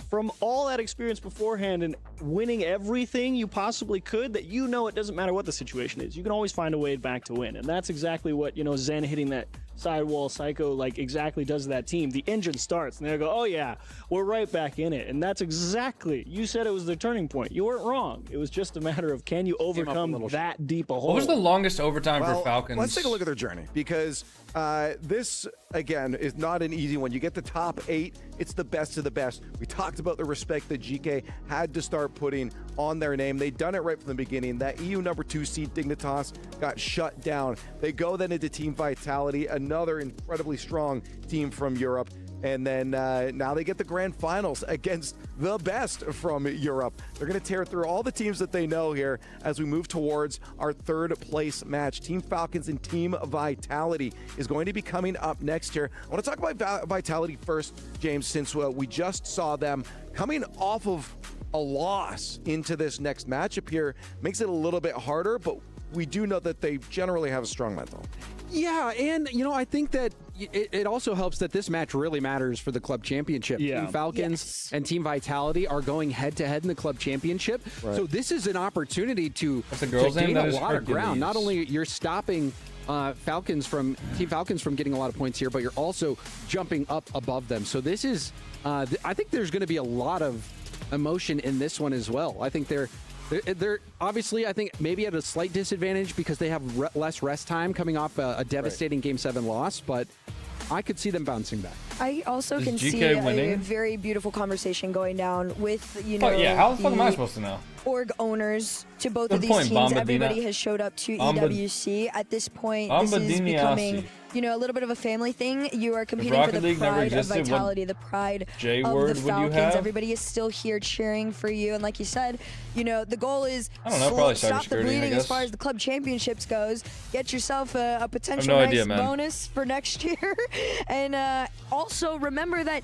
from all that experience beforehand and winning everything you possibly could, that you know it doesn't matter what the situation is. You can always find a way back to win. And that's exactly what, you know, Zen hitting that sidewall psycho like exactly does to that team. The engine starts and they go, oh yeah, we're right back in it. And that's exactly, you said it was the turning point. You weren't wrong. It was just a matter of, can you overcome that deep a hole? What was the longest overtime for Falcons? Let's take a look at their journey, because this, again, is not an easy one. You get the top 8, it's the best of the best. We talked about the respect that GK had to start putting on their name. They'd done it right from the beginning. That EU number 2 seed Dignitas got shut down. They go then into Team Vitality, another incredibly strong team from Europe. And then now they get the grand finals against the best from Europe. They're going to tear through all the teams that they know here as we move towards our 3rd place match. Team Falcons and Team Vitality is going to be coming up next here. I want to talk about Vitality first, James, since we just saw them coming off of a loss into this next matchup here. Makes it a little bit harder, but we do know that they generally have a strong mental. Yeah, and, you know, I think that it also helps that this match really matters for the club championship. Yeah. Team Falcons and Team Vitality are going head-to-head in the club championship. Right. So this is an opportunity to name? gain a That is lot of ground. Hercules. Not only you're stopping Team Falcons from getting a lot of points here, but you're also jumping up above them. So this is, I think there's going to be a lot of emotion in this one as well. I think they're obviously, I think, maybe at a slight disadvantage because they have less rest time coming off a devastating Game 7 loss, but I could see them bouncing back. I also can GK see a winning? very beautiful conversation going down with, you know, Oh yeah, how the fuck am I supposed to know? org owners to both Good of these point, teams. Bombadina. Everybody has showed up to EWC. At this point, this is Bombadiniasi. becoming, you know, a little bit of a family thing. You are competing for Rocket the League never pride of existed, what Vitality, the pride J of word the would you Falcons. have? Everybody is still here cheering for you. And like you said, you know, the goal is I don't know, probably stop the cybersecurity, I bleeding as guess. far as the club championships goes. Get yourself a potential no nice idea, man. bonus for next year. And also remember that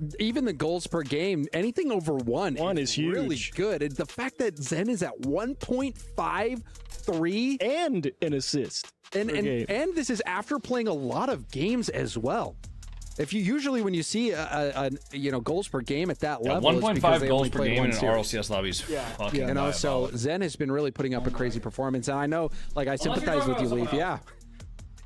even the goals per game, anything over one is huge. Really good. And the fact that Zen is at 1.53 and an assist. And this is after playing a lot of games as well. If you usually when you see a goals per game at that level, 1.5 goals per game in an RLCS lobby is fucking so Zen has been really putting up a crazy performance. And I know, like, I sympathize with you, Leaf. Yeah.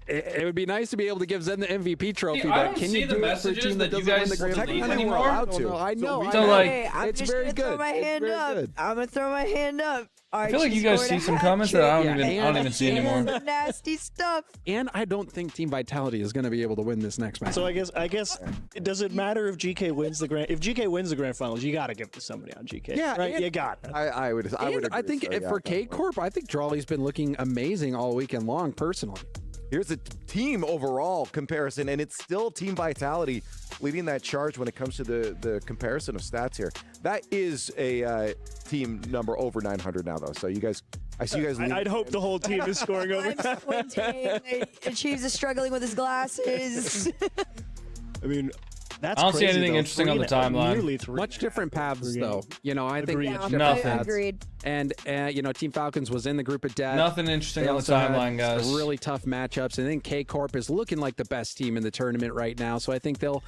It would be nice to be able to give Zen the MVP trophy, See, I but don't can see you the do it for a messages team that that you doesn't win guys the Grand delete Final? anymore. I know. So, like, Hey, I'm it's just very gonna throw good. my It's hand very up. good. I'm gonna throw my hand up. I feel like you guys see some comments that I don't even see anymore. Nasty stuff. And I don't think Team Vitality is going to be able to win this next match. So I guess it doesn't matter if GK wins the grand. If GK wins the grand finals, you got to give it to somebody on GK. Yeah, right. and- You got it. I would agree. I think so, yeah, for definitely. K Corp, I think Drawley's been looking amazing all weekend long, personally. Here's a team overall comparison, and it's still Team Vitality leading that charge when it comes to the comparison of stats here. That is a team number over 900 now, though. So you guys, I see you guys. I'd hope the whole team is scoring over. I'm squinting. Achieves is struggling with his glasses. I mean, that's I don't see crazy, anything though. interesting on the timeline. Nearly three. Much different paths, though. You know, I think Agreed. much Yeah, different Nothing. paths. Agreed. And you know, Team Falcons was in the group of death. Nothing interesting They on the also had timeline, guys. Really tough matchups. I think K Corp is looking like the best team in the tournament right now. So I think they'll,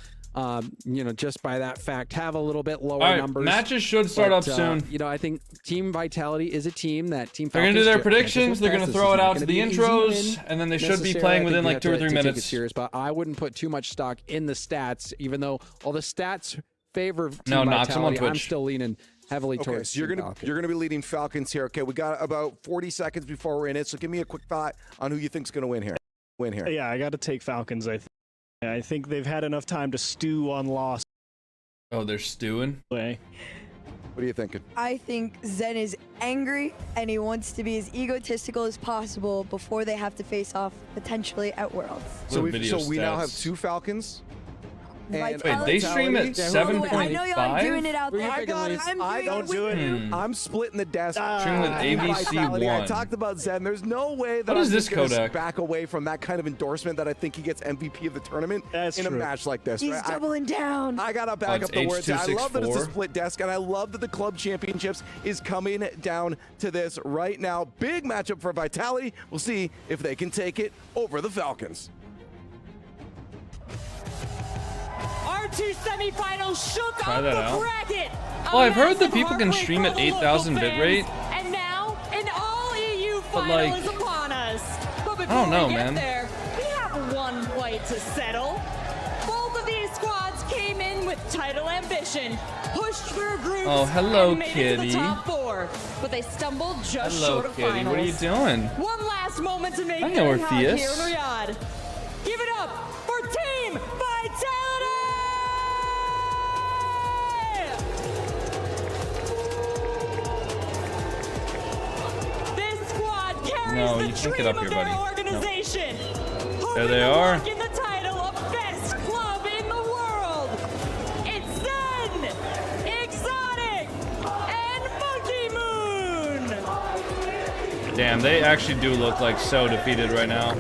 you know, just by that fact, have a little bit lower All right, numbers. matches should start up soon. You know, I think Team Vitality is a team that Team They're going Falcons to do their ju- predictions. They're going to this throw is it not out gonna to the be an easy intros, win and then they should be necessarily. playing I within think you like have 2 or to 3 take it minutes. serious, but I wouldn't put too much stock in the stats, even though all the stats favor Team No, Knox, I'm on Vitality. I'm Twitch. still leaning heavily Okay, towards so you're Team gonna Falcons. you're gonna be leading Falcons here. Okay, we got about 40 seconds before we're in it. So give me a quick thought on who you think's gonna win here. Yeah, I got to take Falcons. I think they've had enough time to stew on loss. Oh, they're stewing? Way. What are you thinking? I think Zen is angry and he wants to be as egotistical as possible before they have to face off potentially at Worlds. So we video now have stats. 2 Falcons. And Wait, they stream at Yeah, 7.5? I know y'all doing it out there. I got it. I don't do it. I'm splitting the desk. Stream with ABC1. I talked about Zen. There's no way that What I'm is this just gonna codec? back away from that kind of endorsement that I think he gets MVP of the tournament That's in true. a match like this. He's right? doubling down. I gotta back it's up the words. I love that it's a H264. split desk, and I love that the club championships is coming down to this right now. Big matchup for Vitality. We'll see if they can take it over the Falcons. Our 2 semifinals shook Try up that the out. bracket. Well, I've heard that massive people can heartbreak stream for at the 8,000 local bitrate. fans. And now an all-EU But, final like, is upon us. But before I don't know, we get man. there, we have one fight to settle. Both of these squads came in with title ambition, pushed through groups, Oh, hello, and made it to kitty. the top 4. But they stumbled just Hello, short of kitty. finals. What are you doing? One last moment to make I know it out here in Orpheus. Riyadh. Give it up for Team Vitality! This squad carries No, the you can't get dream up of here, their buddy. No. organization. There they Hoping to are. lock in the title of best club in the world. It's Zen, Exotic, and Monkey Moon. Damn, they actually do look like so defeated right now.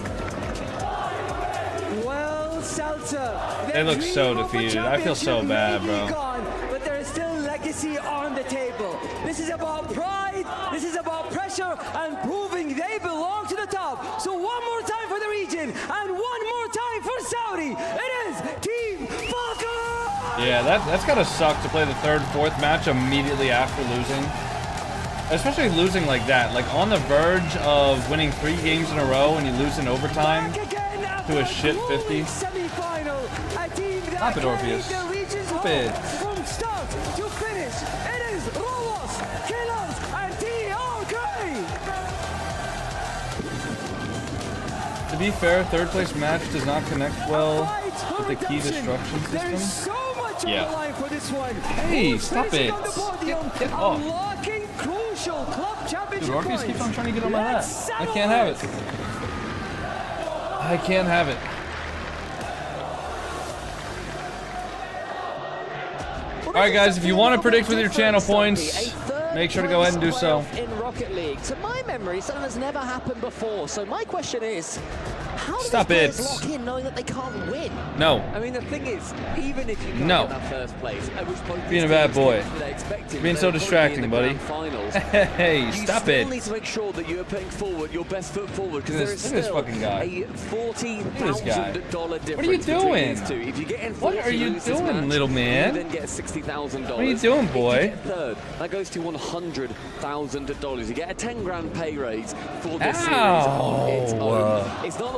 Well, Seltzer. They look so defeated. I feel so bad, bro. Gone, but there is still legacy on the table. This is about pride. This is about pressure and proving they belong to the top. So one more time for the region and one more time for Saudi. It is Team Falcon. Yeah, that's gotta suck to play the 3rd, 4th match immediately after losing. Especially losing like that, like on the verge of winning 3 games in a row and you lose in overtime to a shit 50. Semifinal. A team that Stop it, carried Orpheus. the region's Stop hope it. from start to finish. It is Rolos, Killers, and TRK. To be fair, 3rd place match does not connect well with the key destruction There is system. so much on Yeah. the line for this one. Hey, Who's stop finishing it. on the podium, Get off. unlocking crucial club championship Dude, Orpheus points. keeps on trying to get on my lap. Let's I settle can't have it. I can't have it. Alright guys, if you want to predict with your channel points, make sure to go ahead and do so. In Rocket League. To my memory, something that's never happened before. So my question is, how do Stop these it. players lock in knowing that they can't win? No. I mean, the thing is, even if you can't No. get that first place, at which point Being a these bad teams boy. get to their expected, You're being they'll so probably be distracting, in the buddy. grand finals. Hey, you stop still it. need to make sure that you are putting forward your best foot forward, because Look there at is this still fucking guy. a $40,000 difference What are you between doing? these two. If you get in What fourth, are you lose this doing, match, little man? You then get $60,000. What are you doing, boy? If you get third, that goes to $100,000. You get a 10 grand pay raise for this series on its Ow. own. It's not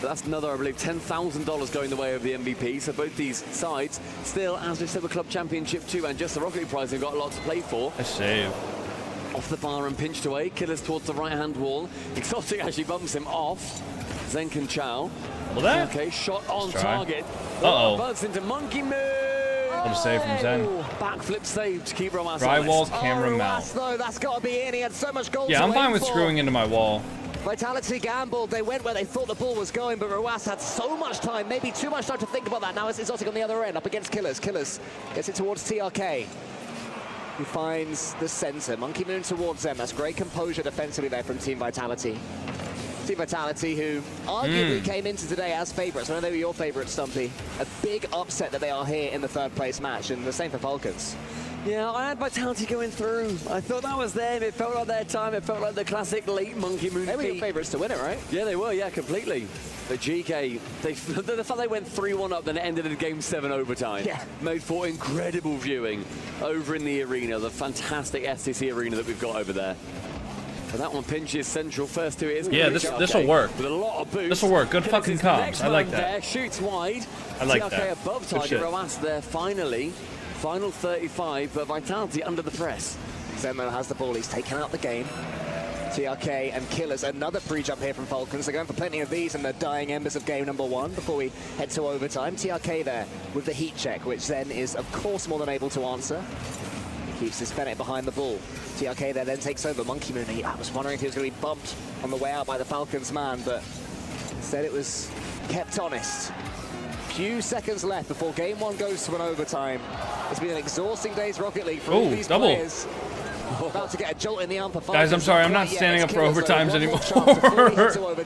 But that's another, I believe, $10,000 going the way of the MVP. So both these sides still, as we said, the Club Championship 2 and just the Rocket League prize, they've got a lot to play for. A save. Off the bar and pinched away. Killers towards the right-hand wall. Exotic actually bumps him off. Zenkin Chow. Well, that? Okay, shot on target. Uh-oh. Bugs into Monkey Moon. What a save from Zen. Backflip save to keep Roas Drywall camera Roas, mount. though, that's got to be in. He had so much gold Yeah, to I'm fine aim with for. screwing into my wall. Vitality gambled. They went where they thought the ball was going, but Roas had so much time, maybe too much time to think about that. Now it's Exotic on the other end, up against Killers. Killers gets it towards TRK. He finds the center. Monkey Moon towards them. That's great composure defensively there from Team Vitality. Team Vitality, who arguably came into today as favorites. I know they were your favorites, Stumpy. A big upset that they are here in the third place match, and the same for Falcons. Yeah, I had Vitality going through. I thought that was them. It felt like their time. It felt like the classic late Monkey Moon. They were your beat. favourites to win it, right? Yeah, they were. Yeah, completely. But GK, the fact they went 3-1 up, then it ended in Game 7 overtime. Yeah. Made for incredible viewing over in the arena, the fantastic STC arena that we've got over there. But that one pinches central first to it. Isn't Yeah, it? this will work. With a lot of boost. This will work. Good Killers fucking is comms. next I like man that. There, shoots wide. I like TRK that. above Good target. shit. Roas there finally. Final 35, but Vitality under the press. Zenmo has the ball. He's taken out the game. TRK and Killers, another pre-jump here from Falcons. They're going for plenty of these in the dying embers of game number 1 before we head to overtime. TRK there with the heat check, which Zen is, of course, more than able to answer. He keeps his Fennec behind the ball. TRK there then takes over. Monkey Moon, I was wondering if he was going to be bumped on the way out by the Falcons man, but instead it was kept honest. Few seconds left before game 1 goes to an overtime. It's been an exhausting day's Rocket League for all these double. players. About to get a jolt in the arm for Guys, I'm sorry, I'm not standing up for overtimes anymore.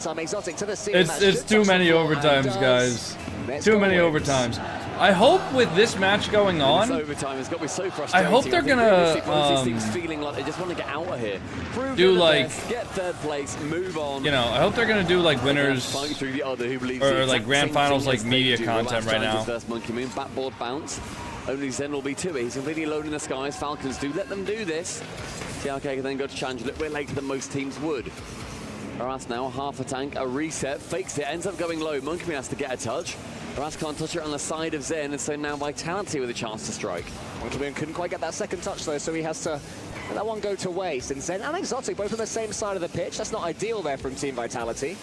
It's too many overtimes, guys. Too many overtimes. I hope with this match going on, This overtime has got to be so I frustrating. hope they're think gonna realistically, one of these teams feeling like they just want to get out of here. Prove do they're the like, best, get third place, move on. you know, I hope they're gonna do like winners Fight through the other who believes or the like exact grand same finals thing like as they media do. content right Challenges now. First Monkey Moon, backboard bounce. Only Zen will be 2. He's completely alone in the skies. Falcons do let them do this. TRK can then go to challenge a little bit later than most teams would. Roas now, half a tank, a reset, fakes it, ends up going low. Monkey Moon has to get a touch. Roas can't touch it on the side of Zen, and so now Vitality with a chance to strike. Monkey Moon couldn't quite get that second touch though, so he has to let that one go to waste. And Zen and Exotic both on the same side of the pitch. That's not ideal there from Team Vitality.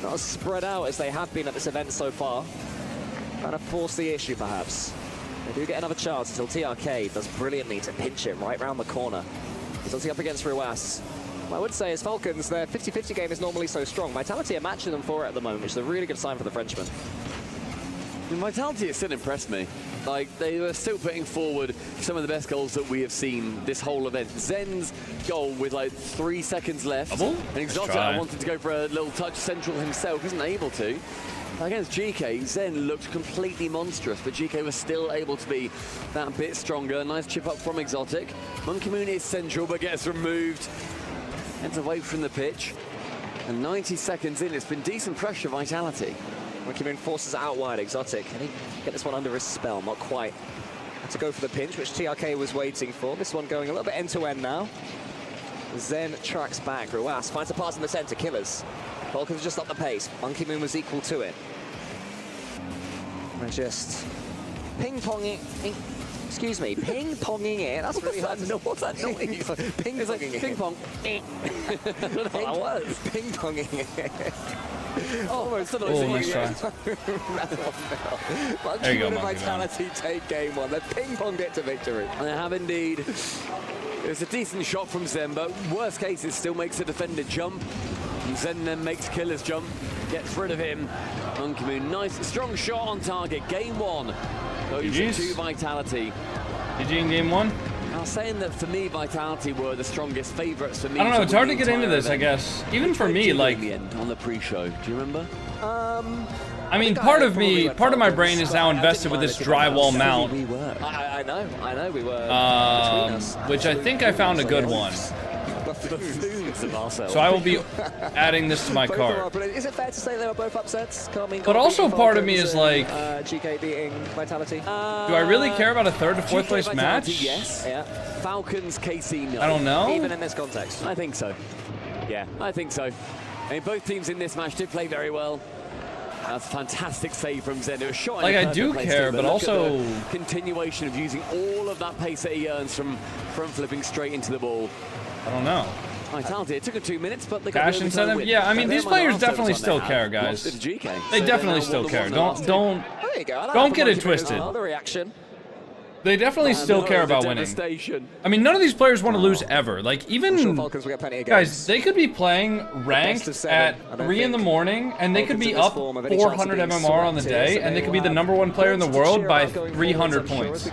Not as spread out as they have been at this event so far. Trying to force the issue perhaps. They do get another chance until TRK does brilliantly to pinch it right round the corner. Exotic up against Roas. What I would say is Falcons, their 50-50 game is normally so strong. Vitality are matching them for it at the moment, which is a really good sign for the Frenchman. Vitality has still impressed me. Like, they were still putting forward some of the best goals that we have seen this whole event. Zen's goal with like 3 seconds left. Double? And Exotic wanted to go for a little touch central himself, isn't able to. Against GK, Zen looked completely monstrous, but GK was still able to be that bit stronger. Nice chip up from Exotic. Monkey Moon is central, but gets removed. Heads away from the pitch. And 90 seconds in, it's been decent pressure, Vitality. Monkey Moon forces it out wide. Exotic, can he get this one under his spell? Not quite. Had to go for the pinch, which TRK was waiting for. This one going a little bit end-to-end now. Zen tracks back. Roas finds a pass in the center. Killers. Falcons just up the pace. Monkey Moon was equal to it. We're just ping-ponging. Excuse me, ping-ponging it. That's really hard to know. What's that noise? Ping-ponging it. Ping-pong. I don't know what that was. Ping-ponging it. Almost. Nice try. There you go, Monkey Moon and Monkey Vitality take game 1. They ping-ponged it to victory. And they have indeed. It's a decent shot from Zen, but worst case, it still makes the defender jump. And Zen then makes Killers jump, gets rid of him. Monkey Moon, nice, strong shot on target. Game 1 goes to Vitality. GG in game 1? I was saying that for me, Vitality were the strongest favourites for me. I don't know, to it's win hard the to get into entire this, I event. guess. Even Which for way me, did you go like, in the end on the pre-show, do you remember? I mean, part of my brain is now invested with this drywall mount, I know, we were which I think I found a good one. So I will be adding this to my cart. Is it fair to say they were both upsets? But also part of me is like, GK beating Vitality. do I really care about a 3rd to 4th place Vitality, match? yes. Yeah. Falcons, KC, no. I don't know. Even in this context. I think so. Yeah, I think so. I mean, both teams in this match did play very well. That's a fantastic save from Zen. It was shot in Like, a I perfect do place care, too, but look at also- the continuation of using all of that pace that he earns from front flipping straight into the ball. I don't know. Vitality, it took him 2 minutes, but they got Cash the overtime incentive? win. Yeah, I mean, They're these my players last definitely overtime still they care, had. guys. Lost to GK. They So definitely they're now still 1-1 care. last Don't There you go. I like don't that get for it Monkey Moon as twisted. well. The reaction. They definitely still care about winning. I mean, none of these players want to lose ever. Like, even guys, they could be playing ranked at 3 in the morning, and they could be up 400 MMR on the day, and they could be the #1 player in the world by 300 points.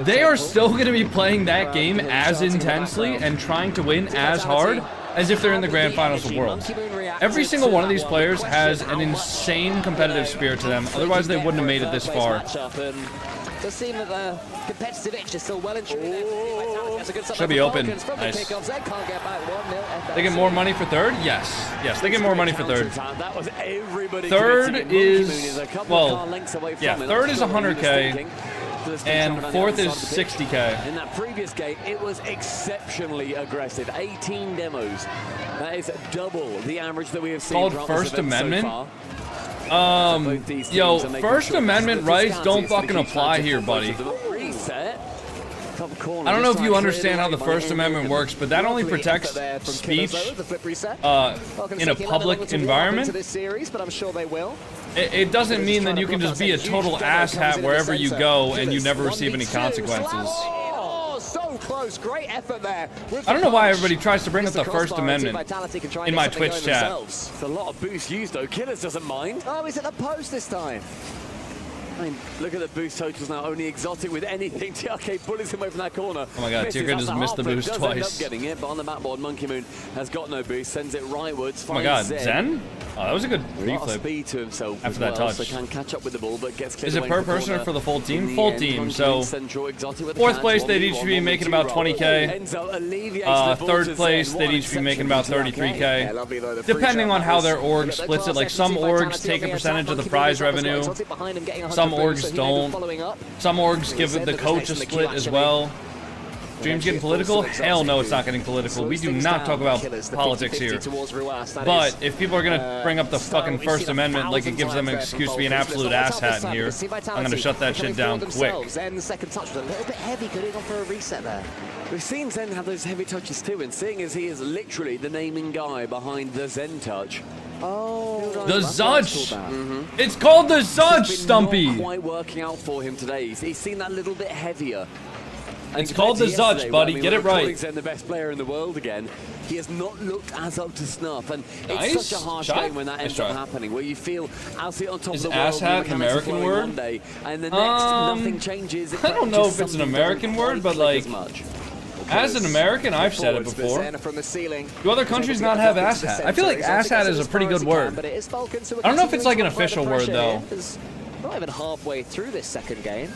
They are still going to be playing that game as intensely and trying to win as hard as if they're in the grand finals of Worlds. Every single one of these players has an insane competitive spirit to them. Otherwise, they wouldn't have made it this far. Does seem that the competitive itch is still well and truly there. Should be open. Nice. They get more money for third? Yes. Yes, they get more money for third. Third is, well, yeah, third is 100K. And fourth is 60K. In that previous game, it was exceptionally aggressive. 18 demos. That is double the average that we have seen. Called First Amendment. Yo, First Amendment rights don't fucking apply here, buddy. I don't know if you understand how the First Amendment works, but that only protects speech in a public environment. It doesn't mean that you can just be a total asshat wherever you go and you never receive any consequences. So close, great effort there. I don't know why everybody tries to bring up the First Amendment in my Twitch chat. It's a lot of boost used though. Killers doesn't mind. Oh, he's at the post this time. I mean, look at the boost totals now. Only Exotic with anything. TRK bullies him away from that corner. Oh my god, TRK just missed the boost twice. End up getting it, but on the backboard, Monkey Moon has got no boost. Sends it rightwards. Oh my god, Zen? Oh, that was a good reflip. Speed to himself after that touch. So can catch up with the ball, but gets is it per person or for the full team? Full team. So fourth place, they'd each be making about 20K. Third place, they'd each be making about 33K. Depending on how their org splits it. Like some orgs take a percentage of the prize revenue. Some orgs don't. Some orgs give the coach a split as well. Dream's getting political? Hell no, it's not getting political. We do not talk about politics here. But if people are going to bring up the fucking First Amendment like it gives them an excuse to be an absolute asshat in here, I'm going to shut that shit down quick. Zen's second touch was a little bit heavy. Could have gone for a reset there. We've seen Zen have those heavy touches too, and seeing as he is literally the naming guy behind the Zen touch. Oh, the Zudge! It's called the Zudge, Stumpy! Not quite working out for him today. He's seen that little bit heavier. And it's called the Zudge, buddy. Get it right. Zen the best player in the world again. He has not looked as up to snuff, and nice. It's such a harsh game when that ends up happening, where you feel absolutely on top of the world. Is asshat an American word? One day, and the next, nothing changes. I don't know if it's an American word, but like, as an American, I've said it before. Do other countries not have asshat? I feel like asshat is a pretty good word. I don't know if it's like an official word though. Not even halfway through this second game.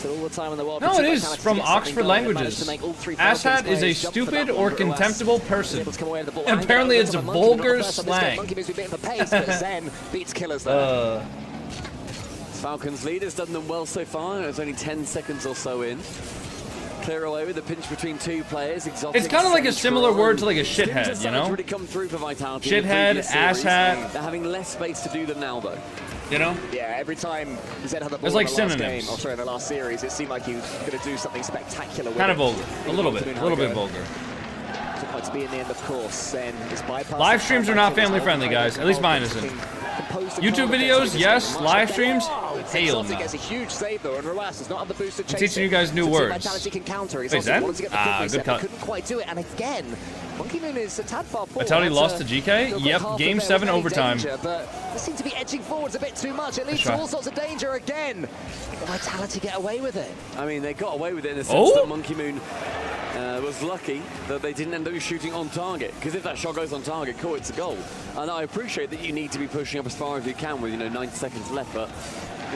All the time in the world. No, it is from Oxford Languages. Asshat is a stupid or contemptible person. And apparently it's a vulgar slang. Falcons lead has done them well so far. It's only 10 seconds or so in. Clear away with the pinch between two players. It's kind of like a similar word to like a shithead, you know? Really come through for Vitality shithead, asshat. They're having less space to do them now, though. You know? Yeah, every time Zed had the ball it's like in the last synonyms. game, or sorry, in the last series, it seemed like he was going to do something spectacular with kind of vulgar. A little bit vulgar. To be in the end, of course, then is bypassed. Live streams are not family friendly, guys. At least mine isn't. YouTube videos, yes. Live streams, hell no. Gets a huge save though, and Ruas does not have the boost to I'm teaching you guys new words. Vitality can counter. Wait, Zen? Good cut. Couldn't quite do it, and again, Monkey Moon is a tad far forward. Vitality lost to GK? Yep, game 7 overtime. But they seem to be edging forwards a bit too much. It leads to all sorts of danger again. Will Vitality get away with it? I mean, they got away with it in the sense that Monkey Moon was lucky that they didn't end up shooting on target, because if that shot goes on target, cool, it's a goal. And I appreciate that you need to be pushing up as far as you can with 90 seconds left, but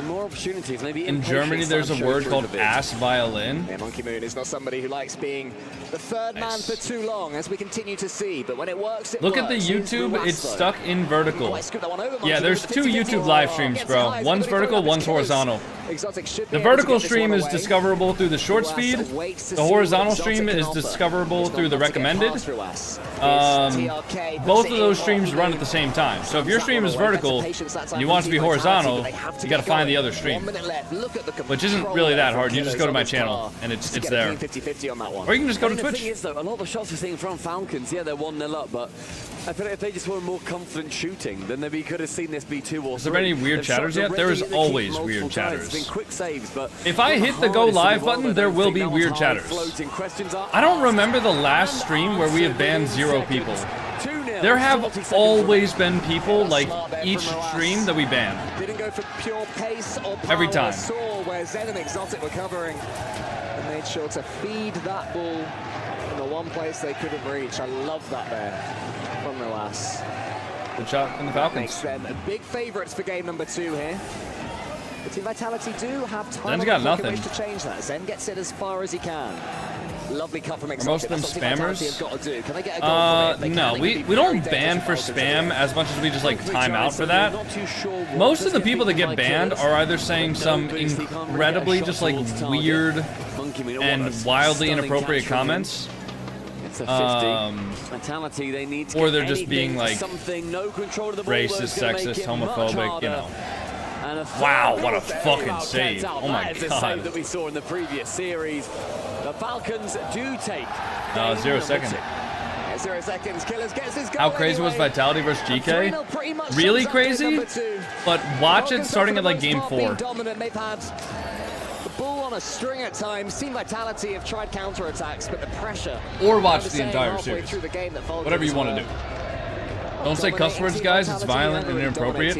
more opportunities, maybe in Germany there's a word called ass violin. Yeah, Monkey Moon is not somebody who likes being the third man for too long, as we continue to see, but when it works, it Look works. At the YouTube, it's stuck in vertical. Yeah, there's 2 YouTube live streams, bro. One's vertical, one's horizontal. The vertical stream is discoverable through the short speed. The horizontal stream is discoverable through the recommended. Both of those streams run at the same time. So if your stream is vertical and you want it to be horizontal, you gotta find the other stream, which isn't really that hard. You just go to my channel and it's there. Or you can just go to Twitch. The thing is, though, a lot of the shots we're seeing from Falcons, yeah, they're 1-0 up, but I feel like if they just were more confident shooting, then maybe you could have seen this be 2 or 3. Is there any weird chatters yet? There is always weird chatters. chatters. Quick saves, but If I hit the go live button, there will be weird chatters. I don't remember the last stream where we have banned 0 people. There have always been people, like, each stream that we banned. Didn't go for pure pace or power. Every time. Saw where Zen and Exotic were covering and made sure to feed that ball in the one place they couldn't reach. I love that there from Ruas. Good shot from the Falcons. Makes them big favourites for game number 2 here. The Team Vitality do have time Zen's got nothing. to change that. Zen gets it as far as he can. Lovely cut from Are Exotic. most of them spammers? Can they get a goal from it? No, we don't ban for spam as much as we just like time out for that. Most of the people that get banned are either saying some incredibly just like weird and wildly inappropriate comments. It's a 50. Vitality, they need to Or they're just being like something, no control of the ball, racist, sexist, homophobic, you know. Wow, what a fucking save. Oh my god. god. That we saw in the previous series. The Falcons do take 0 seconds. 0 seconds. Killers gets his goal. How crazy was Vitality versus GK? Really crazy? But watch it starting at like game 4. Dominant. They've had the ball on a string at times. Team Vitality have tried counterattacks, but the pressure. Or watch the entire series. Through the game that Whatever you want to do. Don't say cuss words, guys. It's violent and inappropriate.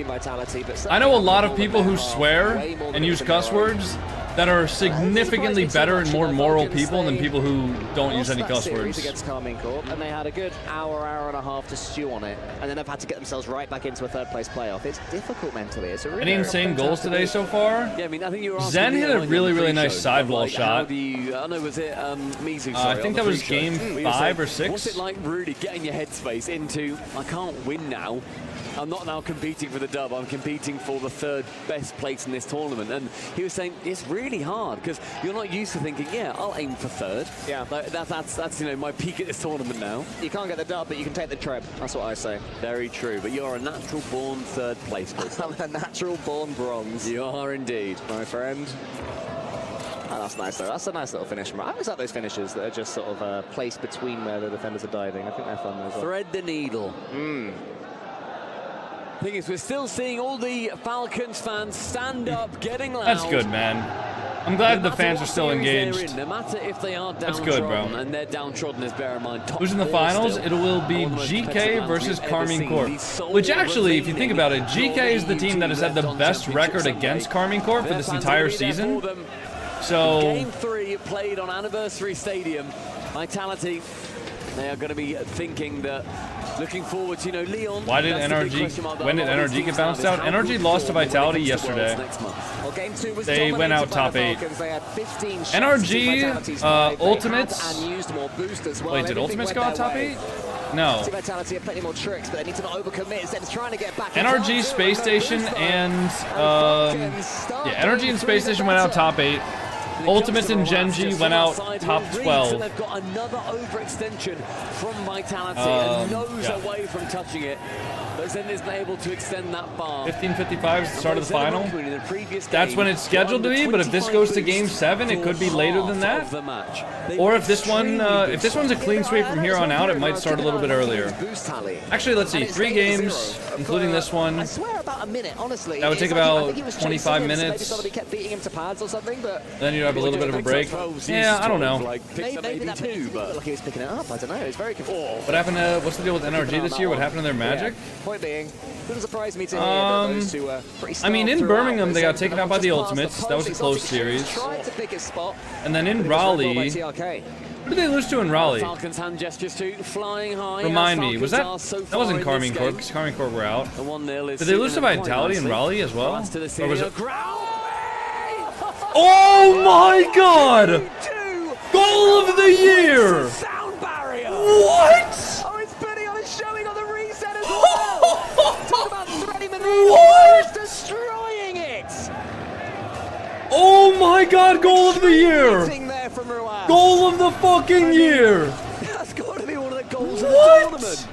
I know a lot of people who swear and use cuss words that are significantly better and more moral people than people who don't use any cuss words. Against Carmine Corp, and they had a good hour and a half to stew on it, and then they've had to get themselves right back into a third-place playoff. It's difficult mentally. It's a really Any insane goals today so far? Yeah, I mean, I think you were Zen hit a really nice sidewall shot. I know, was it Mizu? I think that was game 5 or 6. What's it like really getting your headspace into, I can't win now. I'm not now competing for the dub, I'm competing for the 3rd best place in this tournament. And he was saying it's really hard because you're not used to thinking, yeah, I'll aim for 3rd. Yeah. Like, that's you know, my peak at this tournament now. You can't get the dub, but you can take the treb. That's what I say. Very true, but you're a natural born 3rd place. I'm a natural born bronze. You are indeed. My friend. Oh, that's nice though. That's a nice little finish. I always like those finishes that are just sort of placed between where the defenders are diving. I think they're fun as well. Thread the needle. Thing is, we're still seeing all the Falcons fans stand up, getting loud. That's good, man. I'm glad the fans are still engaged. No matter if they are That's good, bro. And they're downtrodden, as bear in mind. Who's in the finals? It will be GK versus Carmine Corp. Which actually, if you think about it, GK is the team that has had the best record against Carmine Corp for this entire season. So Game 3 played on Anniversary Stadium. Vitality, they are going to be thinking that. Looking forward to, Leon. Why did NRG, when did NRG get bounced out? NRG lost to Vitality yesterday. They went out top 8. NRG, Ultimates. Wait, did Ultimates go out top 8? No. Vitality have plenty more tricks, but they need to not overcommit. Zen's trying to get back. NRG, Space Station, and NRG and Space Station went out top 8. Ultimates and Genji went out top 12. They've got another overextension from Vitality and nose away from touching it. But Zen isn't able to extend that far. 15:55 is the start of the final. That's when it's scheduled to be, but if this goes to game 7, it could be later than that. Or if this one, if this one's a clean sweep from here on out, it might start a little bit earlier. Actually, let's see, 3 games, including this one. I swear about a minute, honestly. That would take about 25 minutes. Somebody kept beating him to pads or something, but then you'd have a little bit of a break. Yeah, I don't know. Maybe that too, but like he was picking it up. I don't know. It's very confusing. What happened to, what's the deal with NRG this year? What happened to their magic? Point being, wouldn't surprise me to hear that those two were pretty I mean, in Birmingham, they got taken out by the Ultimates. That was a close series. And then in Raleigh, who did they lose to in Raleigh? Falcons hand gestures to flying high. Remind me, was that wasn't Carmine Corp, because Carmine Corp were out. Did they lose to Vitality in Raleigh as well? Or was it? Oh my god! Goal of the year! What? Oh, it's Benny on a showing on the reset as well! Talk about threading the needle. What? Destroying it! Oh my god, goal of the year! Goal of the fucking year! That's got to be one of the goals of the tournament.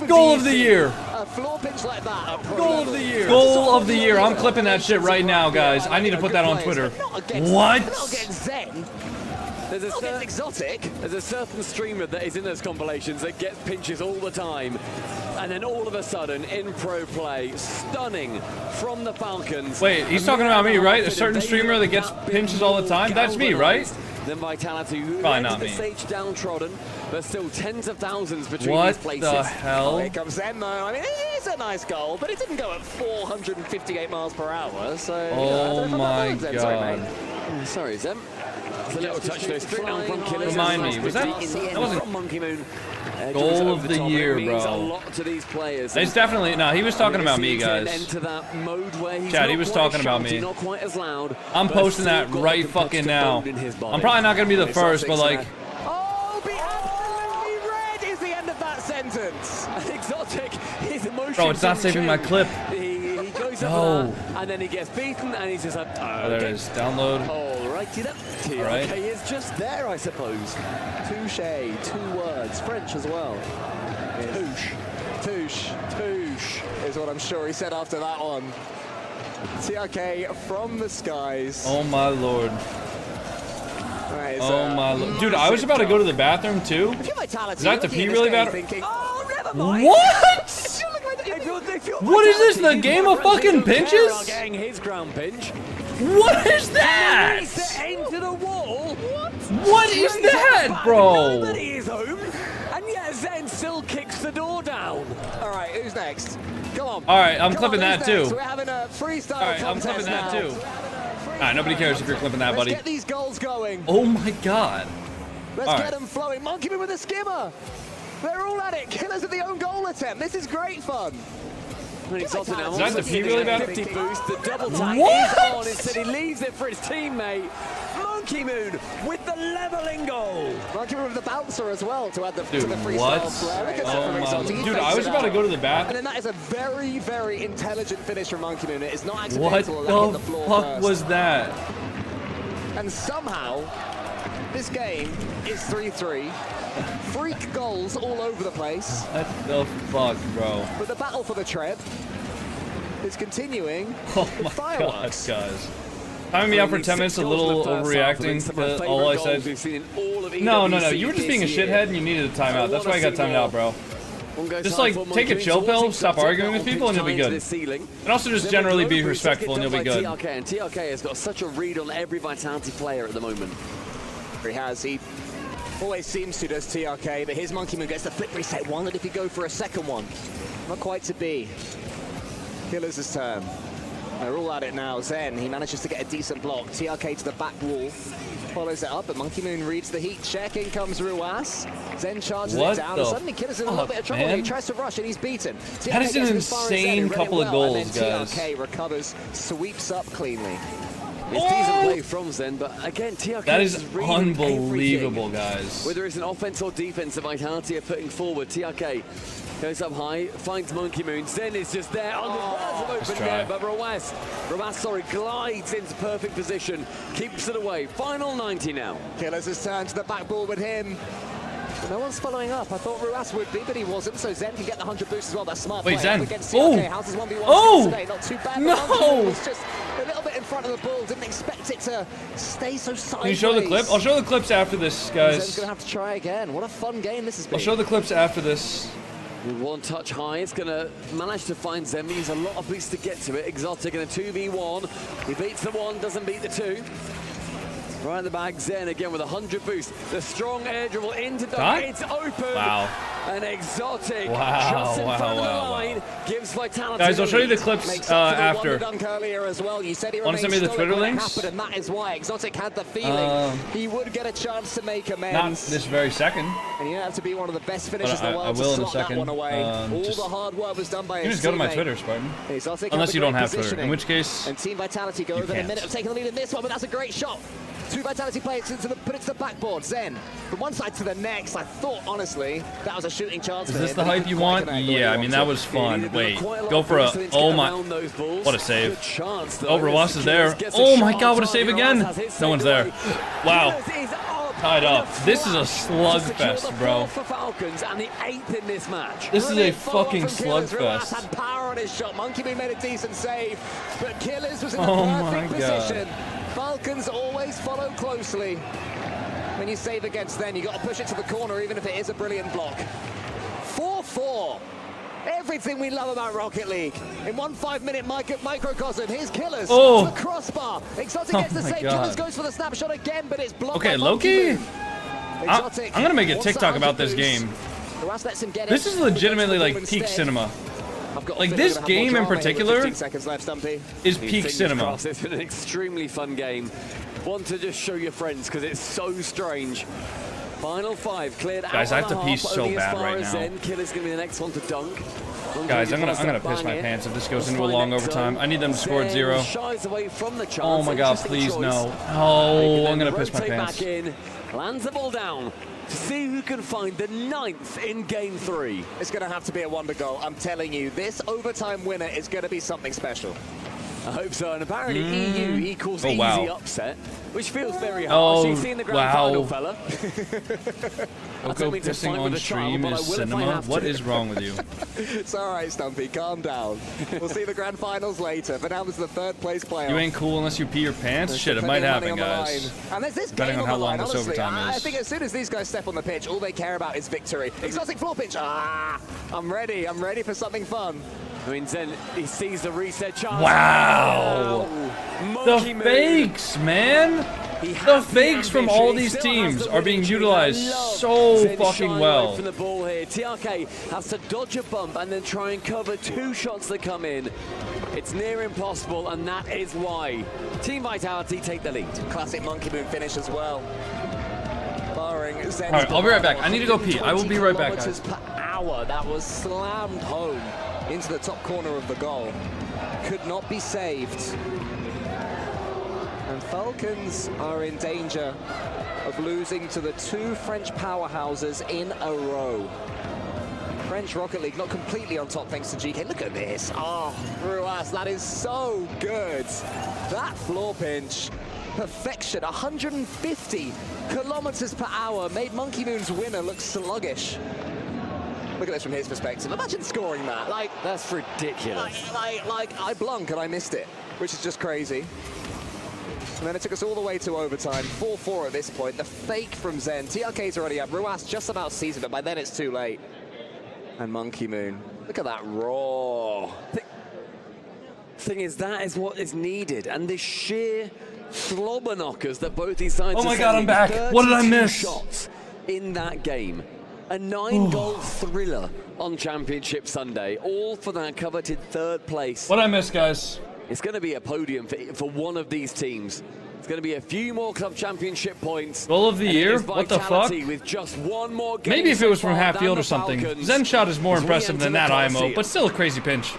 Goal of the year! A floor pitch like that. Goal of the year! Goal of the year! I'm clipping that shit right now, guys. I need to put that on Twitter. What? There's a it's exotic. There's a certain streamer that is in those compilations that gets pinches all the time. And then all of a sudden, in pro play, stunning from the Falcons. Wait, he's talking about me, right? A certain streamer that gets pinches all the time? That's me, right? Then Vitality, who Probably entered not the me. stage downtrodden, but still tens of thousands between What these places. the hell? Oh, here comes Zen, though. I mean, it is a nice goal, but it didn't go at 458 miles per hour, so... Oh my god. Sorry, Zen. It's a little touch, though. Straight down from Killers. Remind me, was that wasn't from Monkey Moon? goal of the year, It means a bro? lot to these players. It's definitely, no, he was talking about me, guys. Enter that mode where he's Chad, he not was quite talking about shouty, me. not quite as loud, I'm but posting still that got right the fucking competitive now. bone in his body. I'm probably not gonna be the It's first, but like, Oh, be absolutely red is the end of that sentence. Exotic, his emotions. bro, it's not saving my clip. He goes up No. for that, and then he gets beaten, and he's just like, Oh, there it is. Download. Alrighty then. TRK Alright. is just there, I suppose. Touche, 2 words, French as well. Touche. Touche. Touche is what I'm sure he said after that one. TRK from the skies. Oh my lord. Right, Oh my lord. Dude, I was about to go to the bathroom too. If you're Vitality, Does that have to you're pee looking really at this bad? game thinking, oh, never mind. What? What is this? The game of fucking pinches? Getting his ground pinch. What is that? Into the wall. What is that, bro? Nobody is home, and yet Zen still kicks the door down. All right, who's next? Come on. All right, I'm Come clipping on, that who's too. next? We're having a freestyle All right, I'm contest clipping that now. too. All right, nobody cares if you're clipping that, Let's buddy. get these goals going. Oh my god. Let's All get right. them flowing. Monkey Moon with a skimmer. They're all at it. Killers at the own goal attempt. This is great fun. Exotic now. Does that have to pee really bad? 50 boost. The double tag What? is on. Instead, he leaves it for his teammate. Monkey Moon with the leveling goal. Monkey Moon with the bouncer as well to add the, Dude, to the freestyle what? flair. Look at that Oh from my Exotic. He dude, fakes I was it about to out. go to the And bathroom. then that is a very, very intelligent finish from Monkey Moon. It is not What accidental. that hit the floor fuck first. was that? And somehow, this game is 3-3. Freak goals all over the place. What the fuck, bro? But the battle for the tread is continuing. Oh my god, Fireworks. guys. Timing me out for 10 minutes, a little overreacting to all I said. No, you were just being a shithead and you needed a timeout. That's why I got timed out, bro. Just like, take a chill pill, stop arguing with people, and you'll be good. And also just generally be respectful and you'll be good. TRK, and TRK has got such a read on every Vitality player at the moment. He has. He always seems to, does TRK, but his Monkey Moon gets the flip reset one, and if you go for a second one, not quite to be. Killers' turn. They're all at it now. Zen, he manages to get a decent block. TRK to the back wall. Follows it up, but Monkey Moon reads the heat check. In comes Ruas. Zen charges What it down, the and suddenly Killer's in a little bit of trouble. man? He tries to rush, and he's beaten. That is TRK an gets as far as Zen, insane who read it couple of well, goals, and then guys. TRK recovers, sweeps up cleanly. It's decent play from Zen, but again, TRK That is reading unbelievable, everything. guys. Whether it's an offense or defense, the Vitality are putting forward. TRK goes up high, finds Monkey Moon. Zen is just there on the verge of open net, but Ruas, glides into perfect position, keeps it away. Final 90 now. Killers has turned to the back ball with him. No one's following up. I thought Ruas would be, but he wasn't, so Zen can get the 100 boost as well. That's smart Wait, play. Zen. Up against Oh. TRK. How's his 1v1 Oh. today? Not too bad. No. But Monkey Moon was just a little bit in front of the ball. Didn't expect it to stay so sideways. Can you show the clip? I'll show the clips after this, Zen's guys. going to have to try again. What a fun game this has been. I'll show the clips after this. With one touch high, it's going to manage to find Zen. He needs a lot of boost to get to it. Exotic in a 2v1. He beats the 1, doesn't beat the 2. Right in the back, Zen again with 100 boost. The strong air dribble into the Huh? It's open. Wow. An Exotic Wow, just in wow, front of the wow, line gives Vitality. Guys, I'll show you the clips Makes up for the after. wonder dunk earlier as well. You said he Wanna send me the remained Twitter stoic when it links? happened, and that is why Exotic had the feeling he would get a chance to make Not amends. this very second. And you don't have to be one of the best finishers But in the I world will to in a slot that second. one away. All Just- the hard work was done by You can his just go to my teammate. Twitter, Spartan. Exotic Unless had you the don't great have Twitter, in positioning. which case And Team Vitality go over in a minute of taking the lead in this one, but that's a great shot. Two Vitality players put it to the backboard. Zen, from one side to the next. I thought, honestly, that was a shooting chance Is for this him, the but he hype you couldn't quite want? connect the way Yeah, he I mean, that wanted. was fun. Wait, go for a... Oh my... What a save. Oh, Ruas is there. Oh my god, what a save again. No one's there. Wow. Tied up. This is a slugfest, bro. For Falcons and the 8th in this match. This is a Brilliant follow-up fucking from Killers. Ruas slugfest. had power on his shot. Monkey Moon made a decent save, but Killers was in the Oh my perfect God. position. Falcons always follow closely. When you save against Zen, you got to push it to the corner, even if it is a brilliant block. 4-4. Everything we love about Rocket League. In 1 5-minute microcosm, here's Killers. Oh. The crossbar. Exotic Oh gets the my save. God. Killers goes for the snapshot again, but it's blocked. Okay, by Loki. Exotic I'm gonna make a wants that TikTok about 100 this boost. game. Ruas lets him get This it. is legitimately like Goes for the peak ball cinema. I've got a Like feeling this we're gonna have more game in drama here with particular 15 seconds left, Stumpy. is peak Fingers cinema. crossed. It's been an extremely fun game. One to just show your friends because it's so strange. Final 5 cleared out. Guys, I have to on pee the half, so only as bad far right as now. Zen. Killer's gonna be the next one to dunk. Guys, I'm gonna piss my pants if this goes into a long overtime. I need them to score at 0. Shies away from the chance. Oh my God, Interesting please choice. no. They can Oh, then I'm gonna piss my rotate pants. Back in, lands the ball down to see who can find the 9th in game 3. It's going to have to be a wonder goal. I'm telling you, this overtime winner is going to be something special. I hope so. And apparently EU equals easy upset, which feels very harsh. You've seen the grand final, fella. Coco pissing on stream is cinema. What is wrong with you? It's all right, Stumpy. Calm down. We'll see the grand finals later. But now there's the 3rd place playoff. You ain't cool unless you pee your pants? There's Shit, it might plenty of happen, money on the guys. line. And there's this Depending game on how the long line, this honestly. overtime I is. think as soon as these guys step on the pitch, all they care about is victory. Exotic floor pitch. I'm ready. I'm ready for something fun. I mean, Zen, he sees the reset chance. Wow. The fakes, man. The fakes from all these teams are being utilized so fucking well. From the ball here, TRK has to dodge a bump and then try and cover 2 shots that come in. It's near impossible, and that is why Team Vitality take the lead. Classic Monkey Moon finish as well. Barring Zen's All right, I'll be right back. I need to go pee. I will be right back, guys. kilometers per hour. That was slammed home into the top corner of the goal. Could not be saved. And Falcons are in danger of losing to the 2 French powerhouses in a row. French Rocket League not completely on top thanks to GK. Look at this. Oh, Ruas, that is so good. That floor pinch, perfection. 150 kilometers per hour made Monkey Moon's winner look sluggish. Look at this from his perspective. Imagine scoring that. Like, that's ridiculous. Like I blunk and I missed it, which is just crazy. And then it took us all the way to overtime. 4-4 at this point. The fake from Zen. TRK's already up. Ruas just about sees it, but by then it's too late. And Monkey Moon. Look at that raw. Thing is, that is what is needed, and the sheer slobber knockers that both these sides Oh my are God, I'm sending. back. What did I 32 miss? Shots in that game. A 9-goal thriller on Championship Sunday, all for that coveted 3rd place. What did I miss, guys? It's going to be a podium for one of these teams. It's going to be a few more club championship points. Goal of the And it year? is What the fuck? Vitality with just one more game Maybe if it was so from far half than field the or something. Falcons. Zen's shot is more As we impressive enter than the that IMO, Colosseum. but still a crazy pinch.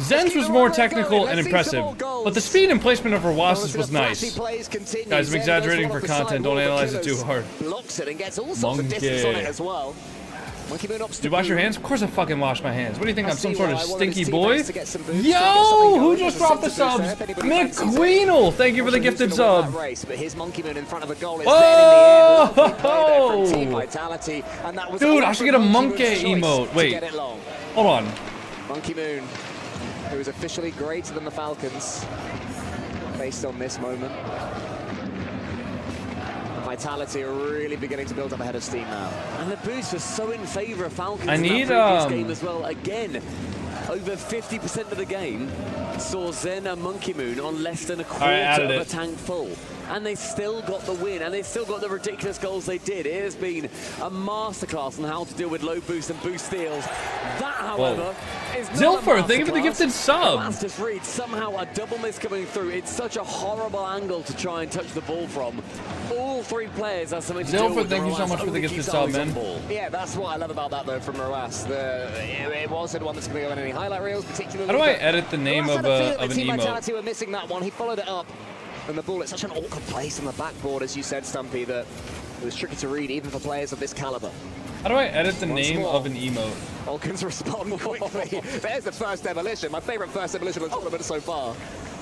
Zen's was more technical and impressive, but the speed and placement of Ruas's was nice. Guys, I'm exaggerating for content, don't analyze it too hard. Blocks it and gets all sorts of distance on it as well. Monkey Moon Did you wash your hands? Of course I fucking wash my hands. What do you think, I'm some sort of stinky his boy? teammates to get some boosts, to get Yo, something who going. just There's a dropped the centre boost subs? there if anybody fancies it. McQueenel, thank you for the Who's gifted gonna win sub. that race, but here's Monkey Moon in front of a goal. It's Whoa! there in the end. Lovely play there from Team Vitality, and that was Dude, I should get a Monkey monkey Moon's choice emote. to Wait, get it long. hold on. Monkey Moon, who is officially greater than the Falcons, based on this moment. Vitality are really beginning to build up a head of steam now. And the boost was so in favor of Falcons I in need, that previous game as well. Again, over 50% of the game saw Zen and Monkey Moon on less than a quarter added of a it. tank full. And they still got the win, and they still got the ridiculous goals they did. It has been a masterclass on how to deal with low boost and boost steals. That, however, is not Zilfer, a thank you for the masterclass. gifted sub. Last just read, somehow a double miss coming through. It's such a horrible angle to try and touch the ball from. All 3 players have something to do Zilfer, with thank you so Ruas much for the only gifted keeps sub, eyes on man. ball. Yeah, that's what I love about that, though, from Ruas. It wasn't one that's going to go in any highlight reels, particularly. How do I but edit the name Ruas of had a feeling an that Team emote? Vitality were missing that one. He followed it up, and the ball at such an awkward place on the backboard, as you said, Stumpy, that it was tricky to read, even for players of this caliber. How do I edit the Once name more. of an emote? Falcons respond quickly. There's the first demolition. My favorite first demolition of the tournament so far.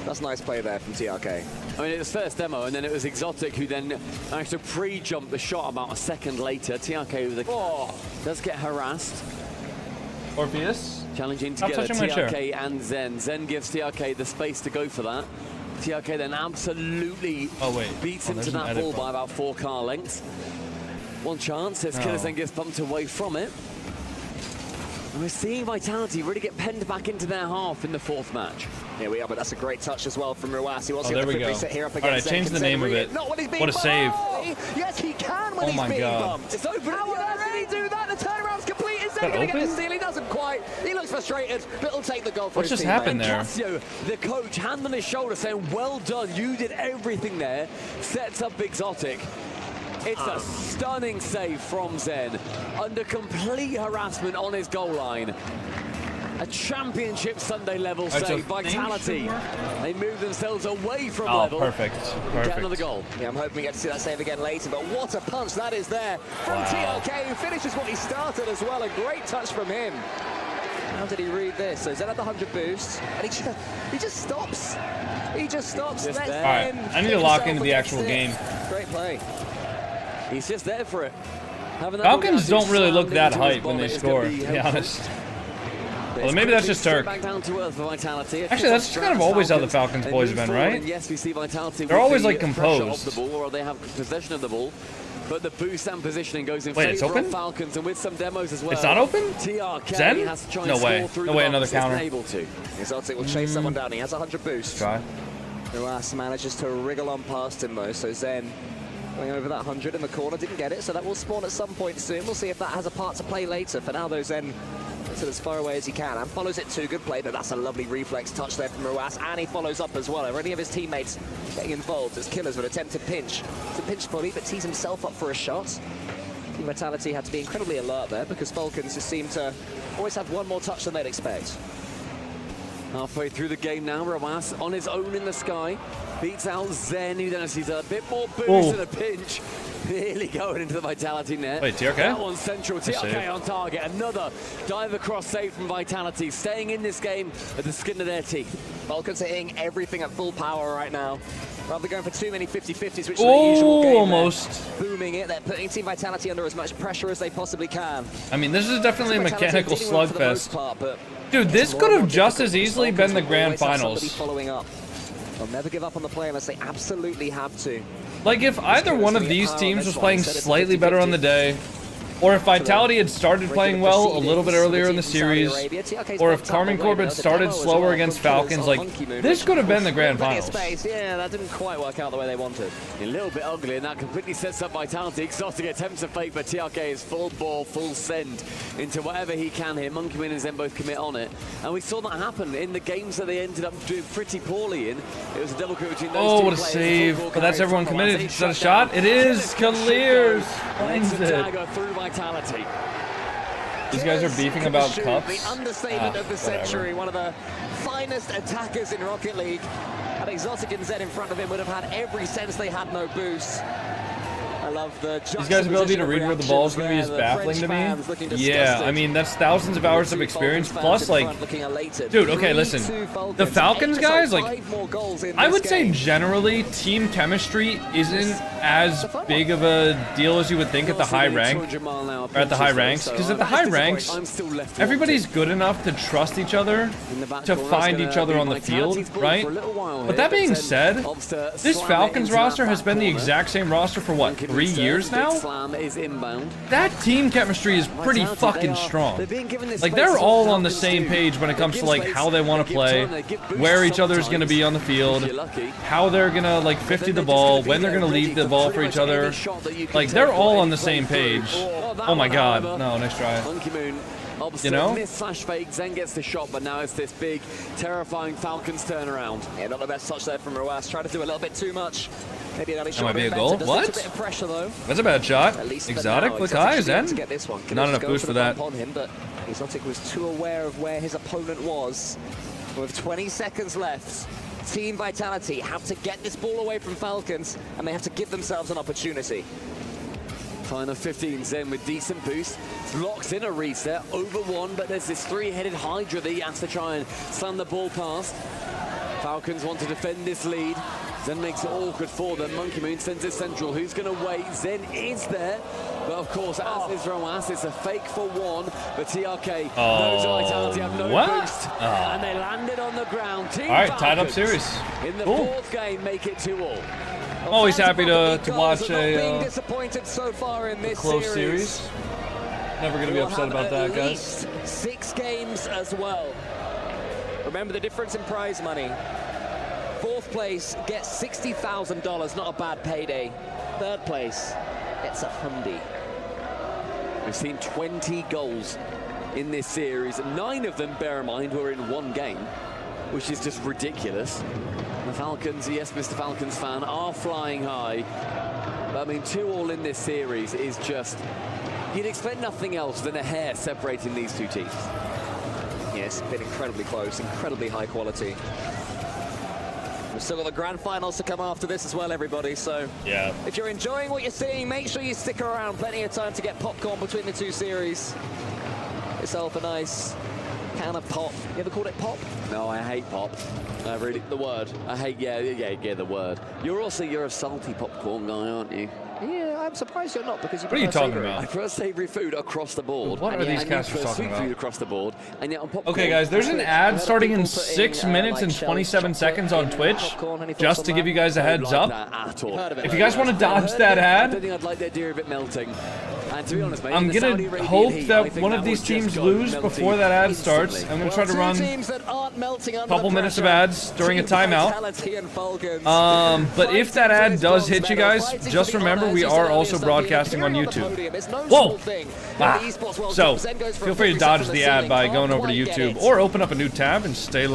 That's nice play there from TRK. I mean, it was first demo, and then it was Exotic who then managed to pre-jump the shot about a second later. TRK with does get harassed. Orpheus? Challenging Stop together, touching my chair. TRK and Zen. Zen gives TRK the space to go for that. TRK then absolutely beats him to that ball by about 4 car lengths. One chance as Killers then gets bumped away from it. And we're seeing Vitality really get penned back into their half in the 4th match. Here we are, but that's a great touch as well from Ruas. He wants to there we get the go. reset here up All right, against change the name of it. Not when he's being What a save. Yes, he can when he's being bumped. It's open. How on earth did he do that? The turnaround's complete. Is that going to get the steal? He doesn't quite. He looks frustrated, but he'll take the goal for What his just teammate. happened there? Casio, the coach, hand on his shoulder saying, well done, you did everything there. Sets up Exotic. It's a stunning save from Zen under complete harassment on his goal line. A championship Sunday level save. Vitality. They move themselves away from level. Perfect. Get another goal. Yeah, I'm hoping we get to see that save again later, but what a punch that is there from TRK, who finishes what he started as well. A great touch from him. How did he read this? So Zen had the 100 boost, and he just stops. He just stops. All right, I need to lock into the actual game. Great play. He's just there for it. Falcons don't really look that hype when they score, to be honest. Well, maybe that's just Turk. Actually, that's just kind of always how the Falcons boys have been, right? Yes, we see Vitality. They're always like pressure composed. of the ball, or they have possession of the ball. But the boost and positioning goes in Wait, it's favor open? of Falcons, and with some demos as well. It's not open? TRK Zen? has to try No and way. score through No the way, bumps. another counter. Isn't able to. Exotic will chase someone down. He has 100 boost. Try. Ruas manages to wriggle on past him though, so Zen going over that 100 in the corner, didn't get it, so that will spawn at some point soon. We'll see if that has a part to play later. For now though, Zen gets it as far away as he can and follows it too. Good play, but that's a lovely reflex touch there from Ruas, and he follows up as well. Are any of his teammates getting involved as Killers would attempt to pinch fully, but tees himself up for a shot. Team Vitality had to be incredibly alert there because Falcons just seem to always have one more touch than they'd expect. Halfway through the game now, Ruas on his own in the sky. Beats out Zen, who then sees a bit more boost and a pinch. Nearly going into the Vitality net. Wait, TRK? That one's central. TRK on target. Another dive across save from Vitality. Staying in this game at the skin of their teeth. Falcons are hitting everything at full power right now. Rather going for too many 50-50s, which is the usual game. Almost. Booming it. They're putting Team Vitality under as much pressure as they possibly can. I mean, this is definitely a mechanical slugfest. But dude, this could have just as easily been the grand finals. Following up. They'll never give up on the play unless they absolutely have to. Like, if either one of these teams was playing slightly better on the day, or if Vitality had started playing well a little bit earlier in the series, or if Carmine Corp had started slower against Falcons, like, this could have been the grand finals. Yeah, that didn't quite work out the way they wanted. A little bit ugly, and that completely sets up Vitality. Exotic attempts to fake, but TRK is full ball, full send into whatever he can here. Monkey Moon and Zen both commit on it. And we saw that happen in the games that they ended up doing pretty poorly in. It was a double kill between those two what a players. save. But that's everyone committed. Is that a shot? It is. Clears. Finds it. Through Vitality. These guys are beefing about cups. The understatement of the century. One of the finest attackers in Rocket League. And Exotic and Zed in front of him would have had every sense they had no boost. I love the These guys' ability to read where the ball is going to be is baffling to me. Yeah, I mean, that's thousands of hours of experience, plus, like, dude, okay, listen. The Falcons guys, like, I would say generally team chemistry isn't as big of a deal as you would think at the high rank, or at the high ranks, because at the high ranks, everybody's good enough to trust each other, to find each other on the field, right? But that being said, this Falcons roster has been the exact same roster for what, 3 years now? That team chemistry is pretty fucking strong. Like, they're all on the same page when it comes to, like, how they want to play, where each other's going to be on the field, how they're going to, like, 50 the ball, when they're going to leave the ball for each other. Like, they're all on the same page. Oh my god. No, nice try. You know? Miss slash fake, Zen gets the shot, but now it's this big, terrifying Falcons turnaround. Yeah, not the best touch there from Ruas. Trying to do a little bit too much. Maybe that might be a goal. What? A bit of pressure, though. That's a bad shot. Exotic, look high, Zen. Not enough boost for that. On him, but Exotic was too aware of where his opponent was. With 20 seconds left, Team Vitality have to get this ball away from Falcons, and they have to give themselves an opportunity. Final 15, Zen with decent boost. Locks in a reset, over one, but there's this three-headed Hydra that he has to try and slam the ball past. Falcons want to defend this lead. Zen makes it awkward for them. Monkey Moon sends it central. Who's going to wait? Zen is there. But of course, as is Roas, it's a fake for one. But TRK knows Vitality have no boost. And they landed on the ground. Team All right, tied up Falcons series. in the Cool. fourth game, make it 2-all. I'm always happy to watch being a disappointed so far in this close series. Never going to be We'll upset have about that, at guys. least 6 games as well. Remember the difference in prize money. 4th place gets $60,000, not a bad payday. 3rd place gets $100,000. We've seen 20 goals in this series. 9 of them, bear in mind, were in one game, which is just ridiculous. The Falcons, yes, Mr. Falcons fan, are flying high. But I mean, 2-all in this series is just... You'd expect nothing else than a hair separating these two teams. Yes, been incredibly close, incredibly high quality. We've still got the grand finals to come after this as well, everybody. So yeah, if you're enjoying what you're seeing, make sure you stick around. Plenty of time to get popcorn between the two series. Yourself a nice can of pop. You ever called it pop? No, I hate pop. I really... The word. I hate, yeah, the word. You're a salty popcorn guy, aren't you? Yeah, I'm surprised you're not, because you What are you prefer talking savory. about? I prefer savory food across the board. What are these casters prefer talking sweet about? food across the board, and yet on popcorn... Okay, guys, there's an ad starting in people 6 putting, minutes like and shelled 27 seconds on Twitch, popcorn. Any thoughts just on to give that? you guys a heads Like up. that at all. If you guys want to dodge that I don't ad, think I'd like the idea of it melting. And to be honest, mate, I'm in the Saudi gonna Arabian hope heat, I that think one of that these would teams just go lose melting before that ad starts. instantly. I'm gonna try to run teams that aren't melting under couple the minutes of pressure. ads during a Team timeout. Vitality and Falcons. But if that ad does hit you guys, just remember we are also broadcasting on YouTube. Whoa! So feel free to dodge the ad by going over to YouTube or open up a new tab and stay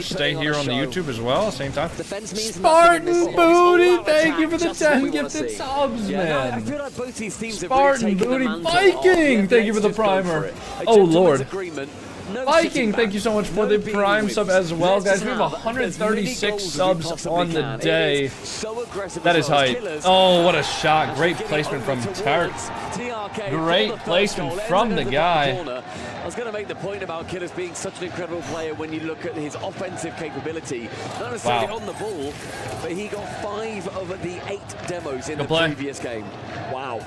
stay here on the YouTube as well at the same time. Spartan Booty, thank you for the 10 gifted subs, I man. feel like both these teams have really Spartan taken the Booty mantle Viking, off. thank you for the Let's just go primer. for it. A Oh gentleman's lord. agreement, no Viking, sitting thank back, you so much for no the being Prime weak. sub as well, Let's guys. We have have as many 136 goals as we subs possibly on the can. It day. is so aggressive That as is well as hype. Killers. Oh, what a shot. Great placement from Tark. TRK Great for the first placement goal, from ended the at back guy. corner. I was going to make the point about Killers being such an incredible player when you look at his offensive capability. Not necessarily Wow. on the ball, but he got 5 of the 8 demos in Good the play. previous game. Wow.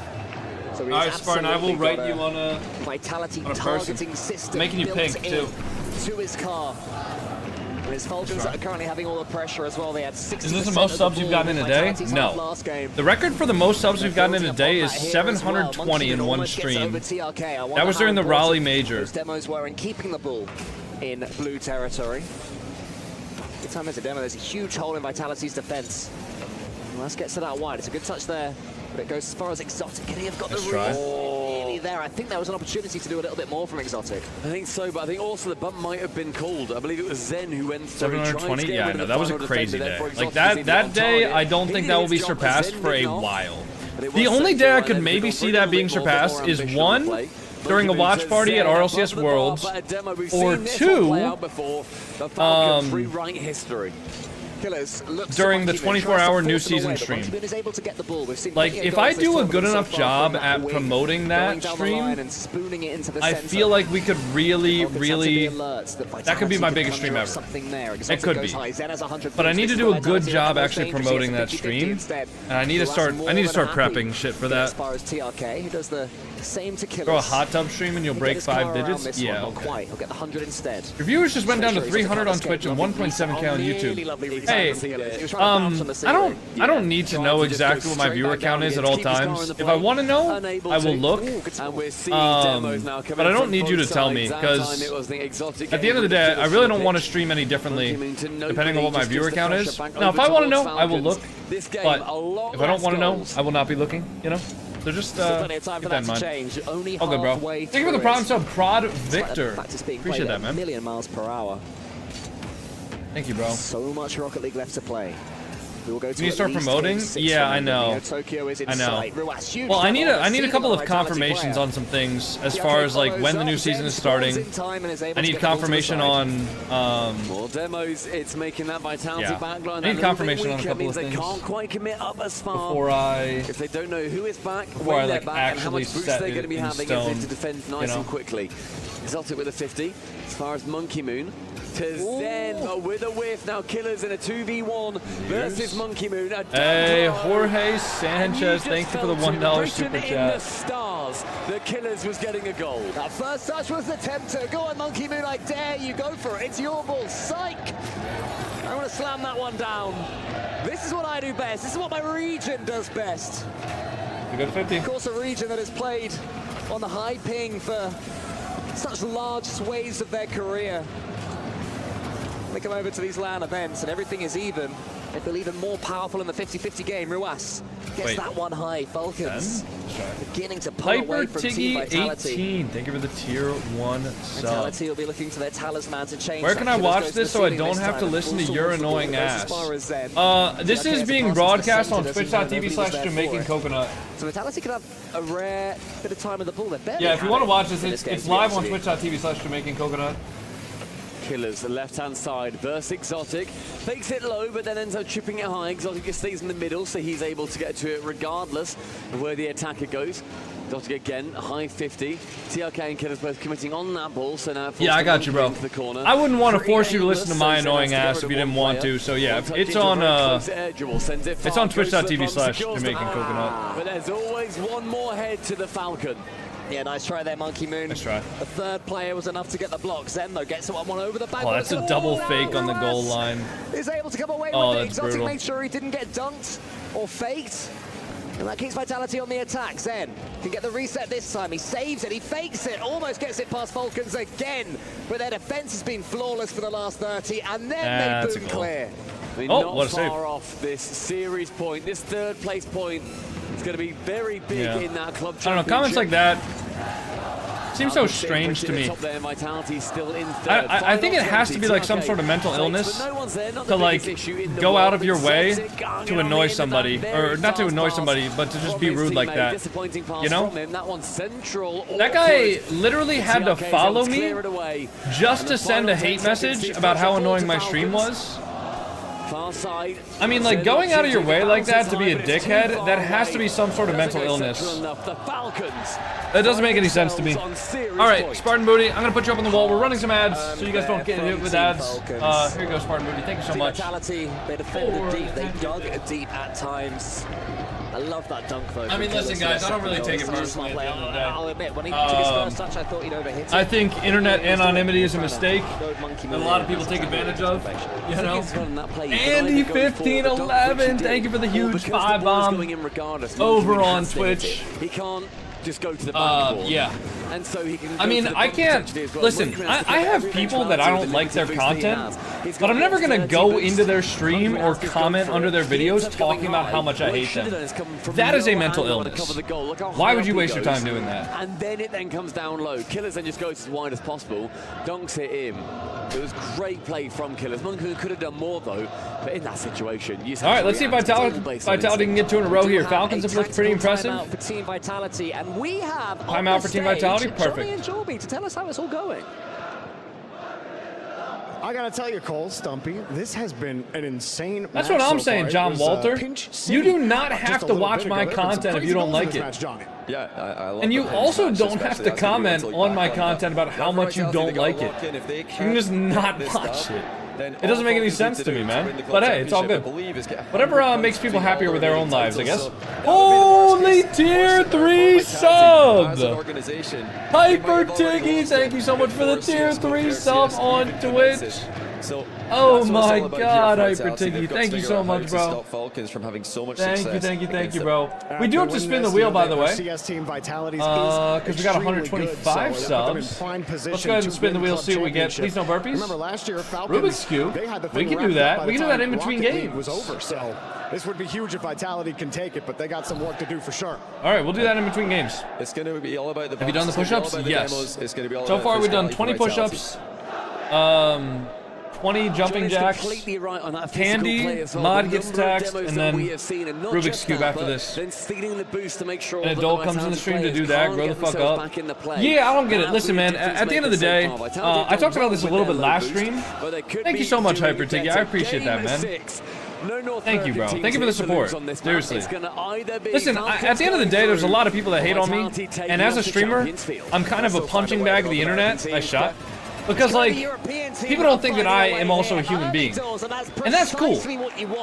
So All right, Spartan, I will write you on a Vitality on a person. targeting system Making you built pink, in too. to his car. And his Falcons are currently having all the pressure as well. They had 60% Is this the most of subs the you've ball gotten in a with day? Vitality's half No. last game. The record for the most subs we've gotten in a day is That here as well. 720 in Monkey one almost gets stream. over TRK. I wonder That was how during the important Raleigh Major. Those demos were in keeping the ball in blue territory. Every time there's a demo, there's a huge hole in Vitality's defense. Well, let's get to that wide. It's a good touch there, but it goes as far as Exotic. Can he have got Nice the try. read? Nearly there. I think there was an opportunity to do a little bit more from Exotic. I think so, but I think also the bump might have been called. I believe it was Zen who went through. 720? Yeah, no, that was a crazy day. Like that day, I don't think that will be surpassed for a while. The only day I could maybe see that being surpassed is one, during a watch party at RLCS Worlds, or two, rewrite history. Killers looks during the to Monkey Moon, 24-hour tries to new force it away, season but stream. Monkey Moon is able to get the ball. We've seen Like, plenty of if I goals this do a tournament good so enough far job from at wing, promoting going that down the stream, line and spooning it into the I center. feel like we could really, Falcons have to be really... alert That could be my Vitality biggest could stream conjure up ever. something there. It Exotic could goes be. high. Zen has 100 But I points. need to This do a is good Vitality job are the actually most promoting that dangerous. stream. Instead. And I need to So start that's I need to more start than prepping happy shit for as that. far as TRK, who does the same to Killers. Throw a hot tub stream and you'll He'll break get his car 5 around digits? this Yeah, one, not okay. quite. He'll get the 100 instead. Your viewers just went down to Make sure he's 300 on escape. Twitch and 1.7k on YouTube. Hey, Hey, I don't need to know exactly what my viewer count is at all times. If I want to know, I will look. But I don't need you to tell me, because at the end of the day, I really don't want to stream any differently, depending on what my viewer count is. Now, if I want to know, I will look. But if I don't want to know, I will not be looking, you know? So just keep that in mind. All good, bro. Thank you for the prime sub, Prod Victor. Appreciate that, man. 1,000,000 miles per hour. Thank you, bro. So much Rocket League left to play. We will go to Can you start promoting? Yeah, I know. Tokyo is in I know. sight. Ruas, huge Well, I need double. a couple of Vitality confirmations player. on some things as far as like when the new season is starting. I need confirmation on more demos. It's making that Vitality yeah. backline. I need confirmation on a couple of they things can't quite commit up as far before if they don't know who is back, before when I, they're like, back, and how actually much boost set they're it going to be in having stone, to defend nice you know? and quickly. Exotic with a 50. As far as Monkey Moon, to Zen, but with a whiff. Now Killers in a 2v1 versus Monkey Moon. Hey, Jorge Sanchez, thank you for the $1 super in the chat. stars, the Killers was getting a goal. That first touch was the tempter. Go on, Monkey Moon, I dare you. Go for it. It's your ball. Psych. I want to slam that one down. This is what I do best. This is what my region does best. You got 50. Of course, a region that has played on the high ping for such large swathes of their career. They come over to these LAN events and everything is even. They feel even more powerful in the 50-50 game. Ruas gets that one high. Falcons beginning to pull away from Team Vitality. 18, thank you for the tier 1 sub. Vitality will be looking to their talisman to change. Where can I watch this so I don't have to listen to your annoying ass? This is being broadcast on twitch.tv/JamaicanCoconut. So Vitality could have a rare bit of time with the ball. Yeah, if you want to watch this, it's live on twitch.tv/JamaicanCoconut. Killers, the left-hand side versus Exotic. Fakes it low, but then ends up chipping it high. Exotic just stays in the middle, so he's able to get to it regardless of where the attacker goes. Exotic again, high 50. TRK and Killers both committing on that ball, so now... Yeah, I got you, bro. I wouldn't want to force you to listen to my annoying ass if you didn't want to, so yeah, it's on twitch.tv/JamaicanCoconut. But there's always one more head to the Falcon. Yeah, nice try there, Monkey Moon. Nice try. The third player was enough to get the block. Zen, though, gets one over the back. Oh, that's a double fake on the goal line. Is able to come away Oh, with it. that's Exotic brutal. made sure he didn't get dunked or faked. And that keeps Vitality on the attack. Zen can get the reset this time. He saves it. He fakes it. Almost gets it past Falcons again. But their defense has been flawless for the last 30. And then they boom clear. I mean, Oh, not what a save. far off this series point. This third place point is going to be very big in that club I don't know, comments like that seems so strange to me. I think it has to be like some sort of mental illness to like go out of your way to annoy somebody, or not to annoy somebody, but to just be rude like that. You know? That guy literally had to follow me just to send a hate message about how annoying my stream was. I mean, like, going out of your way like that to be a dickhead, that has to be some sort of mental illness. That doesn't make any sense to me. Alright, Spartan Booty, I'm gonna put you up on the wall. We're running some ads, so you guys don't get hit with ads. Here you go, Spartan Booty. Thank you so much. Vitality, they defended deep. They dug deep at times. I love that dunk though. I mean, listen, guys, I don't really take it personally. I'll admit, when he took his first touch, I thought he'd overhit it. I think internet anonymity is a mistake that a lot of people take advantage of, you know? Andy1511, thank you for the huge 5-bomb over on Twitch. He can't just go to the back yeah. And so he can I mean, I can't, listen, I have people that I don't like their content, but I'm never gonna go into their stream or comment under their videos talking about how much I hate them. That is a mental illness. Why would you waste your time doing that? And then it then comes down low. Killers then just goes as wide as possible. Dunks it in. It was great play from Killers. Monkey could have done more though, but in that situation, you all right, let's see if Vitality can get 2 in a row here. Falcons have looked pretty impressive. Timeout for Team Vitality, and we have timeout for Team Vitality. Perfect. Johnny and Jorby to tell us how it's all going. I gotta tell you, Cole, Stumpy, this has been an insane That's match what I'm so saying, far. John Was, Walter. Pinch You City do not just have a to little watch bit my ago. There were some content if crazy you don't goals in like this it. match, Johnny. Yeah, I love And you the also match, don't have to especially comment after on my back content about how much you don't like it. You can just not watch it. It doesn't make any sense to me, man. But hey, it's all good. Whatever makes people happier with their own lives, I guess. Holy tier 3 sub! Hyper Tiggy, thank you so much for the tier 3 sub on Twitch. Oh my god, Hyper Tiggy, thank you so much, bro. Thank you, bro. We do have to spin the wheel, by the way. Because we got 125 subs. Let's go ahead and spin the wheel, see what we get. Please no burpees. Remember last year, Falcons, Rubik's Cube. they had the We thing can do wrapped up that. by We the can do that time in between Rocket League games. was over, so this would be huge if Vitality can take it, but they got some work to do for sure. All right, we'll do that in between games. It's going to be all about the Have you done the push-ups? Yes. So far, we've done 20 push-ups, 20 jumping jacks, Candy, Mod gets taxed, and then Rubik's Cube after this. An adult comes in the stream to do that, grow the fuck up. Yeah, I don't get it. Listen, man, at the end of the day, I talked about this a little bit last stream. Thank you so much, Hyper Tiggy. I appreciate that, man. Thank you, bro. Thank you for the support. Seriously. Listen, at the end of the day, there's a lot of people that hate on me, and as a streamer, I'm kind of a punching bag of the internet. I shot. Because, like, people don't think that I am also a human being. And that's cool.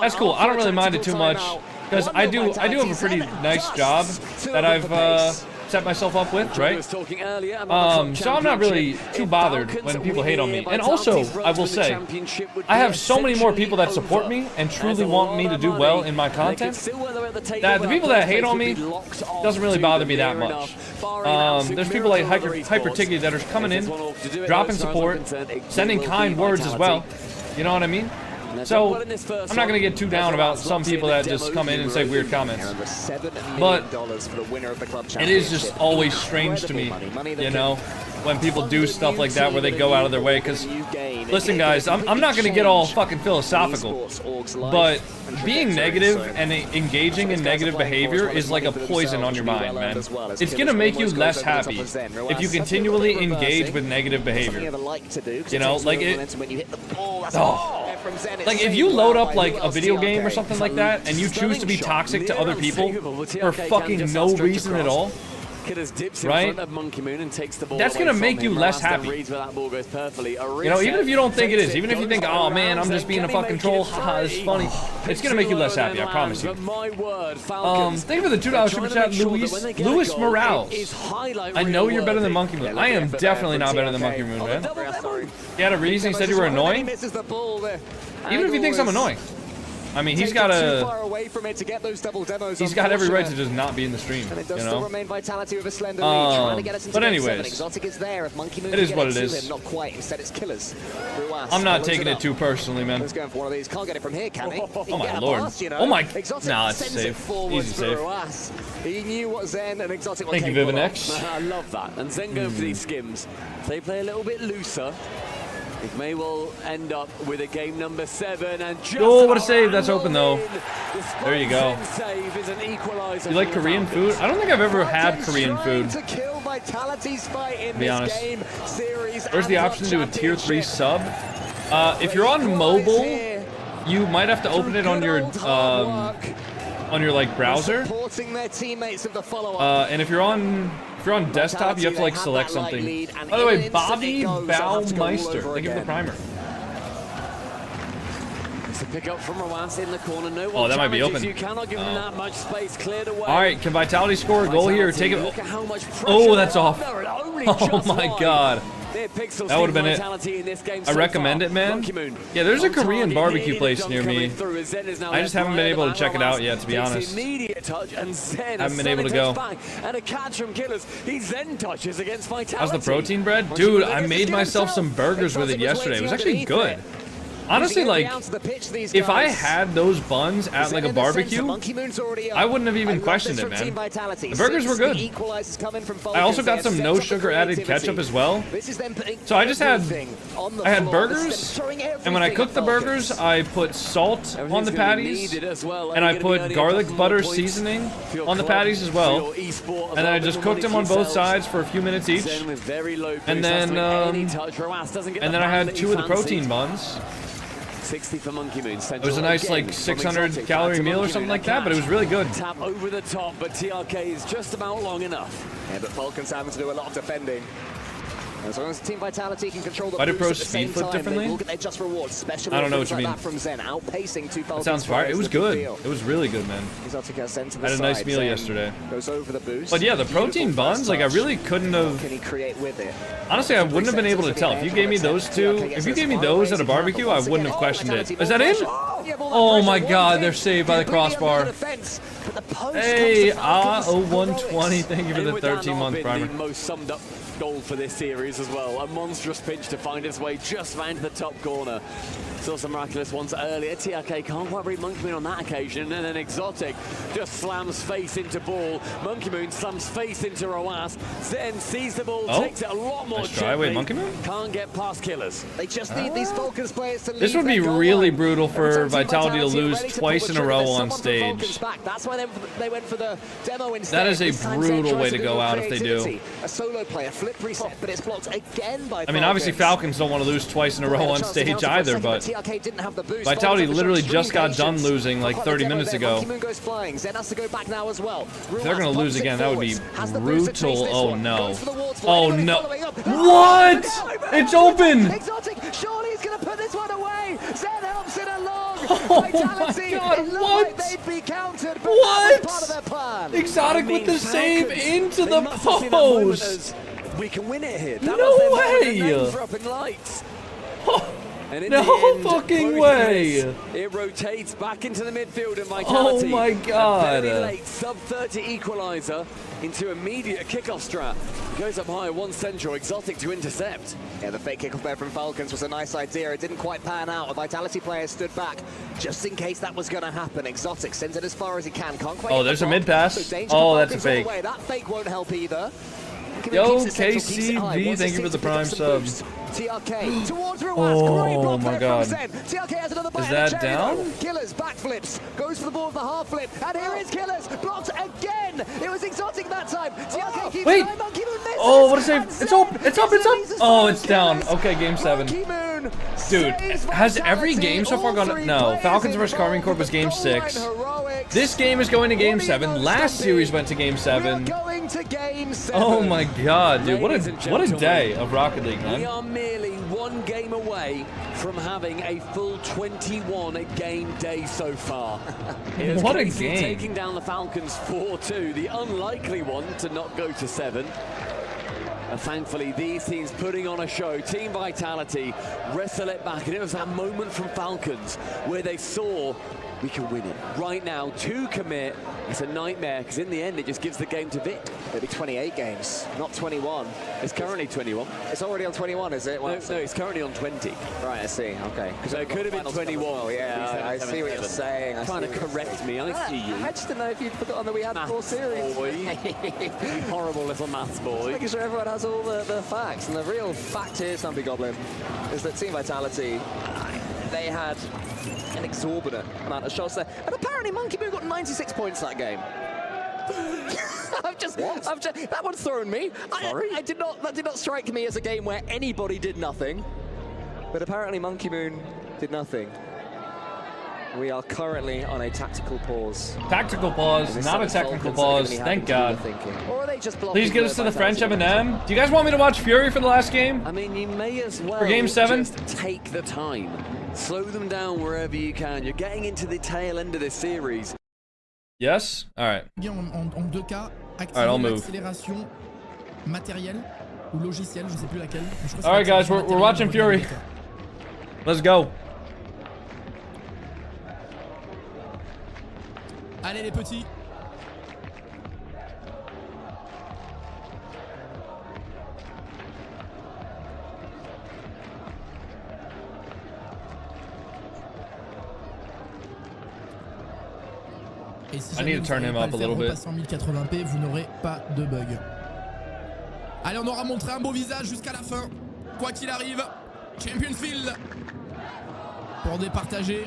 That's cool. I don't really mind it too much. Because I do have a pretty nice job that I've set myself up with, right? So I'm not really too bothered when people hate on me. And also, I will say, I have so many more people that support me and truly want me to do well in my content, that the people that hate on me doesn't really bother me that much. There's people like Hyperticky that are coming in, dropping support, sending kind words as well. You know what I mean? So, I'm not going to get too down about some people that just come in and say weird comments. But it is just always strange to me, you know, when people do stuff like that where they go out of their way. Because, listen guys, I'm not going to get all fucking philosophical, but being negative and engaging in negative behavior is like a poison on your mind, man. It's going to make you less happy if you continually engage with negative behavior. You know, like it... Oh. Like, if you load up, like, a video game or something like that, and you choose to be toxic to other people for fucking no reason at all, right? That's gonna make you less happy. You know, even if you don't think it is, even if you think, oh man, I'm just being a fucking troll, haha, it's funny, it's gonna make you less happy, I promise you. Thank you for the $2 super chat, Luis Morales. I know you're better than Monkey Moon. I am definitely not better than Monkey Moon, man. He had a reason, he said you were annoying. Even if he thinks I'm annoying. I mean, he's got every right to just not be in the stream, you know? But anyways, it is what it is. I'm not taking it too personally, man. Oh my lord. Oh my... Nah, it's safe. Easy safe. Thank you, Vivinex. I love that. And Zen go for these skims. They play a little bit looser. It may well end up with a game number 7 and just oh, what a save. That's open though. There you go. You like Korean food? I don't think I've ever had Korean food, to be honest. Where's the option to do a tier 3 sub? If you're on mobile, you might have to open it on your like browser. And if you're on desktop, you have to like select something. By the way, Bobby Baumeister, thank you for the primer. Pick up from Rawas in the corner. No oh, that might be open. You cannot give them that much space cleared away. All right, can Vitality score a goal here? Take it. Oh, that's off. Oh my god. That would have been it. I recommend it, man. Yeah, there's a Korean barbecue place near me. I just haven't been able to check it out yet, to be honest. I haven't been able to go. How's the protein bread? Dude, I made myself some burgers with it yesterday. It was actually good. Honestly, like, if I had those buns at, like, a barbecue, I wouldn't have even questioned it, man. The burgers were good. I also got some no sugar added ketchup as well. So I just had, burgers, and when I cooked the burgers, I put salt on the patties, and I put garlic butter seasoning on the patties as well. And then I just cooked them on both sides for a few minutes each. And then I had 2 of the protein buns. 60 for Monkey Moon. It was a nice like 600 calorie meal or something like that, but it was really good. Tap over the top, but TRK is just about long enough. Yeah, but Falcons having to do a lot of defending. As long as Team Vitality can control the Why did pros at the same speed flip time, differently? they will get their just rewards, especially I don't know what you like mean. that from Zen, outpacing 2 That sounds fire. It was good. It was really good, man. I had a nice meal yesterday. Goes over the boost. But yeah, the protein buns, like I really couldn't have. Can he create with it? Honestly, I wouldn't have been able to tell. If you gave me those 2, if you gave me those at a barbecue, I wouldn't have questioned it. Is that in? Oh my god, they're saved by the crossbar. Hey, 0120, thank you for the 13-month primer. Most summed up goal for this series as well. A monstrous pitch to find its way just round the top corner. Saw some miraculous ones earlier. TRK can't quite read Monkey Moon on that occasion, and then Exotic just slams face into ball. Monkey Moon slams face into Roas. Zen sees the ball, takes it a lot more gently. Wait, Monkey Moon? Can't get past Killers. They just need these Falcons players to leave. This would be really brutal for Vitality to lose twice in a row on stage. That's why they went for the demo instead. That is a brutal way to go out if they do. A solo player flip reset, but it's blocked again by I mean, obviously Falcons don't want to lose twice in a row on stage either, but TRK didn't have the boost. Vitality literally just got done losing like 30 minutes ago. Monkey Moon goes flying. Zen has to go back now as well. If they're going to lose again, that would be brutal. Oh no. Oh no. What? It's open! Exotic, surely he's going to put this one away. Zen helps it along. Oh Vitality, my God, it looked what? like they'd be countered, but What? that was part of their plan. Exotic with the save into the post. We can win it here. That No was their way. moment, dropping lights. And in No the end, fucking both way. units, it rotates back into the midfield and Vitality. Oh my God. A very late sub-30 equalizer into immediate kickoff strat. Goes up high, one central, Exotic to intercept. Yeah, the fake kickoff there from Falcons was a nice idea. It didn't quite pan out. A Vitality player stood back just in case that was going to happen. Exotic sends it as far as he can. Can't quite Oh, hit there's the a top. mid pass. So danger Oh, for that's a Falcons all the fake. way. That fake won't help either. Yo, Keeps it central, keeps it high. KCV, Wants thank to you for the pick up prime some sub. boost. TRK towards Ruas. Oh Great block my there God. from Zen. TRK has another bite. Is and a that cherry down? though. Killers backflips. Goes for the ball of the half flip. And here is Killers. Blocked again. It was Exotic that time. TRK keeps Wait. an eye. Monkey Moon misses. Oh, what a save. And It's Zen up. It's up. It's up. leaves us Oh, with it's down. Killers. Okay, game 7. Monkey Moon Dude, saves has every Vitality. game so far All gone? three No, players Falcons vs. Carmine involved Corp was game with goal line 6. heroics. This game is going to game What do you 7. know, Last Stumpy? series went to game 7. Going to game 7. Oh my God, dude! What Ladies and a gentlemen, day of Rocket League, We man. are merely one game away from having a full 21 game day so far. Here's What a KC game. taking down the Falcons 4-2, the unlikely one to not go to 7. And thankfully, these teams putting on a show. Team Vitality wrestle it back, and it was that moment from Falcons where they saw we can win it. Right now, 2 commit. It's a nightmare, because in the end, it just gives the game to Vic. It'll be 28 games, not 21. It's currently 21. It's already on 21, is it? No, it's currently on 20. Right, I see. Okay. So it could have been 21. Oh, yeah, I see what you're saying. Trying to correct me. I see you. I just didn't know if you'd forgotten that we had 4 series. Boy. You horrible little maths boy. Making sure everyone has all the facts. And the real fact here, Stumpy Goblin, is that Team Vitality, they had an exorbitant amount of shots there. And apparently Monkey Moon got 96 points that game. That one's thrown me. That did not strike me as a game where anybody did nothing. But apparently Monkey Moon did nothing. We are currently on a tactical pause. Tactical pause, not a technical pause. Thank God. Or are they just Please get us to the French M&M. Do you guys want me to watch Fury for the last game? I mean, you may as well For game 7? just take the time. Slow them down wherever you can. You're getting into the tail end of this series. Yes? Alright. En 2 cas, Alright, I'll move. accélération matérielle ou logicielle, je sais plus laquelle. Alright guys, we're watching Fury. Let's go. Allez les petits. Et si I need to turn him up a little bit. en 1080p, vous n'aurez pas de bug. Allez, on aura montré un beau visage jusqu'à la fin. Quoi qu'il arrive, Champions Field pour départager.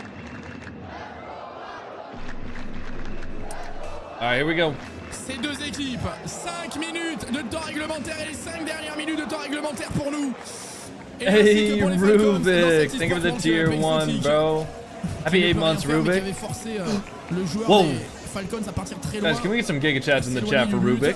Alright, here we go. Ces deux équipes, 5 minutes de temps réglementaire et les 5 dernières minutes de temps réglementaire pour nous. Et ainsi que Hey, pour les Falcons, dans Rubik. cette Think of the e-sport tier World Cup 1, bro. Happy 8 months, qui Rubik. avait forcé le joueur Whoa. des Falcons à partir très loin. Guys, can we get some Giga Chats in the chat for Rubik?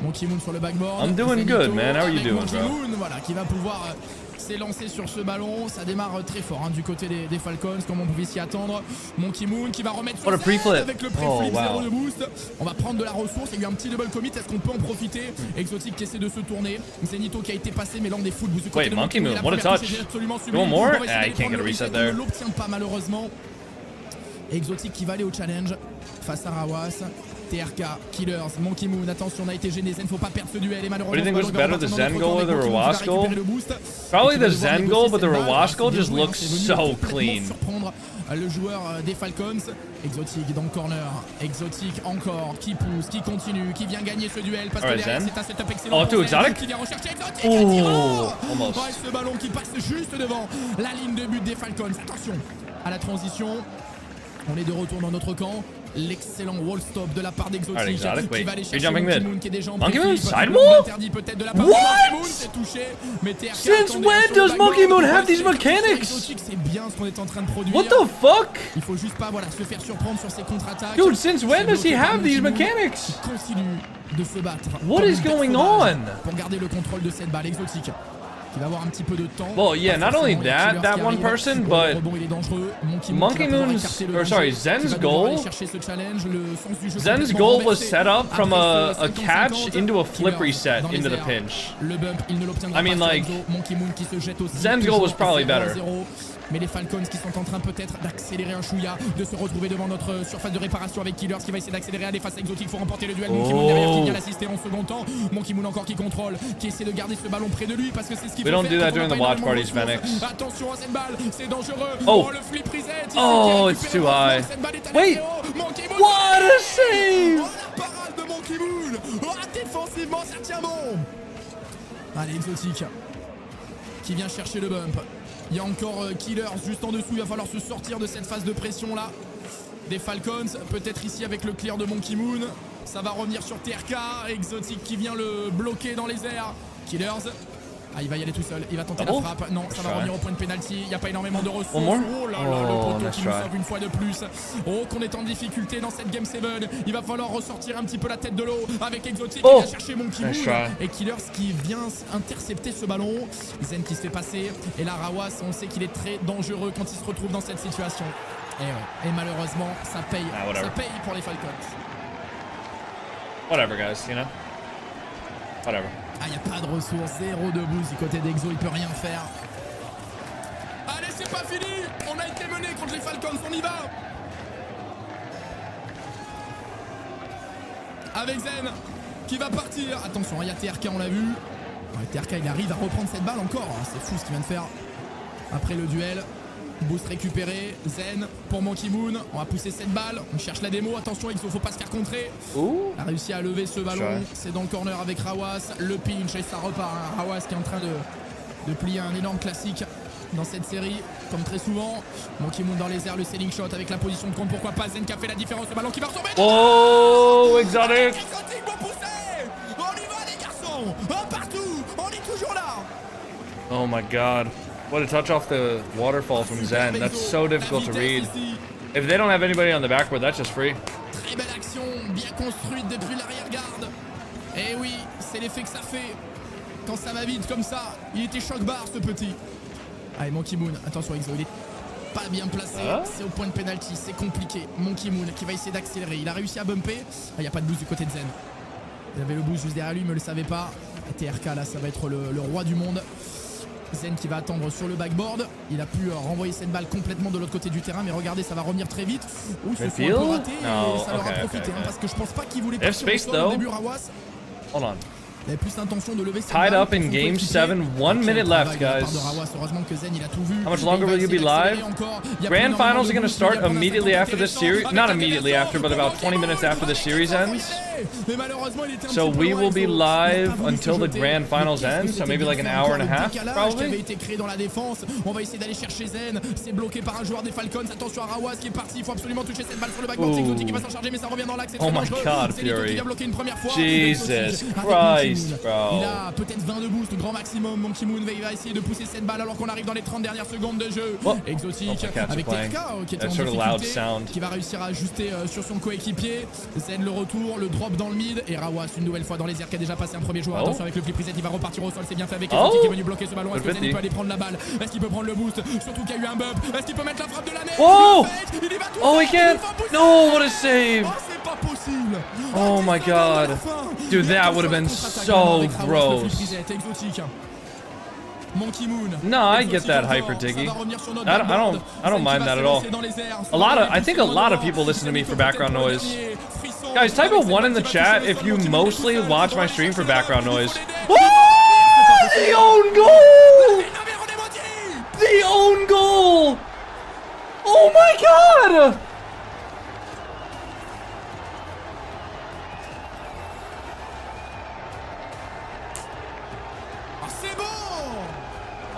Monkey Moon sur le backboard. I'm doing Zenito good, man. How are you avec doing, Monkey bro? Moon, voilà, qui va pouvoir s'élancer sur ce ballon. Ça démarre très fort du côté des Falcons, comme on pouvait s'y attendre. Monkey Moon qui va remettre What a sur pre-flip. Zen avec le Oh, pre-flip, wow. 0 de boost. On va prendre de la ressource. Il y a eu un petit double commit. Est-ce qu'on peut en profiter? Exotic qui essaie de se tourner. Zenito qui a été passé, mais là on est foot. Wait, Monkey Moon, what a touch. You want more? Ah, you can't get a reset there. Il ne l'obtient pas malheureusement. Exotic qui va aller au challenge face à Rawas. TRK, Killers, Monkey Moon, attention, on a été gêné, Zen, faut pas perdre ce duel et malheureusement... What do you think was better, the Zen goal or the Rawas goal? Probably the Zen goal, but the Rawas goal just looks so clean. Surprendre le joueur des Falcons. Exotic dans le corner. Exotic encore, qui pousse, qui continue, qui vient gagner ce duel parce que derrière c'est un setup excellent. Oh, too exotic. Qui vient rechercher Exotic. Oh, almost. Ouais, ce ballon qui passe juste devant la ligne de but des Falcons. Attention à la transition. On est de retour dans notre camp. L'excellent wall stop de la part d'Exotic. Alright, Exotic, wait. Qui va aller You're chercher jumping Monkey mid. Moon qui est déjà en Monkey Moon périph'. sidewall? Interdit peut-être de la part What? de Monkey Moon, c'est touché. Mais TRK Since attendait when sur does le Monkey backboard. Moon have these Sur mechanics? Exotic, c'est bien ce qu'on est en train de produire. What the fuck? Il faut juste pas se faire surprendre sur ses contre-attaques. Dude, since when does he Bloqué par have these Monkey Moon, mechanics? qui continue de se battre. What comme is une bête going sauvage on? Pour garder le contrôle de cette balle. Exotic qui va avoir un petit peu de temps. Well, yeah, not only that one person, but Monkey Moon's, or sorry, Zen's goal. Zen's goal was set up from a catch into a flip reset into the pinch. I mean, like, Zen's goal was probably better. Mais les Falcons qui sont en train peut-être d'accélérer un chouïa, de se retrouver devant notre surface de réparation avec Killers qui va essayer d'accélérer, aller face à Exotic, faut remporter le duel. Monkey Moon derrière qui vient l'assister en second temps. Monkey Moon encore qui contrôle, qui essaie de garder ce ballon près de lui parce que c'est ce qu'il faut faire. We don't do that during the watch parties, Phoenix. Attention à cette balle, c'est dangereux. Oh, le flip reset. Oh, it's too high. Wait, what a save! La parade de Monkey Moon. Défensivement, ça tient bon. Allez, Exotic qui vient chercher le bump. Il y a encore Killers juste en dessous. Il va falloir se sortir de cette phase de pression là. Des Falcons, peut-être ici avec le clear de Monkey Moon. Ça va revenir sur TRK. Exotic qui vient le bloquer dans les airs. Killers. Ah, il va y aller tout seul. Il va tenter la frappe. Non, ça va revenir au point de pénalty. Il n'y a pas énormément de ressources. Oh là là, le poteau qui nous sauve une fois de plus. Oh, qu'on est en difficulté dans cette Game 7. Il va falloir ressortir un petit peu la tête de l'eau avec Exotic qui va chercher Monkey Moon. Et Killers qui vient intercepter ce ballon. Zen qui se fait passer. Et là, Rawas, on sait qu'il est très dangereux quand il se retrouve dans cette situation. Et malheureusement, ça paye. Ça paye pour les Falcons. Whatever, guys, you know? Whatever. Ah, il n'y a pas de ressources, 0 de boost du côté d'Exo, il peut rien faire. Allez, c'est pas fini. On a été mené contre les Falcons, on y va. Avec Zen qui va partir. Attention, il y a TRK, on l'a vu. TRK, il arrive à reprendre cette balle encore. C'est fou ce qu'il vient de faire après le duel. Boost récupéré, Zen pour Monkey Moon. On va pousser cette balle, on cherche la démo. Attention, Exo, faut pas se faire contrer. Il a réussi à lever ce ballon. C'est dans le corner avec Rawas. Le pinch et ça repart. Rawas qui est en train de plier un énorme classique dans cette série, comme très souvent. Monkey Moon dans les airs, le selling shot avec la position de compte. Pourquoi pas Zen qui a fait la différence. Le ballon qui va retomber. Oh, Exotic! Exotic vont pousser. On y va les garçons. Partout. On est toujours là. Oh my god. What a touch off the waterfall from Zen. That's so difficult to read. If they don't have anybody on the backboard, that's just free. Très belle action, bien construite depuis l'arrière-garde. Et oui, c'est l'effet que ça fait. Quand ça va vite comme ça, il était choc-barre ce petit. Allez, Monkey Moon, attention Exo, il est pas bien placé. C'est au point de pénalty, c'est compliqué. Monkey Moon qui va essayer d'accélérer. Il a réussi à bumper. Il n'y a pas de boost du côté de Zen. Il avait le boost juste derrière lui, mais ne le savait pas. Et TRK là, ça va être le roi du monde. Zen qui va attendre sur le backboard. Il a pu renvoyer cette balle complètement de l'autre côté du terrain, mais regardez, ça va revenir très vite. Ouh, ils se sont un peu ratés et ça leur a profité, parce que je pense pas qu'ils voulaient partir au sol au début, Rawas. Hold on. Il avait plus l'intention de lever cette Tied balle up in game 7, 1 minute left, guys. Heureusement que Zen, il a tout vu. How much longer will you be live? Grand finals are going to start immediately after this series. Not immediately after, but about 20 minutes after the series ends. So we will be live until the grand finals end. So maybe like an hour and a half, probably. Avait été créé dans la défense. On va essayer d'aller chercher Zen. C'est bloqué par un joueur des Falcons. Attention à Rawas qui est parti. Il faut absolument toucher cette balle sur le backboard. C'est Exotic qui va s'en charger, mais ça revient dans l'axe. Oh my god, Fury. Il a bloqué une première fois. Jesus Christ, bro. Il a peut-être 20 de boost, grand maximum. Monkey Moon va essayer de pousser cette balle alors qu'on arrive dans les 30 dernières secondes de jeu. Exotic avec TRK qui était en difficulté, qui va réussir à ajuster sur son coéquipier. Zen le retour, le drop dans le mid et Rawas une nouvelle fois dans les airs qui a déjà passé un premier joueur. Attention avec le flip reset, il va repartir au sol, c'est bien fait avec Exotic qui est venu bloquer ce ballon. Est-ce que Zen peut aller prendre la balle? Est-ce qu'il peut prendre le boost? Surtout qu'il y a eu un bump. Est-ce qu'il peut mettre la frappe de l'année? Oh! Oh, he can't! No, what a save! C'est pas possible! Oh my god. Dude, that would have been so gross. Monkey Moon. No, I get that hyper diggy. I don't mind that at all. I think a lot of people listen to me for background noise. Guys, type a 1 in the chat if you mostly watch my stream for background noise. Oh, the own goal! The own goal! Oh my god!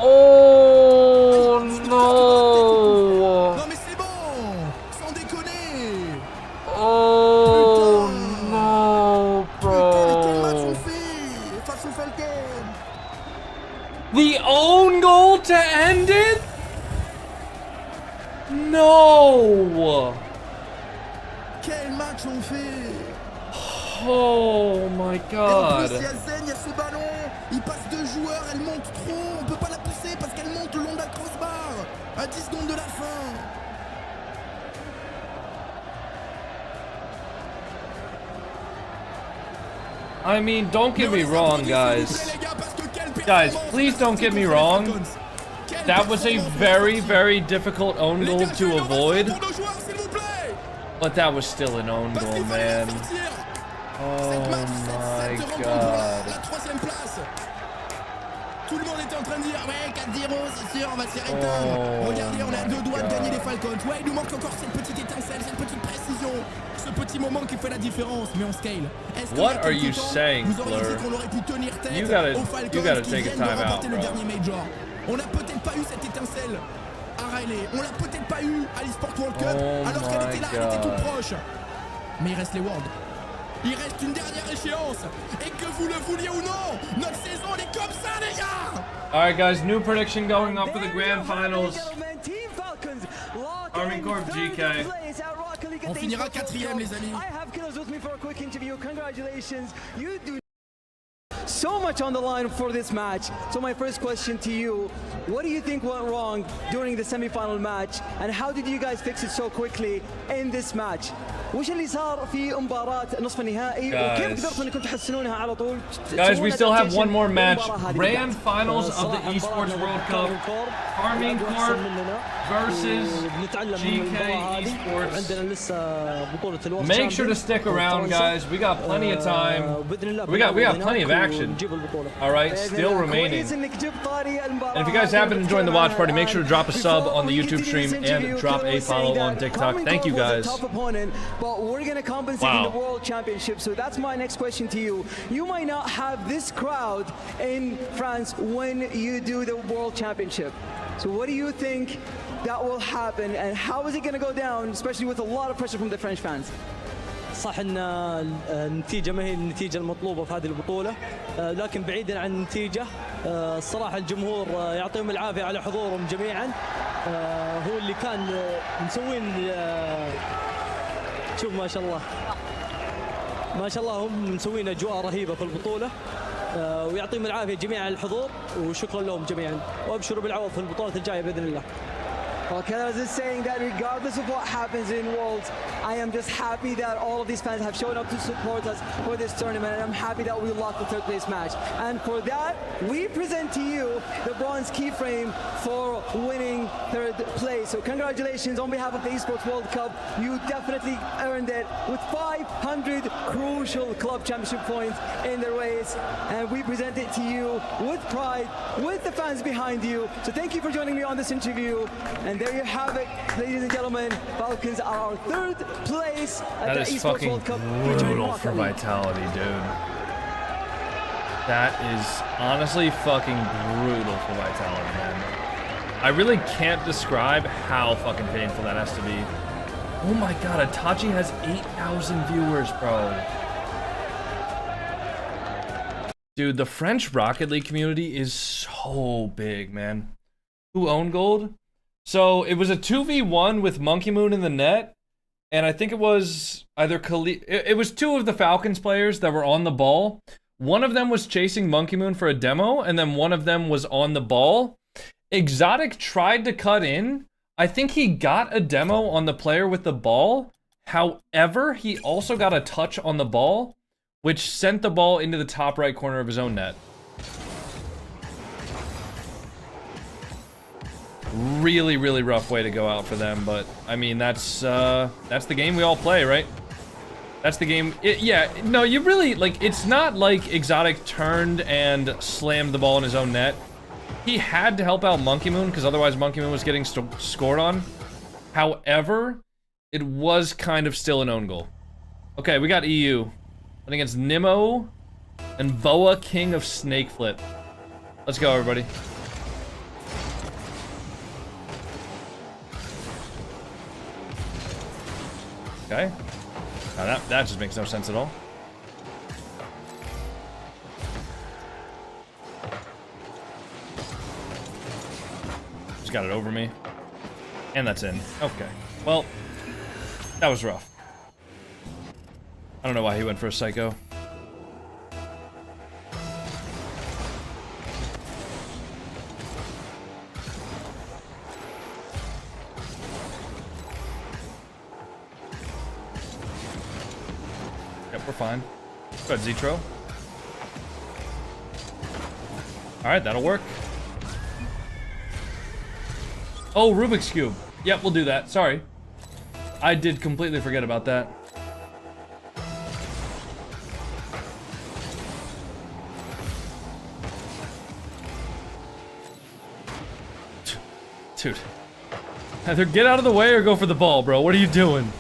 Oh no! Non mais c'est bon! Sans déconner! No! Quel match on fait! Oh my god. Et en plus, il y a Zen, il y a ce ballon. Il passe 2 joueurs, elle monte trop. On peut pas la pousser parce qu'elle monte le long de la crossbar. À 10 secondes de la fin. I mean, don't get me wrong, guys. Guys, please don't get me wrong. That was a very, very difficult own goal to avoid. But that was still an own goal, man. Oh my god. Tout le monde était en train de dire ouais 4-0 c'est sûr on va se faire éteindre. Regardez on est à 2 doigts de gagner les Falcons. Ouais il nous manque encore cette petite étincelle, cette petite précision, ce petit moment qui fait la différence. Mais on scale. What are you saying, Fleur? You gotta take a time out, bro. On n'a peut-être pas eu cette étincelle à Riley. On l'a peut-être pas eu à l'Esports World Cup alors qu'elle était là, elle était toute proche. Mais il reste les Worlds. Il reste une dernière échéance. Et que vous le vouliez ou non, notre saison elle est comme ça les gars. Alright guys, new prediction going up for the grand finals. Army Corp Geekay. On finira 4e les amis. So much on the line for this match. So my first question to you, what do you think went wrong during the semi-final match and how did you guys fix it so quickly in this match? وش اللي صار في مباراة نصف النهائي وكيف قدرتوا انكم تحسنونها على طول؟ Guys, we still have one more match. Grand finals of the Esports World Cup. Army Corp versus Geekay Esports. Make sure to stick around, guys. We got plenty of time. We got plenty of action. All right, still remaining. And if you guys have been enjoying the watch party, make sure to drop a sub on the YouTube stream and drop a follow on TikTok. Thank you, guys. But we're going to compensate in the World Championship. So that's my next question to you. You might not have this crowd in France when you do the World Championship. So what do you think that will happen and how is it going to go down, especially with a lot of pressure from the French fans? صح ان النتيجه ما هي النتيجه المطلوبه في هذه البطوله لكن بعيدا عن النتيجه الصراحه الجمهور يعطيهم العافيه على حضورهم جميعا هو اللي كان مسوين شوف ما شاء الله هم مسوين اجواء رهيبه في البطوله ويعطيهم العافيه جميعا على الحضور وشكرا لهم جميعا وابشروا بالعوض في البطولات الجايه باذن الله. Well, Kaz is saying that regardless of what happens in Worlds, I am just happy that all of these fans have shown up to support us for this tournament, and I'm happy that we locked the third place match. And for that, we present to you the bronze keyframe for winning third place. So congratulations on behalf of the Esports World Cup. You definitely earned it with 500 crucial club championship points in the race. And we present it to you with pride, with the fans behind you. So thank you for joining me on this interview. And there you have it, ladies and gentlemen. Falcons are our third place at the Esports World Cup. That is brutal for Vitality, dude. That is honestly fucking brutal for Vitality, man. I really can't describe how fucking painful that has to be. Oh my god, Itachi has 8,000 viewers, bro. Dude, the French Rocket League community is so big, man. Who owned gold? So it was a 2v1 with Monkey Moon in the net, and I think it was either it was two of the Falcons players that were on the ball. One of them was chasing Monkey Moon for a demo, and then one of them was on the ball. Exotic tried to cut in. I think he got a demo on the player with the ball. However, he also got a touch on the ball, which sent the ball into the top right corner of his own net. Really, really rough way to go out for them, but I mean that's the game we all play, right? That's the game. Yeah, no, you really like. It's not like Exotic turned and slammed the ball in his own net. He had to help out Monkey Moon because otherwise Monkey Moon was getting scored on. However, it was kind of still an own goal. Okay, we got EU. I think it's Nemo and Boa, King of Snake Flip. Let's go, everybody. Okay. Now that just makes no sense at all. Just got it over me. And that's in. Okay. Well, that was rough. I don't know why he went for a Psycho. Yep, we're fine. Go ahead, Zetro. Alright, that'll work. Oh, Rubik's Cube. Yep, we'll do that. Sorry. I did completely forget about that. Dude. Either get out of the way or go for the ball, bro. What are you doing?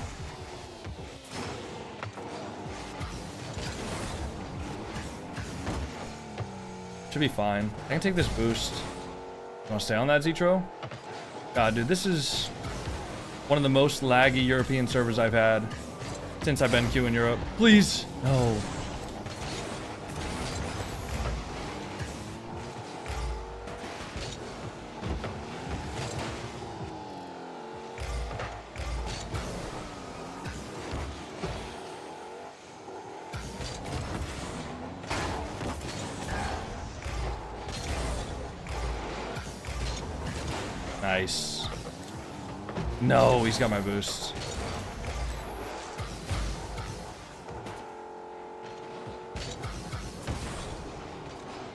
Should be fine. I can take this boost. You want to stay on that, Zetro? God, dude, this is one of the most laggy European servers I've had since I've been queuing Europe. Please. No. Nice. No, he's got my boost.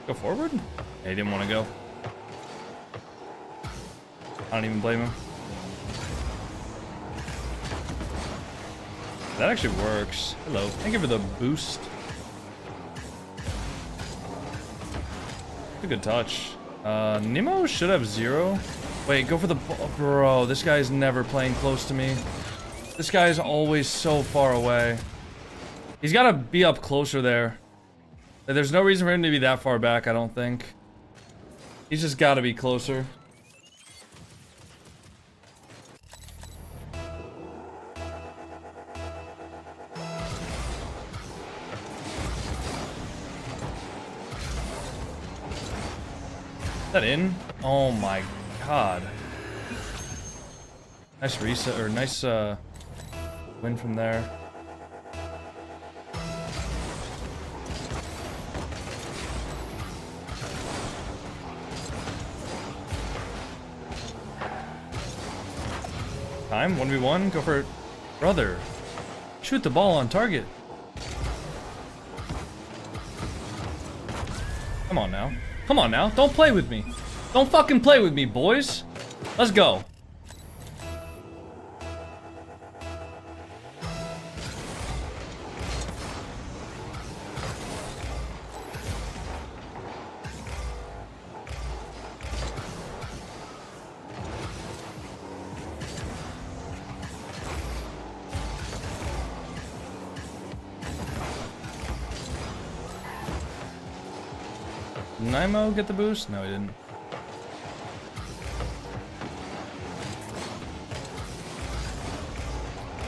Go forward? Yeah, he didn't want to go. I don't even blame him. That actually works. Hello. Thank you for the boost. A good touch. Nemo should have 0. Wait, go for the ball. Bro, this guy's never playing close to me. This guy's always so far away. He's got to be up closer there. There's no reason for him to be that far back, I don't think. He's just got to be closer. Is that in? Oh my god. Nice reset, or nice win from there. Time, 1v1, go for it. Brother, shoot the ball on target. Come on now. Come on now, don't play with me. Don't fucking play with me, boys. Let's go. Did Nemo get the boost? No, he didn't.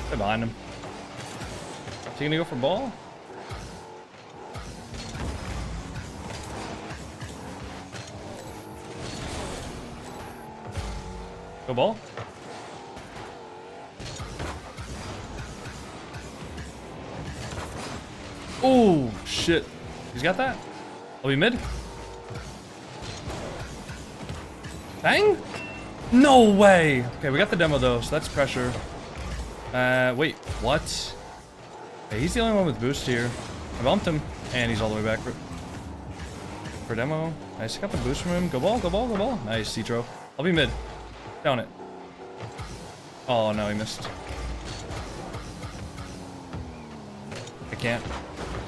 They're behind him. Is he gonna go for ball? Go ball? Oh shit. He's got that? I'll be mid. Bang? No way. Okay, we got the demo though, so that's pressure. Wait, what? Okay, he's the only one with boost here. I bumped him, and he's all the way back for demo. Nice, got the boost from him. Go ball, go ball, go ball. Nice, Citro. I'll be mid. Down it. Oh no, he missed. I can't.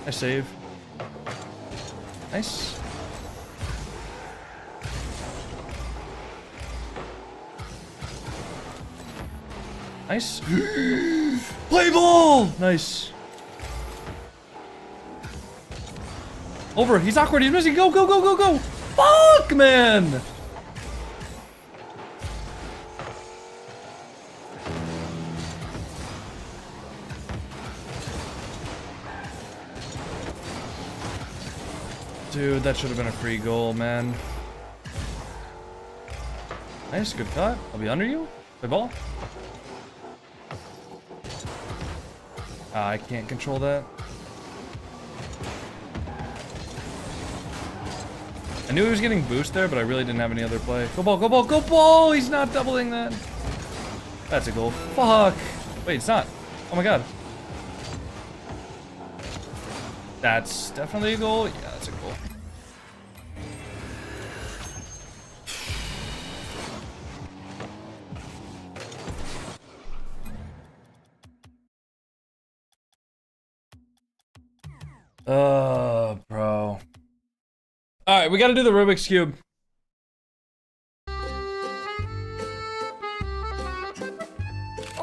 I save. Nice. Nice. Play ball! Nice. Over. He's awkward. He's missing. Go, go, go, go, go. Fuck, man. Dude, that should have been a free goal, man. Nice. Good cut. I'll be under you. Play ball. I can't control that. I knew he was getting boost there, but I really didn't have any other play. Go ball, go ball, go ball! He's not doubling that. That's a goal. Fuck. Wait, it's not. Oh my god. That's definitely a goal. Yeah, that's a goal. Bro. All right, we got to do the Rubik's Cube. Oh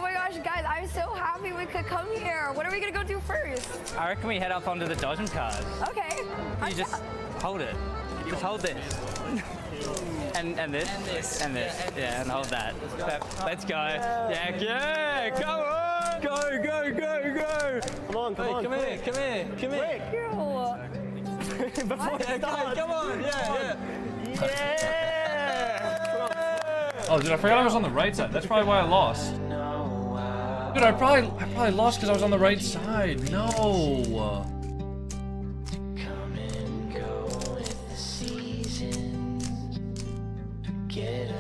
my gosh, guys, I'm so happy we could come here. What are we gonna go do first? I reckon we head up onto the dodgem card. Okay. You just hold it. Just hold this. And this. And this. And this. Yeah, and hold that. Let's go. Yeah, come on! Go, go, go, go! Come on, come here, come here, come here. Before it starts. Come on, yeah. Oh, dude, I forgot I was on the right side. That's probably why I lost. Dude, I probably lost because I was on the right side. No.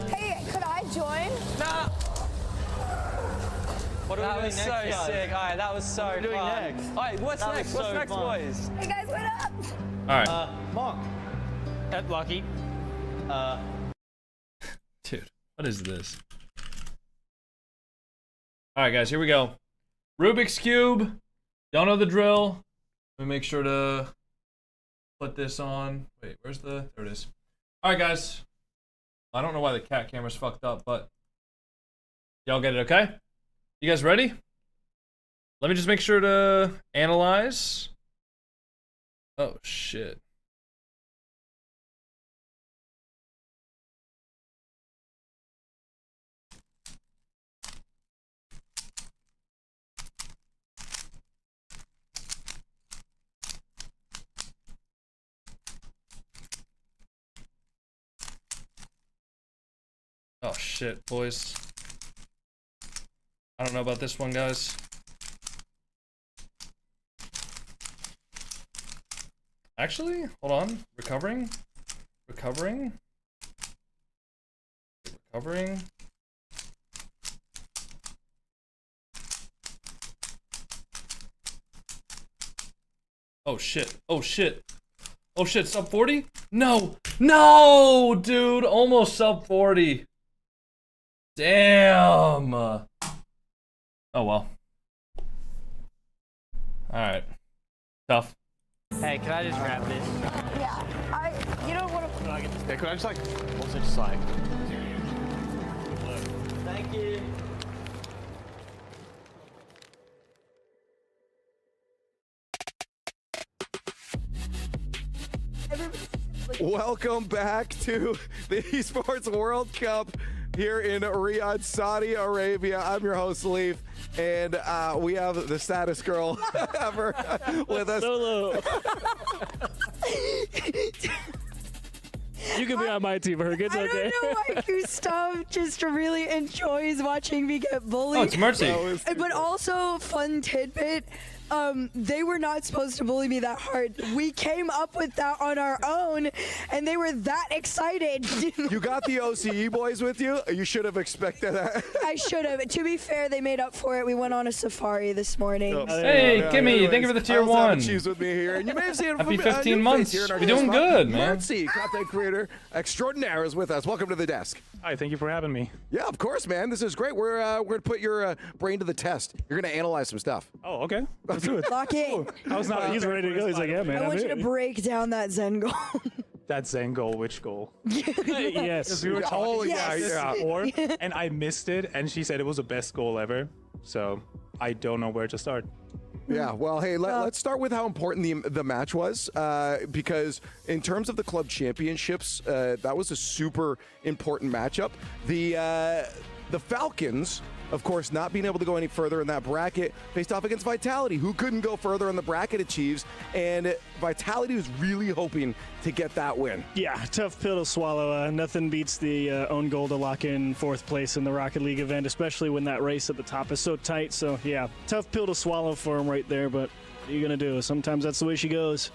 Hey, could I join? Nah. What That was so sick. All right, that was so fun. next? All right, what's next? What's next, boys? Hey guys, what up? All right. Mark. Lucky. Dude, what is this? All right, guys, here we go. Rubik's Cube. Y'all know the drill. Let me make sure to put this on. Wait, where's the... There it is. All right, guys. I don't know why the cat camera's fucked up, but y'all get it, okay? You guys ready? Let me just make sure to analyze. Oh, shit. Oh shit, boys. I don't know about this one, guys. Actually, hold on. Recovering. Recovering. Recovering. Oh shit. Oh shit. Oh shit, sub 40? No! No, dude! Almost sub 40. Damn. Oh well. Alright. Tough. Hey, can I just grab this? Yeah, you don't want to. Yeah, could I just like, also just like. Thank you. Welcome back to the Esports World Cup here in Riyadh, Saudi Arabia. I'm your host, Leaf, and we have the saddest girl ever with us. Solo. You can be on my team, Herc. It's okay. I don't know why Gustav just really enjoys watching me get bullied. Oh, it's Mercy. But also, fun tidbit, they were not supposed to bully me that hard. We came up with that on our own, and they were that excited. You got the OCE boys with you? You should have expected that. I should have. To be fair, they made up for it. We went on a safari this morning. Hey, Kimmy, thank you for the tier 1. Cheese with me here, and you may have seen Happy from, 15 months. Here in our You're doing good, man. Mercy, content creator extraordinaire, is with us. Welcome to the desk. Hi, thank you for having me. Yeah, of course, man. This is great. We're gonna put your brain to the test. You're gonna analyze some stuff. Oh, okay. Let's do it. Lock in. I was not. He's ready to go. He's like, yeah, man. I want you to break down that Zen goal. That Zen goal, which goal? Yes, we were talking before, and I missed it, and she said it was the best goal ever. So I don't know where to start. Yeah, well, hey, let's start with how important the match was, because in terms of the club championships, that was a super important matchup. the Falcons, of course, not being able to go any further in that bracket, faced off against Vitality, who couldn't go further in the bracket achieves, and Vitality was really hoping to get that win. Yeah, tough pill to swallow. Nothing beats the own goal to lock in 4th place in the Rocket League event, especially when that race at the top is so tight. So, yeah, tough pill to swallow for him right there, but what are you going to do? Sometimes that's the way she goes.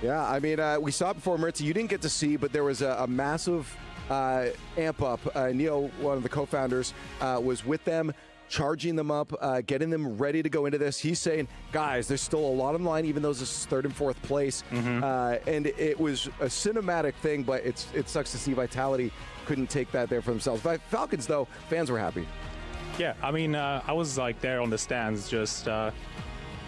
Yeah, I mean, we saw it before, Mertzi. You didn't get to see, but there was a massive amp up. Neo, one of the co-founders, was with them, charging them up, getting them ready to go into this. He's saying, guys, there's still a lot on the line, even though this is 3rd and 4th place. And it was a cinematic thing, but it sucks to see Vitality couldn't take that there for themselves. Falcons, though, fans were happy. Yeah, I mean, I was like there on the stands, just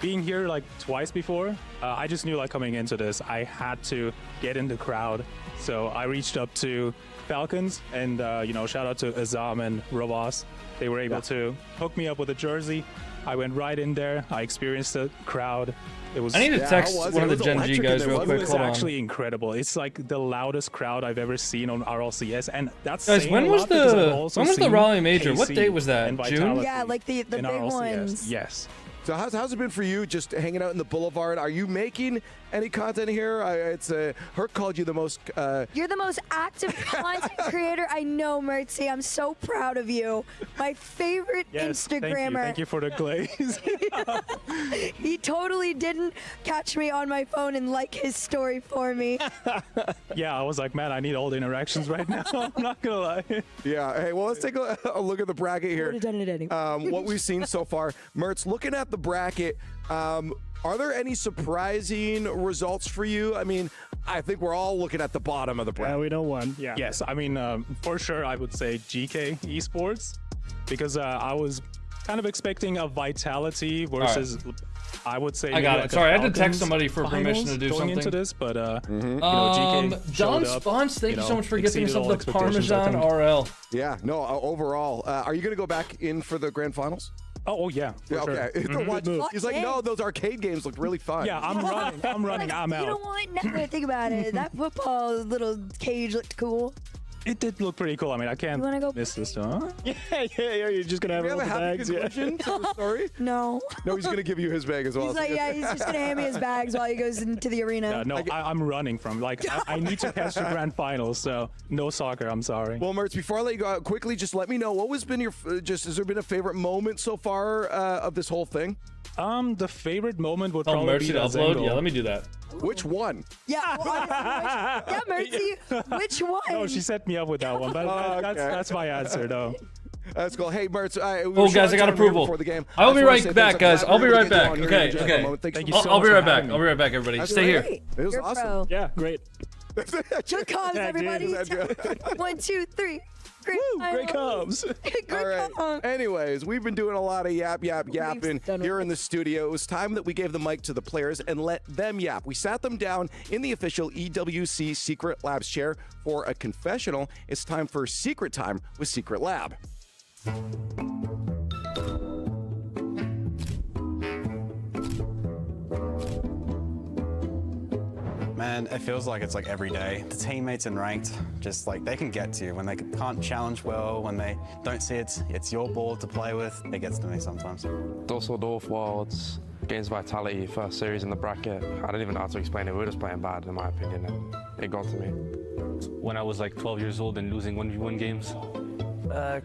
being here like twice before. I just knew like coming into this, I had to get in the crowd. So I reached up to Falcons and, shout out to Azam and Rovas. They were able to hook me up with a jersey. I went right in there. I experienced the crowd. It was. I need to text one of the Gen G guys real quick. It was actually incredible. It's like the loudest crowd I've ever seen on RLCS, and that's guys. When was the Raleigh Major? What date was that? June? Yeah, like the big ones. Yes. So how's it been for you just hanging out in the Boulevard? Are you making any content here? Herc called you the most... You're the most active content creator I know, Mertzi. I'm so proud of you. My favorite Instagrammer. Thank you for the glaze. He totally didn't catch me on my phone and like his story for me. Yeah, I was like, man, I need all the interactions right now. I'm not going to lie. Yeah. Hey, well, let's take a look at the bracket here. I would have done it anyway. What we've seen so far. Mertz, looking at the bracket, are there any surprising results for you? I mean, I think we're all looking at the bottom of the bracket. Yeah, we know one. Yeah. Yes, I mean, for sure, I would say Geekay Esports, because I was kind of expecting a Vitality versus, I would say. I got it. Like Sorry, I had to text somebody for permission to do going something. into this, but Geekay Don showed up, Spons, thank you so much for gifting us exceeded up all the expectations, I Parmesan think. RL. Yeah, no, overall. Are you going to go back in for the grand finals? Oh yeah. Yeah, Sure. okay. He's like, no, those arcade games look really fun. Yeah, I'm running. I'm out. You know what? Now think about it. That football little cage looked cool. It did look pretty cool. I mean, I can't miss this, huh? Yeah. You're just gonna have all the bags. conclusion to the story? No. No, he's gonna give you his bag as well. He's like, yeah, he's just gonna hand me his bags while he goes into the arena. Yeah, no, I'm running from. Like, I need to catch the grand finals, so no soccer. I'm sorry. Well, Mertz, before I let you go out, quickly, just let me know what has been your has there been a favorite moment so far of this whole thing? The favorite moment would Oh, probably Mercy be to the upload? Zengo. Yeah, let me do that. Which one? Yeah, well, yeah, Mertzi, which one? No, she set me up with that one, but that's my answer, though. That's cool. Hey, Mertz. Oh, guys, I got approval. Before the game. I'll be right back, guys. I'll be right back. Okay. Okay. Thank you so I'll much be right for back. having me. I'll be right back, everybody. That's Stay here. great. It was You're awesome. pro. Yeah, great. Good comms, everybody. 1, 2, 3. Great comms. All right. Anyways, we've been doing a lot of yapping here in the studio. It was time that we gave the mic to the players and let them yap. We sat them down in the official EWC Secret Labs chair for a confessional. It's time for Secret Time with Secret Lab. Man, it feels like it's like every day. The teammates in ranked, just like they can get to you when they can't challenge well, when they don't see it's your ball to play with. It gets to me sometimes. Dusseldorf Worlds against Vitality, first series in the bracket. I don't even know how to explain it. We were just playing bad, in my opinion, and it got to me. When I was like 12 years old and losing 1v1 games.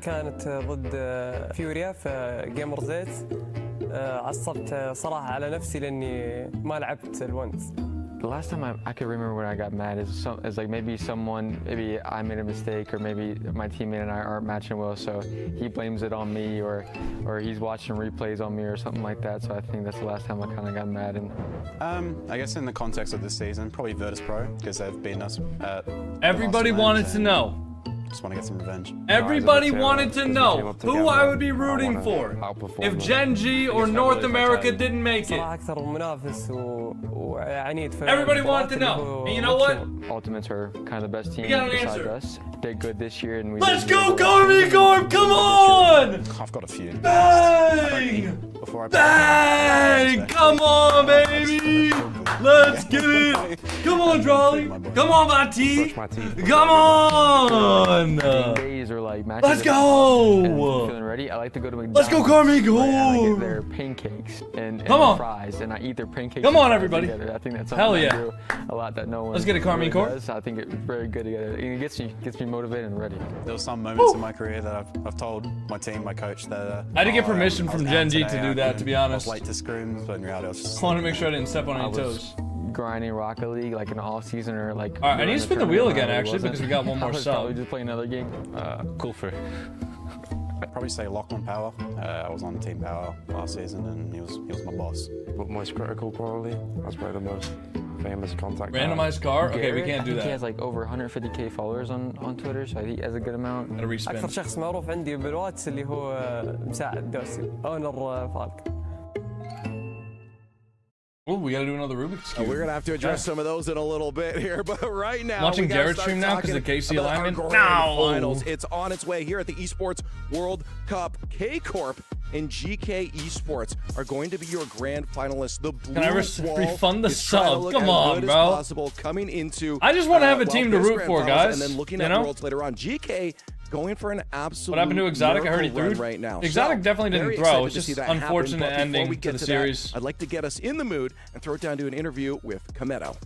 كانت ضد فيوريا في جيمر زيت. عصبت صراحة على نفسي لأني ما لعبت الونس. The last time I could remember when I got mad is like maybe I made a mistake, or maybe my teammate and I aren't matching well, so he blames it on me, or he's watching replays on me or something like that. So I think that's the last time I kind of got mad. And I guess in the context of this season, probably Virtus Pro, because they've beaten us at Everybody wanted to know. Just want to get some revenge. Everybody wanted to know who I would be rooting for if Gen G or North America didn't make it. Everybody wanted to know. And you know what? Ultimates are kind of the best team We got an besides answer. us. Did good this year, and we. Let's go, Garmy Gorm! Come on! I've got a few. Bang! Bang! Come on, baby! Let's get it! Come on, Drawley! Come on, Vati! Come on! on. game days or like matches. Let's go! And feeling ready. I like to go to McDonald's. Let's go, Carmi, go! Right, and I get their pancakes and Come on. fries, and I eat their pancakes. Come and on, fries everybody. together. I think that's Hell something yeah. I do a lot that no one. Let's get it, Carmi really Court. does. I think it's very good together. And it gets me motivated and ready. There were some moments in my career that I've told my team, my coach, that I had to get oh, permission I from was Gen out G today, to do that, to be honest. I was late to scrims, but in reality I was just I wanted to make sure I didn't step on any toes. Grinding Rocket League like in the off season or like. All right, I need to spin the wheel again actually wasn't. because we got one more I was sub. probably just playing another game. cool for. I'd probably say Lachlan Power. I was on Team Power last season, and he was my boss. But most critical probably. That's probably the most famous contact. Randomized car? Okay, we can't do I think that. he has like over 150k followers on Twitter, so he has a good amount. Gotta respin. اكثر شخص معروف عندي بالواتس اللي هو مساعد دوسي اونر فالك. Oh, we gotta do another Rubik's Cube. We're gonna have to address some of those in a little bit here, but right now Watching we gotta Garrett's start stream now 'cause talking of the KC about our alignment? grand No! Finals. It's on its way here at the Esports World Cup. K Corp and GK Esports are going to be your grand finalists. The blue Can I wall refund the is trying to sub? look Come as on, good as bro. possible coming into. I just want to have a well, team to this root grand for, finals, guys. and then looking you at know? Worlds later on. GK going for an absolute. What happened to Exotic? I heard he miracle threw. run right now. Exotic So, definitely didn't very throw. excited It's to see just that happen, unfortunate but before ending we to get the that, series. I'd like to get us in the mood and throw it down to an interview with Kameto.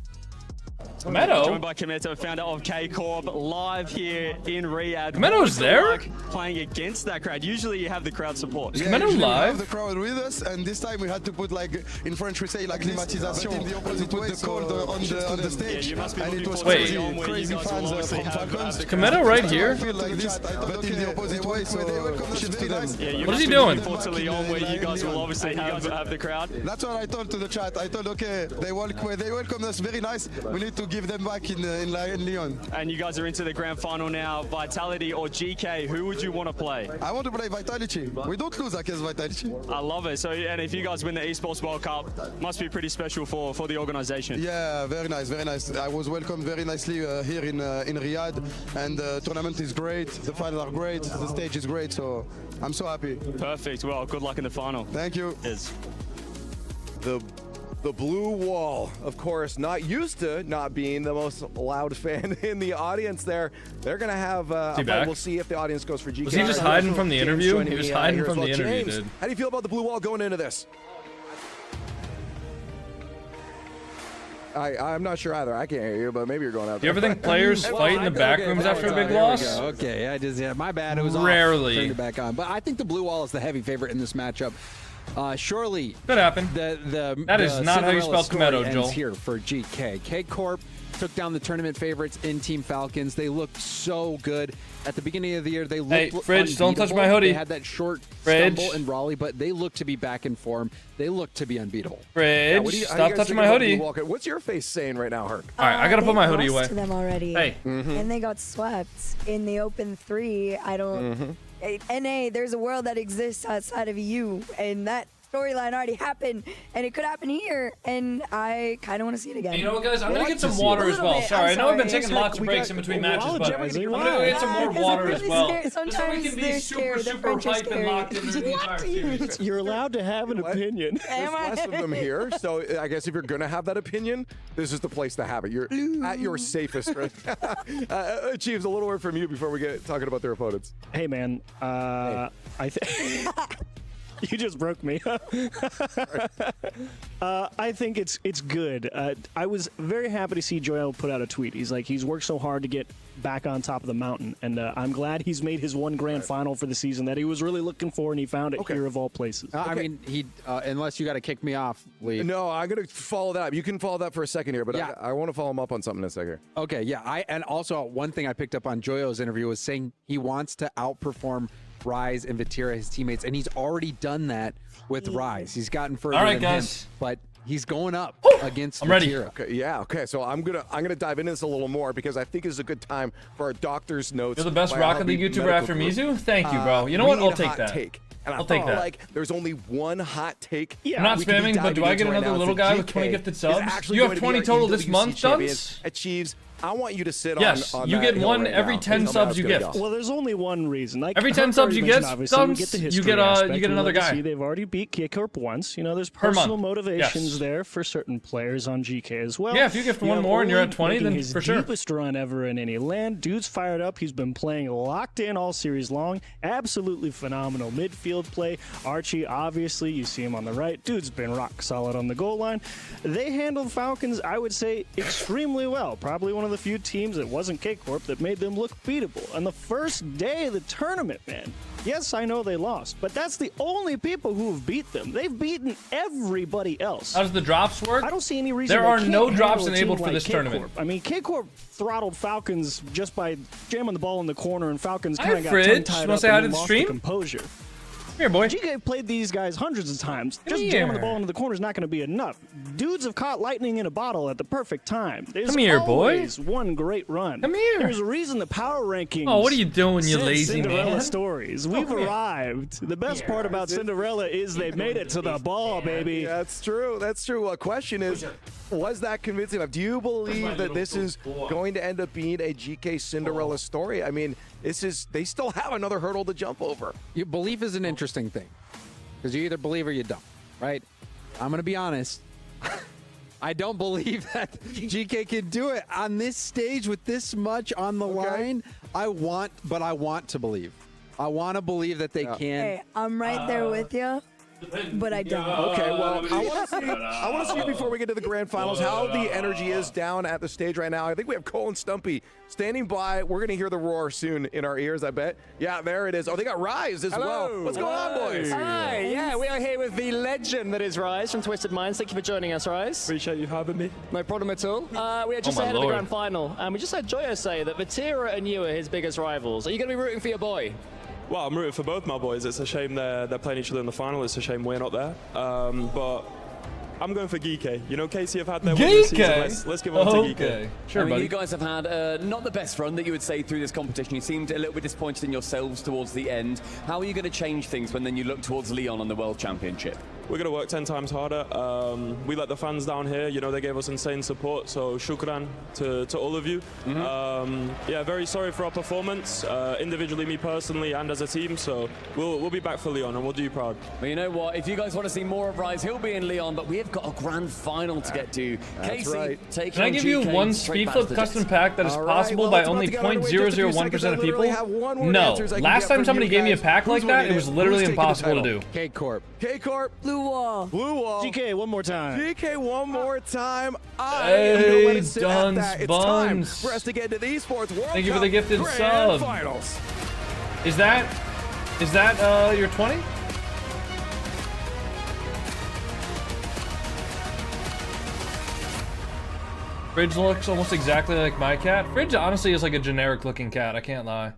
Kameto? Joined by Kameto, founder of K Corp, live here in Riyadh. Kameto's there? Playing against that crowd. Usually you have the crowd support. Is Kameto live? We have the crowd with us, and this time we had to put, like, in French we say, like, climatisation, in the opposite way, so on the stage. Yeah, you must be and it looking was forward crazy, to the on where you crazy guys will fans obviously from Falcons. Is Kameto right here? I feel like this, but in the opposite way, so chips to them. Yeah, you What is must he be doing? looking forward to Lyon, where you guys will obviously have the crowd. That's what I told to the chat. I told, okay, they welcome us very nice. We need to give them back in Lyon. And you guys are into the grand final now. Vitality or GK, who would you want to play? I want to play Vitality. We don't lose against Vitality. I love it. So, and if you guys win the Esports World Cup, must be pretty special for the organization. Yeah, very nice, very nice. I was welcomed very nicely here in Riyadh, and the tournament is great. The finals are great. The stage is great. So I'm so happy. Perfect. Well, good luck in the final. Thank you. Yes. The blue wall, of course, not used to not being the most loud fan in the audience there. They're going to have a he fight. back? We'll see if the audience goes for GK. Was he just hiding from the James interview? joining He was me, hiding here as from the well. interview, James, dude. how do you feel about the blue wall going into this? I'm not sure either. I can't hear you, but maybe you're going out Do you there. ever think players fight in the back rooms after a big loss? Okay, I just my bad. It was Rarely. off. Turned it back on. But I think the blue wall is the heavy favorite in this matchup. Surely could happen. That is not how you spell Kameto, Joel. Here for GK. K Corp took down the tournament favorites in Team Falcons. They looked so good at the beginning of the year. They looked Hey, Fridge, don't touch unbeatable. my hoodie. They had that short Fridge. stumble in Raleigh, but they look to be back in form. They look to be unbeatable. Fridge, how do stop you guys touching think my about hoodie. blue wall? What's your face saying right now, Herc? All right, I gotta put my hoodie They away. lost to them already. Hey. And they got swept in the open 3. I don't. NA, there's a world that exists outside of you, and that storyline already happened, and it could happen here, and I kind of want to see it again. You know what, guys? I'm gonna get some water as well. Sorry, I know I've been taking lots of breaks in between matches, but I'm gonna go get some more water as well. Just so we can be super hype and locked into the entire series. You're allowed to have an opinion. There's less of them here, so I guess if you're gonna have that opinion, this is the place to have it. You're at your safest, right? Chiefs, a little word from you before we get talking about their opponents. Hey, man. I think. You just broke me. I think it's good. I was very happy to see Joel put out a tweet. He's like, he's worked so hard to get back on top of the mountain, and I'm glad he's made his one grand final for the season that he was really looking for, and he found it here of all places. I mean, he unless you got to kick me off, Lee. No, I'm gonna follow that up. You can follow that for a second here, but Yeah. I want to follow him up on something in a second. Okay, yeah. And also one thing I picked up on Joyo's interview was saying he wants to outperform Rise and Vatira, his teammates, and he's already done that with Rise. He's gotten further All right, than guys. him, but he's going up against I'm ready. Vatira. Okay, yeah, okay. So I'm gonna dive into this a little more because I think it's a good time for our doctor's notes. You're the best by Rocket our League YouTuber medical after group. Mizu? Thank you, bro. You know We what? need I'll a take hot that. Take. And I'll I take feel that. like there's only one hot take. I'm not we can be spamming, but do diving I into get right another now. little It's guy that with 20 GK gifted is subs? actually You have going to be 20 our total this EWC month, champion, Duns? achieves I want you to sit Yes, on you that get hill one right every now. 10 And tell me how subs it's you gonna gift. go. Well, there's only one reason. Like Every 10 Herc subs already you mentioned, get, obviously, we get the you history get aspect and another legacy. guy. They've already beat K-Corp once. You know, there's Per personal month. motivations Yes. there for certain players on GK as well. Yeah, if you gift one have more and you're Oli at 20, making then his for sure. deepest run ever in any land. Dude's fired up. He's been playing locked in all series long. Absolutely phenomenal midfield play. Archie, obviously, you see him on the right. Dude's been rock solid on the goal line. They handled Falcons, I would say, extremely well. Probably one of the few teams that wasn't K-Corp that made them look beatable. On the first day of the tournament, man, yes, I know they lost, but that's the only people who have beat them. They've beaten everybody else. How does the drops work? I don't see any reason There they are can't no handle drops a team enabled for like this K-Corp. tournament. I mean, K-Corp throttled Falcons just by jamming the ball in the corner, and Falcons Hi, kind of got Fridge. tongue-tied Wanna up say hi and to then the lost stream? the composure. Here, boy. GK played these guys hundreds of times. Come Just jamming the here. ball into the corner is not going to be enough. Dudes have caught lightning in a bottle at the perfect time. There's Come here, boy. always one great run. Come here. There's a reason the power rankings. Oh, what are you doing, you said lazy Cinderella man? stories. We've come here. arrived. The best part about Cinderella is they made it to the ball, baby. That's true. That's true. A question is, was that convincing enough? Do you believe that this is going to end up being a GK Cinderella story? I mean, they still have another hurdle to jump over. Belief is an interesting thing because you either believe or you don't, right? I'm going to be honest. I don't believe that GK can do it on this stage with this much on the line. I want to believe. I want to believe that they can. Hey, I'm right there with you, but I don't. Okay, well, I want to see before we get to the grand finals how the energy is down at the stage right now. I think we have Cole and Stumpy standing by. We're going to hear the roar soon in our ears, I bet. Yeah, there it is. Oh, they got Rise as well. What's going on, boys? Hi, yeah, we are here with the legend that is Rise from Twisted Minds. Thank you for joining us, Rise. Appreciate you having me. No problem at all. We are just my ahead of the lord. grand final, and we just heard Joyo say that Vatira and you are his biggest rivals. Are you going to be rooting for your boy? Well, I'm rooting for both my boys. It's a shame they're playing each other in the final. It's a shame we're not there. But I'm going for Geekay. You know, KC have had their win this season. Let's give one to Geekay. Sure, I mean, buddy. you guys have had not the best run that you would say through this competition. You seemed a little bit disappointed in yourselves towards the end. How are you going to change things when then you look towards Leon on the World Championship? We're going to work 10 times harder. We let the fans down here. You know, they gave us insane support. So shukran to all of you. Yeah, very sorry for our performance, individually, me personally, and as a team. So we'll be back for Leon, and we'll do you proud. Well, you know what? If you guys want to see more of Rise, he'll be in Leon, but we have got a grand final to get to. That's Casey, right. taking Can I on give you GK one straight speed back flip to the custom desk. pack that is All right, possible well, by it's about only to get underway. Just a few 0.001% seconds. I of people? literally have one more No. answers I can Last get time from somebody you gave me a guys. pack like Who's that, winning it was it? literally Who's taking the impossible to title? do. K-Corp. K-Corp. Blue wall. Blue wall. GK, one more time. GK one more time. I am going to let it sit at that. It's time Duns. for us to get into the Esports World Thank you for Cup the gifted Grand sub. Finals. Is that your 20? Fridge looks almost exactly like my cat. Fridge honestly is like a generic looking cat, I can't lie.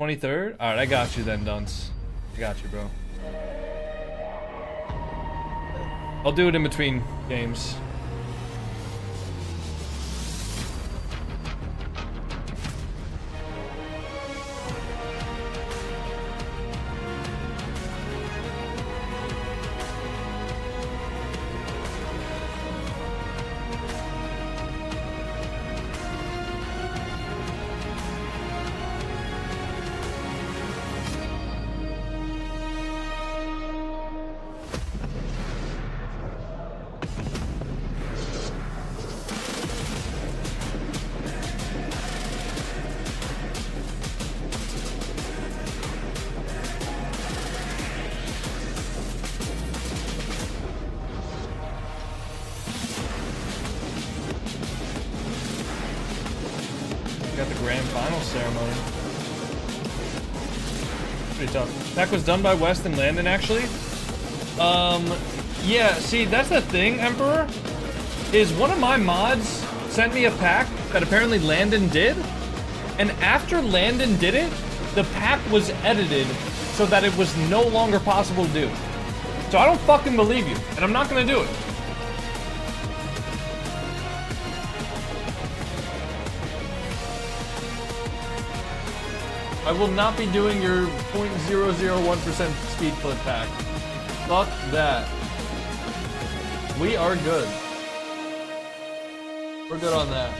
23rd? Alright, I got you then, Dunce. I got you, bro. I'll do it in between games. Got the grand final ceremony. Pretty tough. Pack was done by West and Landon, actually. Yeah, see, that's the thing, Emperor, is one of my mods sent me a pack that apparently Landon did, and after Landon did it, the pack was edited so that it was no longer possible to do. So I don't fucking believe you, and I'm not gonna do it. I will not be doing your 0.001% speed flip pack. Fuck that. We are good. We're good on that.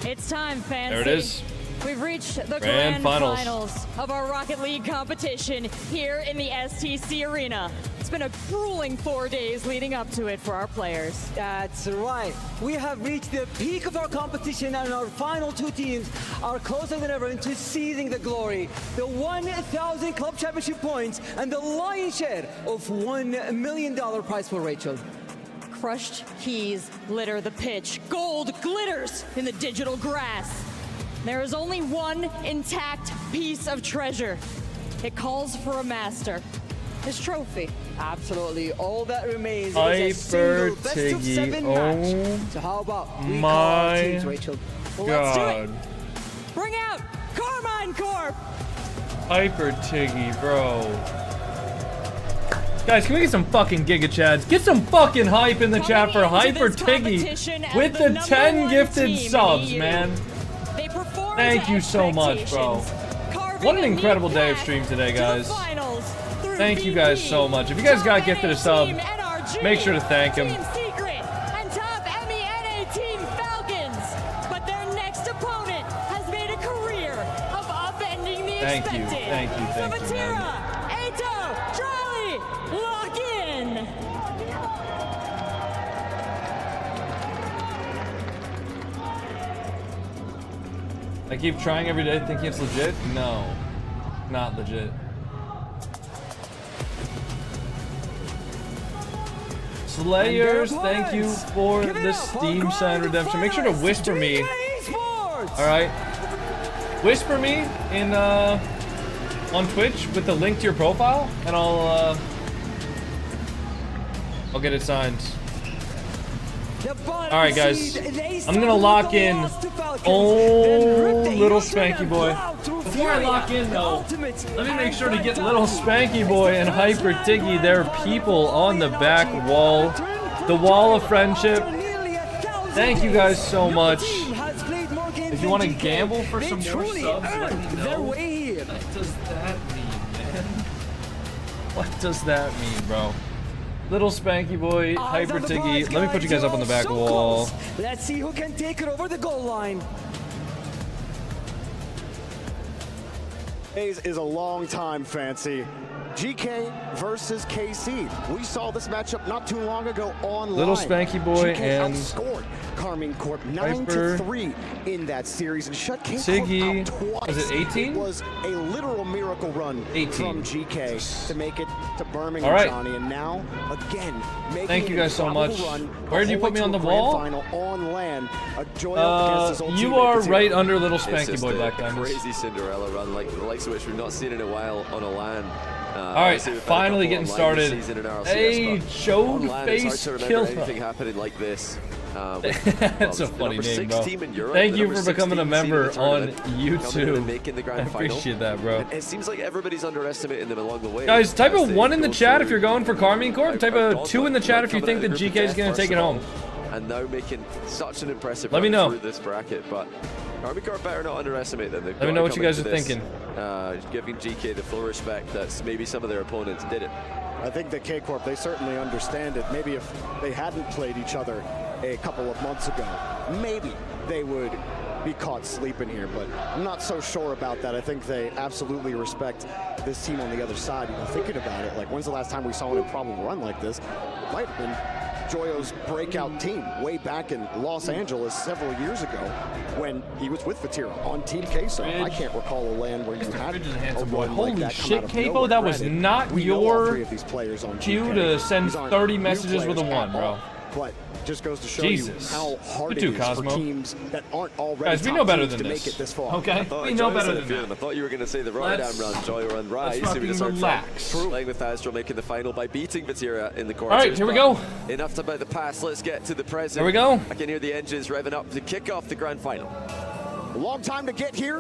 It's time, Fancy. There it is. We've reached the Grand grand finals of our Rocket League competition here in the STC Arena. It's been a grueling 4 days leading up to it for our players. That's right. We have reached the peak of our competition, and our final two teams are closer than ever into seizing the glory. The 1,000 club championship points and the lion's share of $1 million prize for Rachel. Crushed keys litter the pitch. Gold glitters in the digital grass. There is only one intact piece of treasure. It calls for a master. His trophy. Absolutely. All that remains Hyper is a single best of 7 Tiggy. match. So how about we call our My teams, Rachel? Well, let's do it. God. Bring out Carmine Corp. Hyper Tiggy, bro. Guys, can we get some fucking Giga Chads? Get some fucking hype in the chat for Hyper Tiggy with the 10 gifted subs, man. Thank you so much, bro. What an incredible day of stream today, guys. Thank you guys so much. If you guys got gifted a sub, make sure to thank him. Secret and top MENA Team Falcons. But their next opponent has made a career of upending the expected. Thank you, So man. Vatira, Ato, Charlie, lock in. I keep trying every day thinking it's legit. No, not legit. Slayers, thank you for the Steam sign redemption. Make sure to whisper me. Alright. Whisper me in on Twitch with the link to your profile, and I'll get it signed. Alright, guys. I'm gonna lock in. Oh, little Spanky Boy. Before I lock in, though, let me make sure to get little Spanky Boy and Hyper Tiggy, their people, on the back wall. The wall of friendship. Thank you guys so much. If you want to gamble for some more subs, let me know. What does that mean, man? What does that mean, bro? Little Spanky Boy, Hyper Tiggy. Let me put you guys up on the back wall. Let's see who can take it over the goal line. Is a long time, Fancy. GK versus KC. We saw this matchup not too long ago online. Little Spanky Boy GK and outscored Carmine Corp 9-3 in that series and shut K Tiggy. Corp out twice. Was it 18? It was a literal miracle run 18. from GK to make it to Birmingham, All right. Johnny, and now again making Thank you guys so improbable much. run Where did you put me on the wall? Final on land. A joy against his old You teammate, are Vatira. right under Little It's Spanky just Boy, a Black Diamonds. crazy Cinderella run, like the likes of which we've not seen in a while on a LAN. Alright, finally getting started. Hey, Chode Face Killer. Anything happening like this. That's a funny name, bro. Thank you for becoming a member on YouTube. I appreciate that, bro. It seems like everybody's underestimating them along the way. Guys, type a 1 in the chat if you're going for Carmine Corp. Type a 2 in the chat if you think that GK is going to take it home. And now making such an impressive Let me run know. through this bracket, but Carmine Corp better not underestimate them. Let me know what you guys are thinking. Giving GK the full respect that maybe some of their opponents didn't. I think the K-Corp, they certainly understand it. Maybe if they hadn't played each other a couple of months ago, maybe they would be caught sleeping here, but I'm not so sure about that. I think they absolutely respect this team on the other side. You know, thinking about it, like when's the last time we saw an improbable run like this? Might have been Joyo's breakout team way back in Los Angeles several years ago when he was with Vatira on Team Queso. I can't recall a land where you had a run Holy like that come shit, out of Capo, nowhere. that was Granted, not we know all your three of these players on cue GK. to send These aren't 30 new messages with a players 1, at bro. all, But just goes to show Jesus. you how hard You too, it is Cosmo. for teams that aren't already Guys, we top know better teams than to this. make it this far. Okay? We know better than that. I thought you were going to say the Rotterdam Let's- run, Joy run Rise. let's So we just fucking heard relax. Playing with Astro making the final by beating Vatira in the quarters. All right, here we but go. Enough about the past. Let's get to the present. Here we go. I can hear the engines revving up to kick off the grand final. Long time to get here.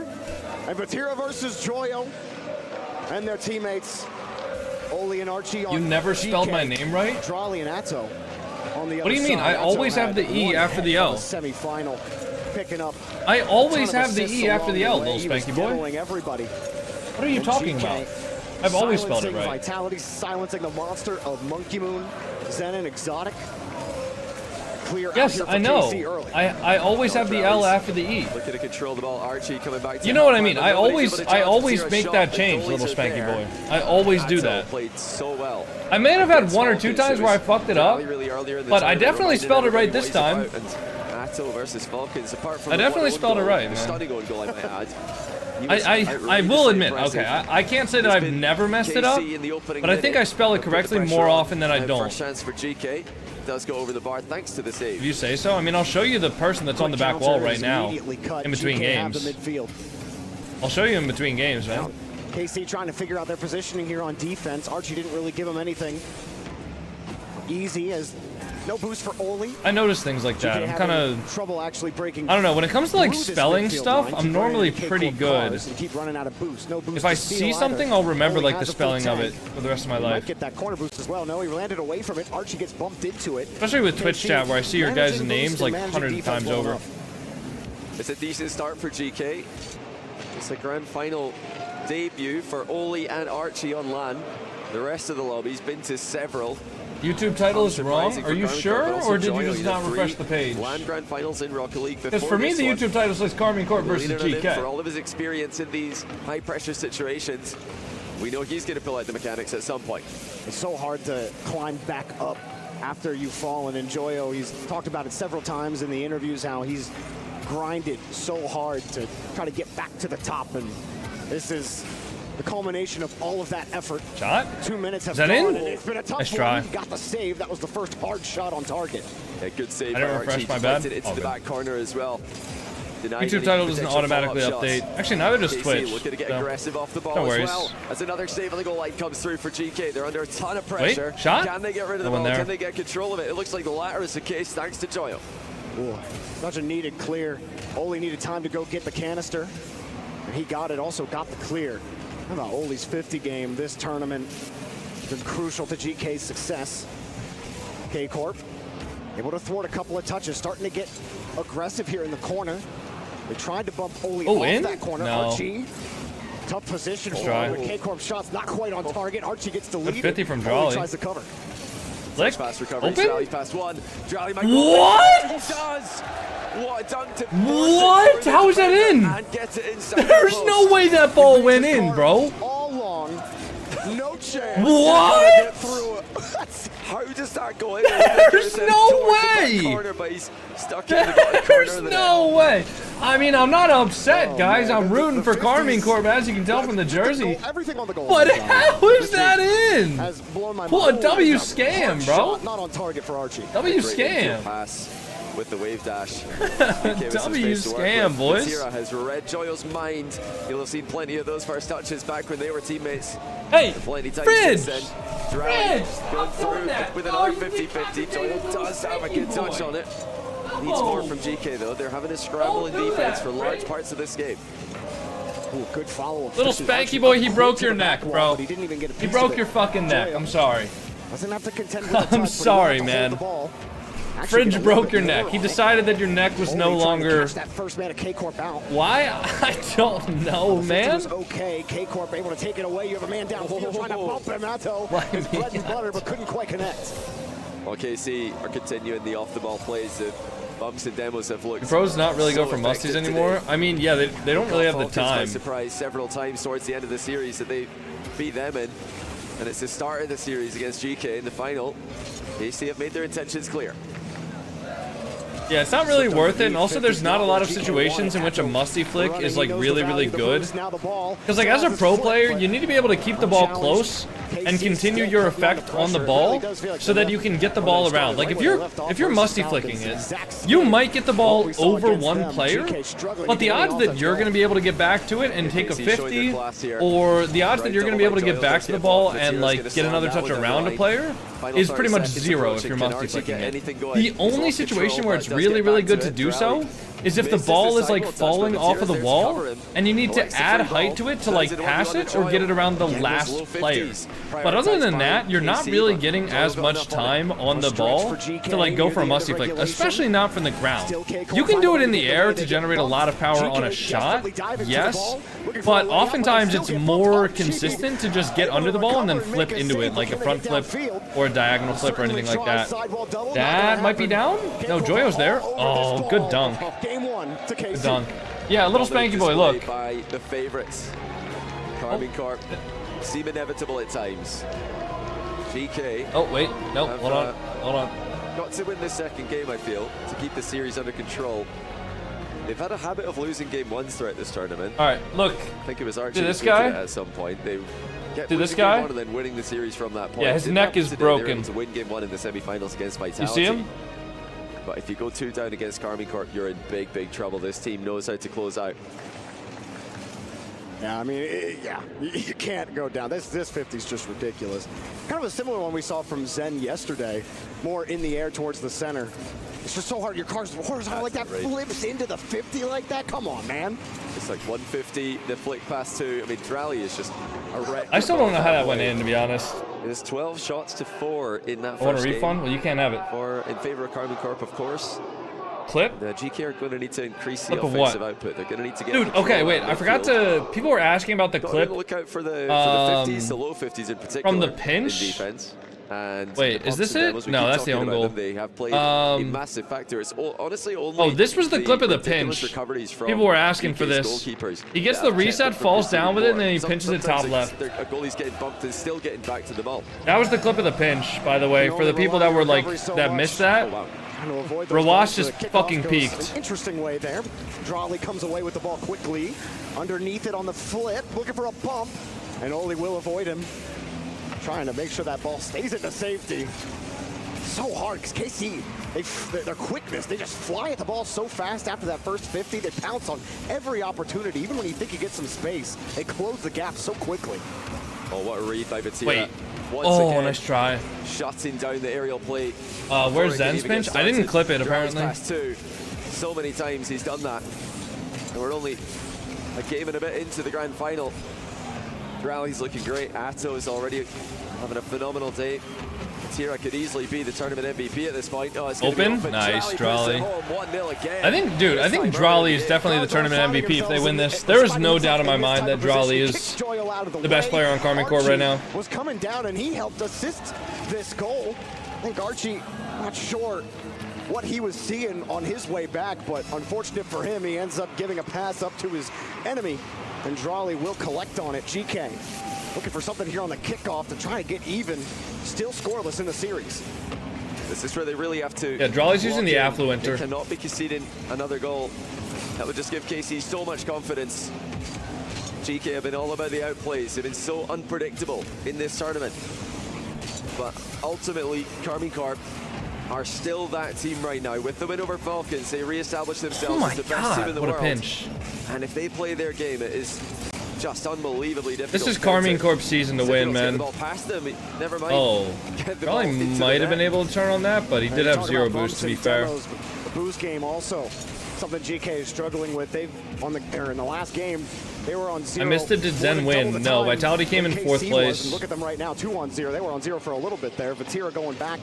And Vatira versus Joyo and their teammates, Oli and Archie on You never spelled GK, my name right? Drali and Atto on the What do you other mean? side. I always Atto have the had E one after the heck L. of a Semifinal, picking up. I always a ton of have the assists E after the along L, way. little He was Spanky boy. diddling everybody. What are you And talking GK about? I've always spelled it silencing right. Vitality, silencing the monster of Monkey Moon, Zen and Exotic. clear. Yes, I know. I always have the L after the E. Looking to control the ball. Archie coming back to You know what I mean? Nobody's I able to always chance. make Shot. that The change, goalies little are Spanky there. boy. I always do Atto that. played so well. I may have had one or two times where I fucked it up, but I definitely spelled it right this time. Atto versus Falcons. Apart from I definitely spelled it right, man. Stunning own goal, I might add. I will admit, okay, I can't say that I've never messed it up, but I think I spell it correctly more often than I don't. First chance for GK. Does go over the bar thanks to the save. If you say so. I mean, I'll show you the person that's on the back wall right now in between games. I'll show you in between games, man. KC trying to figure out their positioning here on defense. Archie didn't really give him anything easy, as no boost for Oli. I notice things like that. I'm kind of trouble actually breaking. I don't know. When it comes to like spelling stuff, I'm normally pretty good. Keep running out of boost. No boost If I to steal see either. something, I'll remember Oli like the has a full spelling of it tank. for the rest of my He might life. get that corner boost as well. No, he landed away from it. Archie gets bumped into it. Especially with Twitch chat, where I see your guys' Managing names boost like and managing 100 defense times well over. enough. It's a decent start for GK. It's a grand final debut for Oli and Archie on LAN. The rest of the lobby's been to several. YouTube title is wrong. Are you sure, or did you just not refresh the page? LAN grand finals in Rocket League. Because for me, the YouTube title says Carmine Corp versus For GK. all of his experience in these high-pressure situations, we know he's going to pull out the mechanics at some point. It's so hard to climb back up after you've fallen. And Joyo, he's talked about it several times in the interviews, how he's grinded so hard to try to get back to the top. And this is the culmination of all of that effort. Shot? 2 minutes have Is that gone, in? and it's been a tough Nice try. one. He got the save. That was the first hard shot on target. Yeah, good save I by didn't Archie. refresh, my bad. Deflected into All the good. back corner as well. Denied YouTube any title doesn't potential automatically follow-up update. shots. Actually, neither does KC Twitch. looking to get so aggressive off the ball no as worries. well. As another save on the goal line comes through for GK. They're under a ton of pressure. Wait, shot? Can they get rid of the No one ball? there. Can they get control of it? It looks like the latter is the case thanks to Joyo. Ooh, such a needed clear. Oli needed time to go get the canister, and he got it, also got the clear. How about Oli's 50 game this tournament? Been crucial to GK's success. K-Corp able to thwart a couple of touches, starting to get aggressive here in the corner. They tried to bump Oli off in? that corner. No. Archie, tough position Nice for try. him, but K-Corp shots not quite on target. Archie gets Good deleted. 50 from Oli Jolly. tries to cover. Flick. Fast recovery. Open? Jolly past one. Jolly might What? He does. What a dunk to What? How is that in? And get it inside There's the no post. way that ball went in, bro. All long, no chance. What? To get through it. How does that go in? There's no way. Corner, but he's stuck in the corner There's of the no way. I mean, I'm not upset, Oh, guys. man. I'm rooting The for 50s Carmine Corp, as you can tell from the jersey. Everything on the goal. But line, how Johnny. is that in? Has blown my What a mind. W Hard scam, bro. shot, not on target for Archie. W Great infield scam. pass with the wave dash. W scam, boys. Matera has read Joyo's mind. You'll have seen plenty of those first touches back when they were teammates. Hey, Plenty times Fridge! since then. Drowning, Fridge! going Stop doing through that. with Oh, another you 50-50. Joyo does have a good touch on it. Needs Oh. more from GK though. They're having a scramble in Don't do defense that, for large Fridge. parts of this game. Ooh, good follow-up. Little Spanky boy, he broke your neck, Wall, bro. but he didn't even get a He piece broke of your it. fucking neck. I'm sorry. Doesn't have to contend with the touch, I'm but he sorry, wanted to hold man. the ball. Actually, Fridge get a little broke bit your more neck. He on it. decided that your neck was no Oli trying to longer. catch that first man of K-Corp out. Why? I don't know, It man. was okay. K-Corp able to take it away. You have a man downfield trying to bump him. Atto. What? His bread and butter, but couldn't quite connect. Well, KC are continuing the off-the-ball plays. The bumps and demos have looked. The pros not really go so for musties effective anymore. today. I mean, yeah, they don't really have the Falcons by time. surprise several times towards the end of the series that they beat them in, and it's the start of the series against GK in the final. KC have made their intentions clear. Yeah, it's not really worth it, and also there's not a lot of situations in which a musty flick is like really, really good. Because like as a pro player, you need to be able to keep the ball close and continue your effect on the ball so that you can get the ball around. Like if you're musty flicking it, you might get the ball over one player, but the odds that you're going to be able to get back to it and take a 50, or the odds that you're going to be able to get back to the ball and like get another touch around a player is pretty much zero if you're musty flicking it. The only situation where it's really, really good to do so is if the ball is like falling off of the wall, and you need to add height to it to like pass it or get it around the last player. But other than that, you're not really getting as much time on the ball to like go for a musty flick, especially not from the ground. You can do it in the air to generate a lot of power on a shot, yes, but oftentimes it's more consistent to just get under the ball and then flip into it, like a front flip or a diagonal flip or anything like that. That might be down? No, Joyo's there. Oh, good dunk. Good dunk. Yeah, a little spanky boy, look. By the favorites. Carmine Corp seem inevitable at times. GK. Oh, wait. No, hold on. Hold on. Got to win the second game, I feel, to keep the series under control. They've had a habit of losing game ones throughout this tournament. All right, look. I think it was Archie this guy at some point. They kept this losing guy game one and then winning the series from that point. Yeah, his Didn't neck happen is today. They were broken. able to win game one in the semifinals against Vitality. You see him? But if you go 2 down against Carmine Corp, you're in big, big trouble. This team knows how to close out. Yeah, I mean, yeah, you can't go down. This 50 is just ridiculous. Kind of a similar one we saw from Zen yesterday, more in the air towards the center. It's just so hard. Your car's horizontal like that, flips into the 50 like that. Come on, man. It's like 150, the flick pass to, I mean, Drally is just a wreck. I still don't know how that went in, to be honest. It's 12 shots to 4 in that I want first a refund? game. Well, you can't have it. Or in favor of Carmine Corp, of course. Clip? The GK are going to need to increase the Clip of offensive what? output. They're going to need to get Dude, control okay, of wait. that I forgot midfield. to... People were asking about the Got clip. to look out for the 50s, the low 50s in particular. From the pinch? In defense. And wait, is this it? No, that's the own goal. They have played a massive factor. It's honestly only. Oh, this was the clip of the pinch. People were asking for this. He gets the reset, falls down with it, and then he pinches it top left. A goalie's getting bumped and still getting back to the ball. That was the clip of the pinch, by the way, for the people that were like, that missed that. Rawash just fucking peaked. An interesting way there. Drally comes away with the ball quickly. Underneath it on the flip, looking for a bump. And Oli will avoid him. Trying to make sure that ball stays into safety. So hard, because KC, their quickness, they just fly at the ball so fast after that first 50. They pounce on every opportunity. Even when you think you get some space, they close the gap so quickly. Oh, what a read by Vatira. Wait. Once again, nice try. Shutting down the aerial play. Where's Zen's pinch? I didn't clip it, apparently. Pass two. So many times he's done that. And we're only a game and a bit into the grand final. Drally's looking great. Atto is already having a phenomenal day. Tira could easily be the tournament MVP at this point. Oh, it's open? Nice, Drally. I think, dude, I think Drally is definitely the tournament MVP if they win this. There is no doubt in my mind that Drally is the best player on Carmine Corp right now. Was coming down and he helped assist this goal. I think Archie, not sure what he was seeing on his way back, but unfortunate for him, he ends up giving a pass up to his enemy, and Drally will collect on it. GK looking for something here on the kickoff to try to get even. Still scoreless in the series. This is where they really have to. Yeah, Drally's using the Affluenter. They cannot be conceding another goal. That would just give KC so much confidence. GK have been all about the outplays. They've been so unpredictable in this tournament. But ultimately, Carmine Corp are still that team right now. With the win over Falcons, they re-establish themselves as the best team in the world. What a pinch. And if they play their game, it is just unbelievably difficult. This is Carmine Corp's season to win, man. The ball past them. Never mind. Oh, probably might have been able to turn on that, but he did have zero boost, to be fair. The boost game also something GK is struggling with. They've in the last game they were on 0. I missed it. Did Zen win? No, Vitality came in 4th place. Look at them right now, 2-0. They were on 0 for a little bit there. Vatira going back.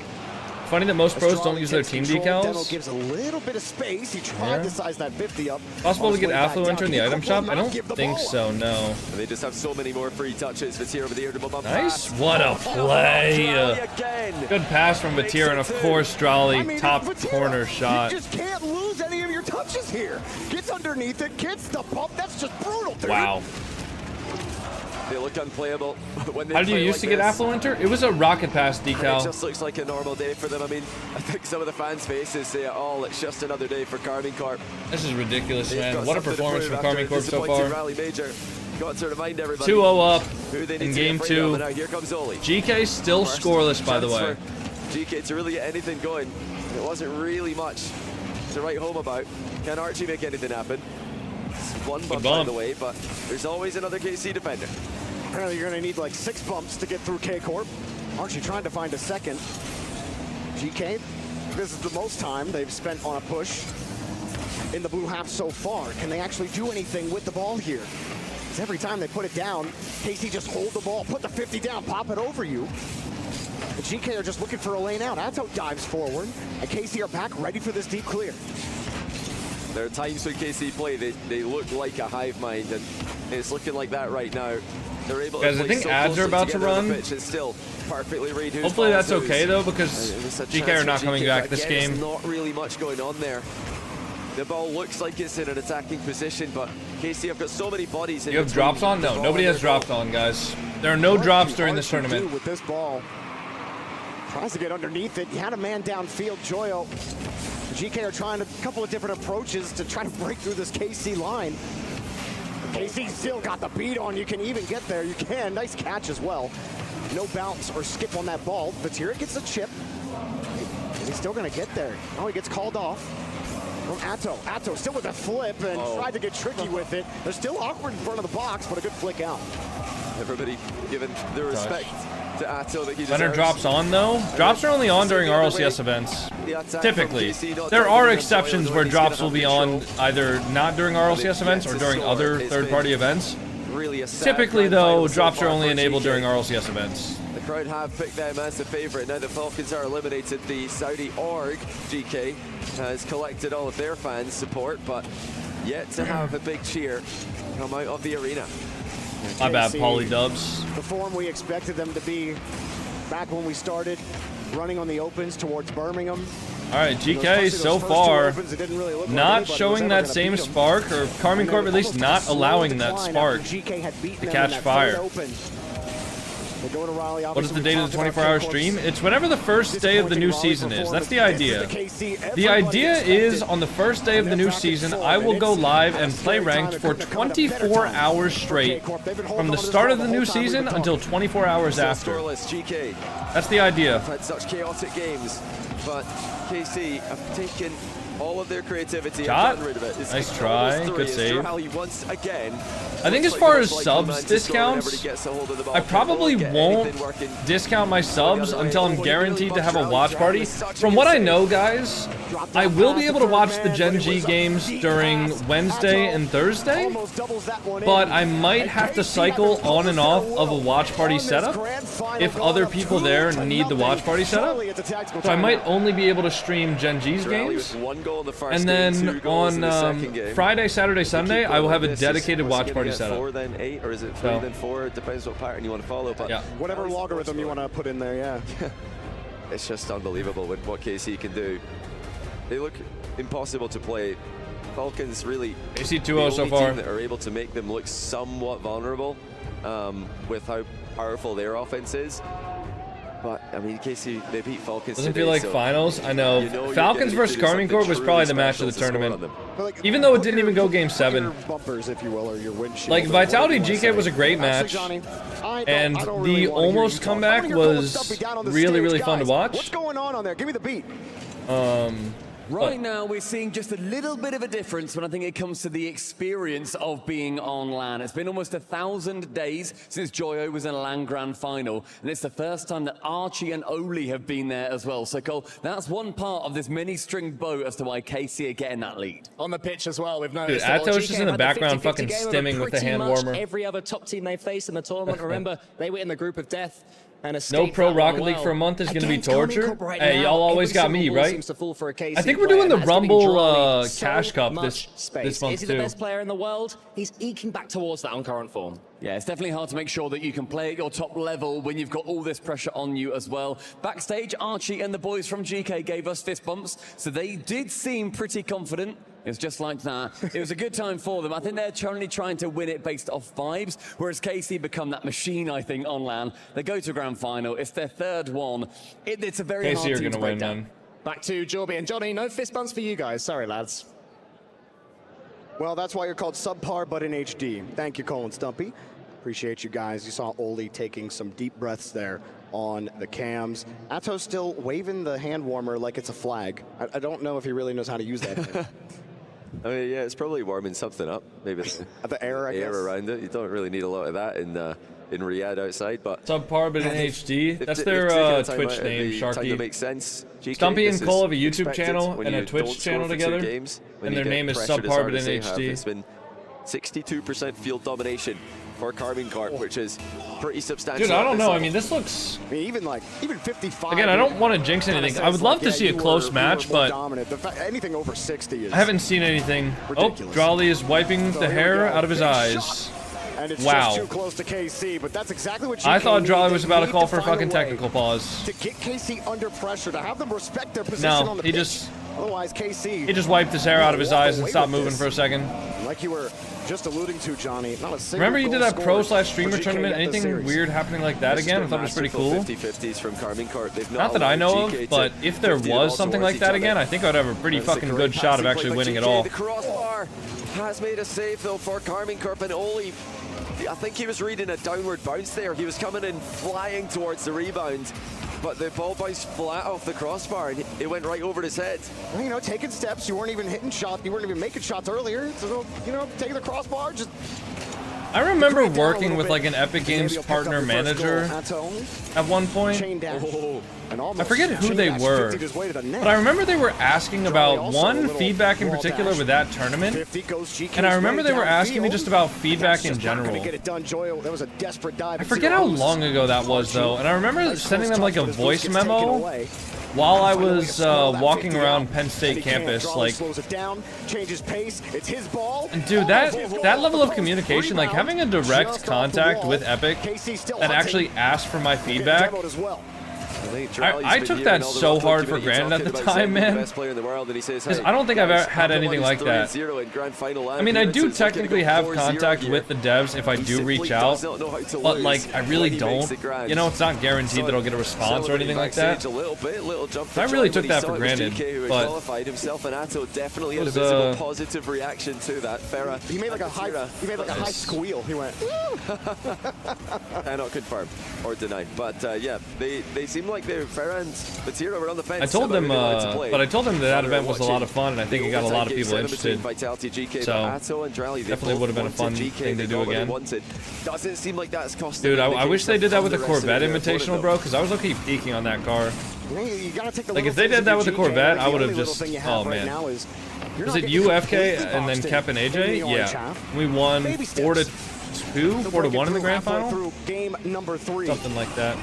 Funny that most pros don't use their team decals. Deno gives a little bit of space. He tried to size that 50 up. Possible to get Affluenter in the item shop? I don't think so, no. And they just have so many more free touches. Vatira with the air double bump. Nice. What a play. Good pass from Vatira, and of course, Drally, top corner shot. You just can't lose any of your touches here. Gets underneath it, gets the bump. That's just brutal, dude. Wow. They look unplayable. When they How did you play used like to get this. Affluenter? It was a rocket pass decal. It just looks like a normal day for them. I mean, I think some of the fans' faces say, oh, it's just another day for Carmine Corp. This is ridiculous, They've man. got What a something to performance prove from Carmine after Corp so disappointing far. Rally major. Got to remind everybody 2-0 up who they need in to game get 2. now here comes Oli. GK still First scoreless, by the way. chance for GK to really get anything going. It wasn't really much to write home about. Can Archie make anything happen? It's one bump by the way, but there's always another KC defender. Apparently you're going to need like 6 bumps to get through K-Corp. Archie trying to find a second. GK, this is the most time they've spent on a push. in the blue half so far. Can they actually do anything with the ball here? Because every time they put it down, KC just hold the ball, put the 50 down, pop it over you. The GK are just looking for a lane out. Atto dives forward, and KC are back ready for this deep clear. There are times when KC play, they look like a hive mind, and it's looking like that right now. They're able to Guys, I play think so ads are closely about to together on the run. pitch. It's still perfectly read who's Hopefully ball that's who's. okay though, because There's a GK chance are for not coming GK, back but this again, game. There's not really much going on there. The ball looks like it's in an attacking position, but KC have got so many bodies in You have between drops on? the No, ball nobody and has their drops goal. on, guys. There are no drops during this Hard to do tournament. with this ball. Tries to get underneath it. He had a man downfield, Joyo. The GK are trying a couple of different approaches to try to break through this KC line. KC still got the beat on. You can even get there. You can. Nice catch as well. No bounce or skip on that ball. Vatira gets the chip. Is he still going to get there? Oh, he gets called off. From Atto. Atto still with a flip and tried to get tricky with it. They're still awkward in front of the box, but a good flick out. Everybody giving the respect to Atto that he deserves. When are drops on though? Drops are only on during RLCS events. Typically. There are exceptions where drops will be on either not during RLCS events or during other third-party events. Typically though, drops are only enabled during RLCS events. The crowd have picked them as the favourite. Now the Falcons are eliminated, the Saudi org, GK, has collected all of their fans' support, but yet to have a big cheer come out of the arena. My bad, Pauly Dubs. The form we expected them to be back when we started, running on the opens towards Birmingham. All right, GK so far not showing that same spark, or Karmine Corp at least not allowing that spark to catch fire. What is the date of the 24-hour stream? It's whenever the first day of the new season is. That's the idea. The idea is on the first day of the new season, I will go live and play ranked for 24 hours straight from the start of the new season until 24 hours after. That's the idea. Had such chaotic games, but KC have taken all of their creativity and gotten rid of it. It's Nice try. almost Good three. save. Rally once again. I think as far as subs discounts, I probably won't discount my subs until I'm guaranteed to have a watch party. From what I know, guys, I will be able to watch the Gen G games during Wednesday and Thursday, but I might have to cycle on and off of a watch party setup if other people there need the watch party setup. So I might only be able to stream Gen G's games. And then on Friday, Saturday, Sunday, I will have a dedicated watch party setup. 4 then 8, or is it 3 then 4? It depends what pattern you want to follow. But yeah. Whatever logarithm you want to put in there, yeah. It's just unbelievable with what KC can do. They look impossible to play. Falcons really KC 2-0 the so only far. team that are able to make them look somewhat vulnerable with how powerful their offense is. But, I mean, KC, they beat Falcons Doesn't today, feel like so finals. I know. you know Falcons you're versus gonna Karmine do Corp was something probably the truly match of the special to score on tournament. them. Even though it didn't even go game 7. Your bumpers, if you will, or your windshield. Like, Vitality GK was a great match. And the almost comeback was really, really fun to watch. What's going on there? Give me the beat. Right now, we're seeing just a little bit of a difference when I think it comes to the experience of being on LAN. It's been almost 1,000 days since Joyo was in a LAN Grand Final, and it's the first time that Archie and Oli have been there as well. So, Cole, that's one part of this mini-stringed boat as to why KC are getting that lead. On the pitch as well, we've Dude, noticed. Atos just in the background fucking stimming with the hand warmer. Every other top team they faced in the tournament, remember, they were in the group of death. And No pro Rocket League for a month is going to be torture. Hey, y'all always got me, right? I think we're doing the Rumble Cash Cup this month Is he the too. best player in the world? He's eking back towards that on current form. Yeah, it's definitely hard to make sure that you can play at your top level when you've got all this pressure on you as well. Backstage, Archie and the boys from GK gave us fist bumps, so they did seem pretty confident. It's just like that. It was a good time for them. I think they're currently trying to win it based off vibes, whereas KC become that machine, I think, on LAN. They go to grand final. It's their third one. It's a very hard team to break down. Back to Jorby and Johnny. No fist bumps for you guys. Sorry, lads. Well, that's why you're called subpar, but in HD. Thank you, Colin Stumpy. Appreciate you guys. You saw Oli taking some deep breaths there on the cams. Atto's still waving the hand warmer like it's a flag. I don't know if he really knows how to use that. I mean, yeah, it's probably warming something up. Maybe the air, I guess. around it. You don't really need a lot of that in Riyadh outside. But Subpar, but in HD. That's their Twitch name, Sharky. Makes sense. Stumpy and Cole have a YouTube channel and a Twitch channel together, and their name is Subpar, but in HD. It's been 62% field domination for Carmine Corp, which is pretty substantial. Dude, I don't know. I mean, this looks... I mean, even 55. Again, I don't want to jinx anything. I would love to see a close match, but anything over 60 is... I haven't seen anything. Ridiculous. Oh, Drawley is wiping the hair out of his eyes. And it's wow. just too close to KC, but that's exactly what I thought Drawley need. was about to call for a find fucking way technical pause. To get KC under pressure, to have them respect their position on the pitch. Otherwise, KC... He just wiped his hair out of his eyes and stopped moving for a second. Like you were just alluding to, Johnny, not a single Remember you did that pro/streamer for tournament? Anything weird happening like that again? I thought it was pretty cool. 50-50s from Carmine Corp. They've Not that I know of, but if there was something like that again, I think I'd have a pretty fucking good shot of actually winning it all. The crossbar has made a save though for Carmine Corp, and Oli, I think he was reading a downward bounce there. He was coming in flying towards the rebound, but the ball bounced flat off the crossbar and it went right over his head. Well, you know, taking steps, you weren't even hitting shots, you weren't even making shots earlier. So, you know, taking the crossbar, just... I remember working with like an Epic Games partner manager at one point. I forget who they were, but I remember they were asking about one feedback in particular with that tournament, and I remember they were asking me just about feedback in general. I forget how long ago that was though, and I remember sending them like a voice memo while I was walking around Penn State campus, like, and dude, that level of communication, like having a direct contact with Epic that actually asked for my feedback, I took that so hard for granted at the time, man, because I don't think I've ever had anything like that. I mean, I do technically have contact with the devs if I do reach out, but like, I really don't. You know, it's not guaranteed that I'll get a response or anything like that. I really took that for granted, but definitely had a it was visible positive reaction to that. Farah, he made like a high squeal. He went. Cannot confirm or deny, but yeah, they seem like Farah and Vatira were on the fence. I told them, but I told them that event was a lot of fun, and I think it got a lot of people interested. So definitely would have been a fun thing to do again. Doesn't seem like that's costing. Dude, I wish they did that with the Corvette Invitational, bro, because I was low-key peeking on that car. Like if they did that with the Corvette, I would have just. Oh man. Was it UFK and then Kep and AJ? Yeah, we won 4-2, 4-1 in the grand final. Game number 3. Something like that.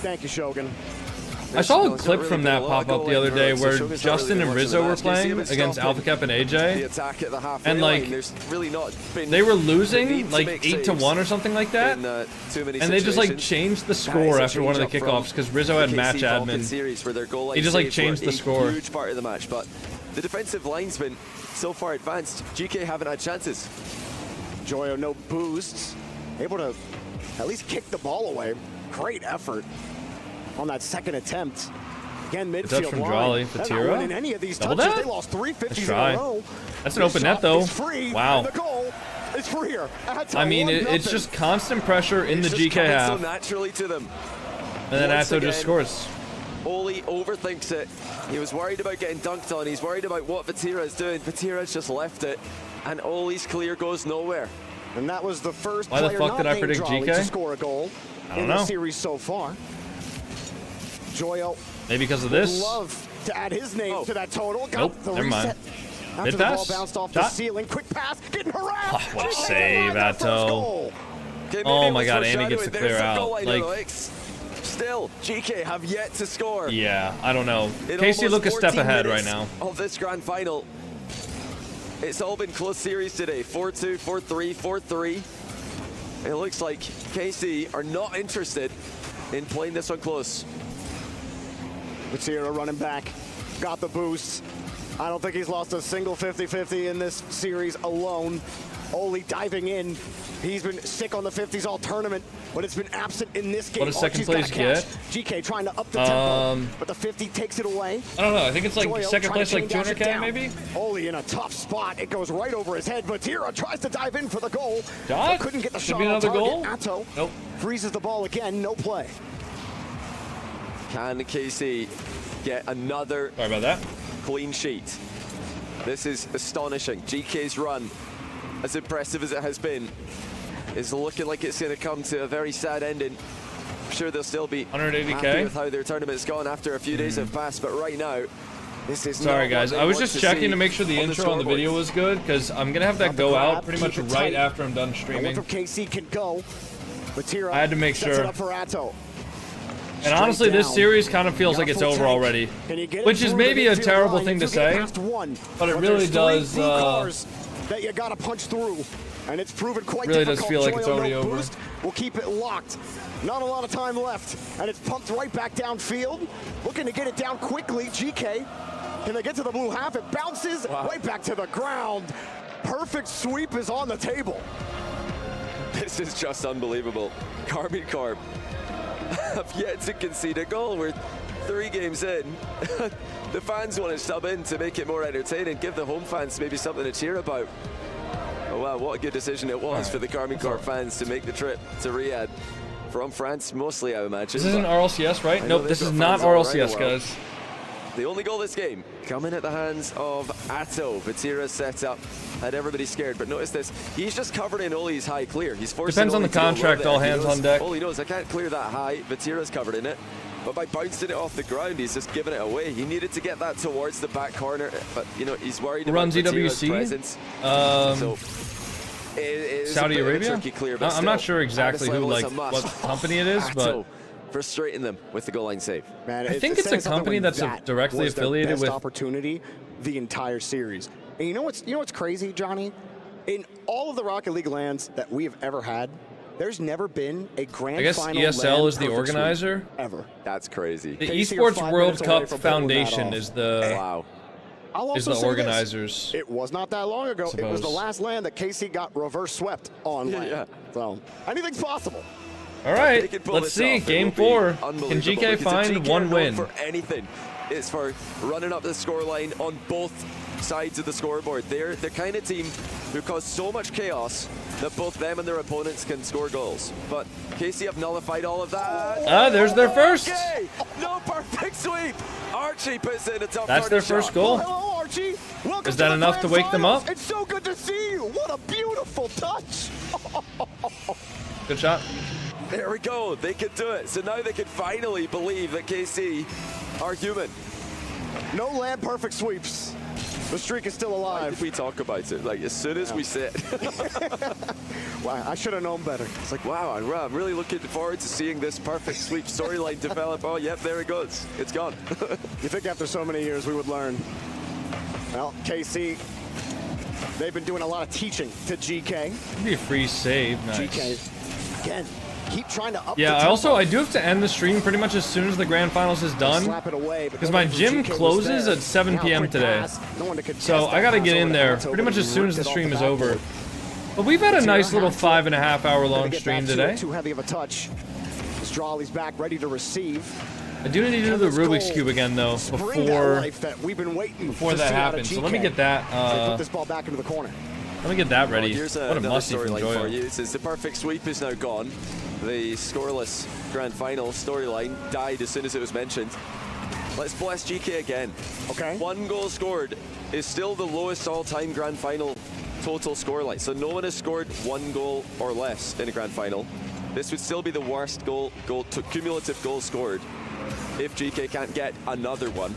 Thank you, Shogun. I saw a clip from that pop up the other day where Justin and Rizzo were playing against Alpha Cap and AJ, and like they were losing like 8-1 or something like that, and they just like changed the score after one of the kickoffs because Rizzo had match admin. He just like changed the score. Huge part of the match, but the defensive line's been so far advanced. GK haven't had chances. Joyo, no boosts, able to at least kick the ball away. Great effort on that second attempt. Again, midfield from line. Drawley. They're not winning any of these touches. They lost 3 50s in a row. That's an open net though. Wow. The goal is freer. I mean, it's just constant pressure in the GK half. So naturally to them. And then Atto just scores. Oli overthinks it. He was worried about getting dunked on. He's worried about what Vatira is doing. Vatira's just left it, and Oli's clear goes nowhere. And that was the first Why the fuck did I predict GK? To score a goal in the series so far. Joyo. Maybe because of this. Would love to add his name to that total. Got Nope, the never mind. After Mid the pass. ball bounced off the ceiling, quick pass, getting harassed. Oh, what a save, Atto. Oh my god, and he gets to clear out. Like, still, GK have yet to score. Yeah, I don't know. Casey look a step ahead right now. Of this grand final. It's all been close series today. 4-2, 4-3, 4-3. It looks like KC are not interested in playing this one close. Vatira running back, got the boost. I don't think he's lost a single 50-50 in this series alone. Oli diving in. He's been sick on the 50s all tournament, but it's been absent in this game. What does second place get? GK trying to up the tempo, but the 50 takes it away. I don't know. I think it's like Joyo second place, like 200K maybe? Oli in a tough spot. It goes right over his head. Vatira tries to dive in for the goal. Dot? Couldn't get the Could shot be on another target. goal? Atto Nope. freezes the ball again. No play. Can KC get another Sorry about that. clean sheet? This is astonishing. GK's run, as impressive as it has been, is looking like it's going to come to a very sad ending. I'm sure they'll still be 180K happy with how their tournament's gone after a few days have passed, but right now, this is Sorry not guys, what I they was want just checking to make sure the on intro on the scoreboard. video was good, because I'm gonna have that go out pretty much right after I'm done streaming. KC can go. Vatira I had to make sets sure. it up for Atto. And honestly, this down. series kind of feels like it's full over tank. already, Can you get it which is through maybe the a midfield terrible line? thing You to do get say, past one, but it but really there's does. three blue cars that you gotta punch through, and it's proven quite Really difficult. does feel like it's Joyo, already no over. boost. We'll keep it locked. Not a lot of time left, and it's pumped right back downfield. Looking to get it down quickly. GK, can they get to the blue half? It bounces right back to the ground. Perfect sweep is on the table. This is just unbelievable. Karmine Corp have yet to concede a goal. We're 3 games in. The fans want to sub in to make it more entertaining, give the home fans maybe something to cheer about. Oh wow, what a good decision it was for the Karmine Corp fans to make the trip to Riyadh from France, mostly I imagine. This isn't but RLCS, right? I know Nope, they've this is got not fans all around RLCS, the world. guys. The only goal this game coming at the hands of Atto. Vatira set up, had everybody scared, but notice this, he's just covered in Oli's high clear. He's forcing Depends on Oli the to go low contract, there. all He hands knows- on deck. Oli knows I can't clear that high. Vatira's covered in it, but by bouncing it off the ground, he's just giving it away. He needed to get that towards the back corner, but you know, he's worried Run about Vatira's ZWC. presence. So it is Saudi a bit of a Arabia? tricky clear, but I'm not still, sure at exactly this who, level, it's like, a must. what company it is, but Atto frustrating them with the goal line save. Man, I think it's a company that's directly was their affiliated best with. opportunity the entire series. And you know what's crazy, Johnny? In all of the Rocket League lands that we have ever had, there's never been a grand I guess final ESL land is the perfect sweep, organizer. ever. That's crazy. The KC are Esports 5 World minutes away Cup from pulling that Foundation off. is the Wow. I'll is also the say this, organizers. It was not that long ago. It was the Suppose. last land that KC got reverse swept on land. Yeah. So anything's possible. All They right, can pull let's this see. off. It Game will be 4. Can unbelievable GK because if find GK one are known win? for anything, it's for running up the scoreline on both sides of the scoreboard. They're the kind of team who cause so much chaos that both them and their opponents can score goals. But KC have nullified all of that. Ah, there's their first. Okay. No perfect sweep. Archie puts in a tough That's their first goal. Hello, Archie. Welcome Is that to the enough to grand wake them finals. up? It's so good to see you. What a beautiful touch. Good shot. There we go. They can do it. So now they can finally believe that KC are human. No land perfect sweeps. The streak is still alive. If we talk about it, like as soon as we sit. Wow, I should have known better. It's like, wow, I'm really looking forward to seeing this perfect sweep storyline develop. Oh, yep, there it goes. It's gone. You think after so many years we would learn? Well, KC, they've been doing a lot of teaching to GK. Could be a free save. Nice. GK, again, keep trying to up the Yeah, tempo. I do have to end the stream pretty much as soon as the grand finals is done, Slap it away, because my gym closes at 7 p.m. today. So I gotta get in there pretty much as soon as the stream is over. But we've had a nice little 5.5 hour long stream today. Too heavy of a touch. Strawley's back, ready to receive. I do need to do the Rubik's Cube again though Spring that before life that we've been waiting before to that see out of happens. So let me GK. get that. They put this ball back into the corner. Let me get that ready. Well, here's What a another musty from storyline for Joyo. you. It says the perfect sweep is now gone. The scoreless grand final storyline died as soon as it was mentioned. Let's bless GK again. Okay. 1 goal scored is still the lowest all-time grand final total scoreline. So no one has scored 1 goal or less in a grand final. This would still be the worst cumulative goal scored if GK can't get another one.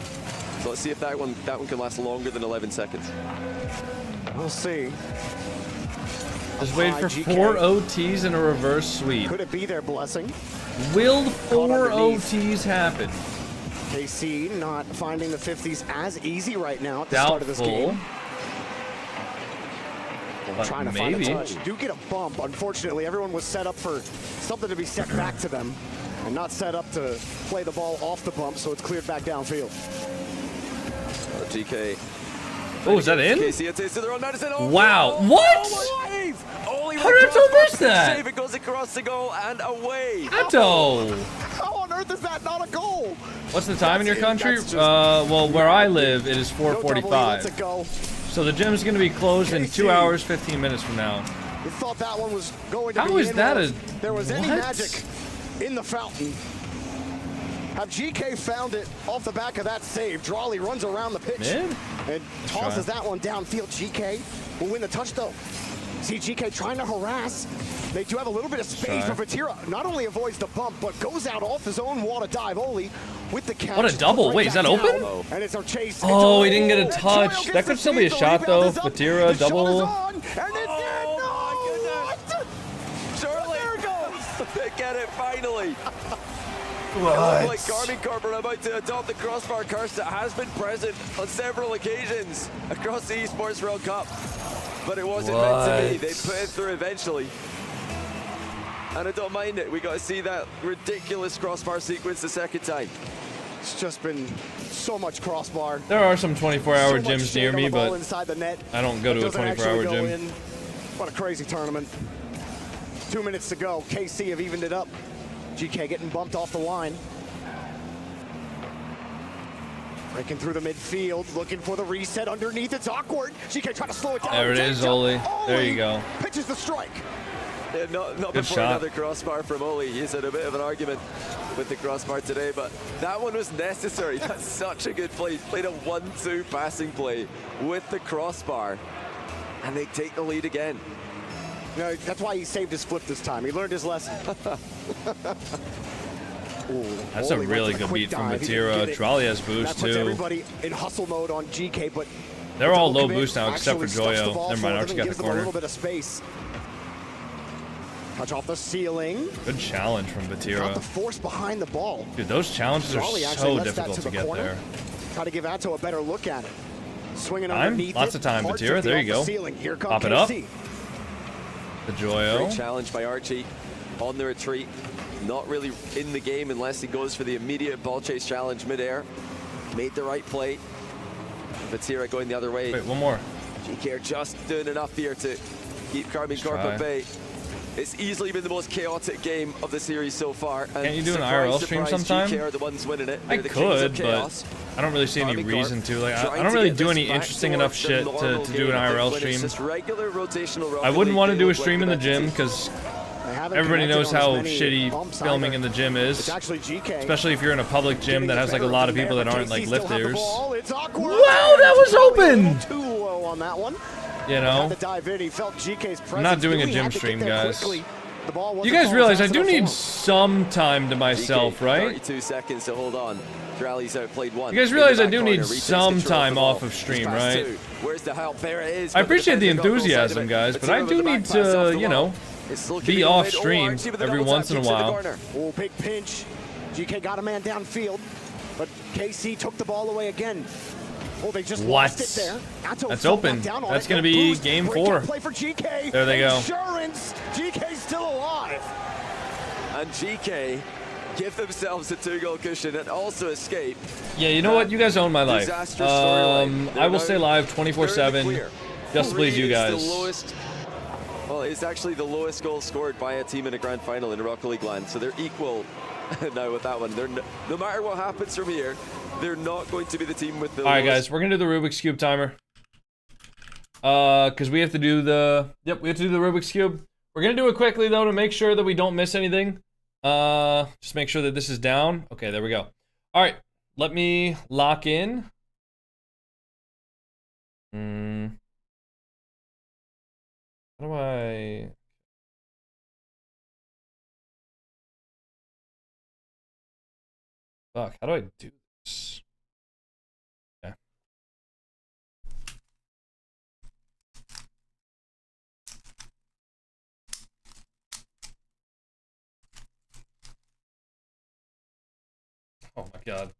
So let's see if that one can last longer than 11 seconds. We'll see. Just wait for GK. 4 OTs and a reverse sweep. Could it be their blessing? Will 4 underneath. OTs happen? KC not finding the 50s as easy right now at the start of this Doubtful. game. But Trying to maybe. find a touch. Do get a bump. Unfortunately, everyone was set up for something to be set back to them and not set up to play the ball off the bump, so it's cleared back downfield. GK. Oh, is that in? KC, it's to the run, now it's in. Oh, Wow. oh, What? oh, save! Only How did Atto miss that? Save, it goes across the goal and away. Atto! How on earth is that not a goal? What's the time in your country? That's just- Well, where I live, it is No double E, lets it 4:45. go. So the gym's gonna be closed in 2 KC. hours, 15 minutes from now. You thought that one was going to How be is in that where a- there was any what? magic in the fountain. Have GK found it off the back of that save? Drawley runs around the pitch Mid? and tosses that one downfield. GK will win the touch though. See GK trying to harass. They do have a little bit of space, but Vatira not only avoids the bump, but goes out off his own wall to dive. Oli with the catch. What a double. Wait, is that open? And it's our chase. Oh, he didn't get a touch. That could still be a shot, though. Vatira, double. There it goes. They get it finally. What? It looks like JamaicanCoconut are about to adopt the crossbar curse that has been present on several occasions across the Esports World Cup. But it wasn't meant to be. They put it through eventually. And I don't mind it. We got to see that ridiculous crossbar sequence the second time. It's just been so much crossbar. There are some 24-hour So much gyms near shade on me, the ball but inside the net. I don't go to a Doesn't actually 24-hour go gym. in. What a crazy tournament. 2 minutes to go. KC have evened it up. GK getting bumped off the line. Breaking through the midfield, looking for the reset underneath. It's awkward. GK trying to slow it down. There it is, Oli. There you go. Pitches the strike. Yeah, not Good before shot. another crossbar from Oli. He's had a bit of an argument with the crossbar today, but that one was necessary. That's such a good play. He played a 1-2 passing play with the crossbar, and they take the lead again. No, that's why he saved his flip this time. He learned his lesson. Ooh, That's a Oli went really for the good quick beat from dive. He didn't Vatira. get it. Trolley has That boost, puts too. everybody in hustle mode on GK, but They're all double low commit boost now, except for actually stuffs the Joyo. ball Never mind, for Archie them got and the gives them a corner. little bit of space. Touch off the ceiling. Good challenge from Not the Vatira. force behind the ball. Dude, those challenges are Drawley actually so lets that difficult to to the get corner. there. Try to give Atto a better look at it. Swinging Time? underneath Lots it. of time, Hard Vatira. to be There off you the go. ceiling. Here comes Pop it up. KC. The Great Joyo. challenge by Archie on the retreat. Not really in the game unless he goes for the immediate ball chase challenge midair. Made the right play. Vatira going the other way. Wait, one more. GK are just doing enough here to keep Try. JamaicanCoconut at bay. It's easily been the most chaotic game of the series so far. And Can't you do an surprise, IRL stream surprise, sometime? GK are the ones winning it. I They're the kings of could, but chaos. I don't really see any JamaicanCoconut reason to. Like, I trying don't to really get do this any back interesting towards enough the shit normal to do an game. IRL When it's stream. just regular rotational I Rocket wouldn't League, want to they do a look like stream in the best gym team. because They haven't everybody connected knows on as how many shitty bumps filming either. in the gym It's is. actually GK. Especially if you're in a public gym that has like a lot of people that aren't like lifters. It's awkward. Wow, that was open! Too low on that one. You Had know? to dive in. He felt GK's presence. I'm not doing a Knew he gym had to get stream, there guys. quickly. The ball You wasn't guys falling realize I fast do enough need for him. some time to myself, GK, right? 32 seconds to hold on. Rally's outplayed one. You guys In realize the I back do corner, need retains some control time the ball. off of stream, He's past right? two. Where's the help? There it is. I but the appreciate the defender got both sides of enthusiasm, it. guys, but I Vatira with do the back need pass off to, the you wall. know, It's looking be to go off mid. Oh, stream Archie with the every double once tap, in a keeps it the while. corner. Oh, big pinch. GK got a man downfield, but KC took the ball away again. Oh, they just What? lost it there. Atto That's fell open. back down on That's it. gonna No be boost. game Breakout 4. Play for GK. There they go. Insurance. GK's still alive. And GK give themselves a 2-goal cushion and also escape. Yeah, you know what? You guys own my life. Disastrous storyline. I will They're stay now- live they're in the 24/7 clear. just to please you It's guys. the lowest. Well, it's actually the lowest goal scored by a team in a grand final in Rocket League land. So they're equal now with that one. They're no matter what happens from here, they're not going to be the team with the All right, lowest. guys, we're gonna do the Rubik's Cube timer. Because we have to do the we have to do the Rubik's Cube. We're gonna do it quickly though to make sure that we don't miss anything. Just make sure that this is down. Okay, there we go. All right, let me lock in. How do I? Fuck, how do I do this? Okay. Oh my god.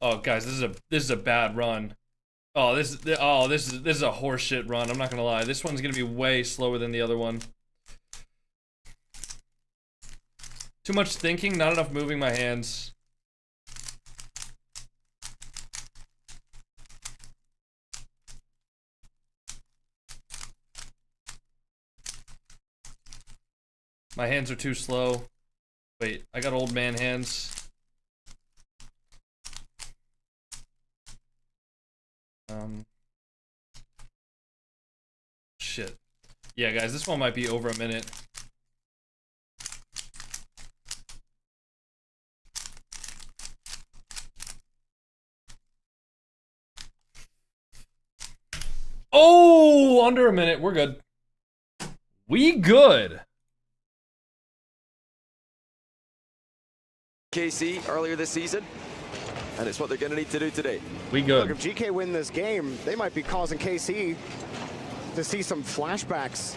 Oh guys, this is a bad run. Oh, this is a horseshit run. I'm not gonna lie. This one's gonna be way slower than the other one. Too much thinking, not enough moving my hands. My hands are too slow. Wait, I got old man hands. Shit. Yeah, guys, this one might be over a minute. under a minute. We're good. We good. KC earlier this season, and it's what they're going to need to do today. We good. Look, if GK win this game, they might be causing KC to see some flashbacks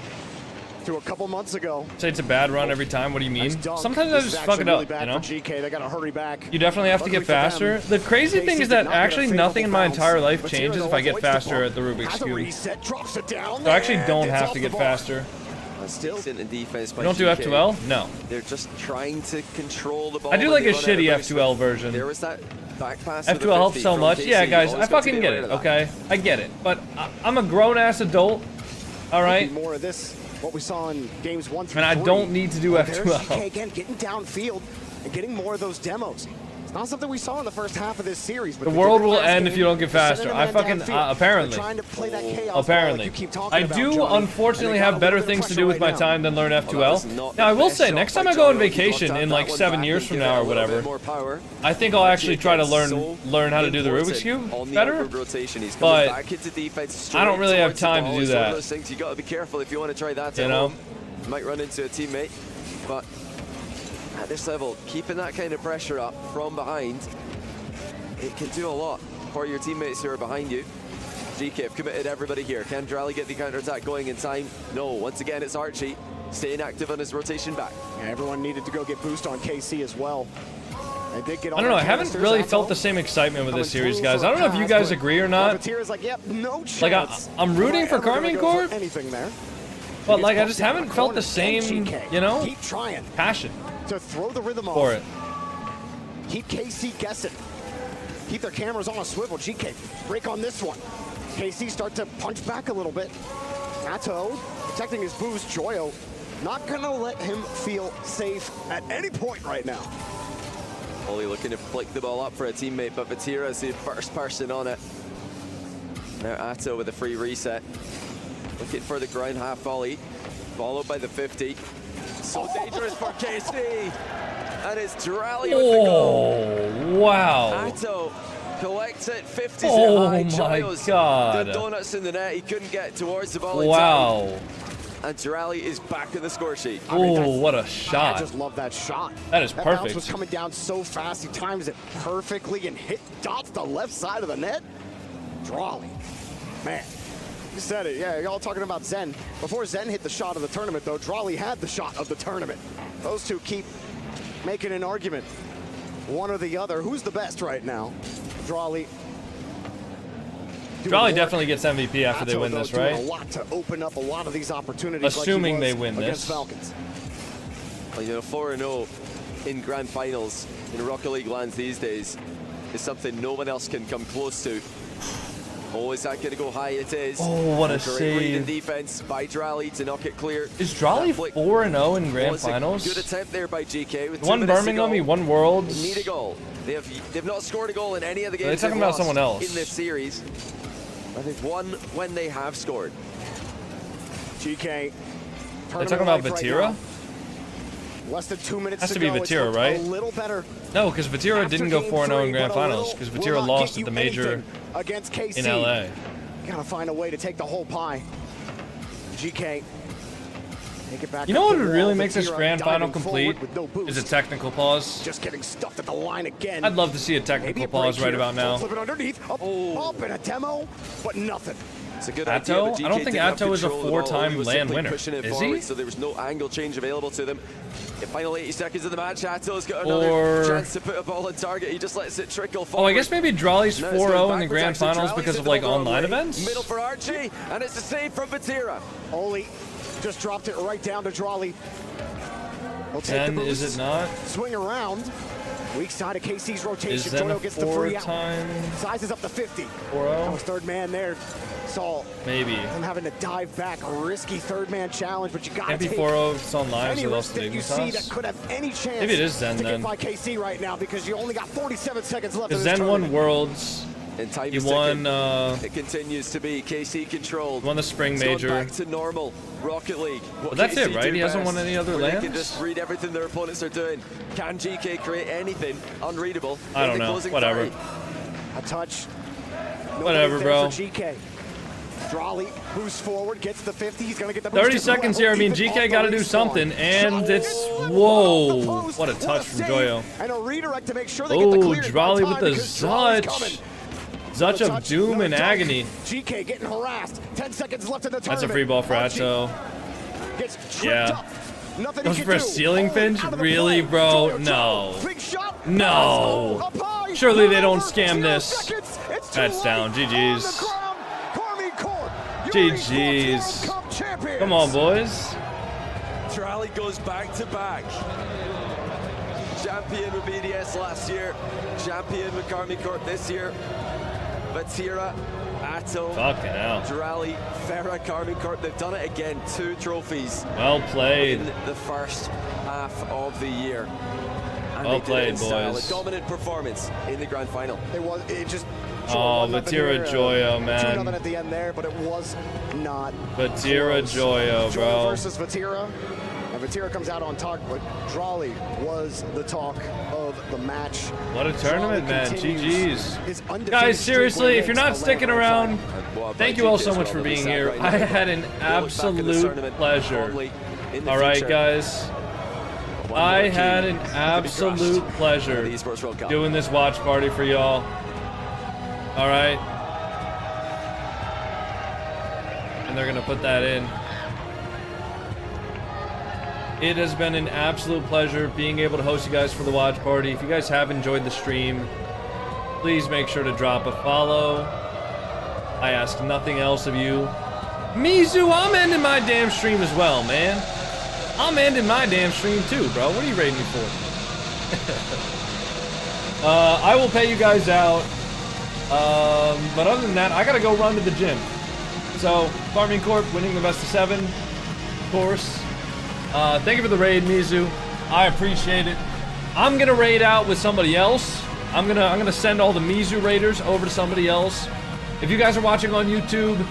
to a couple months ago. Say it's a bad run every time. What do you mean? Sometimes I just fuck it up, you know? GK, they got to hurry back. You definitely have to get faster. The crazy thing is that actually nothing in my entire life changes if I get faster at the Rubik's Cube. So I actually don't have to get faster. Still in defense by You don't do GK. F2L? No. They're just trying to control the ball. I do when like they a run out of shitty base, but F2L version. There was that back pass. F2L helps so much. Yeah, guys, I fucking get it, okay? I get it. But I'm a grown-ass adult, all right? More of this, what we saw in games 1 through And I 3. don't need to do Well, there's F2L. GK again, getting downfield and getting more of those demos. It's not something we saw in the first half of this series. But The they world did it will last end game. if you don't get They're faster. sending I a man fucking downfield. apparently. They're trying to play that chaos ball Apparently. like you keep talking I about, do Joey. unfortunately And they got have a better little bit of things to pressure do with right my now. time than learn Well, that was F2L. not Now I the will best say shot next by time I go on Joey. He vacation knocked in that like one 7 back years and from give it now a or little bit whatever, more power. I think I'll actually try to learn how to do the Important Rubik's Cube on the better. outward rotation. He's coming But back into defense I don't really have straight towards the time to ball. do It's one of that. those things you got to be careful if you want to try that. You at know? home. You might run into a teammate, but at this level, keeping that kind of pressure up from behind, it can do a lot for your teammates who are behind you. GK have committed everybody here. Can Drally get the counter-attack going in time? No. Once again, it's Archie staying active on his rotation back. Yeah, everyone needed to go get boost on KC as well. They did get I don't know. I haven't really felt the same excitement with this series, guys. I don't know if you guys agree or not. Like, yep, no chance. Like I'm rooting for Carmine Corp, anything there. but like I just haven't felt the same, you know, Keep trying passion to throw the rhythm for off. it. Keep KC guessing. Keep their cameras on a swivel. GK, break on this one. KC start to punch back a little bit. Atto protecting his boost. Joyo not gonna let him feel safe at any point right now. Only looking to flick the ball up for a teammate, but Vatira is the first person on it. Now Atto with a free reset. Looking for the ground half volley, followed by the 50. So dangerous for KC. And it's Drally with the goal. Oh, wow. Atto collects it, 50s Oh high. my Joyo's God. the donuts in the net. He couldn't get towards the ball in Wow. time. And Drally is back in the score sheet. Oh, what a I shot. just love that shot. That is That bounce perfect. was coming down so fast. He times it perfectly and dots the left side of the net. Drawley. Man, you said it. Yeah, y'all talking about Zen. Before Zen hit the shot of the tournament, though, Drawley had the shot of the tournament. Those two keep making an argument. One or the other. Who's the best right now? Drawley. Drawley definitely gets MVP after they win this, doing right? a lot to open up a lot of these opportunities. Assuming like he they was win against this. Falcons. Well, you know, 4-0 in grand finals in Rocket League lands these days is something no one else can come close to. Oh, is that going to go high? It is. Oh, what a Great read in save. defense by Drally to knock it clear. Is Drally 4-0 in grand Was a finals? good attempt there by GK. With He won 2 minutes to Birmingham, go. he won Worlds. Need a goal. They've not scored a goal in any of the Are they games talking they've about lost someone else? in this series. But they've won when they have scored. GK. They're talking about Vatira? Less than 2 minutes Has to to be go. It's Vatira, looked right? A little better No, because Vatira after didn't go game 4-0 in three, grand but a finals little because will Vatira not lost get at the you major anything against KC. in LA. Gotta find a way to take the whole pie. GK. Take it back You know up what the would wall. really make this Vatira grand final diving complete? forward with no boost. Is a technical pause. Just getting stuffed at the line again. I'd love to see a Maybe technical a break pause right here. about now. Flip it underneath. Up in a demo, but nothing. It's a good Atto? idea, but I don't GK think didn't have Atto is a control of the ball. four-time He was land simply winner. pushing it Is forward, he? So there was no angle change available to them. The final 80 seconds of the match, Atto's got Or- another chance to put a ball on target. He just lets it trickle forward. Oh, I guess maybe Drawley's Now it's going 4-0 in the backwards, grand actually. finals Drally's because in of the like middle online right. events? Middle for Archie, and it's a save from Vatira. Oli just dropped it right down to Drawley. He'll take Then the boost, is it not? swing around. Weak side of KC's rotation. Is then Joyo a gets the free out. four-time Sizes up to 50. 4-0? That was third man there. Saw Maybe. him having to dive back. A risky third man challenge, but you got to Can't be take 4-0 if it's online, any so they risk lost the that you see that Dignitas. could have any chance Maybe it is Zen to then. get by KC right now because you only got 47 seconds left. Because in this Zen won tournament. Worlds. And time He is won, ticking. It continues to be KC controlled. won the spring It's gone major. back to normal Rocket League. What But that's it, KC right? do He hasn't won best, any other where They lands? can just read everything their opponents are doing. Can GK create anything unreadable? I in don't the know. closing Whatever. 30? A touch. Whatever, Nobody bro. there for GK. Drawley moves forward, gets the 50. He's going to get the 30 seconds here. I mean, GK got to do something, and it's whoa! What a touch from Joyo. And a redirect to make sure they get the clear. Drawley with the Zutch. Zutch of doom and agony. GK getting harassed. 10 seconds left in the tournament. That's a free ball for Acho. Yeah. Goes for a ceiling pinch? Really, bro? No. No. Surely they don't scam this. That's down. GG's. GG's. Come on, boys. Drawley goes back to back. Champion with BDS last year. Champion with Karmine Corp this year. Vatira, Atto, Drawley, Farah, Karmine Corp. They've done it again. 2 trophies. Well played. In the first half of the year. And well played, boys. A dominant performance in the grand final. It just. Oh, Vatira Joyo, man. 2-0 at the end there, but it was not. Vatira Joyo, bro. Versus Vatira. And Vatira comes out on top, but Drawley was the talk of the match. What a tournament, man. GG's. Guys, seriously, if you're not sticking around, thank you all so much for being here. I had an absolute pleasure. All right, guys. I had an absolute pleasure doing this watch party for y'all. All right. And they're going to put that in. It has been an absolute pleasure being able to host you guys for the watch party. If you guys have enjoyed the stream, please make sure to drop a follow. I ask nothing else of you. Mizu, I'm ending my damn stream as well, man. I'm ending my damn stream too, bro. What are you rating me for? I will pay you guys out. But other than that, I gotta go run to the gym. So, Karmine Corp winning the best of 7, of course. Thank you for the raid, Mizu. I appreciate it. I'm gonna raid out with somebody else. I'm gonna send all the Mizu raiders over to somebody else. If you guys are watching on YouTube,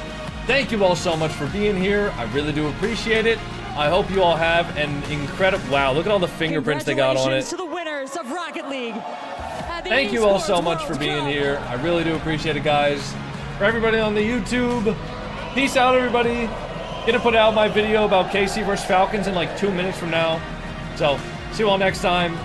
thank you all so much for being here. I really do appreciate it. I hope you all have an incredible. Wow, look at all the fingerprints they got on it. To the winners of Rocket League. Thank you all so much for being here. I really do appreciate it, guys. For everybody on the YouTube, peace out, everybody. Gonna put out my video about KC versus Falcons in like 2 minutes from now. So, see you all next time.